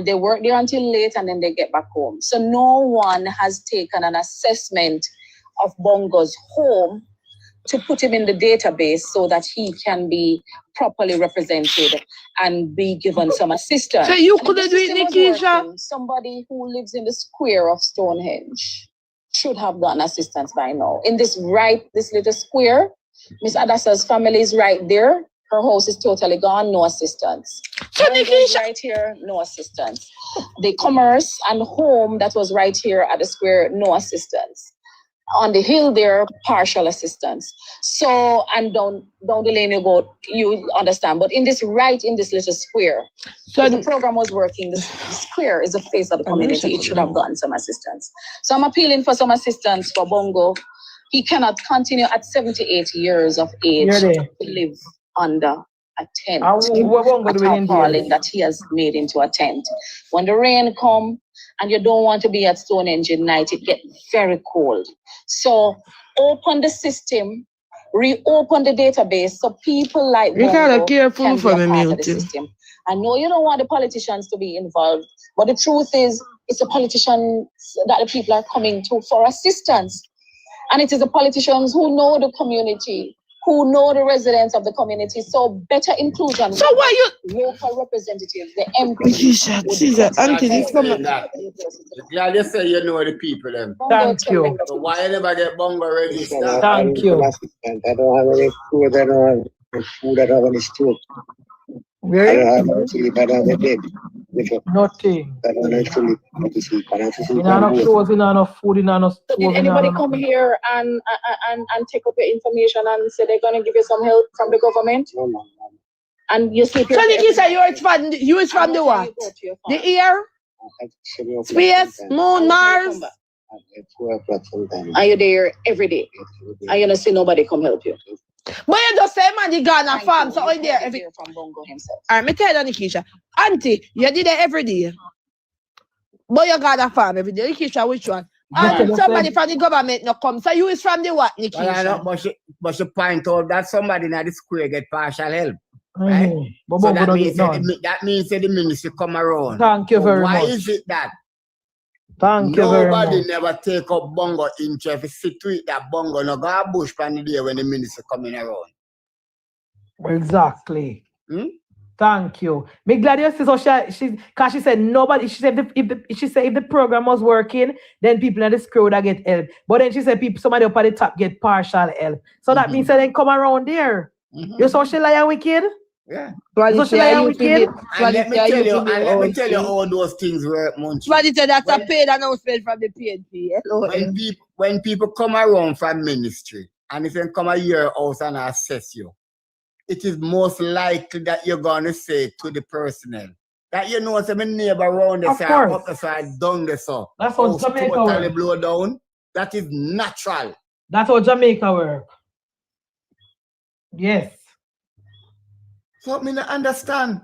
J: they work there until late and then they get back home. So no one has taken an assessment of Bongo's home to put him in the database so that he can be properly represented and be given some assistance.
I: So you couldn't do it, Nikisha?
J: Somebody who lives in the square of Stonehenge should have gotten assistance by now. In this little square, Miss Adassa's family is right there. Her house is totally gone, no assistance. So Nikisha, right here, no assistance. The commerce and home that was right here at the square, no assistance. On the hill there, partial assistance. So, and down the lane you go, you understand. But in this little square, so the program was working. The square is the face of the community. It should have gotten some assistance. So I'm appealing for some assistance for Bongo. He cannot continue at 78 years of age to live under a tent. A tarpaulin that he has made into a tent. When the rain comes and you don't want to be at Stonehenge at night, it gets very cold. So open the system, reopen the database so people like
I: you gotta careful
J: can
I: for
J: be a
I: the
J: part of the
I: muting.
J: system. I know you don't want the politicians to be involved, but the truth is it's the politicians that the people are coming to for assistance. And it is the politicians who know the community, who know the residents of the community. So better inclusion.
I: So why you
J: local representatives, the MPs.
I: Auntie, this come
B: Glad you say you know the people then.
A: Thank you.
B: So why you never get Bongo ready?
A: Thank you.
K: I don't have any food, I don't have food, I don't have any stove. I
A: Where?
K: don't have no sleep, I don't have a bed.
A: Nothing.
K: I don't have sleep, I don't have sleep, I don't have sleep.
A: You know, enough clothes, you know, enough food, you know, enough
J: So did anybody come here and take up your information and say they're going to give you some help from the government?
K: No, no, no.
J: And you sleep
I: So Nikisha, you is from the what? The ear? Space, moon, Mars?
K: At 4 o'clock sometimes.
J: Are you there every day? Are you not see nobody come help you?
I: But you just say man, you Ghana farm, so in there every.
J: From Bongo himself.
I: Alright, me tell you, Nikisha. Auntie, you did it every day. But you Ghana farm every day. Nikisha, which one? And somebody from the government no come. So you is from the what, Nikisha?
B: Well, I know, but she point out that somebody in the square get partial help. Right?
A: But
B: So
A: Bongo
B: that means that the ministry come around.
A: Thank you
B: But
A: very
B: why
A: much.
B: is it that
A: Thank you very
B: nobody
A: much.
B: never take up Bongo interest? If sit to it that Bongo no go bush pan the day when the ministry coming around.
A: Exactly.
B: Hmm?
A: Thank you. Me glad you see so cause she said nobody. She said if the program was working, then people in the square would get help. But then she said somebody up at the top get partial help. So that means that they come around there. You saw she lie wicked?
B: Yeah.
A: So she lie wicked?
B: And let me tell you all those things work, Munchie.
I: But it that's a paid announcement from the PNP.
B: When people come around from ministry, and if they come a your house and assess you, it is most likely that you're going to say to the personnel that you know some neighbor around the side, up the side, down the side.
A: That's how Jamaica
B: totally
A: work.
B: blow down. That is natural.
A: That's how Jamaica work. Yes.
B: So me not understand.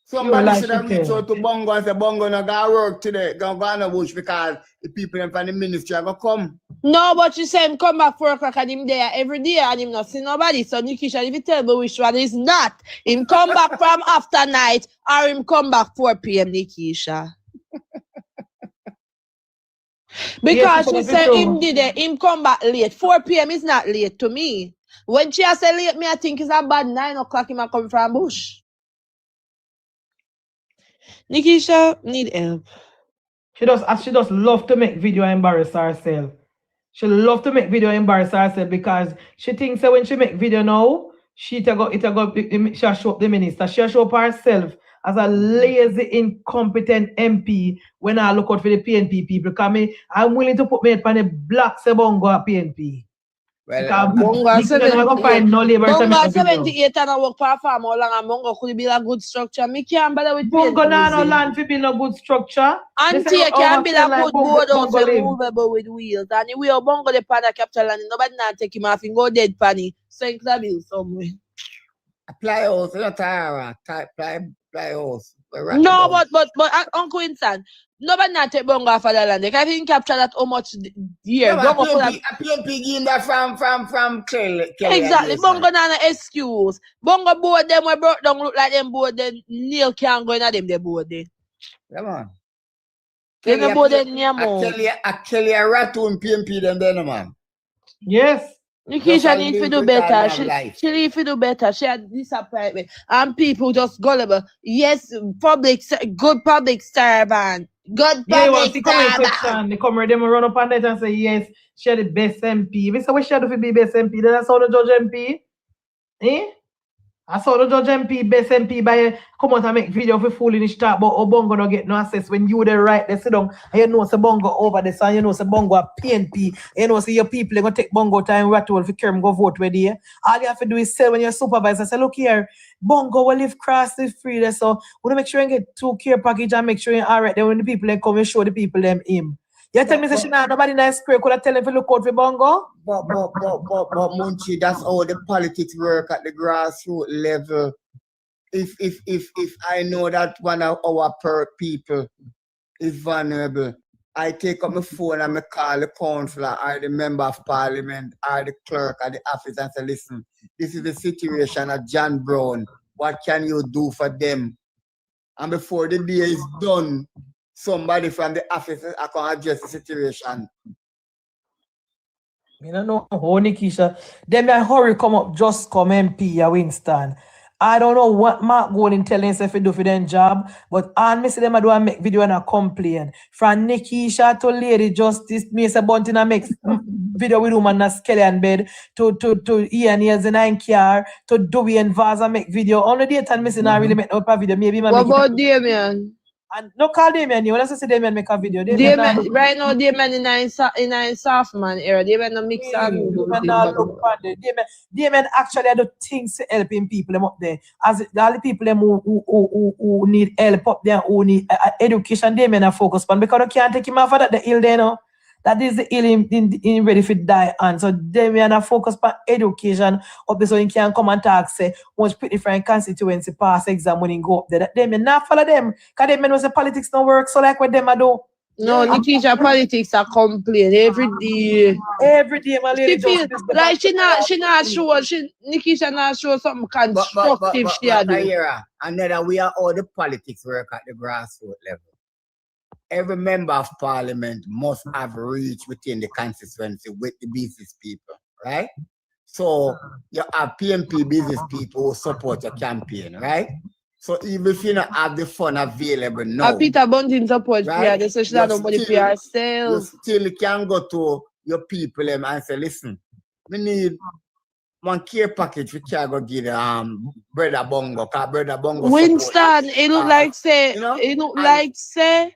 B: Somebody should have reached out to Bongo and say, Bongo no go work today, go on the bush because the people in the ministry are going to come.
I: No, but you say him come back 4 o'clock and him there every day and him not see nobody. So Nikisha, if you tell me which one is not, him come back from after night or him come back 4 p.m. Nikisha. Because she said him come back late. 4 p.m. is not late to me. When she has said late, me I think it's about 9 o'clock him a come from bush. Nikisha need help.
A: She does love to make video embarrass herself. She love to make video embarrass herself because she thinks that when she make video now, She show up the minister. She show up herself as a lazy, incompetent MP when I look out for the PNP people. Because I'm willing to put me on the black Sebongo at PNP.
B: Well,
I: Bongo
A: 78
I: and I work for a farm all along and Bongo could build a good structure. Me can't bother with
A: Bongo
I: PNP,
A: no land for build a good structure.
I: Auntie, you can't build a good board house movable with wheels. And if we are Bongo the pan capital and nobody not take him off and go dead panny. St. Clabil somewhere.
B: Apply house, not Tara. Apply house.
I: No, but Uncle Winston, nobody not take Bongo off of the land. They can't even capture that how much year.
B: Yeah, PNP give that from Kelly.
I: Exactly. Bongo not an excuse. Bongo board them were brought down look like them board then Neil can't go in at them the board then.
B: Come on.
I: They the board then near
B: I Kelly a ratoon PNP them there, man.
A: Yes.
I: Nikisha need to do better. She need to do better. She had disappointment. And people just gullible. Yes, good public servant. Good public servant.
A: They come ready, them run up on that and say, yes, she the best MP. We say, what she had to be best MP? That's how the judge MP. Eh? I saw the judge MP, best MP by come out and make video for fooling his talk, but Bongo don't get no access when you the right they sit down and you know say Bongo over the sun, you know say Bongo a PNP, you know say your people are gonna take Bongo time rattle for Kerm go vote with you. All you have to do is say when your supervisor say, look here, Bongo will live cross is free there, so we wanna make sure you get 2 care package and make sure you're alright. Then when the people then come, you show the people them him. You tell me say nobody nice square could I tell him to look out for Bongo?
B: But Munchie, that's how the politics work at the grassroots level. If I know that one of our people is vulnerable, I take up my phone and I call the councillor or the member of parliament or the clerk at the office and say, listen, this is the situation at John Brown. What can you do for them? And before the day is done, somebody from the office I can address the situation.
A: I don't know how Nikisha. Them a hurry come up, just come MP a Winston. I don't know what Mark going telling us if he do for them job, but all me see them a do a make video and a complain. From Nikisha to Lady Justice, me say Bunting a make video with woman na skeleton bed, to Ian Years in 9 car, to Dewey and Vaz a make video. Only the time me see not really make no video. Maybe
I: what about Damien?
A: And no call Damien, you want to see Damien make a video.
I: Damien, right now, Damien in a soft man era. Damien no mix and
A: Damien actually do things to helping people them up there. As all the people them who need help up there, who need education, Damien are focused on because they can't take him off of that the ill there now. That is the ill in ready for die and so Damien are focused on education up there so he can come and talk say once pretty different constituency pass exam when he go up there. That Damien not follow them because Damien knows the politics don't work so like what them I do.
I: No, Nikisha politics are complain every day.
A: Every day, my lady.
I: Like she not sure. Nikisha not sure something constructive she are doing.
B: And then we are all the politics work at the grassroots level. Every member of parliament must have reach within the constituency with the business people, right? So you have PNP business people who support your campaign, right? So even if you don't have the fund available now,
I: Peter Bunting support,
B: right?
I: Yeah, so she don't nobody pay herself.
B: You still can go to your people and say, listen, we need one care package we can go give Brother Bongo, because Brother Bongo
I: Winston, it look like say, you know, it look like say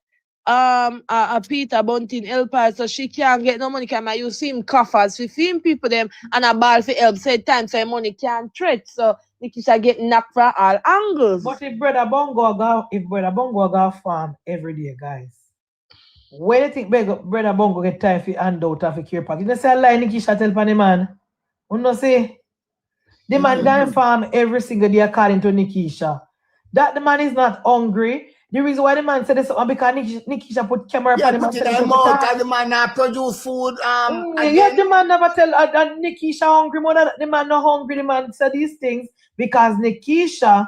I: Peter Bunting help her so she can't get no money. You see him coffers, 15 people them and a ball for help. Say time so money can't trade. So Nikisha get knocked from all angles.
A: But if Brother Bongo go farm every day, guys, where do you think Brother Bongo get time for hand out of a care package? You say a lie Nikisha tell pan the man. You know say the man going farm every single day according to Nikisha. That the man is not hungry. The reason why the man said this is because Nikisha put camera on the man.
B: The man produce food.
A: Yes, the man never tell Nikisha hungry more than the man not hungry. The man said these things because Nikisha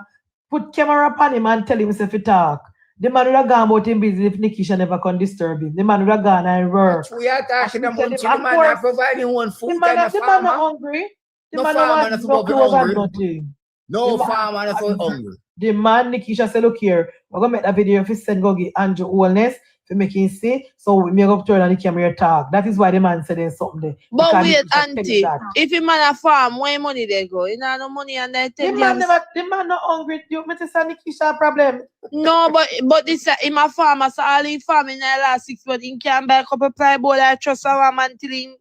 A: put camera on him and tell himself to talk. The man would have gone about him busy if Nikisha never can disturb him. The man would have gone and work.
B: We are talking about the man not providing one food.
A: The man not hungry. The man not hungry.
B: No farmer not hungry.
A: The man Nikisha said, look here, we're gonna make a video if you send go get Andrew Wellness. for making say, so we make up turn on the camera talk. That is why the man said there's something there.
I: But
A: Because
I: wait,
A: he tell you
I: auntie,
A: that.
I: if you man a farm, where money they go? You know no money and they
A: The
I: tell
A: man
I: you.
A: the man not hungry. You me say Nikisha problem.
I: No, but this in my farmer, so all in farming in the last 6 months, he can buy a couple of plyboard. I trust our man till he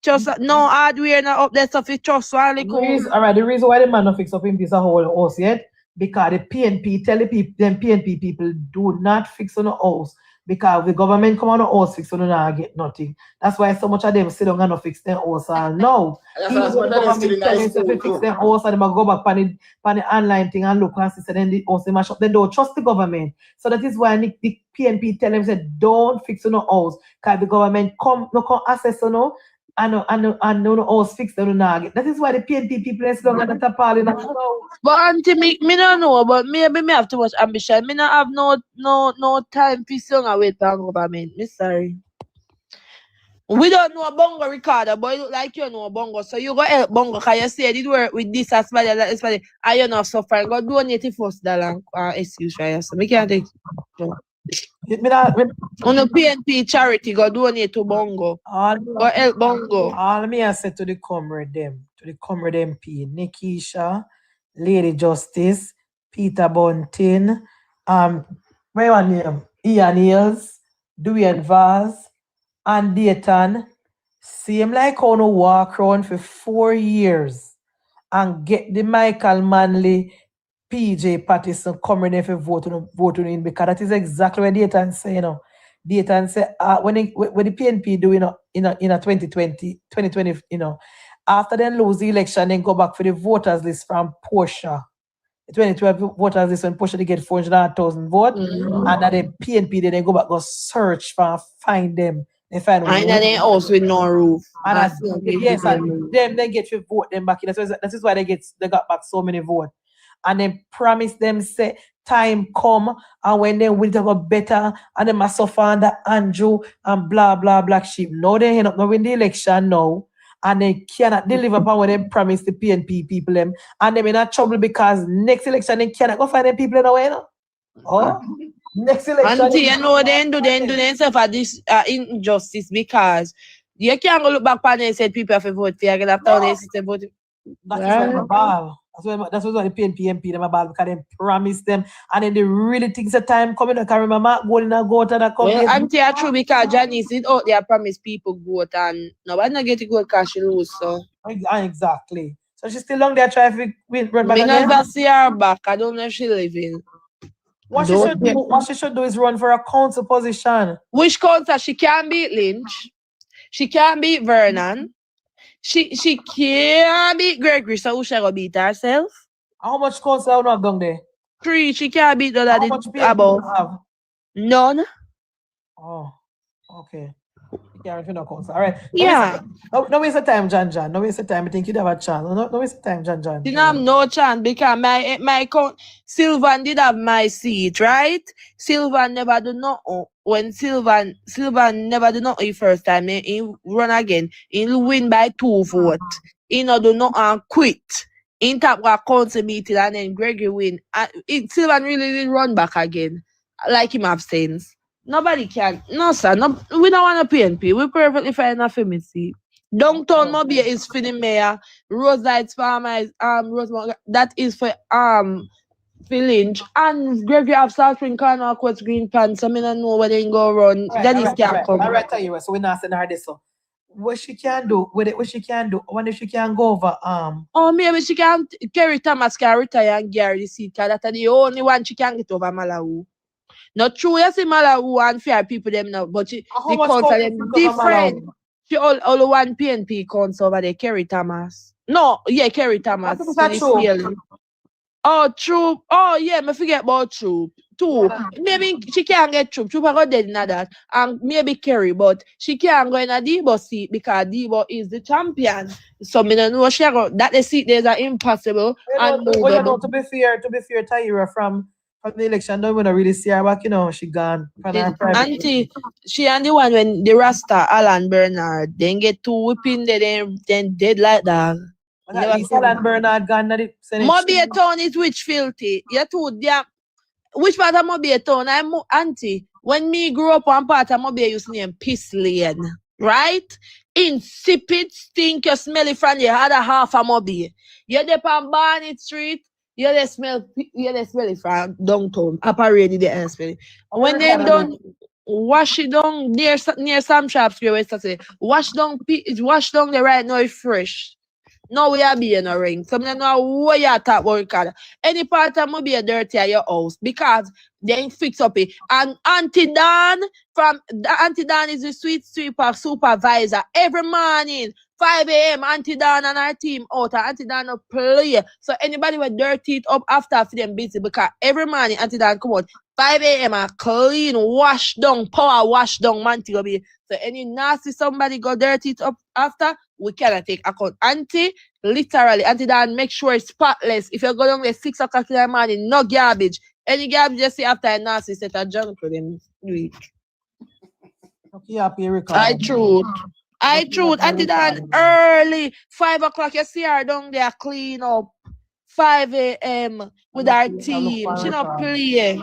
I: just no hardware not up there stuff. He trust one little.
A: All right, the reason why the man not fix up him this a whole house yet, because the PNP tell the people, them PNP people do not fix on the house, because the government come on the house fix on and get nothing. That's why so much of them sit down and not fix their house. And now, even the government tell them to fix their house and they might go back on the online thing and look and see, then the house they mash up. They don't trust the government. So that is why the PNP tell them, say, don't fix on the house, because the government come access on no. And no house fix them now. That is why the PNP people is long at the party now.
I: But auntie, me don't know, but maybe me have too much ambition. Me not have no time for song away from government. Me sorry. We don't know Bongo Ricardo, but you look like you know Bongo. So you go help Bongo, because you say did work with this as well as that. And you not suffering. Go donate the $1 excuse for you. So me can't take no. On a PNP charity, go donate to Bongo. Go help Bongo.
A: All me I said to the comrade MP, Nikisha, Lady Justice, Peter Bunting, where one name? Ian Hills, Dwayne Vaz, and Dayton, same like how no walk around for 4 years and get the Michael Manley, PJ Patterson coming there for vote on in, because that is exactly what Dayton say, you know. Dayton say when the PNP do in a 2020, you know, after then lose the election, then go back for the voters list from Portia. The 2012 voters list when Portia they get 400,000 votes, and that the PNP then go back go search for find them. They find
I: and then they also with no roof.
A: And yes, and them then get to vote them back in. That is why they got back so many votes. And then promise them say time come and when they will have a better and they must suffer under Andrew and blah blah black sheep. No, they end up not win the election now. And they cannot deliver upon what they promise the PNP people them. And they're in trouble because next election they cannot go find them people in the way, you know? Oh, next election.
I: Auntie, you know they do themselves at this injustice, because you can't go look back and they said people have to vote for you after they say vote.
A: That's why the PNP MP them about, because they promise them and then they really think the time coming. I can remember going and go to the company.
I: Well, auntie, are true, because Janice did out there promise people vote and nobody not get to go because she lose. So
A: exactly. So she's still long there trying to run back.
I: I never see her back. I don't know if she living.
A: What she should do is run for a council position.
I: Which council? She can't beat Lynch. She can't beat Vernon. She can't beat Gregory, so who shall go beat herself?
A: How much council have done there?
I: 3. She can't beat the
A: How much
I: above.
A: Have?
I: None.
A: Oh, okay. Yeah, if you know council. All right.
I: Yeah.
A: No waste of time, John. No waste of time. I think you'd have a chance. No waste of time, John.
I: Didn't have no chance, because my Sylvan did have my seat, right? Sylvan never do nothing. When Sylvan never do nothing first time, he run again. He win by 2 votes. He no do nothing and quit. In top of a council meeting and then Gregory win. Sylvan really did run back again. Like him have sense. Nobody can. No, sir. No, we don't want a PNP. We perfectly fine enough for me, see. Downtown Mobile is for the mayor. Roselights Farmer is Rosemont. That is for Lynch. And Gregory have South Spring Corner, Quest Green Pan. So I don't know where they go run. Janice can't come.
A: All right, tell you what. So we're not saying her this. So what she can do with it? What she can do? When if she can go over
I: Oh, maybe she can. Kerry Thomas can retire and Gary the seat. Because that's the only one she can get over Malawi. Not true, you see Malawi and fair people them now, but the council them different. She all one PNP council over there, Kerry Thomas. No, yeah, Kerry Thomas.
A: True.
I: Oh, Troop. Oh, yeah, I forget about Troop. 2. Maybe she can't get Troop. Troop I got dead in that. And maybe Kerry, but she can't go in a Debo seat because Debo is the champion. So I don't know she go. That the seat there are impossible.
A: To be fair, Tyra from the election, don't want to really see her back, you know, she gone.
I: Auntie, she and the one when the Rasta, Alan Bernard, then get 2 whipping, then dead like that.
A: Alan Bernard gone.
I: Mobile Town is which filthy. You too damn. Which part of Mobile Town? I'm auntie. When me grew up, one part of Mobile used to name Piss Lane, right? Insipid, stink, you smell it from the other half of Mobile. You're there on Barnett Street, you they smell it from downtown. Apparently they smell it. When they done wash it down near some shops where it's say wash down the right now it's fresh. No, we are being a ring. Some of them know what you talk about, God. Any part of be dirty at your house because they fix up it. And Auntie Dan is the sweet sweeper supervisor. Every morning, 5 a.m., Auntie Dan and her team out. Auntie Dan no play. So anybody will dirty it up after them busy because every morning Auntie Dan come out 5 a.m. and clean, wash down, power wash down, man. So any nasty somebody go dirty it up after, we cannot take account. Auntie, literally, Auntie Dan make sure it's spotless. If you go down there 6 o'clock in the morning, no garbage. Any garbage you see after a nasty set of junk for them. I truth. Auntie Dan early, 5 o'clock, you see her down there clean up. 5 a.m. with our team. She not play.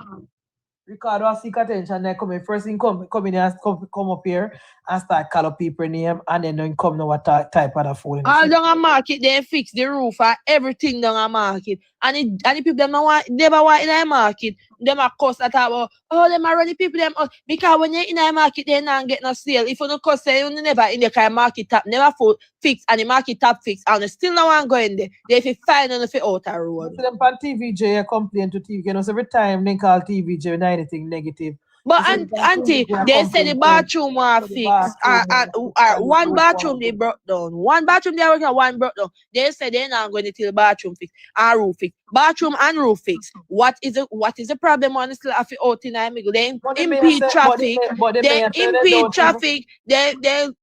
A: Ricardo, I seek attention. Then come in first thing, come in here, come up here and start call up people name, and then come now what type of the phone.
I: All down a market, they fix the roof and everything down a market. And the people them never want in a market. Them a cost at about, them are running people them because when you're in a market, they not get no sale. If you don't cost you never in the kind of market tap, never fix and the market tap fix and still no one going there. They if you find on the out a road.
A: So them on TVJ complain to TV, you know, so every time they call TVJ with anything negative.
I: But auntie, they said the bathroom was fixed. One bathroom they broke down. One bathroom they working on, one broke down. They said they're not going to till bathroom fix and roof fix. Bathroom and roof fix. What is the problem honestly if you out in Amigo? They impede traffic. They impede traffic. They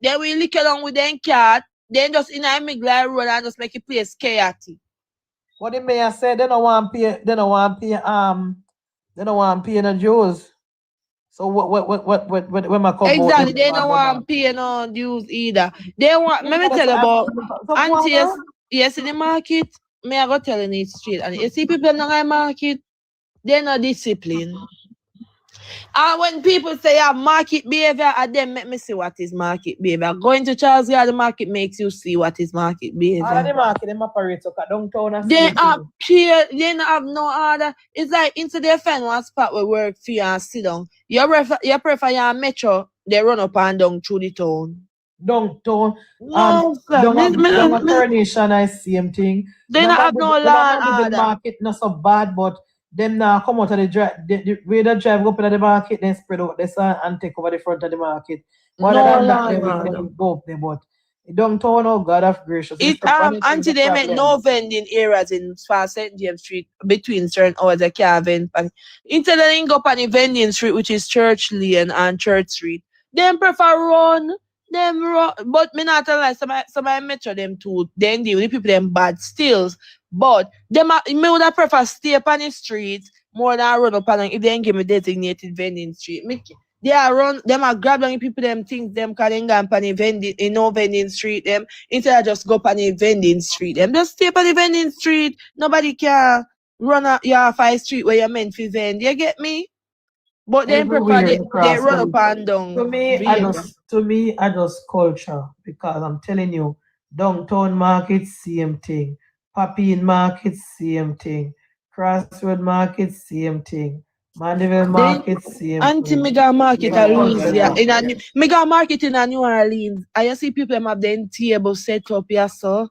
I: will lick along with them cat. Then just in Amigo road and just make it place chaotic.
A: What the mayor said, they don't want pay no dues. So what when my come
I: exactly, they don't want pay no dues either. They want let me tell you about auntie yes in the market. Me I go telling it straight. And you see people in the market, they're not disciplined. And when people say market behavior, and then make me see what is market behavior. Going to Charles Garden Market makes you see what is market behavior.
A: The market, them operate so downtown.
I: They are pure, they don't have no order. It's like into their find one spot where work for you and sit down. You prefer your metro, they run up and down through the town.
A: Downtown. No, down Coronation, I same thing.
I: They don't have no land.
A: The market not so bad, but them now come out of the drive. The way they drive up into the market, then spread out this and take over the front of the market. More than that, they will go up there, but downtown, oh God of gracious.
I: Until they make no vending areas in St. James Street between certain hours they can't vend. Instead of they go up on the vending street, which is Church Lane and Church Street, them prefer run. But me not tell like somebody metro them too. Then deal with the people them bad stills. But them me would have prefer stay up on the street more than run up on if they ain't give me designated vending street. They are grab down the people them things them can they go on the vending in no vending street them instead of just go up on the vending street. Them just stay up on the vending street. Nobody can run up your 5 street where you're meant to vend. You get me? But they prefer they run up and down.
A: To me, I just culture because I'm telling you, downtown market, same thing. Papine market, same thing. Crossroad market, same thing. Mandeville market, same thing.
I: Mega market in Louisiana. Mega market in New Orleans. I see people have the table set up here, so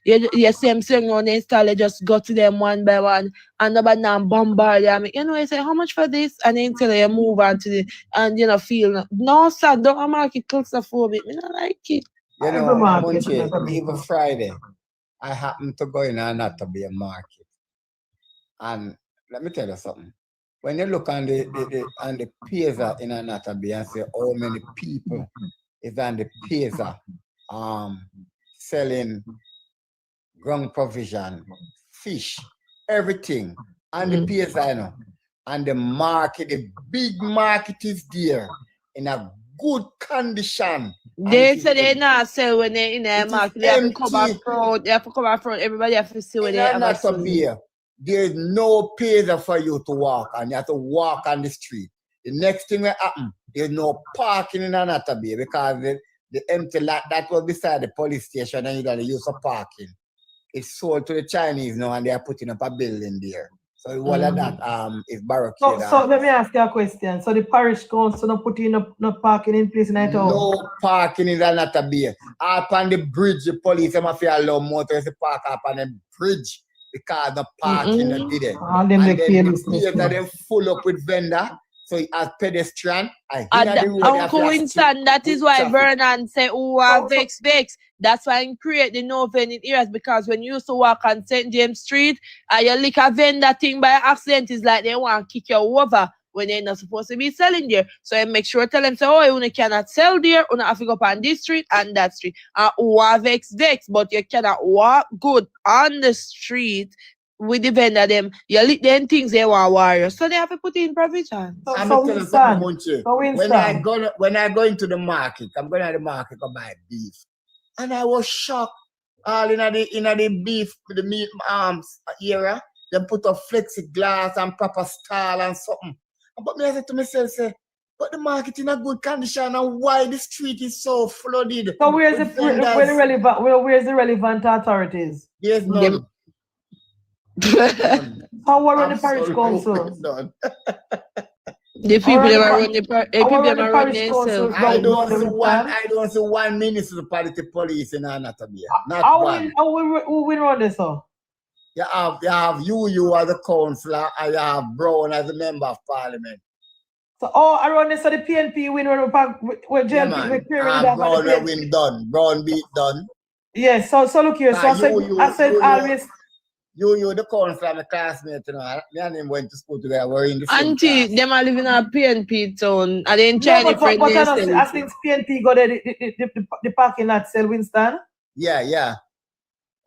I: you see them saying on the install, they just go to them one by one and nobody now bombard them. You know, you say how much for this? And then tell you move on to the and you know feel no sir, don't market claustrophobic. I don't like it.
B: You know, even Friday, I happened to go in and not to be a market. And let me tell you something. When you look on the pizza in Anatomy and say how many people is on the pizza selling ground provision, fish, everything, and the pizza, you know, and the market, the big market is there in a good condition.
I: They say they not sell when they in a market. They have to come up front. They have to come up front. Everybody have to see when they have
B: to be. There's no pizza for you to walk on. You have to walk on the street. The next thing that happen, there's no parking in Anatabi because the empty lot that was beside the police station and you got to use for parking. It's sold to the Chinese now and they are putting up a building there. So all of that is barricaded.
A: So let me ask you a question. So the parish council not putting no parking in place in all?
B: No parking in Anatabi. Up on the bridge, the police have to allow motorists to park up on the bridge because the parking not did it.
A: And then
B: they full up with vendor. So as pedestrian,
I: Uncle Winston, that is why Vernon said, vex. That's why I create the no vending areas, because when you used to walk on St. James Street and you lick a vendor thing by accident, it's like they want to kick you over when they're not supposed to be selling there. So I make sure tell them, say, oh, you cannot sell there, you have to go up on this street and that street. And vex, but you cannot walk good on the street with the vendor them, you lick them things they want warriors. So they have to put in provision.
B: When I go into the market, I'm going to the market to buy beef. And I was shocked. All in the beef, the meat area, they put up flexiglass and proper style and something. But me I said to myself, but the market in a good condition and why the street is so flooded.
A: So where's the relevant authorities?
B: There's none.
A: How are the parish council?
I: The people that are running the parish council.
B: I don't see one municipality police in Anatolia. Not one.
A: Who will run this?
B: You have you as a councillor, and you have Brown as a member of parliament.
A: So around this, so the PNP win with
B: Brown win done. Brown beat done.
A: Yes. So look here. So I said always.
B: You the councillor, my classmate, you know, me and him went to school together. We're in the same
I: Auntie,
B: class.
I: them are living in a PNP town. And then Chinese friend
A: I think PNP got the parking lot sell Winston.
B: Yeah.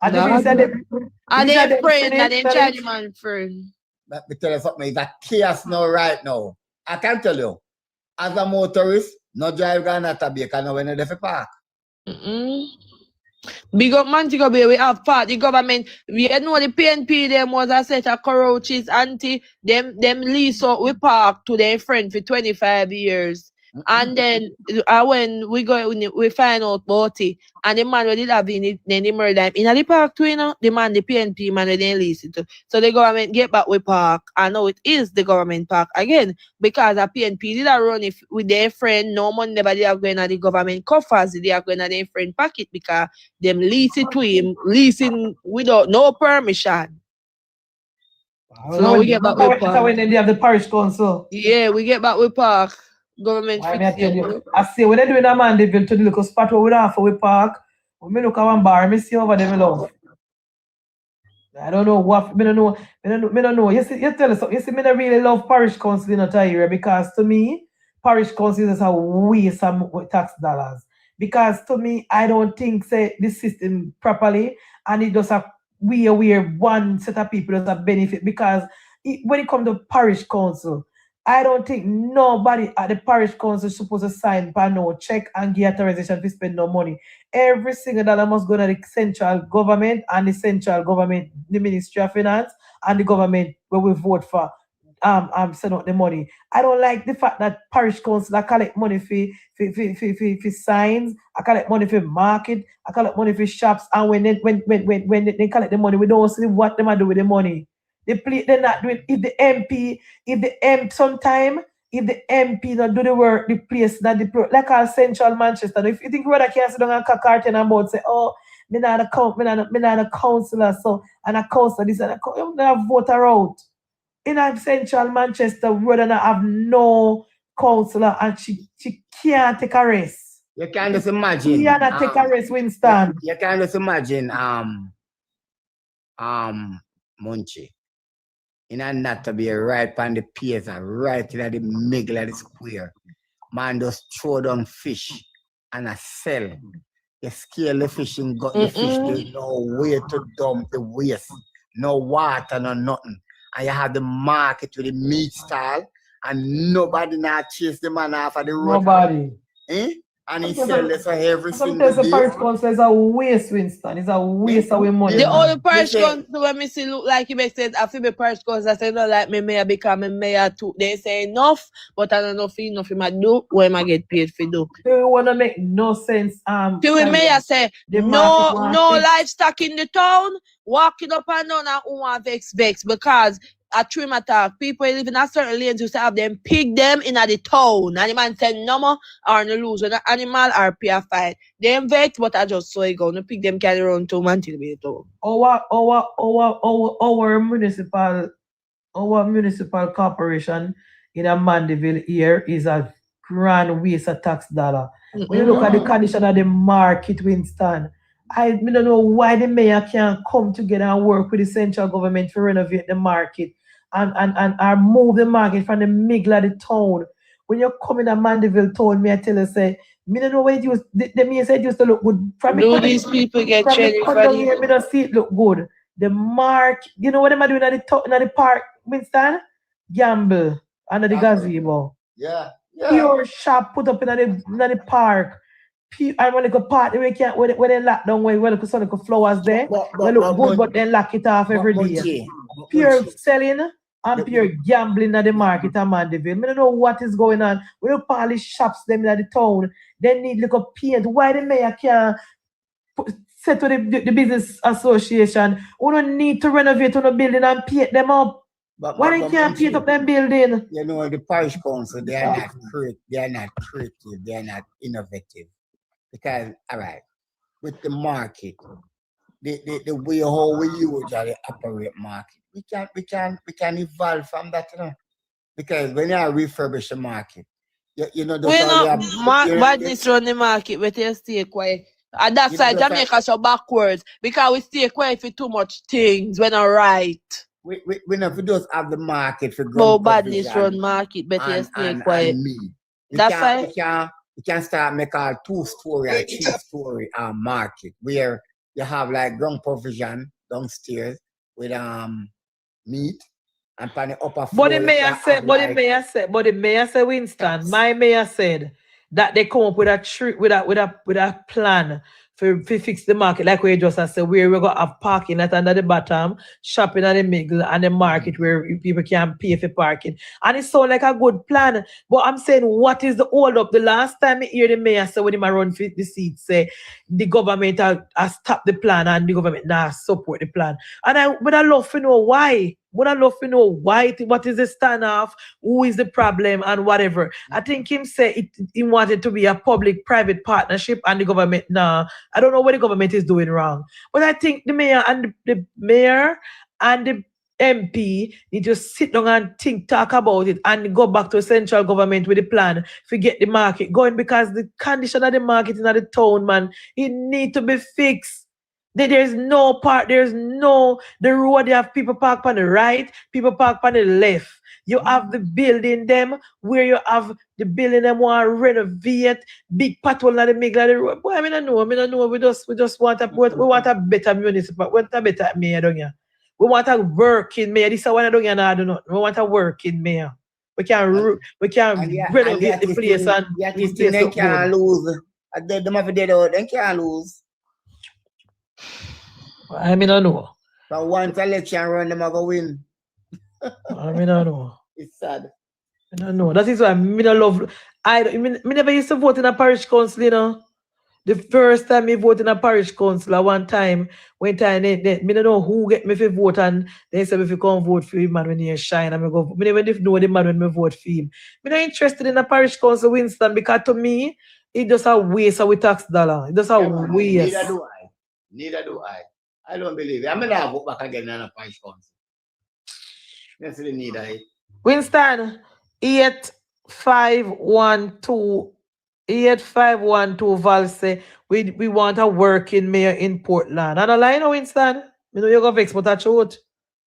A: And
I: they friend, and then Chinese man friend.
B: Let me tell you something, it's a chaos now right now. I can tell you, as a motorist, no drive gonna be because when they park.
I: Big up Mantico Bay, we have part the government. We know the PNP them was a set of cockroaches, auntie. Them lease out we park to their friend for 25 years. And then when we find out about it, and the man who did have in it, then they murder him. In the park too, you know, the PNP man, they didn't lease it to. So the government get back with park. I know it is the government park again, because the PNP did run it with their friend. No money never they are going to the government coffers, they are going to their friend pocket because them lease it to him, leasing without no permission. So we get back with park.
A: So when they have the parish council.
I: Yeah, we get back with park. Government
A: I see when they doing a Mandeville to the local spot where we have for we park. When me look at one bar, me see over there, me love. I don't know what me don't know. You tell us something. You see, me don't really love parish council in area because to me, parish council is a waste of tax dollars. Because to me, I don't think say the system properly, and it does a where one set of people does a benefit. Because when it comes to parish council, I don't think nobody at the parish council is supposed to sign for no check and give authorization to spend no money. Every single dollar must go to the central government and the central government, the Ministry of Finance and the government where we vote for send out the money. I don't like the fact that parish council I collect money for signs, I collect money for market, I collect money for shops, and when they collect the money, we don't see what they do with the money. They're not doing. If the MP not do the work, the place that like our central Manchester. If you think whether I can't sit down and carton about say, oh, me not a councillor, so and a councillor this and you not vote her out. In a central Manchester, whether not have no councillor and she can't take a rest.
B: You can just imagine.
A: She cannot take a rest, Winston.
B: You can just imagine Munchie. In a not to be right on the piers and right in the middle of the square. Man just throw down fish and a sell. You scale the fish and got the fish. There's no way to dump the waste. No water, no nothing. And you have the market with the meat stall and nobody now chase the man off of the road.
A: Nobody.
B: And And he sell this for every single
A: Sometimes the
B: day.
A: parish council is a waste, Winston. It's a waste of money.
I: The
A: man.
I: only parish
B: Listen.
I: council when me see look like he makes sense. I feel the parish council I say no like me mayor become a mayor too. They say enough, but I don't know if enough him I do when I get paid for do.
A: They wanna make no sense.
I: See we mayor say
A: the
I: no
A: market.
I: livestock in the town, walking up and down and who want vex because a trim attack. People live in a certain lanes used to have them pig them in the town. And the man said no more or no lose when the animal or pay a fine. Them vex, but I just saw it go. No pig them carry around to man till be town.
A: Our municipal corporation in a Mandeville here is a grand waste of tax dollar. When you look at the condition of the market, Winston, I don't know why the mayor can't come together and work with the central government to renovate the market and move the market from the middle of the town. When you come in a Mandeville town, me I tell you, say, me don't know where it used, the mayor said it used to look good.
I: Do these people get
A: from
I: training
A: the
I: for
A: condo
I: this?
A: here, me don't see it look good. The mark, you know what am I doing at the park, Winston? Gamble under the gazebo.
B: Yeah.
A: Pure shop put up in the park. I want to go party we can't when they lock down when look some flowers there. They look good, but then lock it off every day. Pure selling and pure gambling at the market at Mandeville. I don't know what is going on. We don't polish shops them in the town. They need like a paint. Why the mayor can't say to the business association, we don't need to renovate on the building and paint them up. Why they can't paint up them building?
B: You know, the parish council, they are not creative, they are not innovative. Because, all right, with the market, the way how we usually operate market, we can evolve from that, you know. Because when you refurbish the market, you know,
I: we not badness run the market, but you stay quiet. And that's why Jamaica so backwards, because we stay quiet for too much things when are right.
B: We never just have the market for
I: growth. Badness run market, but you stay quiet. That's why
B: we can start make a 2-story or 3-story market where you have like ground provision downstairs with meat and on the upper floor.
A: But the mayor said, Winston, my mayor said that they come up with a plan for fix the market, like we just said, where we're gonna have parking at under the bottom, shopping at the middle, and the market where people can pay for parking. And it sounds like a good plan. But I'm saying, what is the hold up? The last time I hear the mayor say when he run for the seat, say the government has stopped the plan and the government now support the plan. And I would love to know why. Would I love to know why? What is the standoff? Who is the problem and whatever? I think him say he wanted to be a public-private partnership and the government now. I don't know what the government is doing wrong. But I think the mayor and the MP need to sit down and talk about it and go back to the central government with the plan to get the market going, because the condition of the market in the town, man, it need to be fixed. There's no part, the road, you have people park on the right, people park on the left. You have the building them where you have the building them want to renovate, big patrol in the middle of the road. Boy, I don't know. We just want a better municipal, we want a better mayor down here. We want a working mayor. This is what I don't know. We want a working mayor. We can renovate the place and
B: they can't lose. Them have dead out, they can't lose.
A: I don't know.
B: But once election run, them are going to win.
A: I don't know.
B: It's sad.
A: I don't know. That is why I don't love. I never used to vote in a parish council, you know. The first time I voted in a parish council, one time, I don't know who get me to vote, and they said if you come vote for him, man, when you shine, and I go. I never know the man when I vote for him. I'm not interested in a parish council, Winston, because to me, it's just a waste of tax dollar. It's just a waste.
B: Neither do I. I don't believe it. I'm going to vote back again in a parish council. That's the need I.
A: Winston, 8512 Val say we want a working mayor in Portland. And a line, Winston. You know you're going to vex, but that's truth.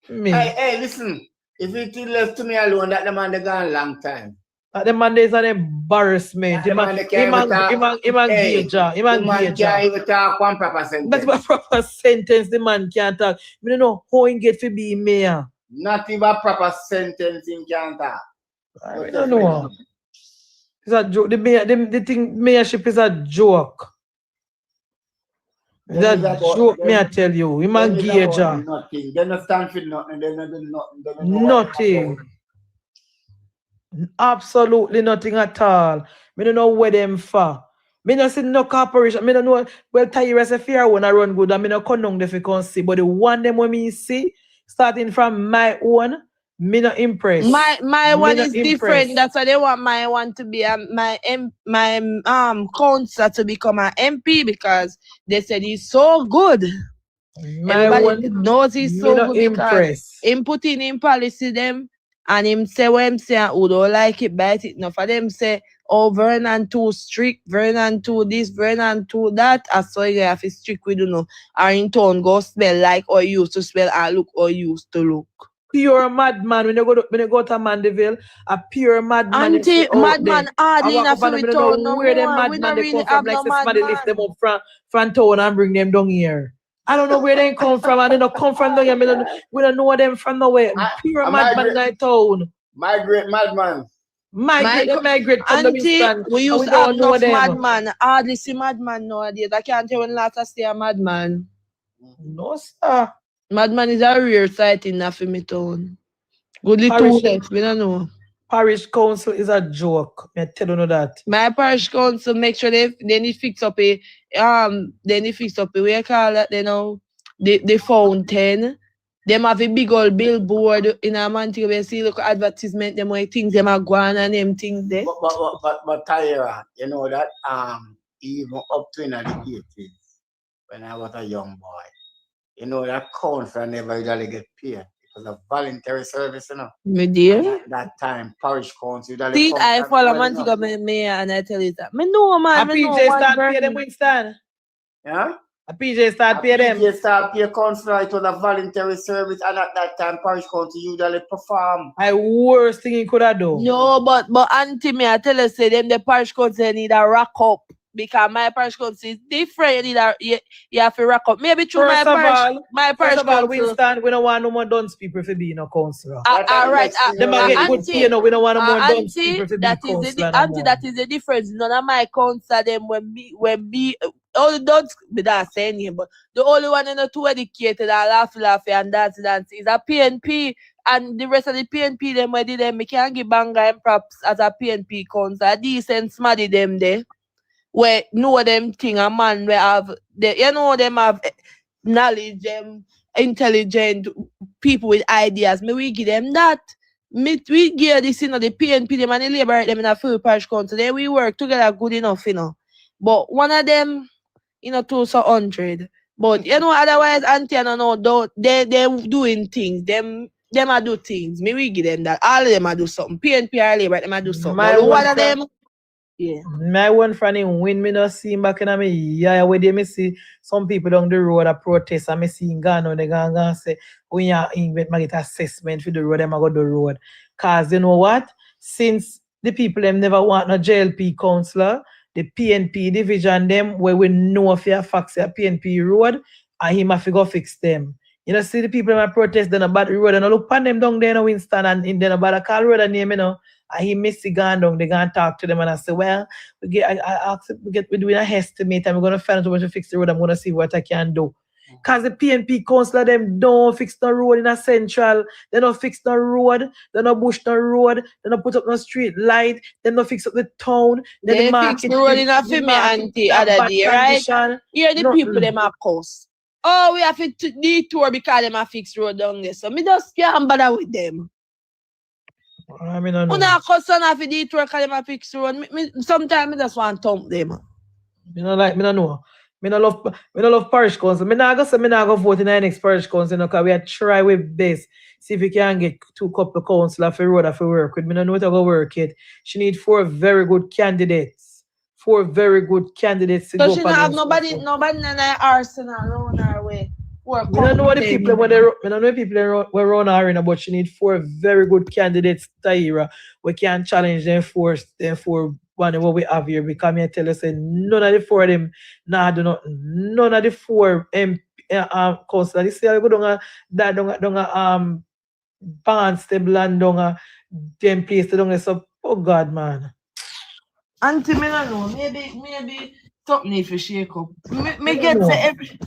B: Hey, listen. If it left to me alone, that the man they gone a long time.
A: The man is an embarrassment. Him and Gage. Him can't
B: even talk one proper sentence.
A: That's a proper sentence. The man can't talk. I don't know how he get to be mayor.
B: Not even a proper sentence in can't talk.
A: I don't know. It's a joke. The thing mayorship is a joke. It's a joke, me I tell you. We man gauge.
B: Nothing. They don't stand for nothing. They don't do nothing. They don't know
A: Nothing. Absolutely nothing at all. Me don't know where them for. Me not see no corporation. Me don't know. Well, Tyra say fear wanna run good. I mean, no come down there for see. But the one them when me see, starting from my own, me not impressed.
I: My one is different. That's why they want my one to be my councillor to become an MP because they said he's so good. Everybody knows he's so good because him putting in policy them and him say what him say who don't like it bite it. Enough for them say, oh, Vernon too strict, Vernon too this, Vernon too that. I saw you have to strict with you know. Or in town go smell like or used to smell and look or used to look.
A: Pure madman when you go to Mandeville, a pure madman.
I: Auntie, madman hardly enough to return
A: no where them madman they come from. Like somebody lift them up from town and bring them down here. I don't know where they come from. I don't know come from down here. We don't know them from nowhere. Pure madman in that town.
B: Migrate madman.
A: Migrate from
I: Auntie, we used to have enough madman. Hardly see madman nowadays. I can't tell when last I see a madman.
A: No, sir.
I: Madman is a rare sight in Nafimi town. Goodly two left, we don't know.
A: Parish council is a joke. I tell you that.
I: My parish council make sure they need fix up a what you call that, you know, the fountain. Them have a big old billboard in a man to see look advertisement, them way things them are going and them things there.
B: But Tyra, you know that even up to in the 80s, when I was a young boy. You know, that council never usually get paid because of voluntary service, you know.
I: Me dear.
B: That time, parish council usually.
I: See, I follow man to go mayor and I tell you that. Me know man.
A: A PJ start pay them Winston.
B: Yeah?
A: A PJ start pay them.
B: PJ start pay council, it was a voluntary service, and at that time, parish council usually perform.
A: I worst thing he could have done.
I: No, but auntie me, I tell you, say them the parish council need a rack up. Because my parish council is different. You have to rack up. Maybe through my parish council.
A: Winston, we don't want no more dunce people to be in a councilor.
I: Right.
A: Them get good pay, we don't want no more dunce people to be councilor.
I: Auntie, that is the difference. None of my councilor them when all the dunce, without saying him, but the only one in the too educated and laugh and dance is a PNP. And the rest of the PNP them where them we can't give banga and props as a PNP councilor. Decent smarty them there. Where know them thing a man we have them have knowledge, them intelligent people with ideas. We give them that. We give this, the PNP them and the labor them in a full parish council. Then we work together good enough, But one of them, 200. But otherwise, auntie, I don't know, they doing things. Them are do things. We give them that. All of them are do something. PNP are labor, them are do something. One of them. Yeah.
A: My one friend in win me not see back in me. Yeah, where they me see some people down the road a protest and me see Ghana they gonna say when you invent my get assessment for the road, them go the road. Cause you know what? Since the people them never want no JLP councillor, the PNP division them where we know if you fax a PNP road and him have to go fix them. You know, see the people that protest then about the road and I look pan them down there in Winston and in then about a call road and name, and he missed the gun down, they gonna talk to them and I say, well, we're doing an estimate and we're gonna find out how to fix the road. I'm gonna see what I can do. Cause the PNP councillor them don't fix the road in a central, they don't fix the road, they don't bush the road, they don't put up no street light, they don't fix up the town,
I: they fix the road in a female auntie other day, right? Here the people them are cost. Oh, we have to detour because them a fix road down there. So me just can't bother with them.
A: I mean, I know.
I: Una cousin have to detour because them a fix road. Sometimes I just want to thump them.
A: Me no love parish council. Me not go vote in the next parish council because we are try with best. See if we can get 2 couple councillor for road for work with. Me no know what I go work it. She need 4 very good candidates. 4 very good candidates to
I: so
A: go.
I: She don't have nobody in the arsenal around her way.
A: I don't know what the people were run her in, but she need 4 very good candidates, Taira. We can't challenge them for one what we have here because I tell you say none of the 4 of them do nothing. None of the 4 councillors. This year we go down Barnstable and down them place down there. So oh God man.
I: Auntie, me no know. Maybe something if you shake up. Me get to every.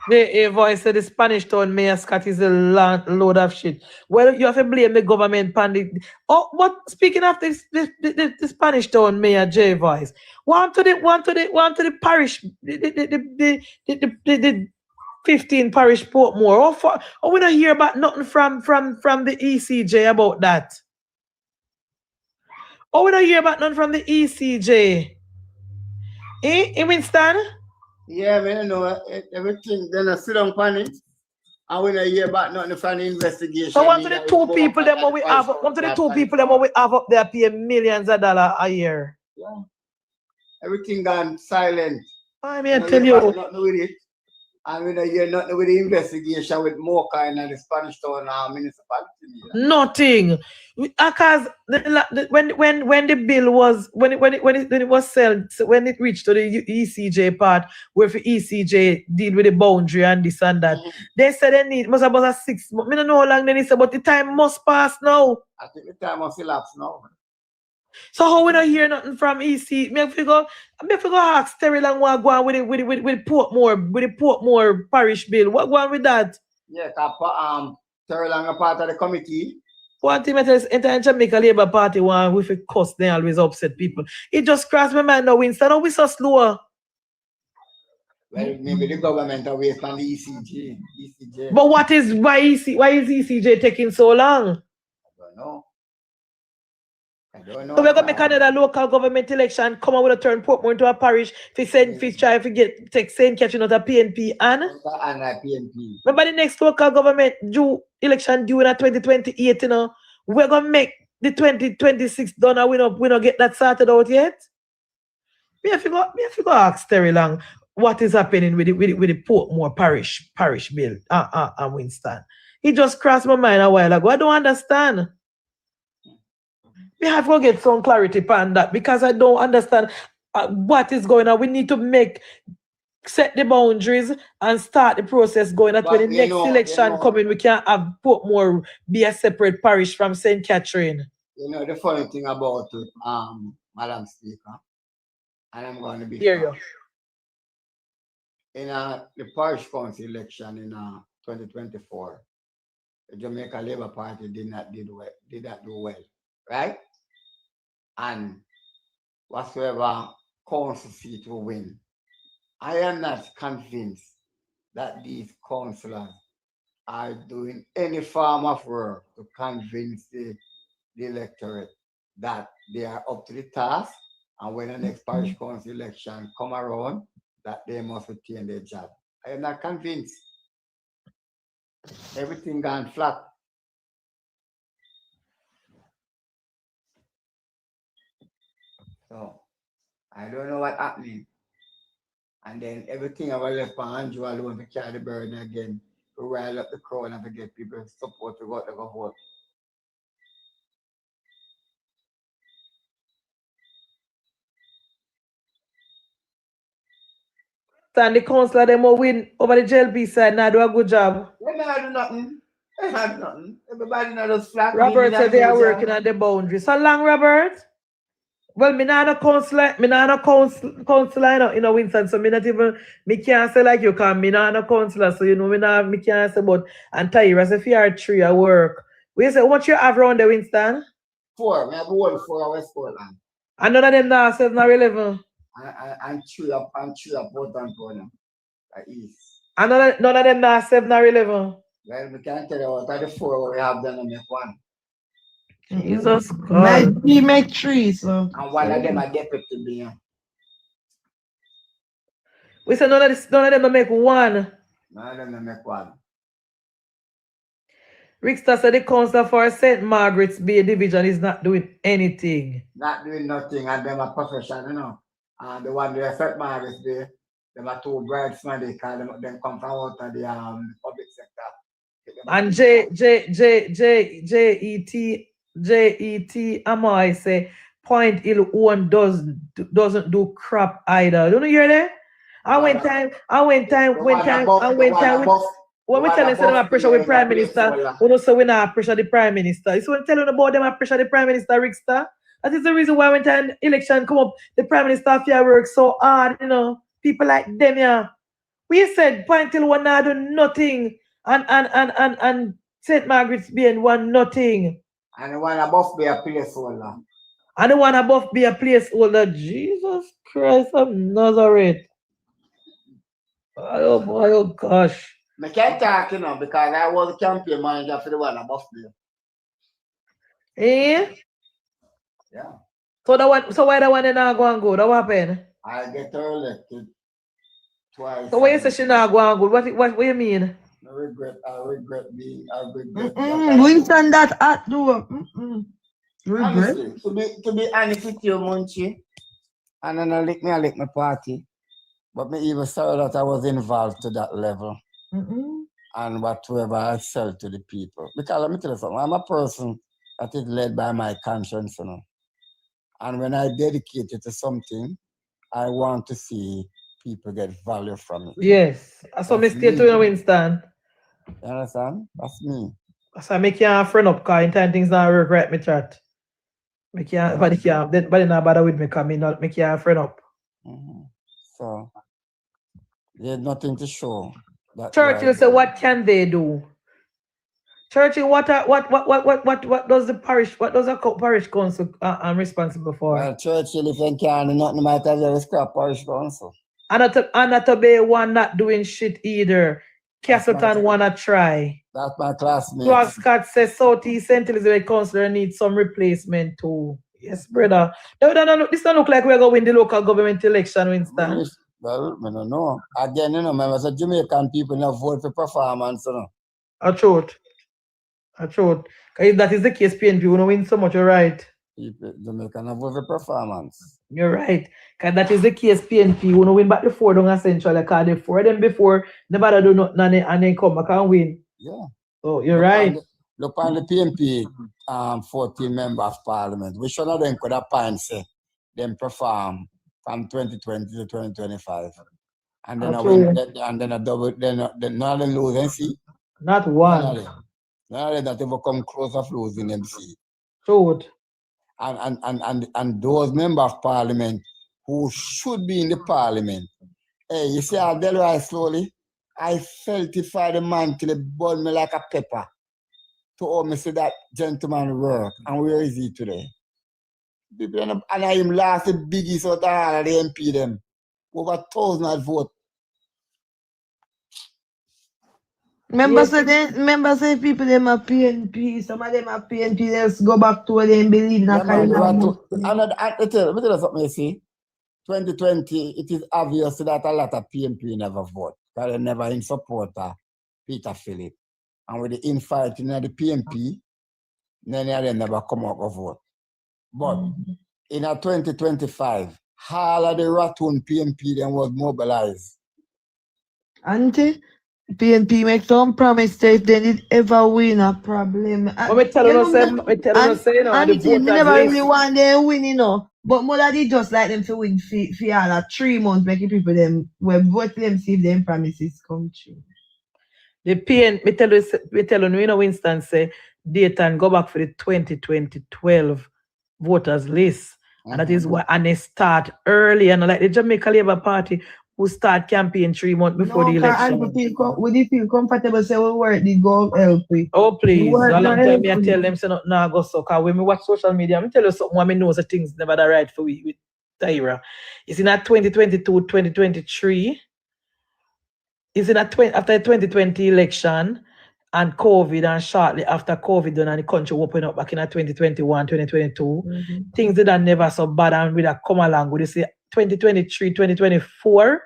A: The voice said the Spanish town mayor Scott is a load of shit. Well, you have to blame the government pandemic. Oh, what? Speaking of this, the Spanish town mayor J voice. One to the parish, the 15 parish Portmore. We don't hear about nothing from the ECJ about that. We don't hear about nothing from the ECJ. Winston?
B: Yeah, man, know everything. Then I sit on panic. And we don't hear about nothing from the investigation.
A: So one to the two people them what we have up there paying millions of dollars a year.
B: Yeah. Everything gone silent.
A: I mean, I tell you.
B: Nothing with it. And we don't hear nothing with the investigation with Mocha and the Spanish town municipality.
A: Nothing. Because when the bill was when it was sold, when it reached to the ECJ part where the ECJ deal with the boundary and this and that, they said they need must about 6 months. I don't know how long they said, but the time must pass now.
B: I think the time must elapse now.
A: So how we don't hear nothing from EC? Me figure ask Terry Lang what go on with the Portmore parish bill. What go on with that?
B: Yeah, Terry Lang a part of the committee.
A: What team is entire Jamaica Labour Party one with a cost they always upset people. It just crossed my mind now, Winston. How we so slow?
B: Well, maybe the government are waiting on the ECJ.
A: But why is ECJ taking so long?
B: I don't know.
A: So we're gonna make another local government election, come out with a turn Portmore into a parish, try to take St. Catherine out of PNP and
B: PNP.
A: Remember the next local government election due in 2028, you know. We're gonna make the 2026 done and we don't get that sorted out yet. Me have to go ask Terry Lang what is happening with the Portmore parish bill and Winston. It just crossed my mind a while ago. I don't understand. We have to get some clarity on that because I don't understand what is going on. We need to set the boundaries and start the process going. That when the next election coming, we can have Portmore be a separate parish from St. Catherine.
B: You know the funny thing about it, Madam Speaker, and I'm going to be
A: here.
B: In the parish council election in 2024, the Jamaica Labour Party did not do well, right? And whatsoever council seat will win. I am not convinced that these councillors are doing any form of work to convince the electorate that they are up to the task, and when the next parish council election come around, that they must retain their job. I am not convinced. Everything gone flat. So I don't know what's happening. And then everything I was left for Andrew alone to carry the burden again, to rile up the crowd and to get people support to go vote.
A: And the councillor them will win over the JLP side now do a good job.
B: They not do nothing. They not do nothing. Everybody not just flat.
A: Robert said they are working on the boundaries. So long, Robert? Well, me not a councillor, you know, Winston, so me can't say like you can, me not a councillor, so you know, me can't say, but, and Tyra, if you are 3 at work, we say, what you have around the Winston?
B: 4, I have 4 West Portland.
A: And none of them now 7 or 11?
B: And 3 up Portland for them, at East.
A: And none of them now 7 or 11?
B: Well, we can't tell you what are the 4 we have done on make 1.
A: Jesus God.
I: We make 3, so.
B: And one of them are deputy there.
A: We say none of them make 1.
B: None of them make 1.
A: Rickster said the councillor for St. Margaret's Bay Division is not doing anything.
B: Not doing nothing, and them are professional, you know. And the one there, St. Margaret's Bay, them are 2 bridesmaids, they call them come from out of the public sector.
A: And Jet Amoy say Point Hill one doesn't do crap either. Don't you hear that? I went time When we tell them them pressure with Prime Minister, we don't say we not pressure the Prime Minister. It's when telling about them pressure the Prime Minister, Rickster. That is the reason why when time election come up, the Prime Minister fear work so hard, you know. People like them, yeah. We said point till one not do nothing and St. Margaret's being one nothing.
B: And the one above be a placeholder.
A: And the one above be a placeholder. Jesus Christ of Nazareth. Oh boy, oh gosh.
B: I can't talk, you know, because I was the campaign manager for the one above me.
A: Eh?
B: Yeah.
A: So why the one in not go and go? What happened?
B: I get her elected twice.
A: So why you say she not go and go? What do you mean?
B: I regret being
I: Winston that at do.
B: Honestly, to be honest with you, Munchie, and then I lick my party. But me even sorry that I was involved to that level. And whatever I sell to the people. Because let me tell you something, I'm a person that is led by my conscience, you know. And when I dedicate it to something, I want to see people get value from it.
A: Yes. So I stay to Winston.
B: You understand? That's me.
A: So I make you a friend up because in time things not work right, me chat. Make you but they not bother with me because me not make you a friend up.
B: So there's nothing to show.
A: Churchill said, what can they do? Churchill, what does the parish council I'm responsible for?
B: Well, Churchill, if you can't do nothing, might as well scrap parish council.
A: And not to be one not doing shit either. Castleton wanna try.
B: That's my classmate.
A: Ross Scott says Southeast St. Elizabeth Councillor needs some replacement too. Yes, brother. No, this don't look like we're going to win the local government election, Winston.
B: Well, I don't know. Again, you know, members of Jamaican people now vote for performance, you know.
A: A truth. Because if that is the case, PNP will not win so much, you're right.
B: People, Jamaican have vote for performance.
A: You're right. Because that is the case, PNP will not win back the 4 down essentially. Because the 4 of them before, nobody do nothing and then come back and win.
B: Yeah.
A: So you're right.
B: Look on the PNP 14 members of parliament. Which one of them could have point say them perform from 2020 to 2025? And then a double, then none of them lose any seat.
A: Not one.
B: None of them that ever come close of losing them seat.
A: Truth.
B: And those members of parliament who should be in the parliament. Hey, you see how Delroy slowly? I felt it for the man till it burned me like a pepper. To almost see that gentleman work. And where is he today? And I am last the biggest out of all the MP them. Over 1,000 vote.
I: Members say people them are PNP. Some of them are PNP. Let's go back to where they believe in a kind of.
B: I tell you something you see. 2020, it is obvious that a lot of PNP never vote. Because they never in support of Peter Philip. And with the infighting of the PNP, many of them never come out of vote. But in 2025, all of the ratoon PNP then was mobilized.
I: Auntie, PNP make some promise that if they did ever win a problem.
A: We tell you
I: never really want them win, you know. But mother did just like them to win for all 3 months, making people them vote them see if them promises come true.
A: The PN, we tell you, Winston say, Dayton go back for the 2012 voters list. And that is why, and they start early, and like the Jamaica Labour Party who start campaign 3 months before the election.
I: Would you feel comfortable say we work the go help with?
A: Oh please, a long time I tell them say not nah, go so. Cause when we watch social media, I tell you something, I know the things never the right for we with Tyra. It's in that 2022, 2023. It's in after the 2020 election and COVID, and shortly after COVID done and the country opened up back in 2021, 2022, things that are never so bad and we come along with this 2023, 2024,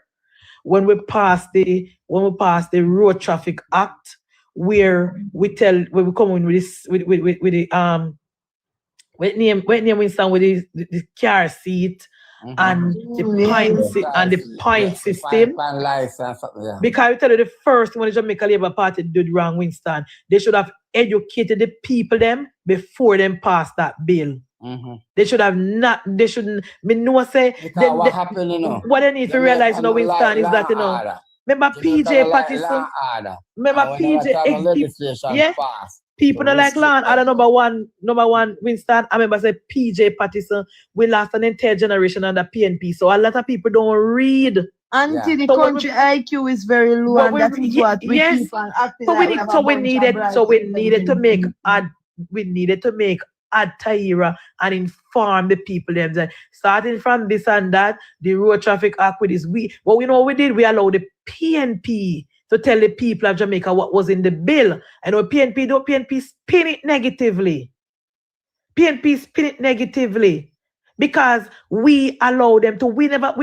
A: when we passed the Road Traffic Act, where we come in with this with the name Winston with the car seat. And the point system. Because I tell you the first when the Jamaica Labour Party did wrong, Winston, they should have educated the people them before them pass that bill. They should have not. They shouldn't. Me know say.
B: What happened, you know?
A: What they need to realize, Winston, is that Remember PJ Pattison? Remember PJ?
B: Legislation
A: Yes.
B: passed.
A: People don't like land. I don't number one, Winston. I remember say PJ Pattison will last an entire generation under PNP. So a lot of people don't read.
I: Until the
A: So
I: country IQ is very low, and that is what we keep on acting like
A: we needed to make Ad Tahira and inform the people them that starting from this and that, the Road Traffic Act with this. What we know we did, we allowed the PNP to tell the people of Jamaica what was in the bill. And when PNP spin it negatively. PNP spin it negatively. Because we allow them to, we thought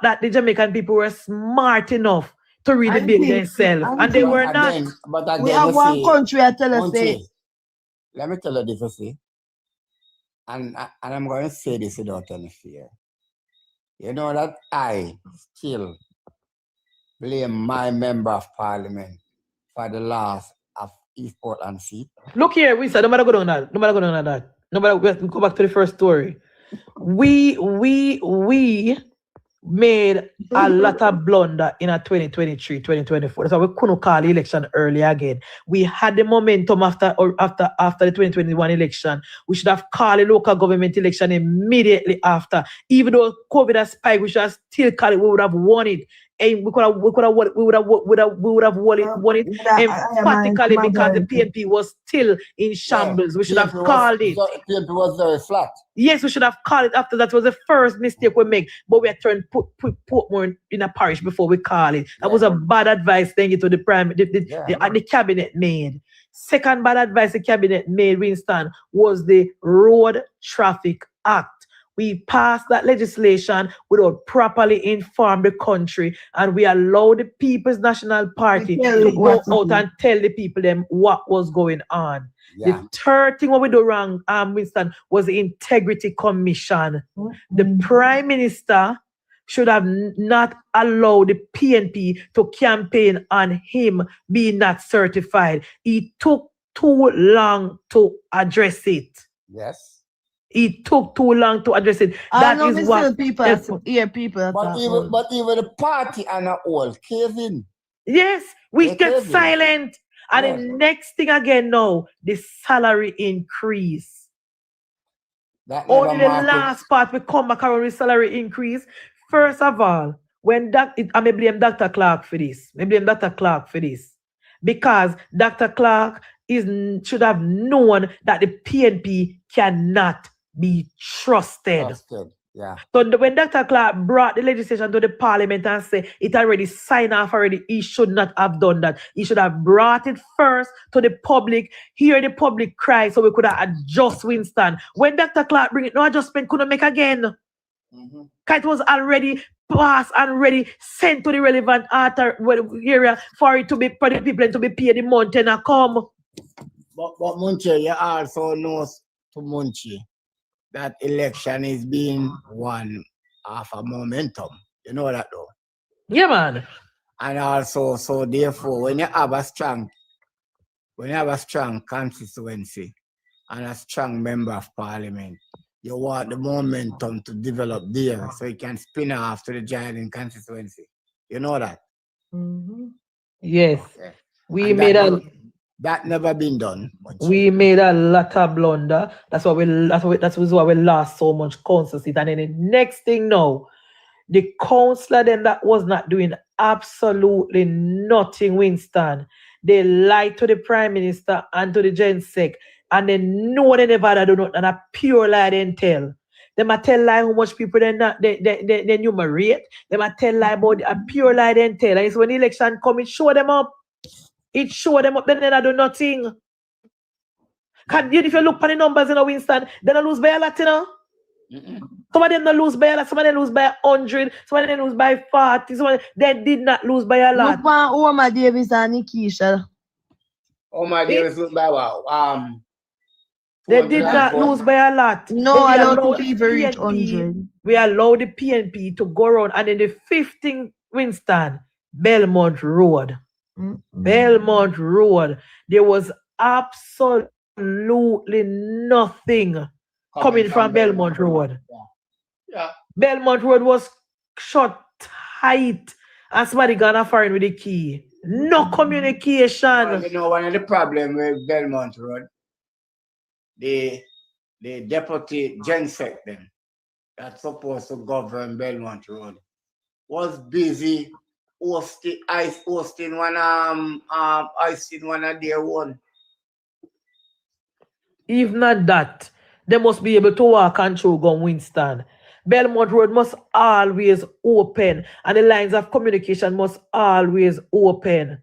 A: that the Jamaican people were smart enough to read the bill themselves. And they were not.
I: We have one country I tell us say.
B: Let me tell you this, you see. And I'm going to say this without any fear. You know that I still blame my member of parliament for the loss of East Portland seat.
A: Look here, we said, nobody go down that. We go back to the first story. We made a lot of blunder in a 2023, 2024. That's why we couldn't call the election early again. We had the momentum after the 2021 election. We should have called the local government election immediately after. Even though COVID has spiked, we should have still called it. We would have won it. And we would have won it emphatically because the PNP was still in shambles. We should have called it.
B: The PNP was very flat.
A: Yes, we should have called it after that. Was the first mistake we make, but we had turned put more in a parish before we call it. That was a bad advice to the cabinet made. Second bad advice the cabinet made, Winston, was the Road Traffic Act. We passed that legislation without properly inform the country, and we allowed the People's National Party to go out and tell the people them what was going on. Yeah. The third thing what we do wrong, Winston, was the Integrity Commission. The Prime Minister should have not allowed the PNP to campaign on him being not certified. He took too long to address it.
B: Yes.
A: It took too long to address it. That is what
I: people.
B: But even the party and all caving.
A: Yes, we get silent. And the next thing again now, the salary increase. Only the last part we come back around with salary increase. First of all, I may blame Dr. Clark for this. Because Dr. Clark should have known that the PNP cannot be trusted.
B: Yeah.
A: So when Dr. Clark brought the legislation to the parliament and said it already signed off already, he should not have done that. He should have brought it first to the public, hear the public cry so we could have adjust Winston. When Dr. Clark bring it, no adjustment couldn't make again. It was already passed and ready, sent to the relevant area for it to be for the people to be paid the month and come.
B: But Munche, you also know to Munche that election is being won off a momentum. You know that though?
A: Yeah, man.
B: And also, so therefore, when you have a strong constituency and a strong member of parliament, you want the momentum to develop there so you can spin off to the giant constituency. You know that?
A: Yes.
B: Okay. That never been done.
A: We made a lot of blunder. That's why we lost so much council seat. And then the next thing now, the councillor then that was not doing absolutely nothing, Winston. They lied to the Prime Minister and to the Gensec, and they know they never do not, and a pure lie they tell. They might tell lie how much people they enumerate. They might tell lie about a pure lie they tell. And it's when the election come, it show them up. Then they do nothing. If you look at the numbers, Winston, they don't lose by a lot, Some of them don't lose by a lot, some of them lose by 100, some of them lose by 40, they did not lose by a lot.
I: Look at Omar Davis and Nikisha.
B: Omar Davis lose by what?
A: They did not lose by a lot.
I: No, I don't people reach 100.
A: We allowed the PNP to go around, and then the 15th Winston, Belmont Road. Belmont Road. There was absolutely nothing coming from Belmont Road.
B: Yeah.
A: Belmont Road was shut height and somebody gonna foreign with the key. No communication.
B: Well, you know, one of the problems with Belmont Road, the deputy gensec them that's supposed to govern Belmont Road was busy hosting one of their own.
A: If not that, they must be able to walk and through Gun Winston. Belmont Road must always open, and the lines of communication must always open.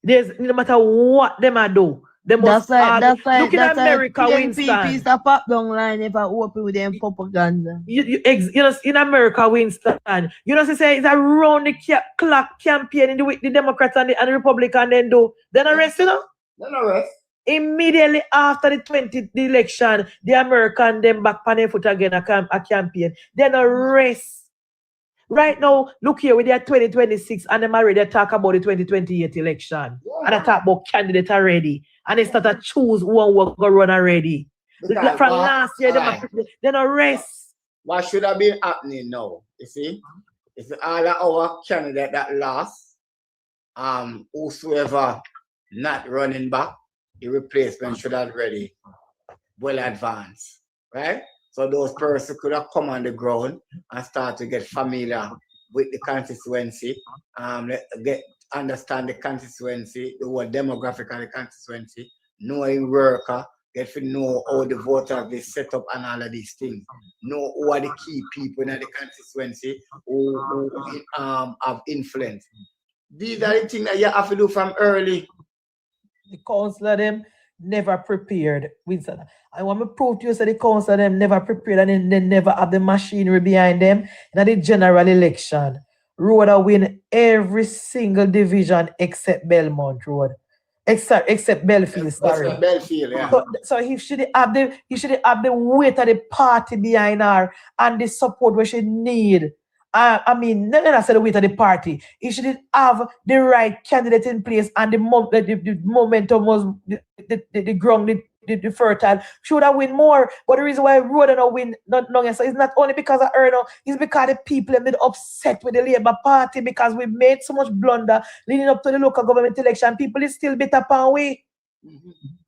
A: There's no matter what them I do, they must look in America, Winston.
I: Is a pop down line if I open with them propaganda.
A: You know, in America, Winston, you know, say it's a round the clock campaign in the Democrats and the Republicans then arrest, you know?
B: Then arrest.
A: Immediately after the election, the American them back on their foot again a campaign. Then arrest. Right now, look here, with their 2026 and them already talk about the 2028 election. Yeah. And they talk about candidate already. And they start to choose who will go run already. From last year, then arrest.
B: What should have been happening now? You see? It's all of our candidate that lost. Whosoever not running back, the replacement should have ready well advanced. Right? So those persons could have come on the ground and start to get familiar with the constituency, understand the constituency, the whole demographic of the constituency, knowing worker, get to know how the voters they set up and all of these things. Know who are the key people in the constituency who have influence. These are the things that you have to do from early.
A: The councillor them never prepared. I want to prove to you that the council them never prepared and they never have the machinery behind them in the general election. Rhoda win every single division except Belmont Road. Except Belfield, sorry.
B: Except Belfield, yeah.
A: So he should have the weight of the party behind her and the support we should need. I mean, not necessarily the weight of the party. He should have the right candidate in place and the momentum was the ground, the fertile. Should have win more. But the reason why Rhoda don't win not long, so it's not only because of her, no, it's because the people have been upset with the Labour Party because we made so much blunder leading up to the local government election. People is still bitter upon we.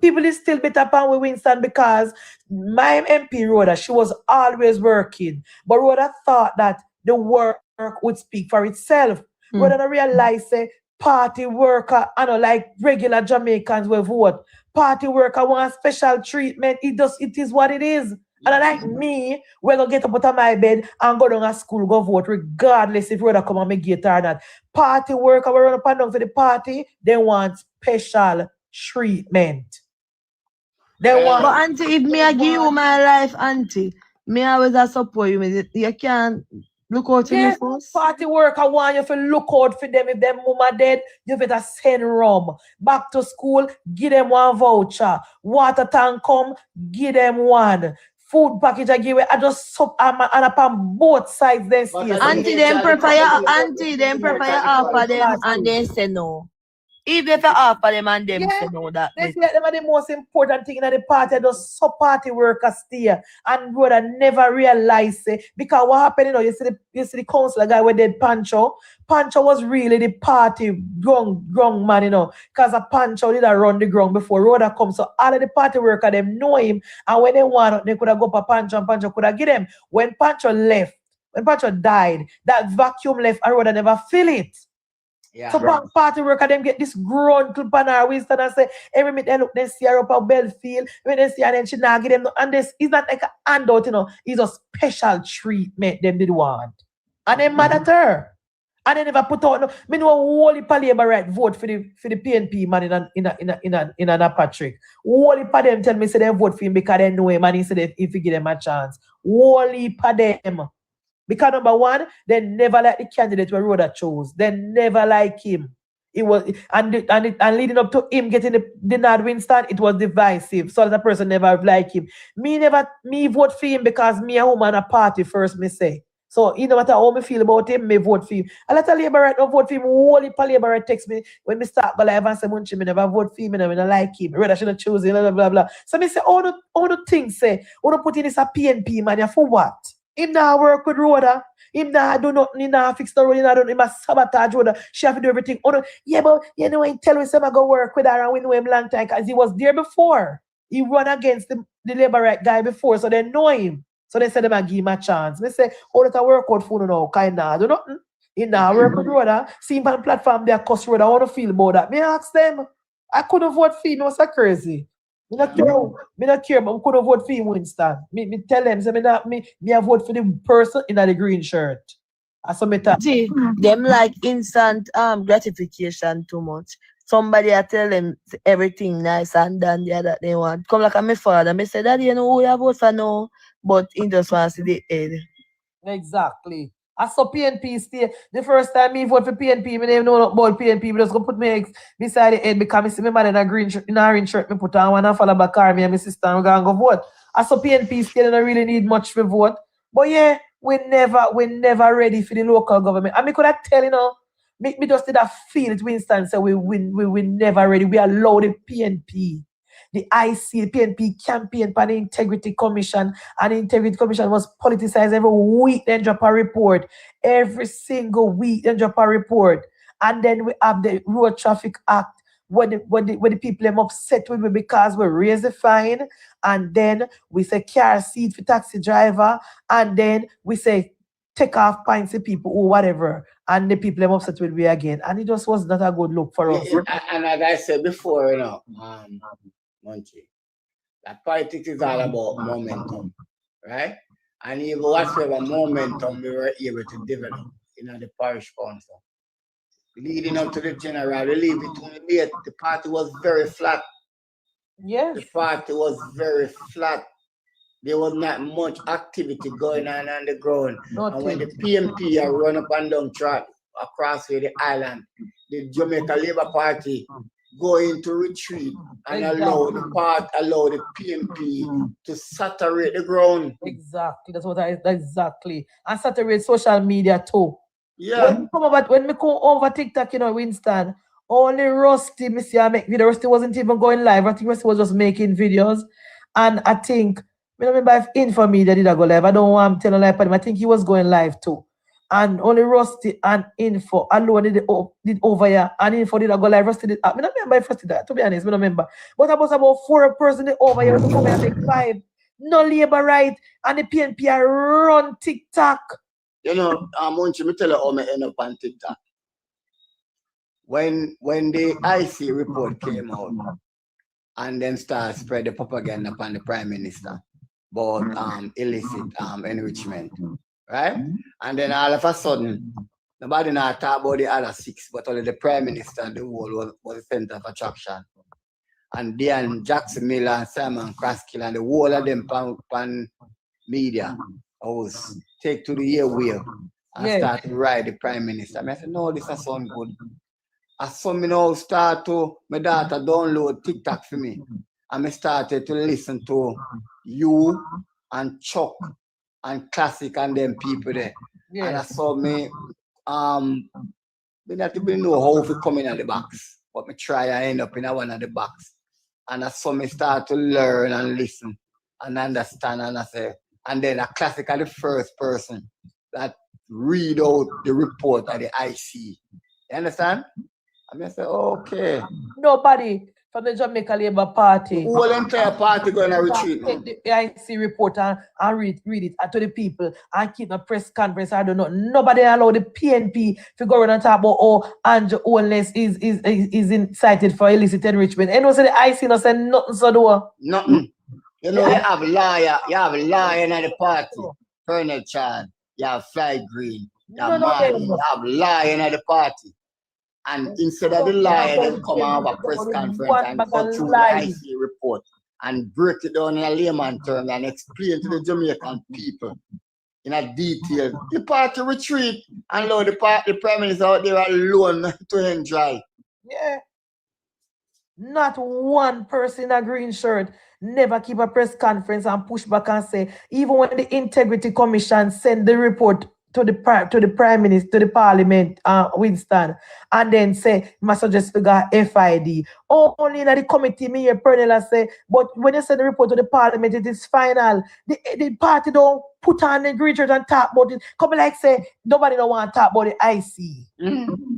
A: People is still bitter upon we, Winston, because my MP Rhoda, she was always working. But Rhoda thought that the work would speak for itself. Rhoda don't realize party worker, I know, like regular Jamaicans will vote. Party worker want special treatment. It is what it is. And like me, we're gonna get up out of my bed and go down to school, go vote, regardless if Rhoda come on my gate or not. Party worker, we run up and down to the party, they want special treatment. They want.
I: But auntie, if me I give you my life, auntie, me always a support you. You can't look out for you first.
A: Party worker want you to look out for them. If them mama dead, you better send rum. Back to school, give them one voucher. Water tank come, give them one. Food package I give it. I just sup and upon both sides then.
I: Auntie, them prepare offer them and then say no. If they offer them and them say no that.
A: They say them are the most important thing in the party. Those sub party workers stay. And brother never realize it. Because what happened, you know, you see the councillor guy with dead Pancho. Pancho was really the party ground man, you know. Because a Pancho did run the ground before Rhoda come. So all of the party workers them know him. And when they want, they could have go for Pancho and Pancho could have get them. When Pancho left, when Pancho died, that vacuum left and Rhoda never fill it. Yeah, so right. Party worker them get this grunt to Panar Winston and say every minute they look they see her up at Belfield, when they see her then she not give them no, and this is not like a handout, you know, it's a special treatment them did want. And they mad at her. And they never put out no, me know whole heap of Labour right vote for the PNP man in a Patrick. Whole heap of them tell me say they vote for him because they know him and he said if you give them a chance. Whole heap of them. Because number one, they never like the candidate where Rhoda chose. They never like him. It was and leading up to him getting the Nod Winston, it was divisive. So the person never like him. Me vote for him because me a woman a party first, me say. So you no matter how me feel about him, me vote for him. A lot of Labour right now vote for him. Whole heap of Labour right text me when me start go live and say Munchi, me never vote for him, me never like him. Rhoda should have chosen, blah blah blah. So me say all the things say, all the put in this a PNP man, for what? Him now work with Rhoda. Him nah do nothing, he nah fix the road, he nah do, he must sabotage road. She have to do everything. Oh no, yeah, but you know, he tell me some I go work with her and we know him long time because he was there before. He run against the labor right guy before, so they know him. So they said them and give him a chance. They say, oh, that work out for now, kind of do nothing. He nah work with brother. See him on platform there, cuss road. I want to feel about that. Me ask them. I couldn't vote for him. It was so crazy. Me not care, but I couldn't vote for him, Winston. Me tell them, say me I vote for the person in the green shirt. That's what me tell.
I: See, them like instant gratification too much. Somebody I tell them everything nice and done there that they want. Come like my father. Me say, Daddy, you know who you vote for now? But he just wants to see the head.
A: Exactly. I saw PNP stay. The first time me vote for PNP, me didn't know about PNP. Me just go put my eggs beside the head because me see me man in a green shirt, in a orange shirt. Me put on one and follow back car. Me and my sister and we gonna go vote. I saw PNP stay. Don't really need much for vote. But yeah, we never ready for the local government. And me could have tell me just did a feel it, Winston. So we never ready. We allow the PNP. The IC, PNP campaign for the Integrity Commission, and the Integrity Commission was politicized every week, then drop a report. Every single week, then drop a report. And then we have the Road Traffic Act, where the people are upset with me because we raise the fine, and then we say car seat for taxi driver, and then we say take off points to people or whatever, and the people are upset with me again. And it just was not a good look for us.
B: And as I said before, you know, Monty, that politics is all about momentum, right? And even whatever momentum we were able to develop in the parish council. Leading up to the general, we leave it to the party was very flat.
A: Yes.
B: The party was very flat. There was not much activity going on the ground.
A: Nothing.
B: And when the PMP are run up and down track across the island, the Jamaica Labour Party go into retreat and allow the PMP to saturate the ground.
A: Exactly. That's what exactly. And saturate social media too.
B: Yeah.
A: When we come over TikTok, you know, Winston, only Rusty, me see I make video. Rusty wasn't even going live. I think Rusty was just making videos. And I think, I don't remember if Infomedia did I go live. I don't want to tell a lie, but I think he was going live too. And only Rusty and Info alone did over here. And Info did I go live. Rusty did. I don't remember if Rusty did, to be honest, I don't remember. But I was about 4 person over here to come and make 5. No labor right. And the PNP run TikTok.
B: You know, Munchi, me tell you how I end up on TikTok. When the IC report came out and then start spread the propaganda upon the Prime Minister about illicit enrichment, right? And then all of a sudden, nobody now talk about the other 6, but only the Prime Minister and the whole was the center of attraction. And then Jackson Miller and Simon Kraskill and the whole of them pan media was take to the airwave and start to ride the Prime Minister. I said, no, this doesn't sound good. I saw me now start to, my daughter download TikTok for me. And I started to listen to you and Chuck and Classic and them people there. Yeah. And I saw me, we not even know how to come in at the box. But me try and end up in one of the box. And I saw me start to learn and listen and understand. And I say, and then a Classic are the first person that read out the report of the IC. You understand? I mean, I say, okay.
A: Nobody from the Jamaica Labour Party.
B: Whole entire party going to retreat.
A: Take the IC report and read it to the people and keep a press conference. I don't know. Nobody allow the PNP to go around and talk about Andrew Owens is incited for illicit enrichment. And also the IC not saying nothing so do.
B: Nothing. You know, you have a liar in the party. Colonel Chan, you have Fly Green, you have Martin, you have liar in the party. And instead of the liar, they come and have a press conference and go through the IC report and break it down in a layman term and explain to the Jamaican people in a detail. The party retreat and allow the Prime Minister out there alone to enjoy.
A: Yeah. Not one person in a green shirt never keep a press conference and push back and say, even when the Integrity Commission send the report to the prime minister, to the parliament, Winston, and then say, "My suggest to go FID." Oh, only in the committee, me and Pernilla say, but when you send the report to the parliament, it is final. The party don't put on the research and talk about it. Come like say, nobody don't want to talk about the IC.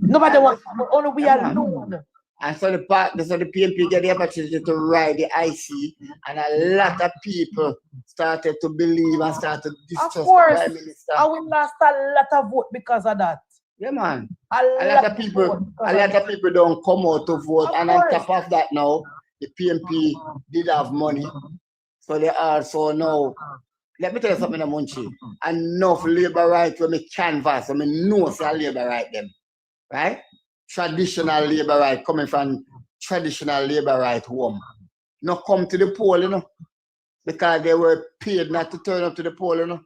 A: Nobody want, only we alone.
B: And so the PNP get the opportunity to ride the IC, and a lot of people started to believe and started to distrust
A: Of course,
B: the Prime Minister.
A: I will lost a lot of vote because of that.
B: Yeah, man.
A: A lot of
B: people don't come out to vote, and on top of that now, the PNP did have money. So they also now, let me tell you something, Munchi. Enough labor rights when me canvas, when me know say labor right them. Right? Traditional labor right coming from traditional labor right home. Not come to the poll, you know, because they were paid not to turn up to the poll, you know.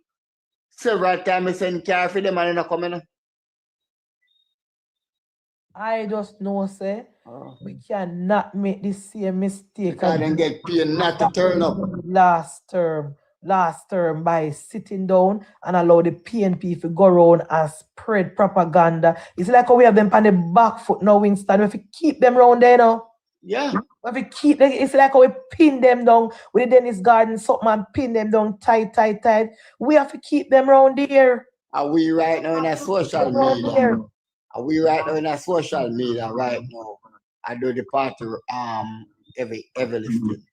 B: Several times I send car for them and they not come, you know.
A: I just know, say, we cannot make the same mistake.
B: Because they get paid not to turn up.
A: Last term by sitting down and allow the PNP to go around and spread propaganda. It's like how we have them on the back foot now, Winston. We have to keep them around there now.
B: Yeah.
A: We have to keep them. It's like how we pin them down with the Dennis Garden something and pin them down tight. We have to keep them around there.
B: Are we right now in a social media? Are we right now in a social media right now? I do the party every listing.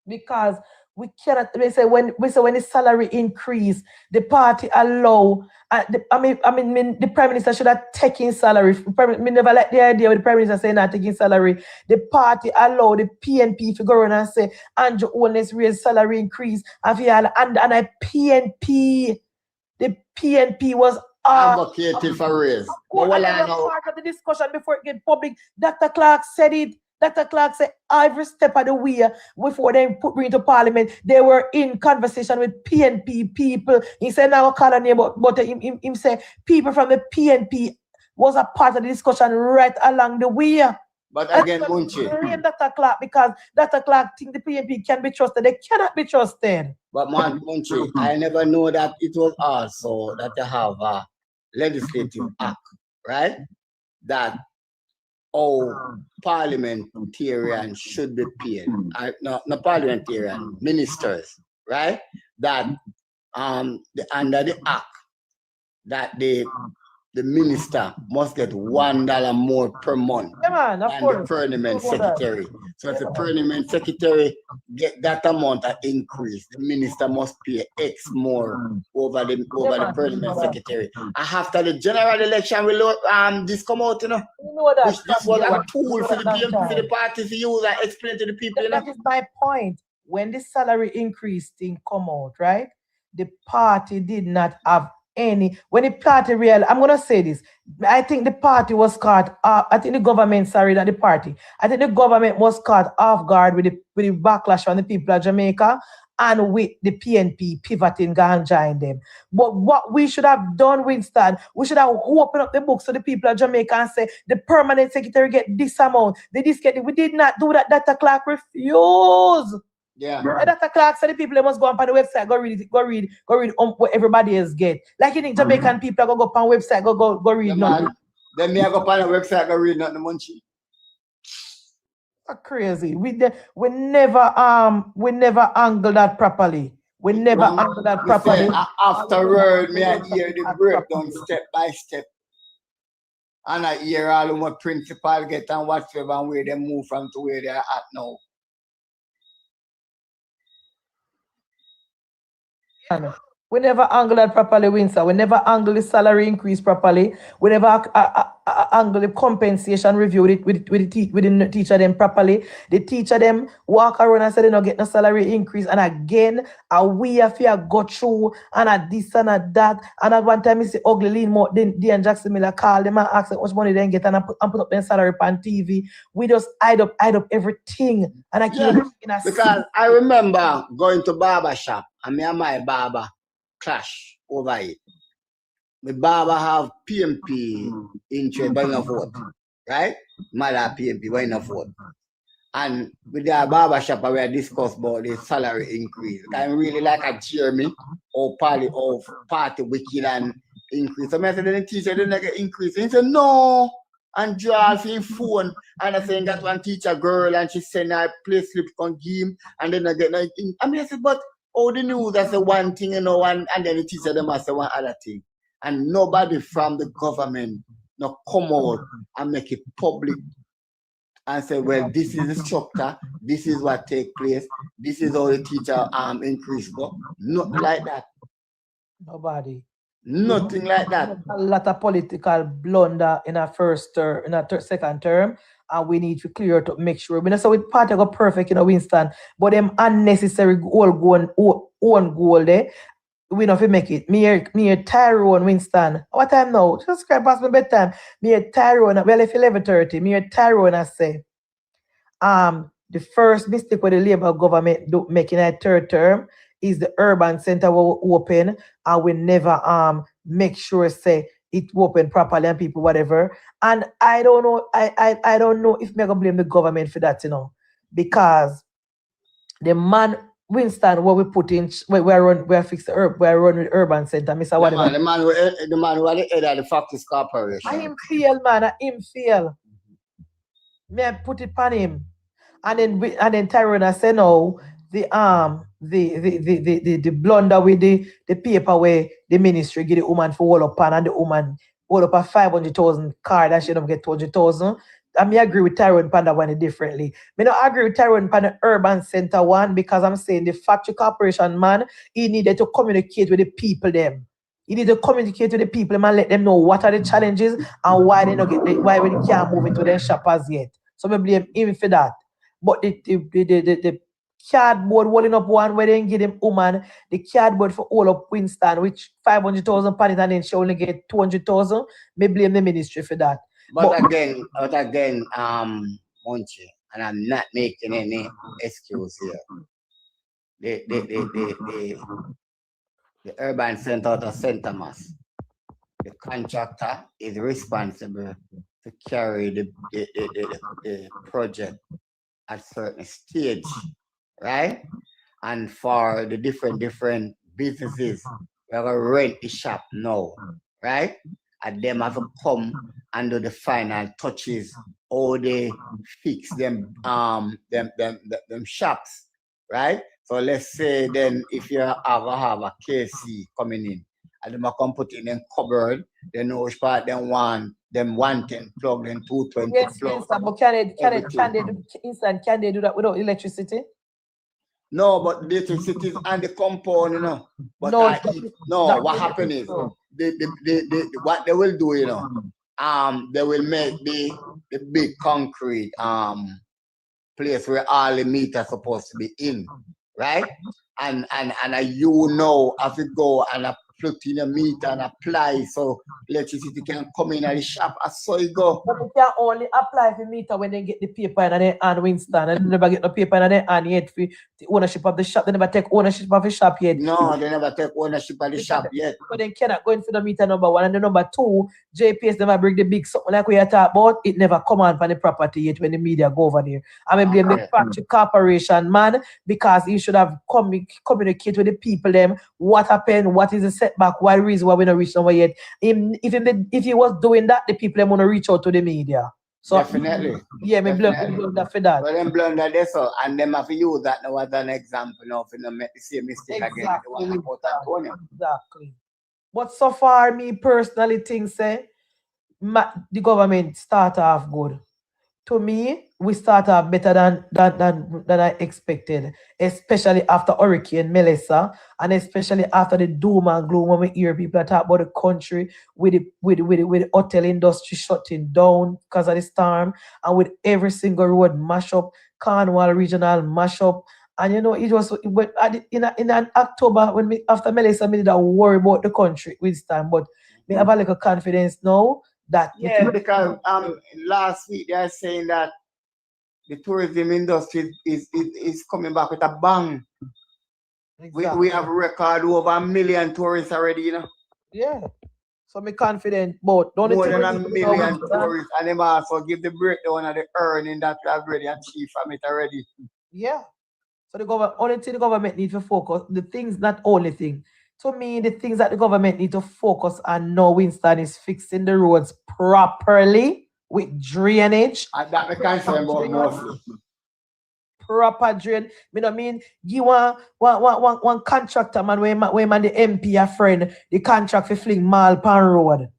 A: Because we cannot. When the salary increase, the party allow. The prime minister should have taken salary. Me never like the idea of the prime minister saying not taking salary. The party allow the PNP to go around and say Andrew Holness raise salary increase. And I PNP, the PNP was
B: advocating for raise.
A: Part of the discussion before it get public. Dr. Clark said it. Dr. Clark said every step of the way before they bring to parliament, they were in conversation with PNP people. He said now I call a name, but him say people from the PNP was a part of the discussion right along the way.
B: But again, Munchi.
A: Dr. Clark, because Dr. Clark think the PNP can be trusted. They cannot be trusted.
B: But Munchi, I never know that it was also that they have a legislative act, right? That parliamentarians should be paid. Not parliamentarian, ministers, right? That under the act that the minister must get $1 more per month than the parliament secretary. So if the parliament secretary get that amount of increase, the minister must pay X more over the parliament secretary. And after the general election, this come out, you know. This was a tool for the party to use and explain to the people.
A: That is my point. When the salary increase thing come out, right? The party did not have any. When the party I'm going to say this. I think the party was caught. I think the government, not the party. I think the government was caught off guard with the backlash from the people of Jamaica and with the PNP pivoting and join them. But what we should have done, Winston, we should have opened up the books to the people of Jamaica and say the permanent secretary get this amount. We did not do that. Dr. Clark refused.
B: Yeah.
A: Dr. Clark said the people must go on the website, go read what everybody else get. Like you think Jamaican people go on the website, go read nothing.
B: Then me go on the website, go read nothing, Munchi.
A: Crazy. We never angle that properly. We never angle that properly.
B: Afterward, me I hear the breakdown step by step. And I hear all of my principal get and whatever and where they move from to where they are at now.
A: We never angle that properly, Winston. We never angle the salary increase properly. We never angle the compensation review with the teacher them properly. The teacher them walk around and say they don't get no salary increase. And again, we have to go through and this and that. And at one time, you see ugly lean more. Then Dean Jackson Miller called them and asked them how much money they get and put up their salary on TV. We just hide up everything. And I keep
B: because I remember going to barber shop and me and my barber clash over it. The barber have PNP interest by enough vote, right? Mother PNP by enough vote. And with the barber shop, we discussed about the salary increase. I really like a Jeremy or party wicked and increase. So I said, then the teacher didn't get increase. And he said, no. And draw his phone. And I said, that one teacher girl, and she sent her play slip on game, and then I get nothing. I mean, I said, but all the news, that's the one thing, you know, and then the teacher them say one other thing. And nobody from the government no come out and make it public and say, well, this is the structure, this is what take place, this is how the teacher increase go. Nothing like that.
A: Nobody.
B: Nothing like that.
A: A lot of political blunder in our first term, in our second term, and we need to clear to make sure. We know so with party go perfect, you know, Winston, but them unnecessary own goal there, we know if we make it. Me here Tyrone Winston. What time now? Just past my bedtime. Me here Tyrone. Well, if 11:30, me here Tyrone, I say. The first mistake with the Labour government do making a third term is the urban center will open and we never make sure say it open properly and people whatever. And I don't know, I don't know if me gonna blame the government for that, you know, because the man Winston what we put in we fix the run with urban center, Mr. Whatever.
B: The man who had the head of the Factories Corporation.
A: I him feel, man, I him feel. Me I put it on him. And then Tyrone I say no, the blunder with the paper where the ministry give the woman for all up and the woman all up a 500,000 card and she don't get 200,000. I may agree with Tyrone Panda one differently. Me not agree with Tyrone Panda urban center one because I'm saying the factory corporation man, he needed to communicate with the people them. He need to communicate with the people and let them know what are the challenges and why they not get why we can't move into their shoppers yet. So I blame him for that. But the cardboard rolling up one where they give them woman the cardboard for all of Winston, which 500,000 pounds and then she only get 200,000. Me blame the ministry for that.
B: But again, Monchi, and I'm not making any excuse here. The urban center out of St. Thomas, the contractor is responsible to carry the project at certain stage, right? And for the different businesses, we're gonna rent the shop now, right? And them have to come and do the final touches, or they fix them shops, right? So let's say then if you have a KC coming in, and them come put in a cupboard, they know which part them want. Them 110 plug, then 220
A: yes,
B: plug.
A: Yes, but can they do that without electricity?
B: No, but the electricity is on the compound, you know. But
A: no,
B: what happens is what they will do, you know, they will make the big concrete place where all the meat are supposed to be in, right? And you know, as you go and plug in a meter and apply so electricity can come in at the shop. I saw it go.
A: But they can only apply for meter when they get the paper in their hand, Winston. And they never get the paper in their hand yet for the ownership of the shop. They never take ownership of the shop yet.
B: No, they never take ownership of the shop yet.
A: But they cannot go in for the meter number one. And the number two, JPS never bring the big something like we are talking about. It never come on for the property yet when the media go over there. I mean, blame the factory corporation man because he should have communicate with the people them what happened, what is the setback, why the reason why we not reach over yet. If he was doing that, the people them want to reach out to the media. So
B: definitely.
A: Yeah, me blame that for that.
B: But them blunder there so and them have to use that now as an example now for them make the same mistake again.
A: Exactly. But so far, me personally think say the government start off good. To me, we start off better than I expected, especially after Hurricane Melissa, and especially after the doom and gloom when we hear people talk about the country with the hotel industry shutting down because of the storm, and with every single road mash up, Cornwall Regional mash up. And you know, it was in October when after Melissa, me did a worry about the country with time, but we have a little confidence now.
B: Yeah, because last week they are saying that the tourism industry is coming back with a bang. Exactly. We have record over 1 million tourists already, you know.
A: Yeah. So I'm confident more than
B: 1 million tourists, and them also give the breakdown of the earning that we have already achieved from it already.
A: Yeah. So the government needs to focus. The thing's not only thing to me, the things that the government need to focus on now, Winston, is fixing the roads properly with drainage.
B: And that we concern about mostly.
A: Proper drain. Me no mean give one contractor man when man the MP a friend, the contract for fling mall pan road.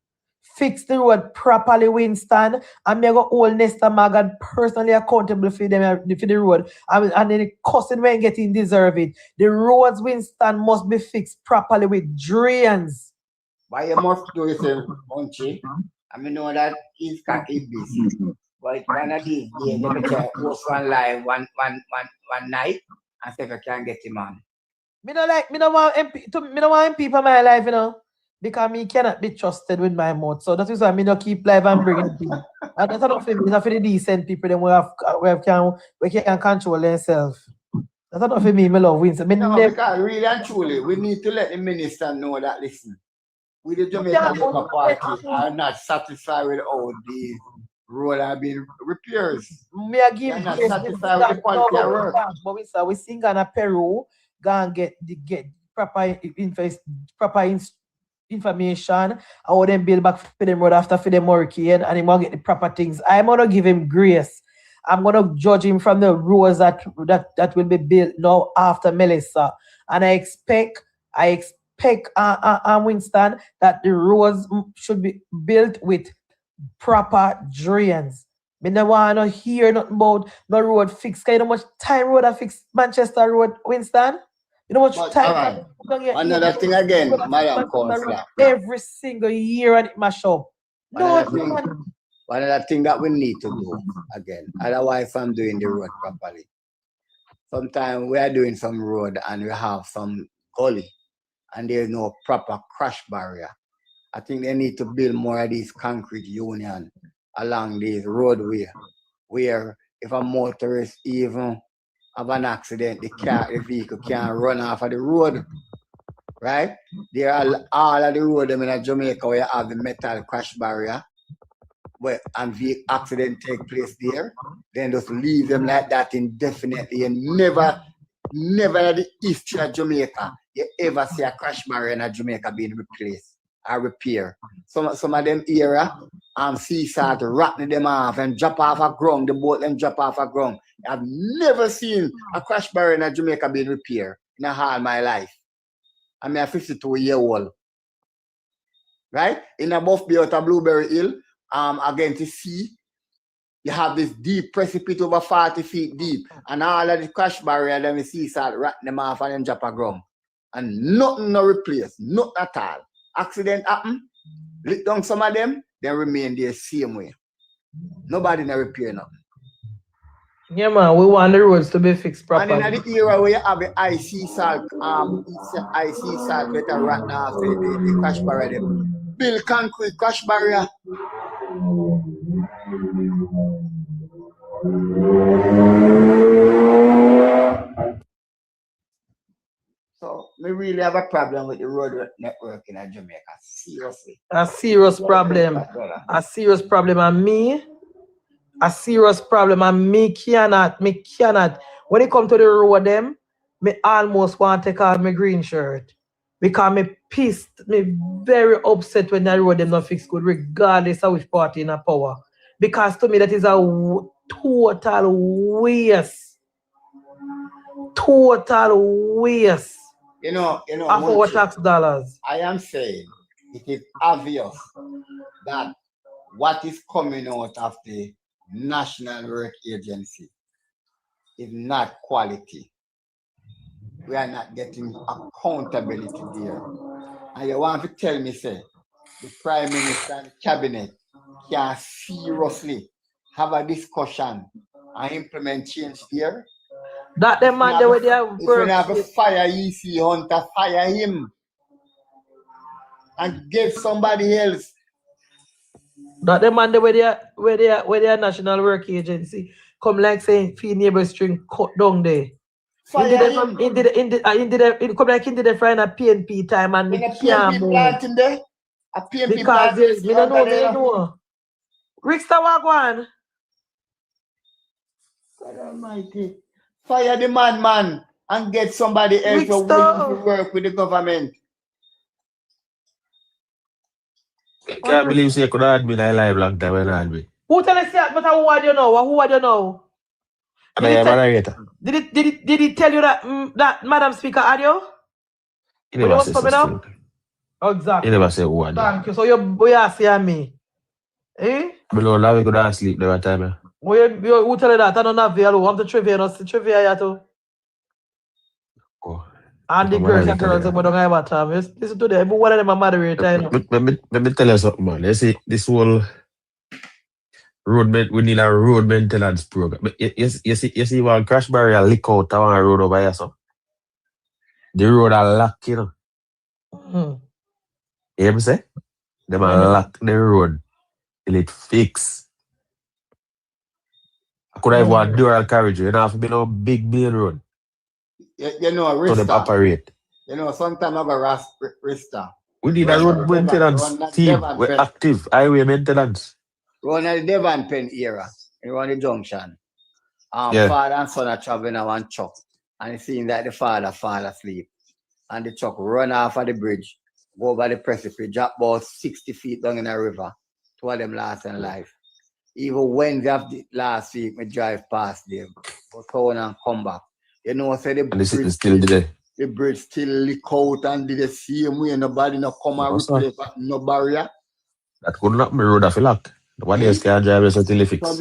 A: Fix the road properly, Winston, and me go hold Nesta Magad personally accountable for them for the road. And then the cousin when getting deserve it. The roads, Winston, must be fixed properly with drains.
B: Why you must do it, Munchie? I mean, know that he's got it busy. But one of these days, let me try post one live one night and see if I can get him on.
A: Me no want MP for my life, you know, because me cannot be trusted with my mouth. So that is why me no keep live and bringing people. And that's not for me. It's for the decent people them we can control themselves. That's not for me. Me love Winston.
B: No, because really and truly, we need to let the minister know that listen, we the Jamaican Labour Party are not satisfied with all these road have been repairs.
A: Me a give
B: not satisfied with the quality of work.
A: But we sing on a Peru, go and get proper information. I want them build back for them road after for them hurricane, and he want get the proper things. I'm gonna give him grace. I'm gonna judge him from the roads that will be built now after Melissa. And I expect Winston that the roads should be built with proper drains. Me no want to hear nothing about no road fix. You know how much time road I fix Manchester Road, Winston? You know how much time?
B: Another thing again, Madam Councillor.
A: Every single year and it mash up.
B: One other thing that we need to do again, otherwise I'm doing the road properly. Sometimes we are doing some road and we have some gully and there's no proper crash barrier. I think they need to build more of these concrete union along these roadway where if a motorist even have an accident, the vehicle can't run off of the road. Right? There are all of the road in Jamaica where you have the metal crash barrier. And the accident take place there, then just leave them like that indefinitely, and never in the history of Jamaica you ever see a crash barrier in Jamaica being replaced or repaired. Some of them era seaside rattle them off and drop off a ground, the boat them drop off a ground. I've never seen a crash barrier in Jamaica being repaired in all my life. I'm a 52-year-old. Right? In above the outer Blueberry Hill. Again to see, you have this deep precipice over 40 feet deep, and all of the crash barrier, then we see start ratting them off and then drop a ground. And nothing no replace, not at all. Accident happen, lick down some of them, then remain the same way. Nobody no repair nothing.
A: Yeah, man, we want the roads to be fixed properly.
B: And in the era where you have the IC salt, better rat off the crash barrier, them. Build concrete crash barrier. So we really have a problem with the road network in Jamaica. Seriously.
A: A serious problem. A serious problem. And me cannot. When it comes to the road them, me almost want to take off my green shirt. Because me pissed, me very upset when the road them not fixed good, regardless of which party in a power. Because to me that is a total waste. Total waste.
B: You know,
A: of our tax dollars.
B: I am saying it is obvious that what is coming out of the National Work Agency is not quality. We are not getting accountability there. And you want to tell me, say, the Prime Minister and the Cabinet can seriously have a discussion and implement change there?
A: That the man the way they have
B: if you have a fire EC Hunter, fire him and get somebody else.
A: That the man the way they National Work Agency come like saying fee neighbor string cut down there. He did come like into the friend at PNP time and
B: in a PNP plant in there. A PNP
A: because
B: plant.
A: We don't know. Rickster Wagwan.
B: God Almighty. Fire the man and get somebody else to work with the government.
L: Can't believe you could have had me in live long time when I had me.
A: Who tell us that? But who are you know? Who are you know?
L: And I am moderator.
A: Did he tell you that that Madam Speaker had you?
L: He never said such thing.
A: Exactly.
L: He never said who had you.
A: Thank you. So you are saying me. Eh?
L: I don't know, we could have sleep every time.
A: Who tell you that? I don't have the I'm the trivia, no trivia here too.
L: Oh.
A: And the girls but don't have time. Listen to them, one of them are moderator.
L: Let me tell you something, man. You see, this whole we need a road maintenance program. You see one crash barrier leak out on a road over here, so the road are locked, you know. You hear me say? Them are lock the road till it fix. I could have one dual carriage, you know, have to be no big main road.
B: You know,
L: So them operate.
B: You know, sometimes I got Rista.
L: We need a road maintenance team. We're active. Highway maintenance.
B: Run the Devon Pen era. You run the junction. Father and son are traveling on one truck. And seeing that the father fall asleep. And the truck run off of the bridge, go over the precipice, drop about 60 feet down in the river. Two of them lost in life. Even Wednesday of the last week, I drive past them. Go town and come back. You know, say the bridge
L: still there.
B: The bridge still leak out and did the same way. Nobody no come and replace no barrier.
L: That could not be road of lock. Nobody else can drive this until it fix.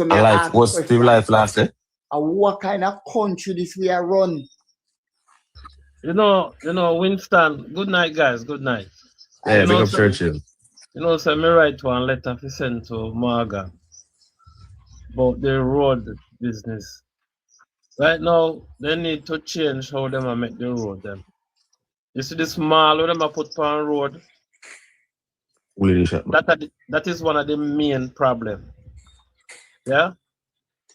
L: Life was still life last, eh?
B: And what kind of country this we are run?
M: You know, Winston, good night, guys. Good night.
L: Yeah, big up Churchill.
M: You know, so me write one letter to send to Marga about the road business. Right now, they need to change how them make the road them. You see this mall where them put on road? That is one of the main problems. Yeah?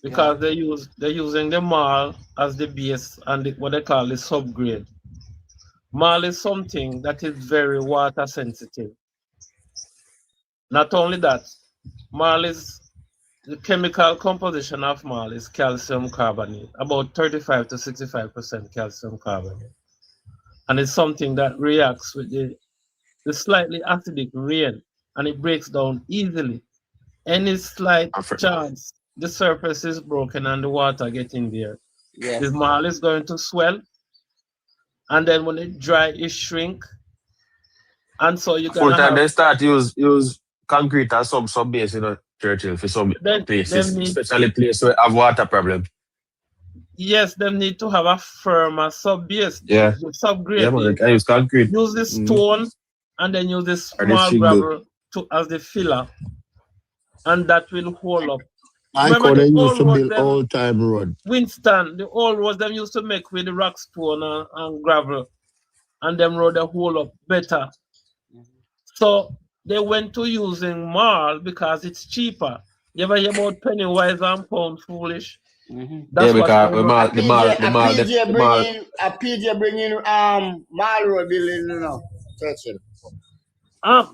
M: Because they're using the mall as the base and what they call the subgrade. Mall is something that is very water sensitive. Not only that, the chemical composition of mall is calcium carbonate, about 35 to 65% calcium carbonate. And it's something that reacts with the slightly acidic rain, and it breaks down easily. Any slight chance the surface is broken and the water gets in there, the mall is going to swell, and then when it dry, it shrink. And so you
L: full time they start use concrete as some base, you know, Churchill, for some places, especially places where have water problem.
M: Yes, they need to have a firmer sub base.
L: Yeah.
M: Subgrade.
L: Yeah, man, I use concrete.
M: Use the stone and then use the small gravel as the filler. And that will hold up.
C: I call they used to build old time road.
M: Winston, the old roads them used to make with the rock stone and gravel. And them road they hold up better. So they went to using marl because it's cheaper. You ever hear about penny wise and pound foolish?
L: That's because
B: PJ bringing marl road building, you know. Churchill.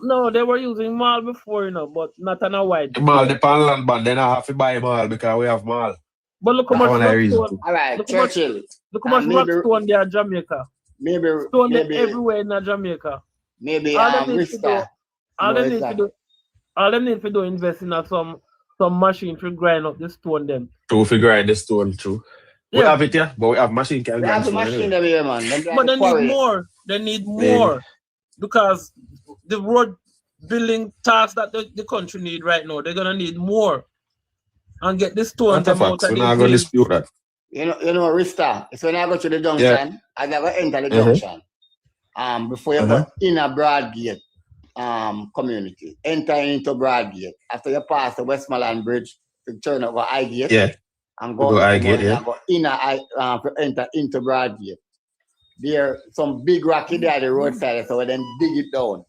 M: No, they were using mall before, you know, but not on a wide.
L: The mall, the pan land band, then I have to buy mall because we have mall.
M: But look how much rock stone.
B: All right, Churchill.
M: Look how much rock stone there in Jamaica.
B: Maybe
M: stone everywhere in Jamaica.
B: Maybe
M: all they need to do invest in some machine to grind up the stone them.
L: To grind the stone too. We have it here, but we have machine can grind stone.
B: Machine here, man.
M: But they need more. They need more. Because the road building tasks that the country need right now, they're gonna need more and get the stones out of
L: the not gonna dispute that.
B: You know, Rista, it's when I go to the junction, I never enter the junction. Before you go in a Broadgate community, enter into Broadgate. After you pass the Westmoreland Bridge, you turn over Highgate, and go Highgate, go enter into Broadgate. There some big rocky there at the roadside, so then dig it down.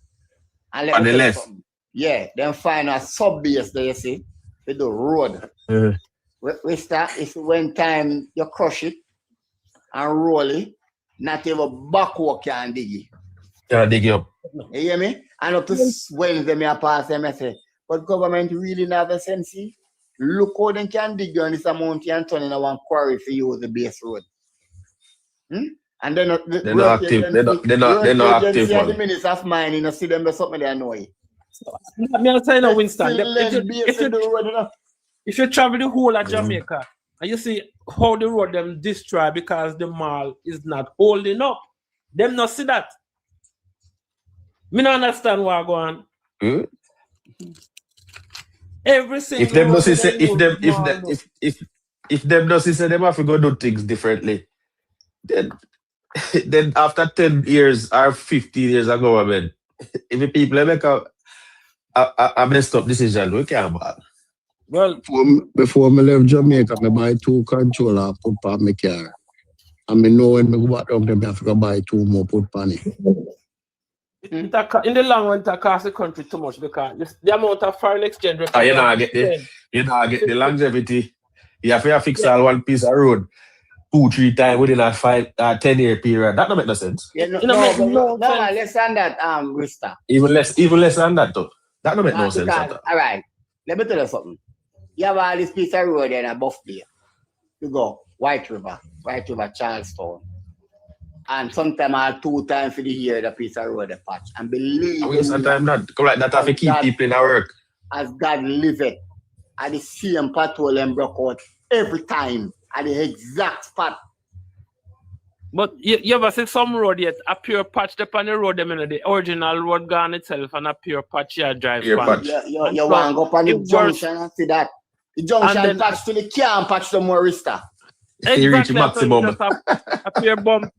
B: And
L: on the left.
B: Then find a sub base there, you see, with the road. We start, if when time you crush it and roll it, not even backward can dig it.
L: Yeah, dig it up.
B: You hear me? And up to Wednesday, me pass them, I say, but government really not have a sense. Look how they can dig on this amount and turn in one quarry for use the base road. And then
L: they're not active. They're not active.
B: The minutes of mine, you know, see them something they annoy.
M: I'm saying, no, Winston. If you travel the whole of Jamaica and you see how the road them destroy because the mall is not holding up, them not see that. Me not understand what going on. Every single
L: If them
M: road
L: not see,
M: they use mall,
L: if them not see, them have to go do things differently. Then after 10 years or 15 years ago, I mean, if the people make a messed up decision, we can't bad.
M: Well,
K: before I left Jamaica, I buy 2 controllers, put on my car. And I know when I go back down there, I have to buy 2 more, put on it.
M: In the long run, it costs the country too much because the amount of foreign exchange.
L: You not get the longevity. You have to fix all one piece of road 2-3 times within a 10-year period. That don't make no sense.
B: Yeah, no, less than that, Rista.
L: Even less than that, though. That don't make no sense.
B: All right, let me tell you something. You have all this piece of road in a buff there. You go White River, Charlestown. And sometimes 2 times for the year the piece of road the patch. And believe me,
L: sometimes that have to keep people in our work.
B: As God live it, at the same patrol and broke out every time at the exact spot.
M: But you ever see some road yet, a pure patch upon the road, the original road gone itself and a pure patch you drive on.
B: You want to go up on the junction and see that. The junction patch till the can't patch the more Rista.
M: Exactly.
L: Reach maximum.
M: A pure bump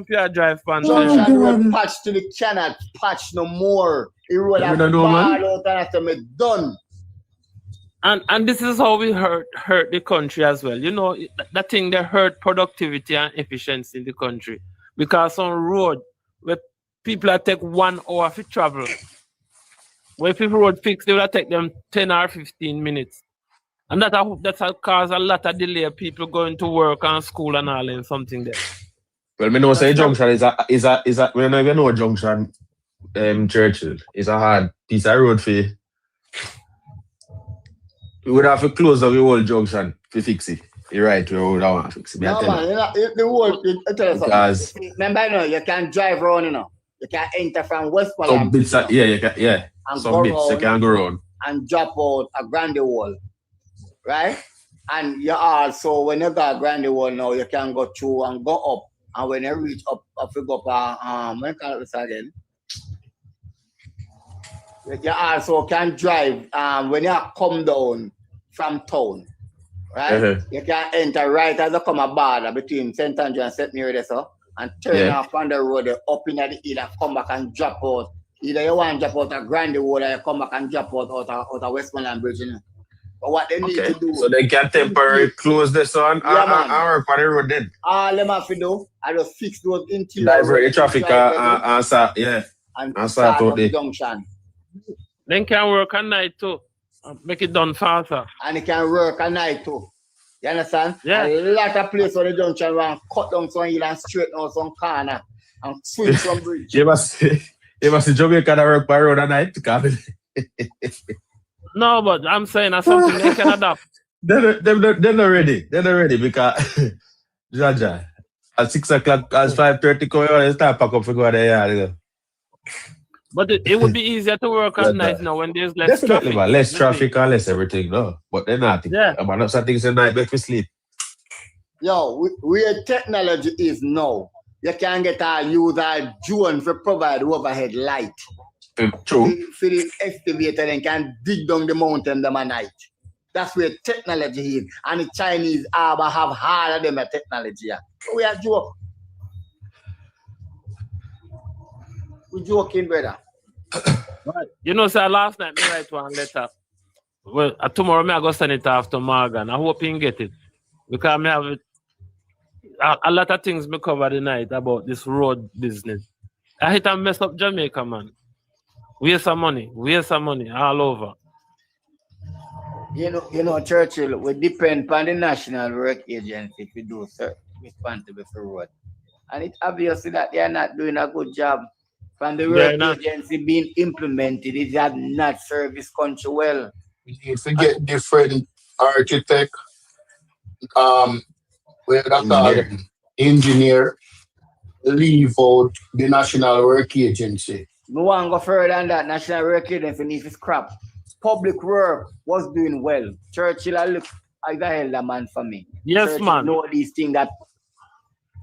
M: you drive on.
B: Junction patch till the cannot patch no more. The road has fall out and after me done.
M: And this is how we hurt the country as well. You know, that thing they hurt productivity and efficiency in the country. Because on road, where people are take 1 hour to travel, when people road fix, they will take them 10 or 15 minutes. And that's cause a lot of delay. People going to work and school and all and something there.
L: Well, me know say junction is a we don't even know junction Churchill. It's a hard piece of road for. We would have to close up the whole junction to fix it. You're right, we would have to fix it.
B: No, man, the whole because remember, you can drive around, You can enter from Westmoreland.
L: Some bits, you can, some bits you can go around.
B: And drop out a Grande Wall. Right? And you also, when you got Grande Wall now, you can go through and go up. And when you reach up, you go up, when you call this again? You also can drive when you come down from town, right? You can enter right as you come a border between St. Andrew and St. Mary, and turn off on the road, up in the hill and come back and drop out. Either you want to drop out a Grande Wall or you come back and drop out of Westmoreland Bridge. But what they need to do...
L: So they can temporarily close this on and work on the road then?
B: All them have to do, I just fix those interior...
L: Divert the traffic and start out the
B: junction.
M: Then can work at night too. Make it done faster.
B: And it can work at night too. You understand?
M: Yeah.
B: A lot of places on the junction want to cut down some hill and straighten out some corner and swing some bridge.
L: You must see Jamaica that work by road at night.
M: No, but I'm saying that's something they can adapt.
L: They're not ready. They're not ready because Jaja, at 6 o'clock, at 5:30, they start pack up for go there.
M: But it would be easier to work at night now when there's less traffic.
L: Man, less traffic and less everything, no. But they're not.
M: Yeah.
L: I'm not some things at night, but we sleep.
B: Yo, where technology is now, you can get a user drone for provide overhead light.
L: True.
B: For the excavator and can dig down the mountain them at night. That's where technology is. And the Chinese have all of them a technology. So we are joking. We're joking, brother.
M: Right. You know, sir, last night I write one letter. Well, tomorrow I go send it off to Morgan. I hope he can get it. Because I have a lot of things me cover tonight about this road business. I hit and mess up Jamaica, man. Waste some money all over.
B: You know, Churchill, we depend on the National Work Agency to do responsible for road. And it's obvious that they are not doing a good job. From the work agency being implemented, it has not served this country well.
H: We need to get different architect, engineer, leave out the National Work Agency.
B: No one go further than that. National Work Agency needs to scrap. Public work was doing well. Churchill, I look like the elder man for me.
M: Yes,
B: Churchill
M: man.
B: know these things that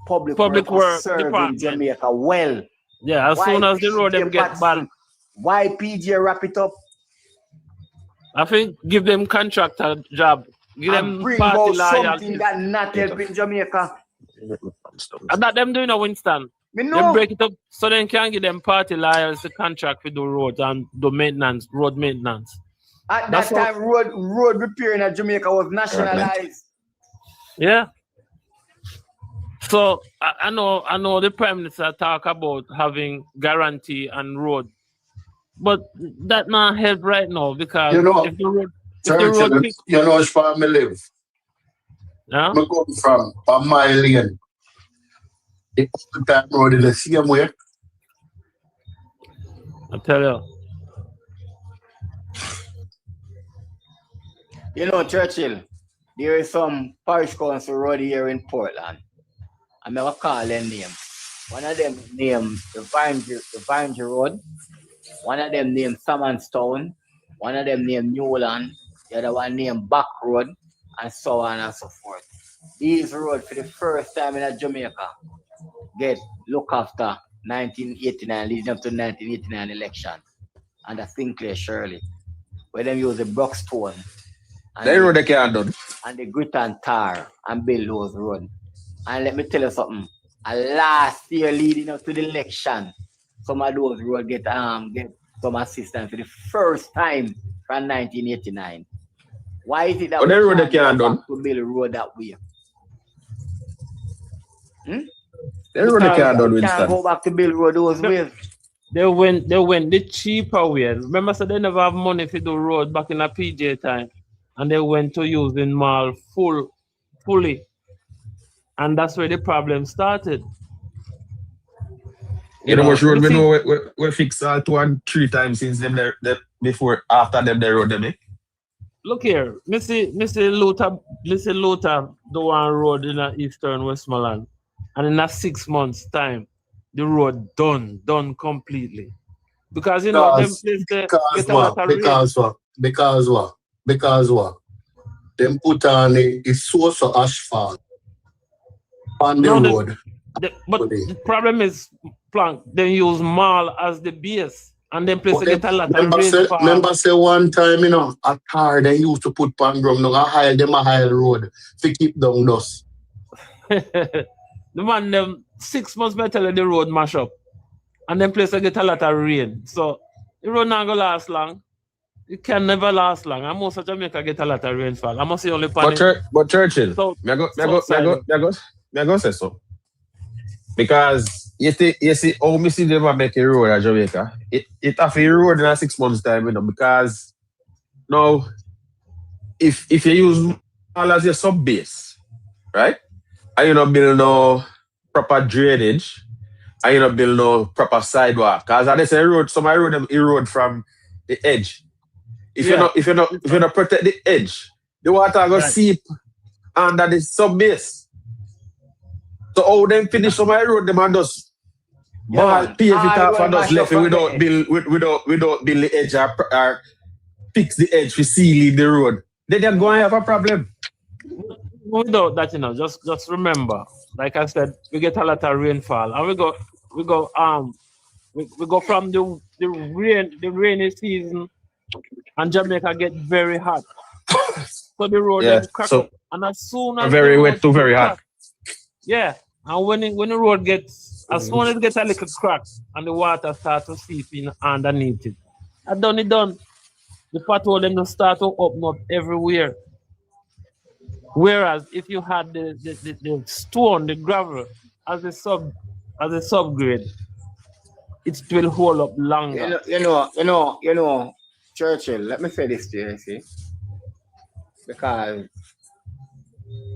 B: public
M: Public
B: was
M: work
B: serving
M: department.
B: Jamaica well.
M: Yeah, as soon as the road them get bad.
B: Why PJ wrap it up?
M: I think give them contractor job. Give
B: And
M: them
B: bring
M: party
B: about something
M: loyalty.
B: that not helping Jamaica.
M: And that them doing a Winston.
B: Me
M: They
B: know.
M: break it up so they can give them party loyalty contract for the roads and the maintenance, road maintenance.
B: At
M: That's
B: that time, road repairing at Jamaica was nationalized.
M: Yeah. So I know the Prime Minister talk about having guarantee and road, but that not help right now because
K: You know,
M: if the road
K: Churchill, you know which farm I live.
M: Yeah.
K: I go from a mile in. It's the time road in the same way.
M: I tell you.
B: You know, Churchill, there is some parish council road here in Portland. I never call them name. One of them named the Vinge Road. One of them named Salmonstown. One of them named Newland. The other one named Back Road, and so on and so forth. These roads, for the first time in Jamaica, get look after 1989, leading up to 1989 election, under Sinclair Shirley, where them use the Brockstone and
L: They road they can't done.
B: and the grit and tar and build those road. And let me tell you something. Last year leading up to the election, some of those roads get some assistance for the first time from 1989. Why is it that
L: But they road they
B: can't
L: can't
B: go
L: done.
B: back to build a road that way?
L: They road they can't done,
B: We can't
L: Winston.
B: go back to build road those ways.
M: They went the cheaper way. Remember, so they never have money to do road back in a PJ time, and they went to using mall fully, and that's where the problem started.
L: You know much road we know we fix 2 and 3 times since them there before after them they road them. Eh?
M: Look here, Missy Luther the one road in a Eastern Westmoreland, and in a 6 months time, the road done completely. Because you know them place they get a lot of rain.
K: Because what? Them put on a source of asphalt on the road.
M: But the problem is plank. They use mall as the base, and then place get a lot of rainfall.
K: Remember say one time, you know, a car they used to put Pangrum no a high road to keep down dust.
M: The man them 6 months better the road mash up, and then place get a lot of rain. So the road not gonna last long. It can never last long. And most of Jamaica get a lot of rainfall. I must say only
L: But Churchill,
M: so,
L: me go say so. Because you see how me see them make a road at Jamaica. It have a road in a 6 months time, you know, because now if you use all as your sub base, right? And you not build no proper drainage, and you not build no proper sidewalk. Because as they say road, some road them erode from the edge. If you not protect the edge, the water go seep under the sub base. So how them finish some road them and just pave it off and just left it without build the edge or fix the edge for sealing the road. Then they're going to have a problem.
M: Without that, you know, just remember, like I said, we get a lot of rainfall, and we go from the rainy season, and Jamaica get very hot. So the road them crack up, and as soon as
L: very wet to very hot.
M: Yeah, and when the road gets, as soon as it gets a little crack, and the water starts to seep in underneath it, done. The pothole them just start to open up everywhere. Whereas if you had the stone, the gravel as a subgrade, it will hold up longer.
B: You know, Churchill, let me say this to you, see? Because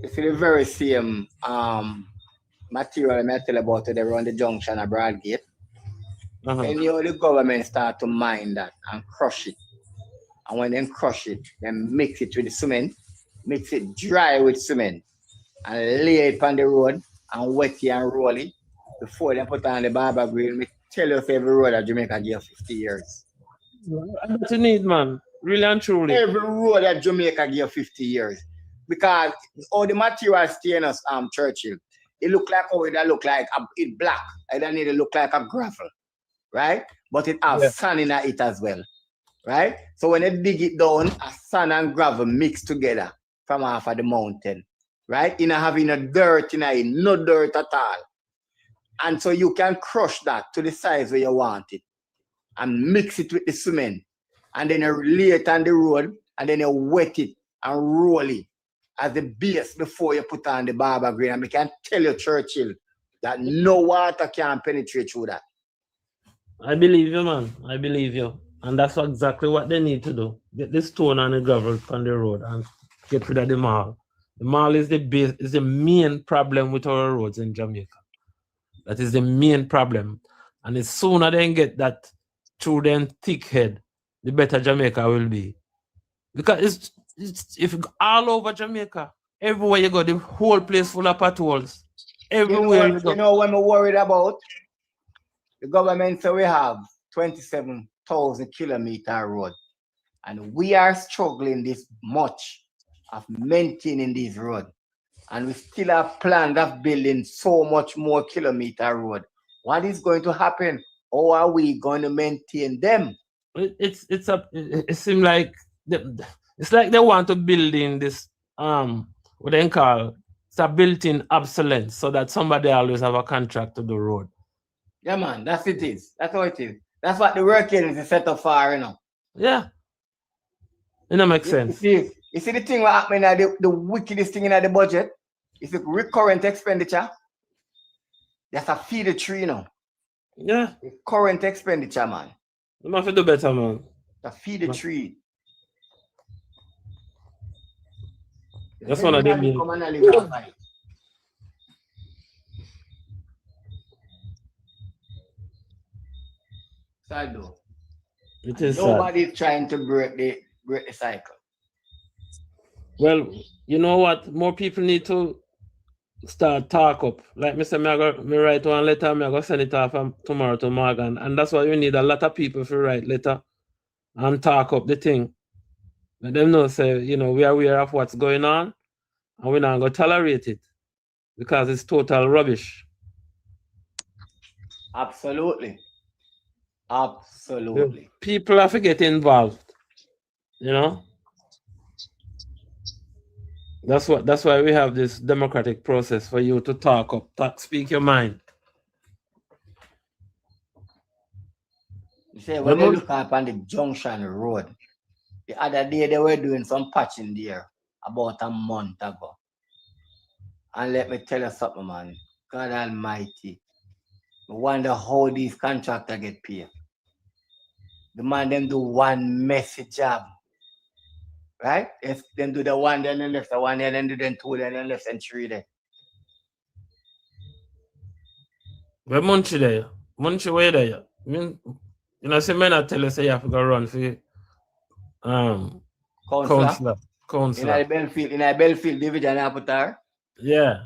B: it's the very same material I tell about today around the junction of Broadgate. When the government start to mine that and crush it. And when they crush it, then mix it with the cement, mix it dry with cement, and lay it on the road and wet it and roll it before they put on the barber grill. Me tell you if every road at Jamaica give 50 years.
M: And that's what you need, man. Really and truly.
B: Every road at Jamaica give 50 years. Because all the materials stay in us, Churchill. It look like it look like it black. It don't need to look like a gravel. Right? But it has sand in it as well. Right? So when they dig it down, sand and gravel mix together from half of the mountain. Right? In having a dirt in it, no dirt at all. And so you can crush that to the size where you want it and mix it with the cement. And then you lay it on the road and then you wet it and roll it as the base before you put on the barber green. And I can tell you, Churchill, that no water can penetrate through that.
M: I believe you, man. I believe you. And that's exactly what they need to do. Get the stone and the gravel on the road and get rid of the mall. The mall is the base, is the main problem with our roads in Jamaica. That is the main problem. And the sooner they get that through them thick head, the better Jamaica will be. Because it's if all over Jamaica, everywhere you go, the whole place full of potholes. Everywhere you go.
B: You know what I'm worried about? The government said we have 27,000 kilometer road. And we are struggling this much of maintaining this road. And we still have plans of building so much more kilometer road. What is going to happen? How are we going to maintain them?
M: It seems like it's like they want to build in this what they call it's a built-in obsolescence so that somebody always have a contract to the road.
B: Yeah, man, that's it is. That's how it is. That's what the work is set up for, you know.
M: Yeah. It don't make sense.
B: You see the thing what happening at the wickedest thing in the budget? It's the recurrent expenditure. That's a feed the tree, you know.
M: Yeah.
B: The current expenditure, man.
M: You have to do better, man.
B: To feed the tree.
M: That's one of them.
B: Sad though.
M: It is
B: Nobody is trying to break the cycle.
M: Well, you know what? More people need to start talk up. Like me say, me write one letter, I go send it off tomorrow to Morgan. And that's why we need a lot of people to write letter and talk up the thing. Let them know, say, you know, we are aware of what's going on and we're not going to tolerate it because it's total rubbish.
B: Absolutely. Absolutely.
M: People have to get involved, you know? That's why we have this democratic process for you to talk up, speak your mind.
B: You say when you look up on the Junction Road, the other day they were doing some patching there about a month ago. And let me tell you something, man. God Almighty. I wonder how these contractors get paid. The man them do one messy job. Right? If them do the one, then left the one, then do the two, then left and three there.
M: Where Munchie there? Munchie where there? I mean, you know, say men I tell you say you have to go run for Councillor.
B: In a Belfield division Avatar.
M: Yeah.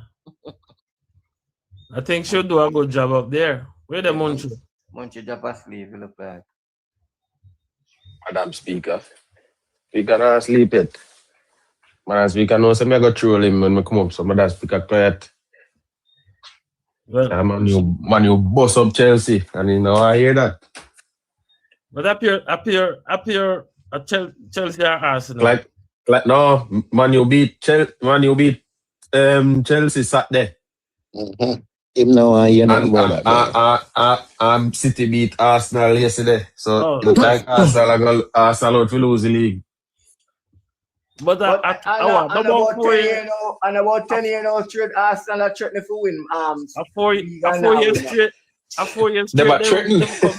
M: I think she'll do a good job up there. Where the Munchie?
B: Munchie drop asleep, you look like.
L: Madam Speaker. We cannot sleep it. Madam Speaker, no, so I go troll him when I come up, so Madam Speaker quiet.
M: Well,
L: man, you boss up Chelsea, and you know I hear that.
M: But up here at Chelsea are Arsenal.
L: Like no, man, you beat Chelsea Saturday.
C: Mm-hmm. Him now I hear nothing about that.
L: City beat Arsenal yesterday, so look like Arsenal out to lose the league.
B: But about 10 years now, straight Arsenal are threatening to win.
M: A 4 years straight. They
L: come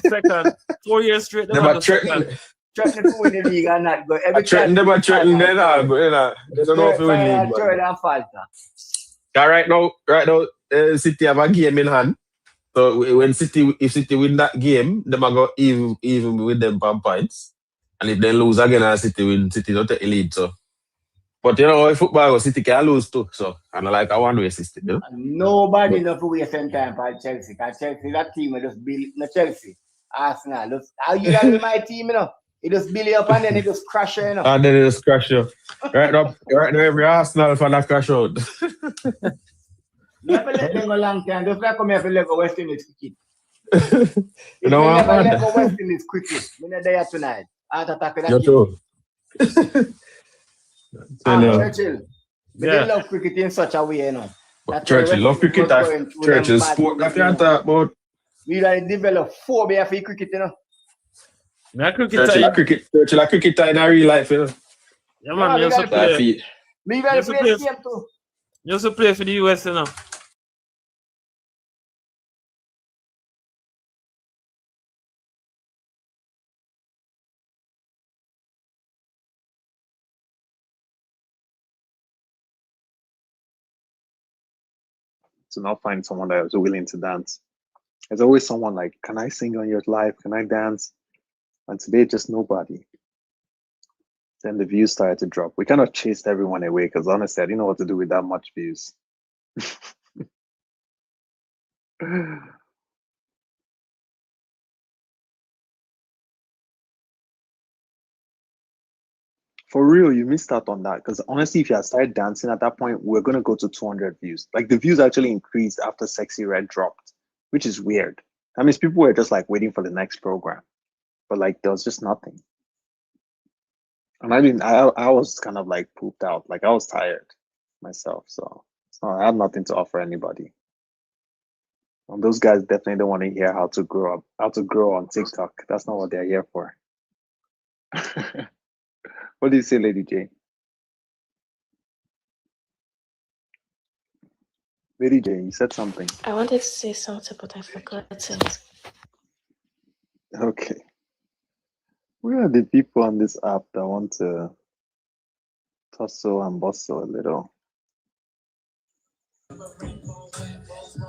M: second. 4 years straight.
L: They were threatening
B: to win the league and not go.
L: They were threatening. They don't know if they win league. Right now, City have a game in hand. So if City win that game, they might go even with them points. And if they lose again, City don't take the lead. So But you know, if football was City can lose too. So I don't like a one-way system, you know?
B: Nobody knows who waste time for Chelsea. Because Chelsea, that team will just build, no Chelsea, Arsenal. Just, how you that with my team, you know? It just build up and then it just crash, you know?
L: And then it just crash you. Right now, every Arsenal fan that crash out.
B: Never let them go long time. Just like come here for Lego West Indies cricket.
L: You know what, man?
B: Lego West Indies cricket. We're not there tonight. Heart attack with that
L: You too.
B: Churchill. But
M: Yeah.
B: they love cricket in such a way, you know.
L: But Churchill love cricket. Churchill sport that you talk about.
B: We like develop phobia for cricket, you know.
L: Churchill a cricket in a real life, you know.
M: Yeah, man, you used to play.
B: We got to play the game too.
M: You used to play for the US, you know.
N: To not find someone that was willing to dance. There's always someone like, can I sing on your live? Can I dance? And today, just nobody. Then the views started to drop. We kind of chased everyone away because honestly, I didn't know what to do with that much views. For real, you missed out on that because honestly, if you had started dancing at that point, we're going to go to 200 views. Like the views actually increased after Sexy Red dropped, which is weird. That means people were just like waiting for the next program, but like there was just nothing. And I was kind of like pooped out. Like I was tired myself, so I had nothing to offer anybody. And those guys definitely don't want to hear how to grow on TikTok. That's not what they're here for. What do you say, Lady J? Lady J, you said something.
O: I wanted to say something, but I forgot it.
N: Okay. Where are the people on this app that want to tussle and bustle a little?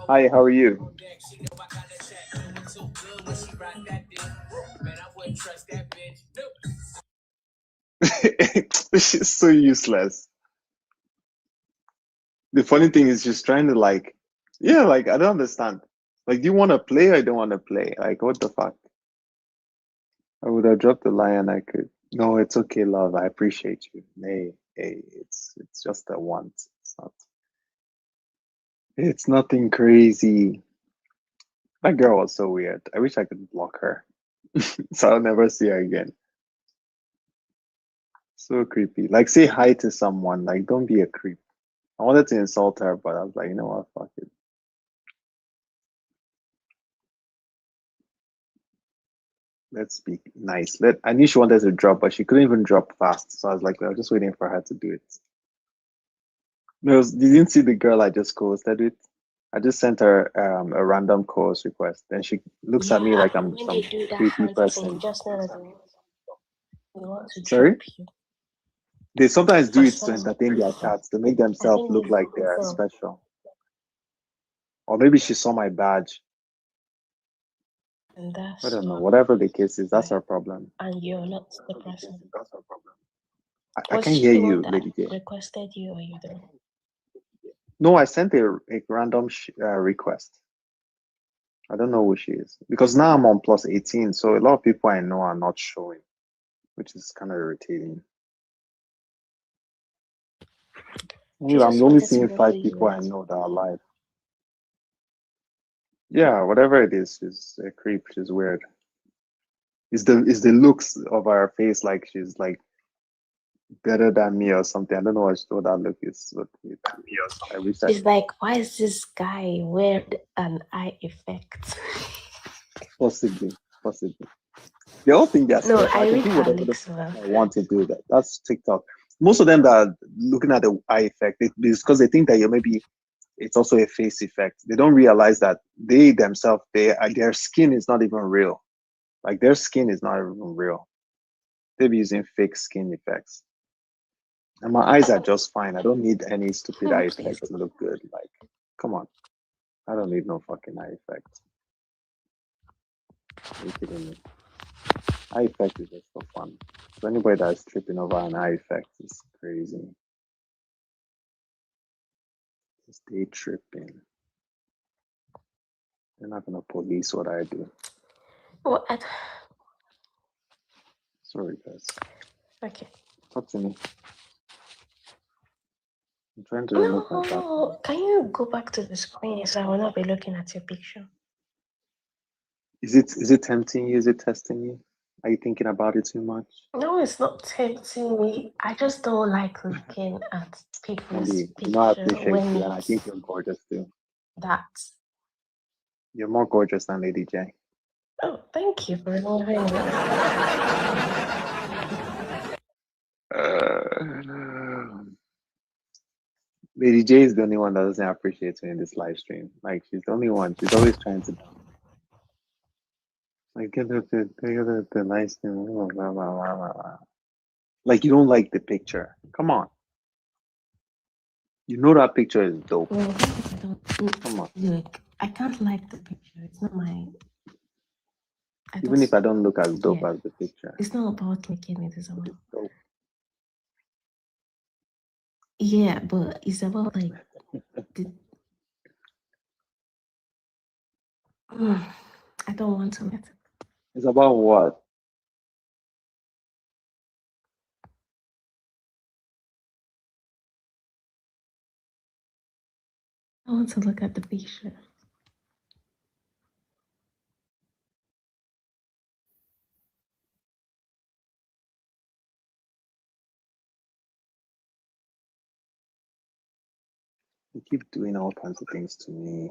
N: Hi, how are you? This is so useless. The funny thing is just trying to like, yeah, like I don't understand. Like, do you want to play or don't want to play? Like, what the fuck? I would have dropped the line. I could. No, it's okay, love. I appreciate you. Hey, it's just a want. It's nothing crazy. That girl was so weird. I wish I could block her, so I'll never see her again. So creepy. Like, say hi to someone. Like, don't be a creep. I wanted to insult her, but I was like, you know what? Fuck it. Let's be nice. I knew she wanted to drop, but she couldn't even drop fast. So I was like, I was just waiting for her to do it. You didn't see the girl I just co-hosted with? I just sent her a random co-host request. Then she looks at me like I'm some creepy person. Sorry? They sometimes do it to entertain their chats, to make themselves look like they're special. Or maybe she saw my badge. I don't know. Whatever the case is, that's our problem.
O: And you're not the person.
N: That's our problem. I can hear you, Lady J.
O: Requested you, or you don't?
N: No, I sent a random request. I don't know who she is. Because now I'm on plus 18, so a lot of people I know are not showing, which is kind of irritating. I'm only seeing 5 people I know that are alive. Yeah, whatever it is, she's a creep. She's weird. It's the looks of her face, like she's like better than me or something. I don't know what that look is. But I wish
O: It's like, why is this guy wearing an eye effect?
N: Possibly. They all think they're
O: No,
N: special.
O: I
N: can
O: read
N: do whatever
O: Alex
N: the
O: well.
N: I want to do that. That's TikTok. Most of them that are looking at the eye effect, it's because they think that maybe it's also a face effect. They don't realize that they themselves, their skin is not even real. Like their skin is not even real. They'll be using fake skin effects. And my eyes are just fine. I don't need any stupid eye effect to look good. Like, come on. I don't need no fucking eye effect. Are you kidding me? Eye effect is just for fun. So anybody that's tripping over an eye effect is crazy. Stay tripping. They're not gonna police what I do.
O: What?
N: Sorry, guys.
O: Okay.
N: Talk to me. I'm trying to remove my back.
O: No, can you go back to the screen so I will not be looking at your picture?
N: Is it tempting you? Is it testing you? Are you thinking about it too much?
O: No, it's not tempting me. I just don't like looking at people's
N: Andy, you know I
O: picture
N: appreciate
O: when
N: you, and I
O: it's
N: think you're gorgeous too.
O: that.
N: You're more gorgeous than Lady J.
O: Oh, thank you for remembering
N: Lady J is the only one that doesn't appreciate me in this live stream. Like, she's the only one. She's always trying to like get the nice thing. Blah, blah, blah, blah, blah. Like, you don't like the picture. Come on. You know that picture is dope.
O: No, I don't.
N: Come on.
O: Look, I can't like the picture. It's not my.
N: Even if I don't look as dope as the picture.
O: It's not about making it. It's about.
N: It's dope.
O: Yeah, but it's about like. I don't want to let it.
N: It's about what?
O: I want to look at the picture.
N: You keep doing all kinds of things to me.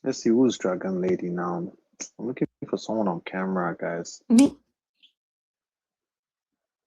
N: Let's see who's Dragon Lady now. I'm looking for someone on camera, guys.
O: Me?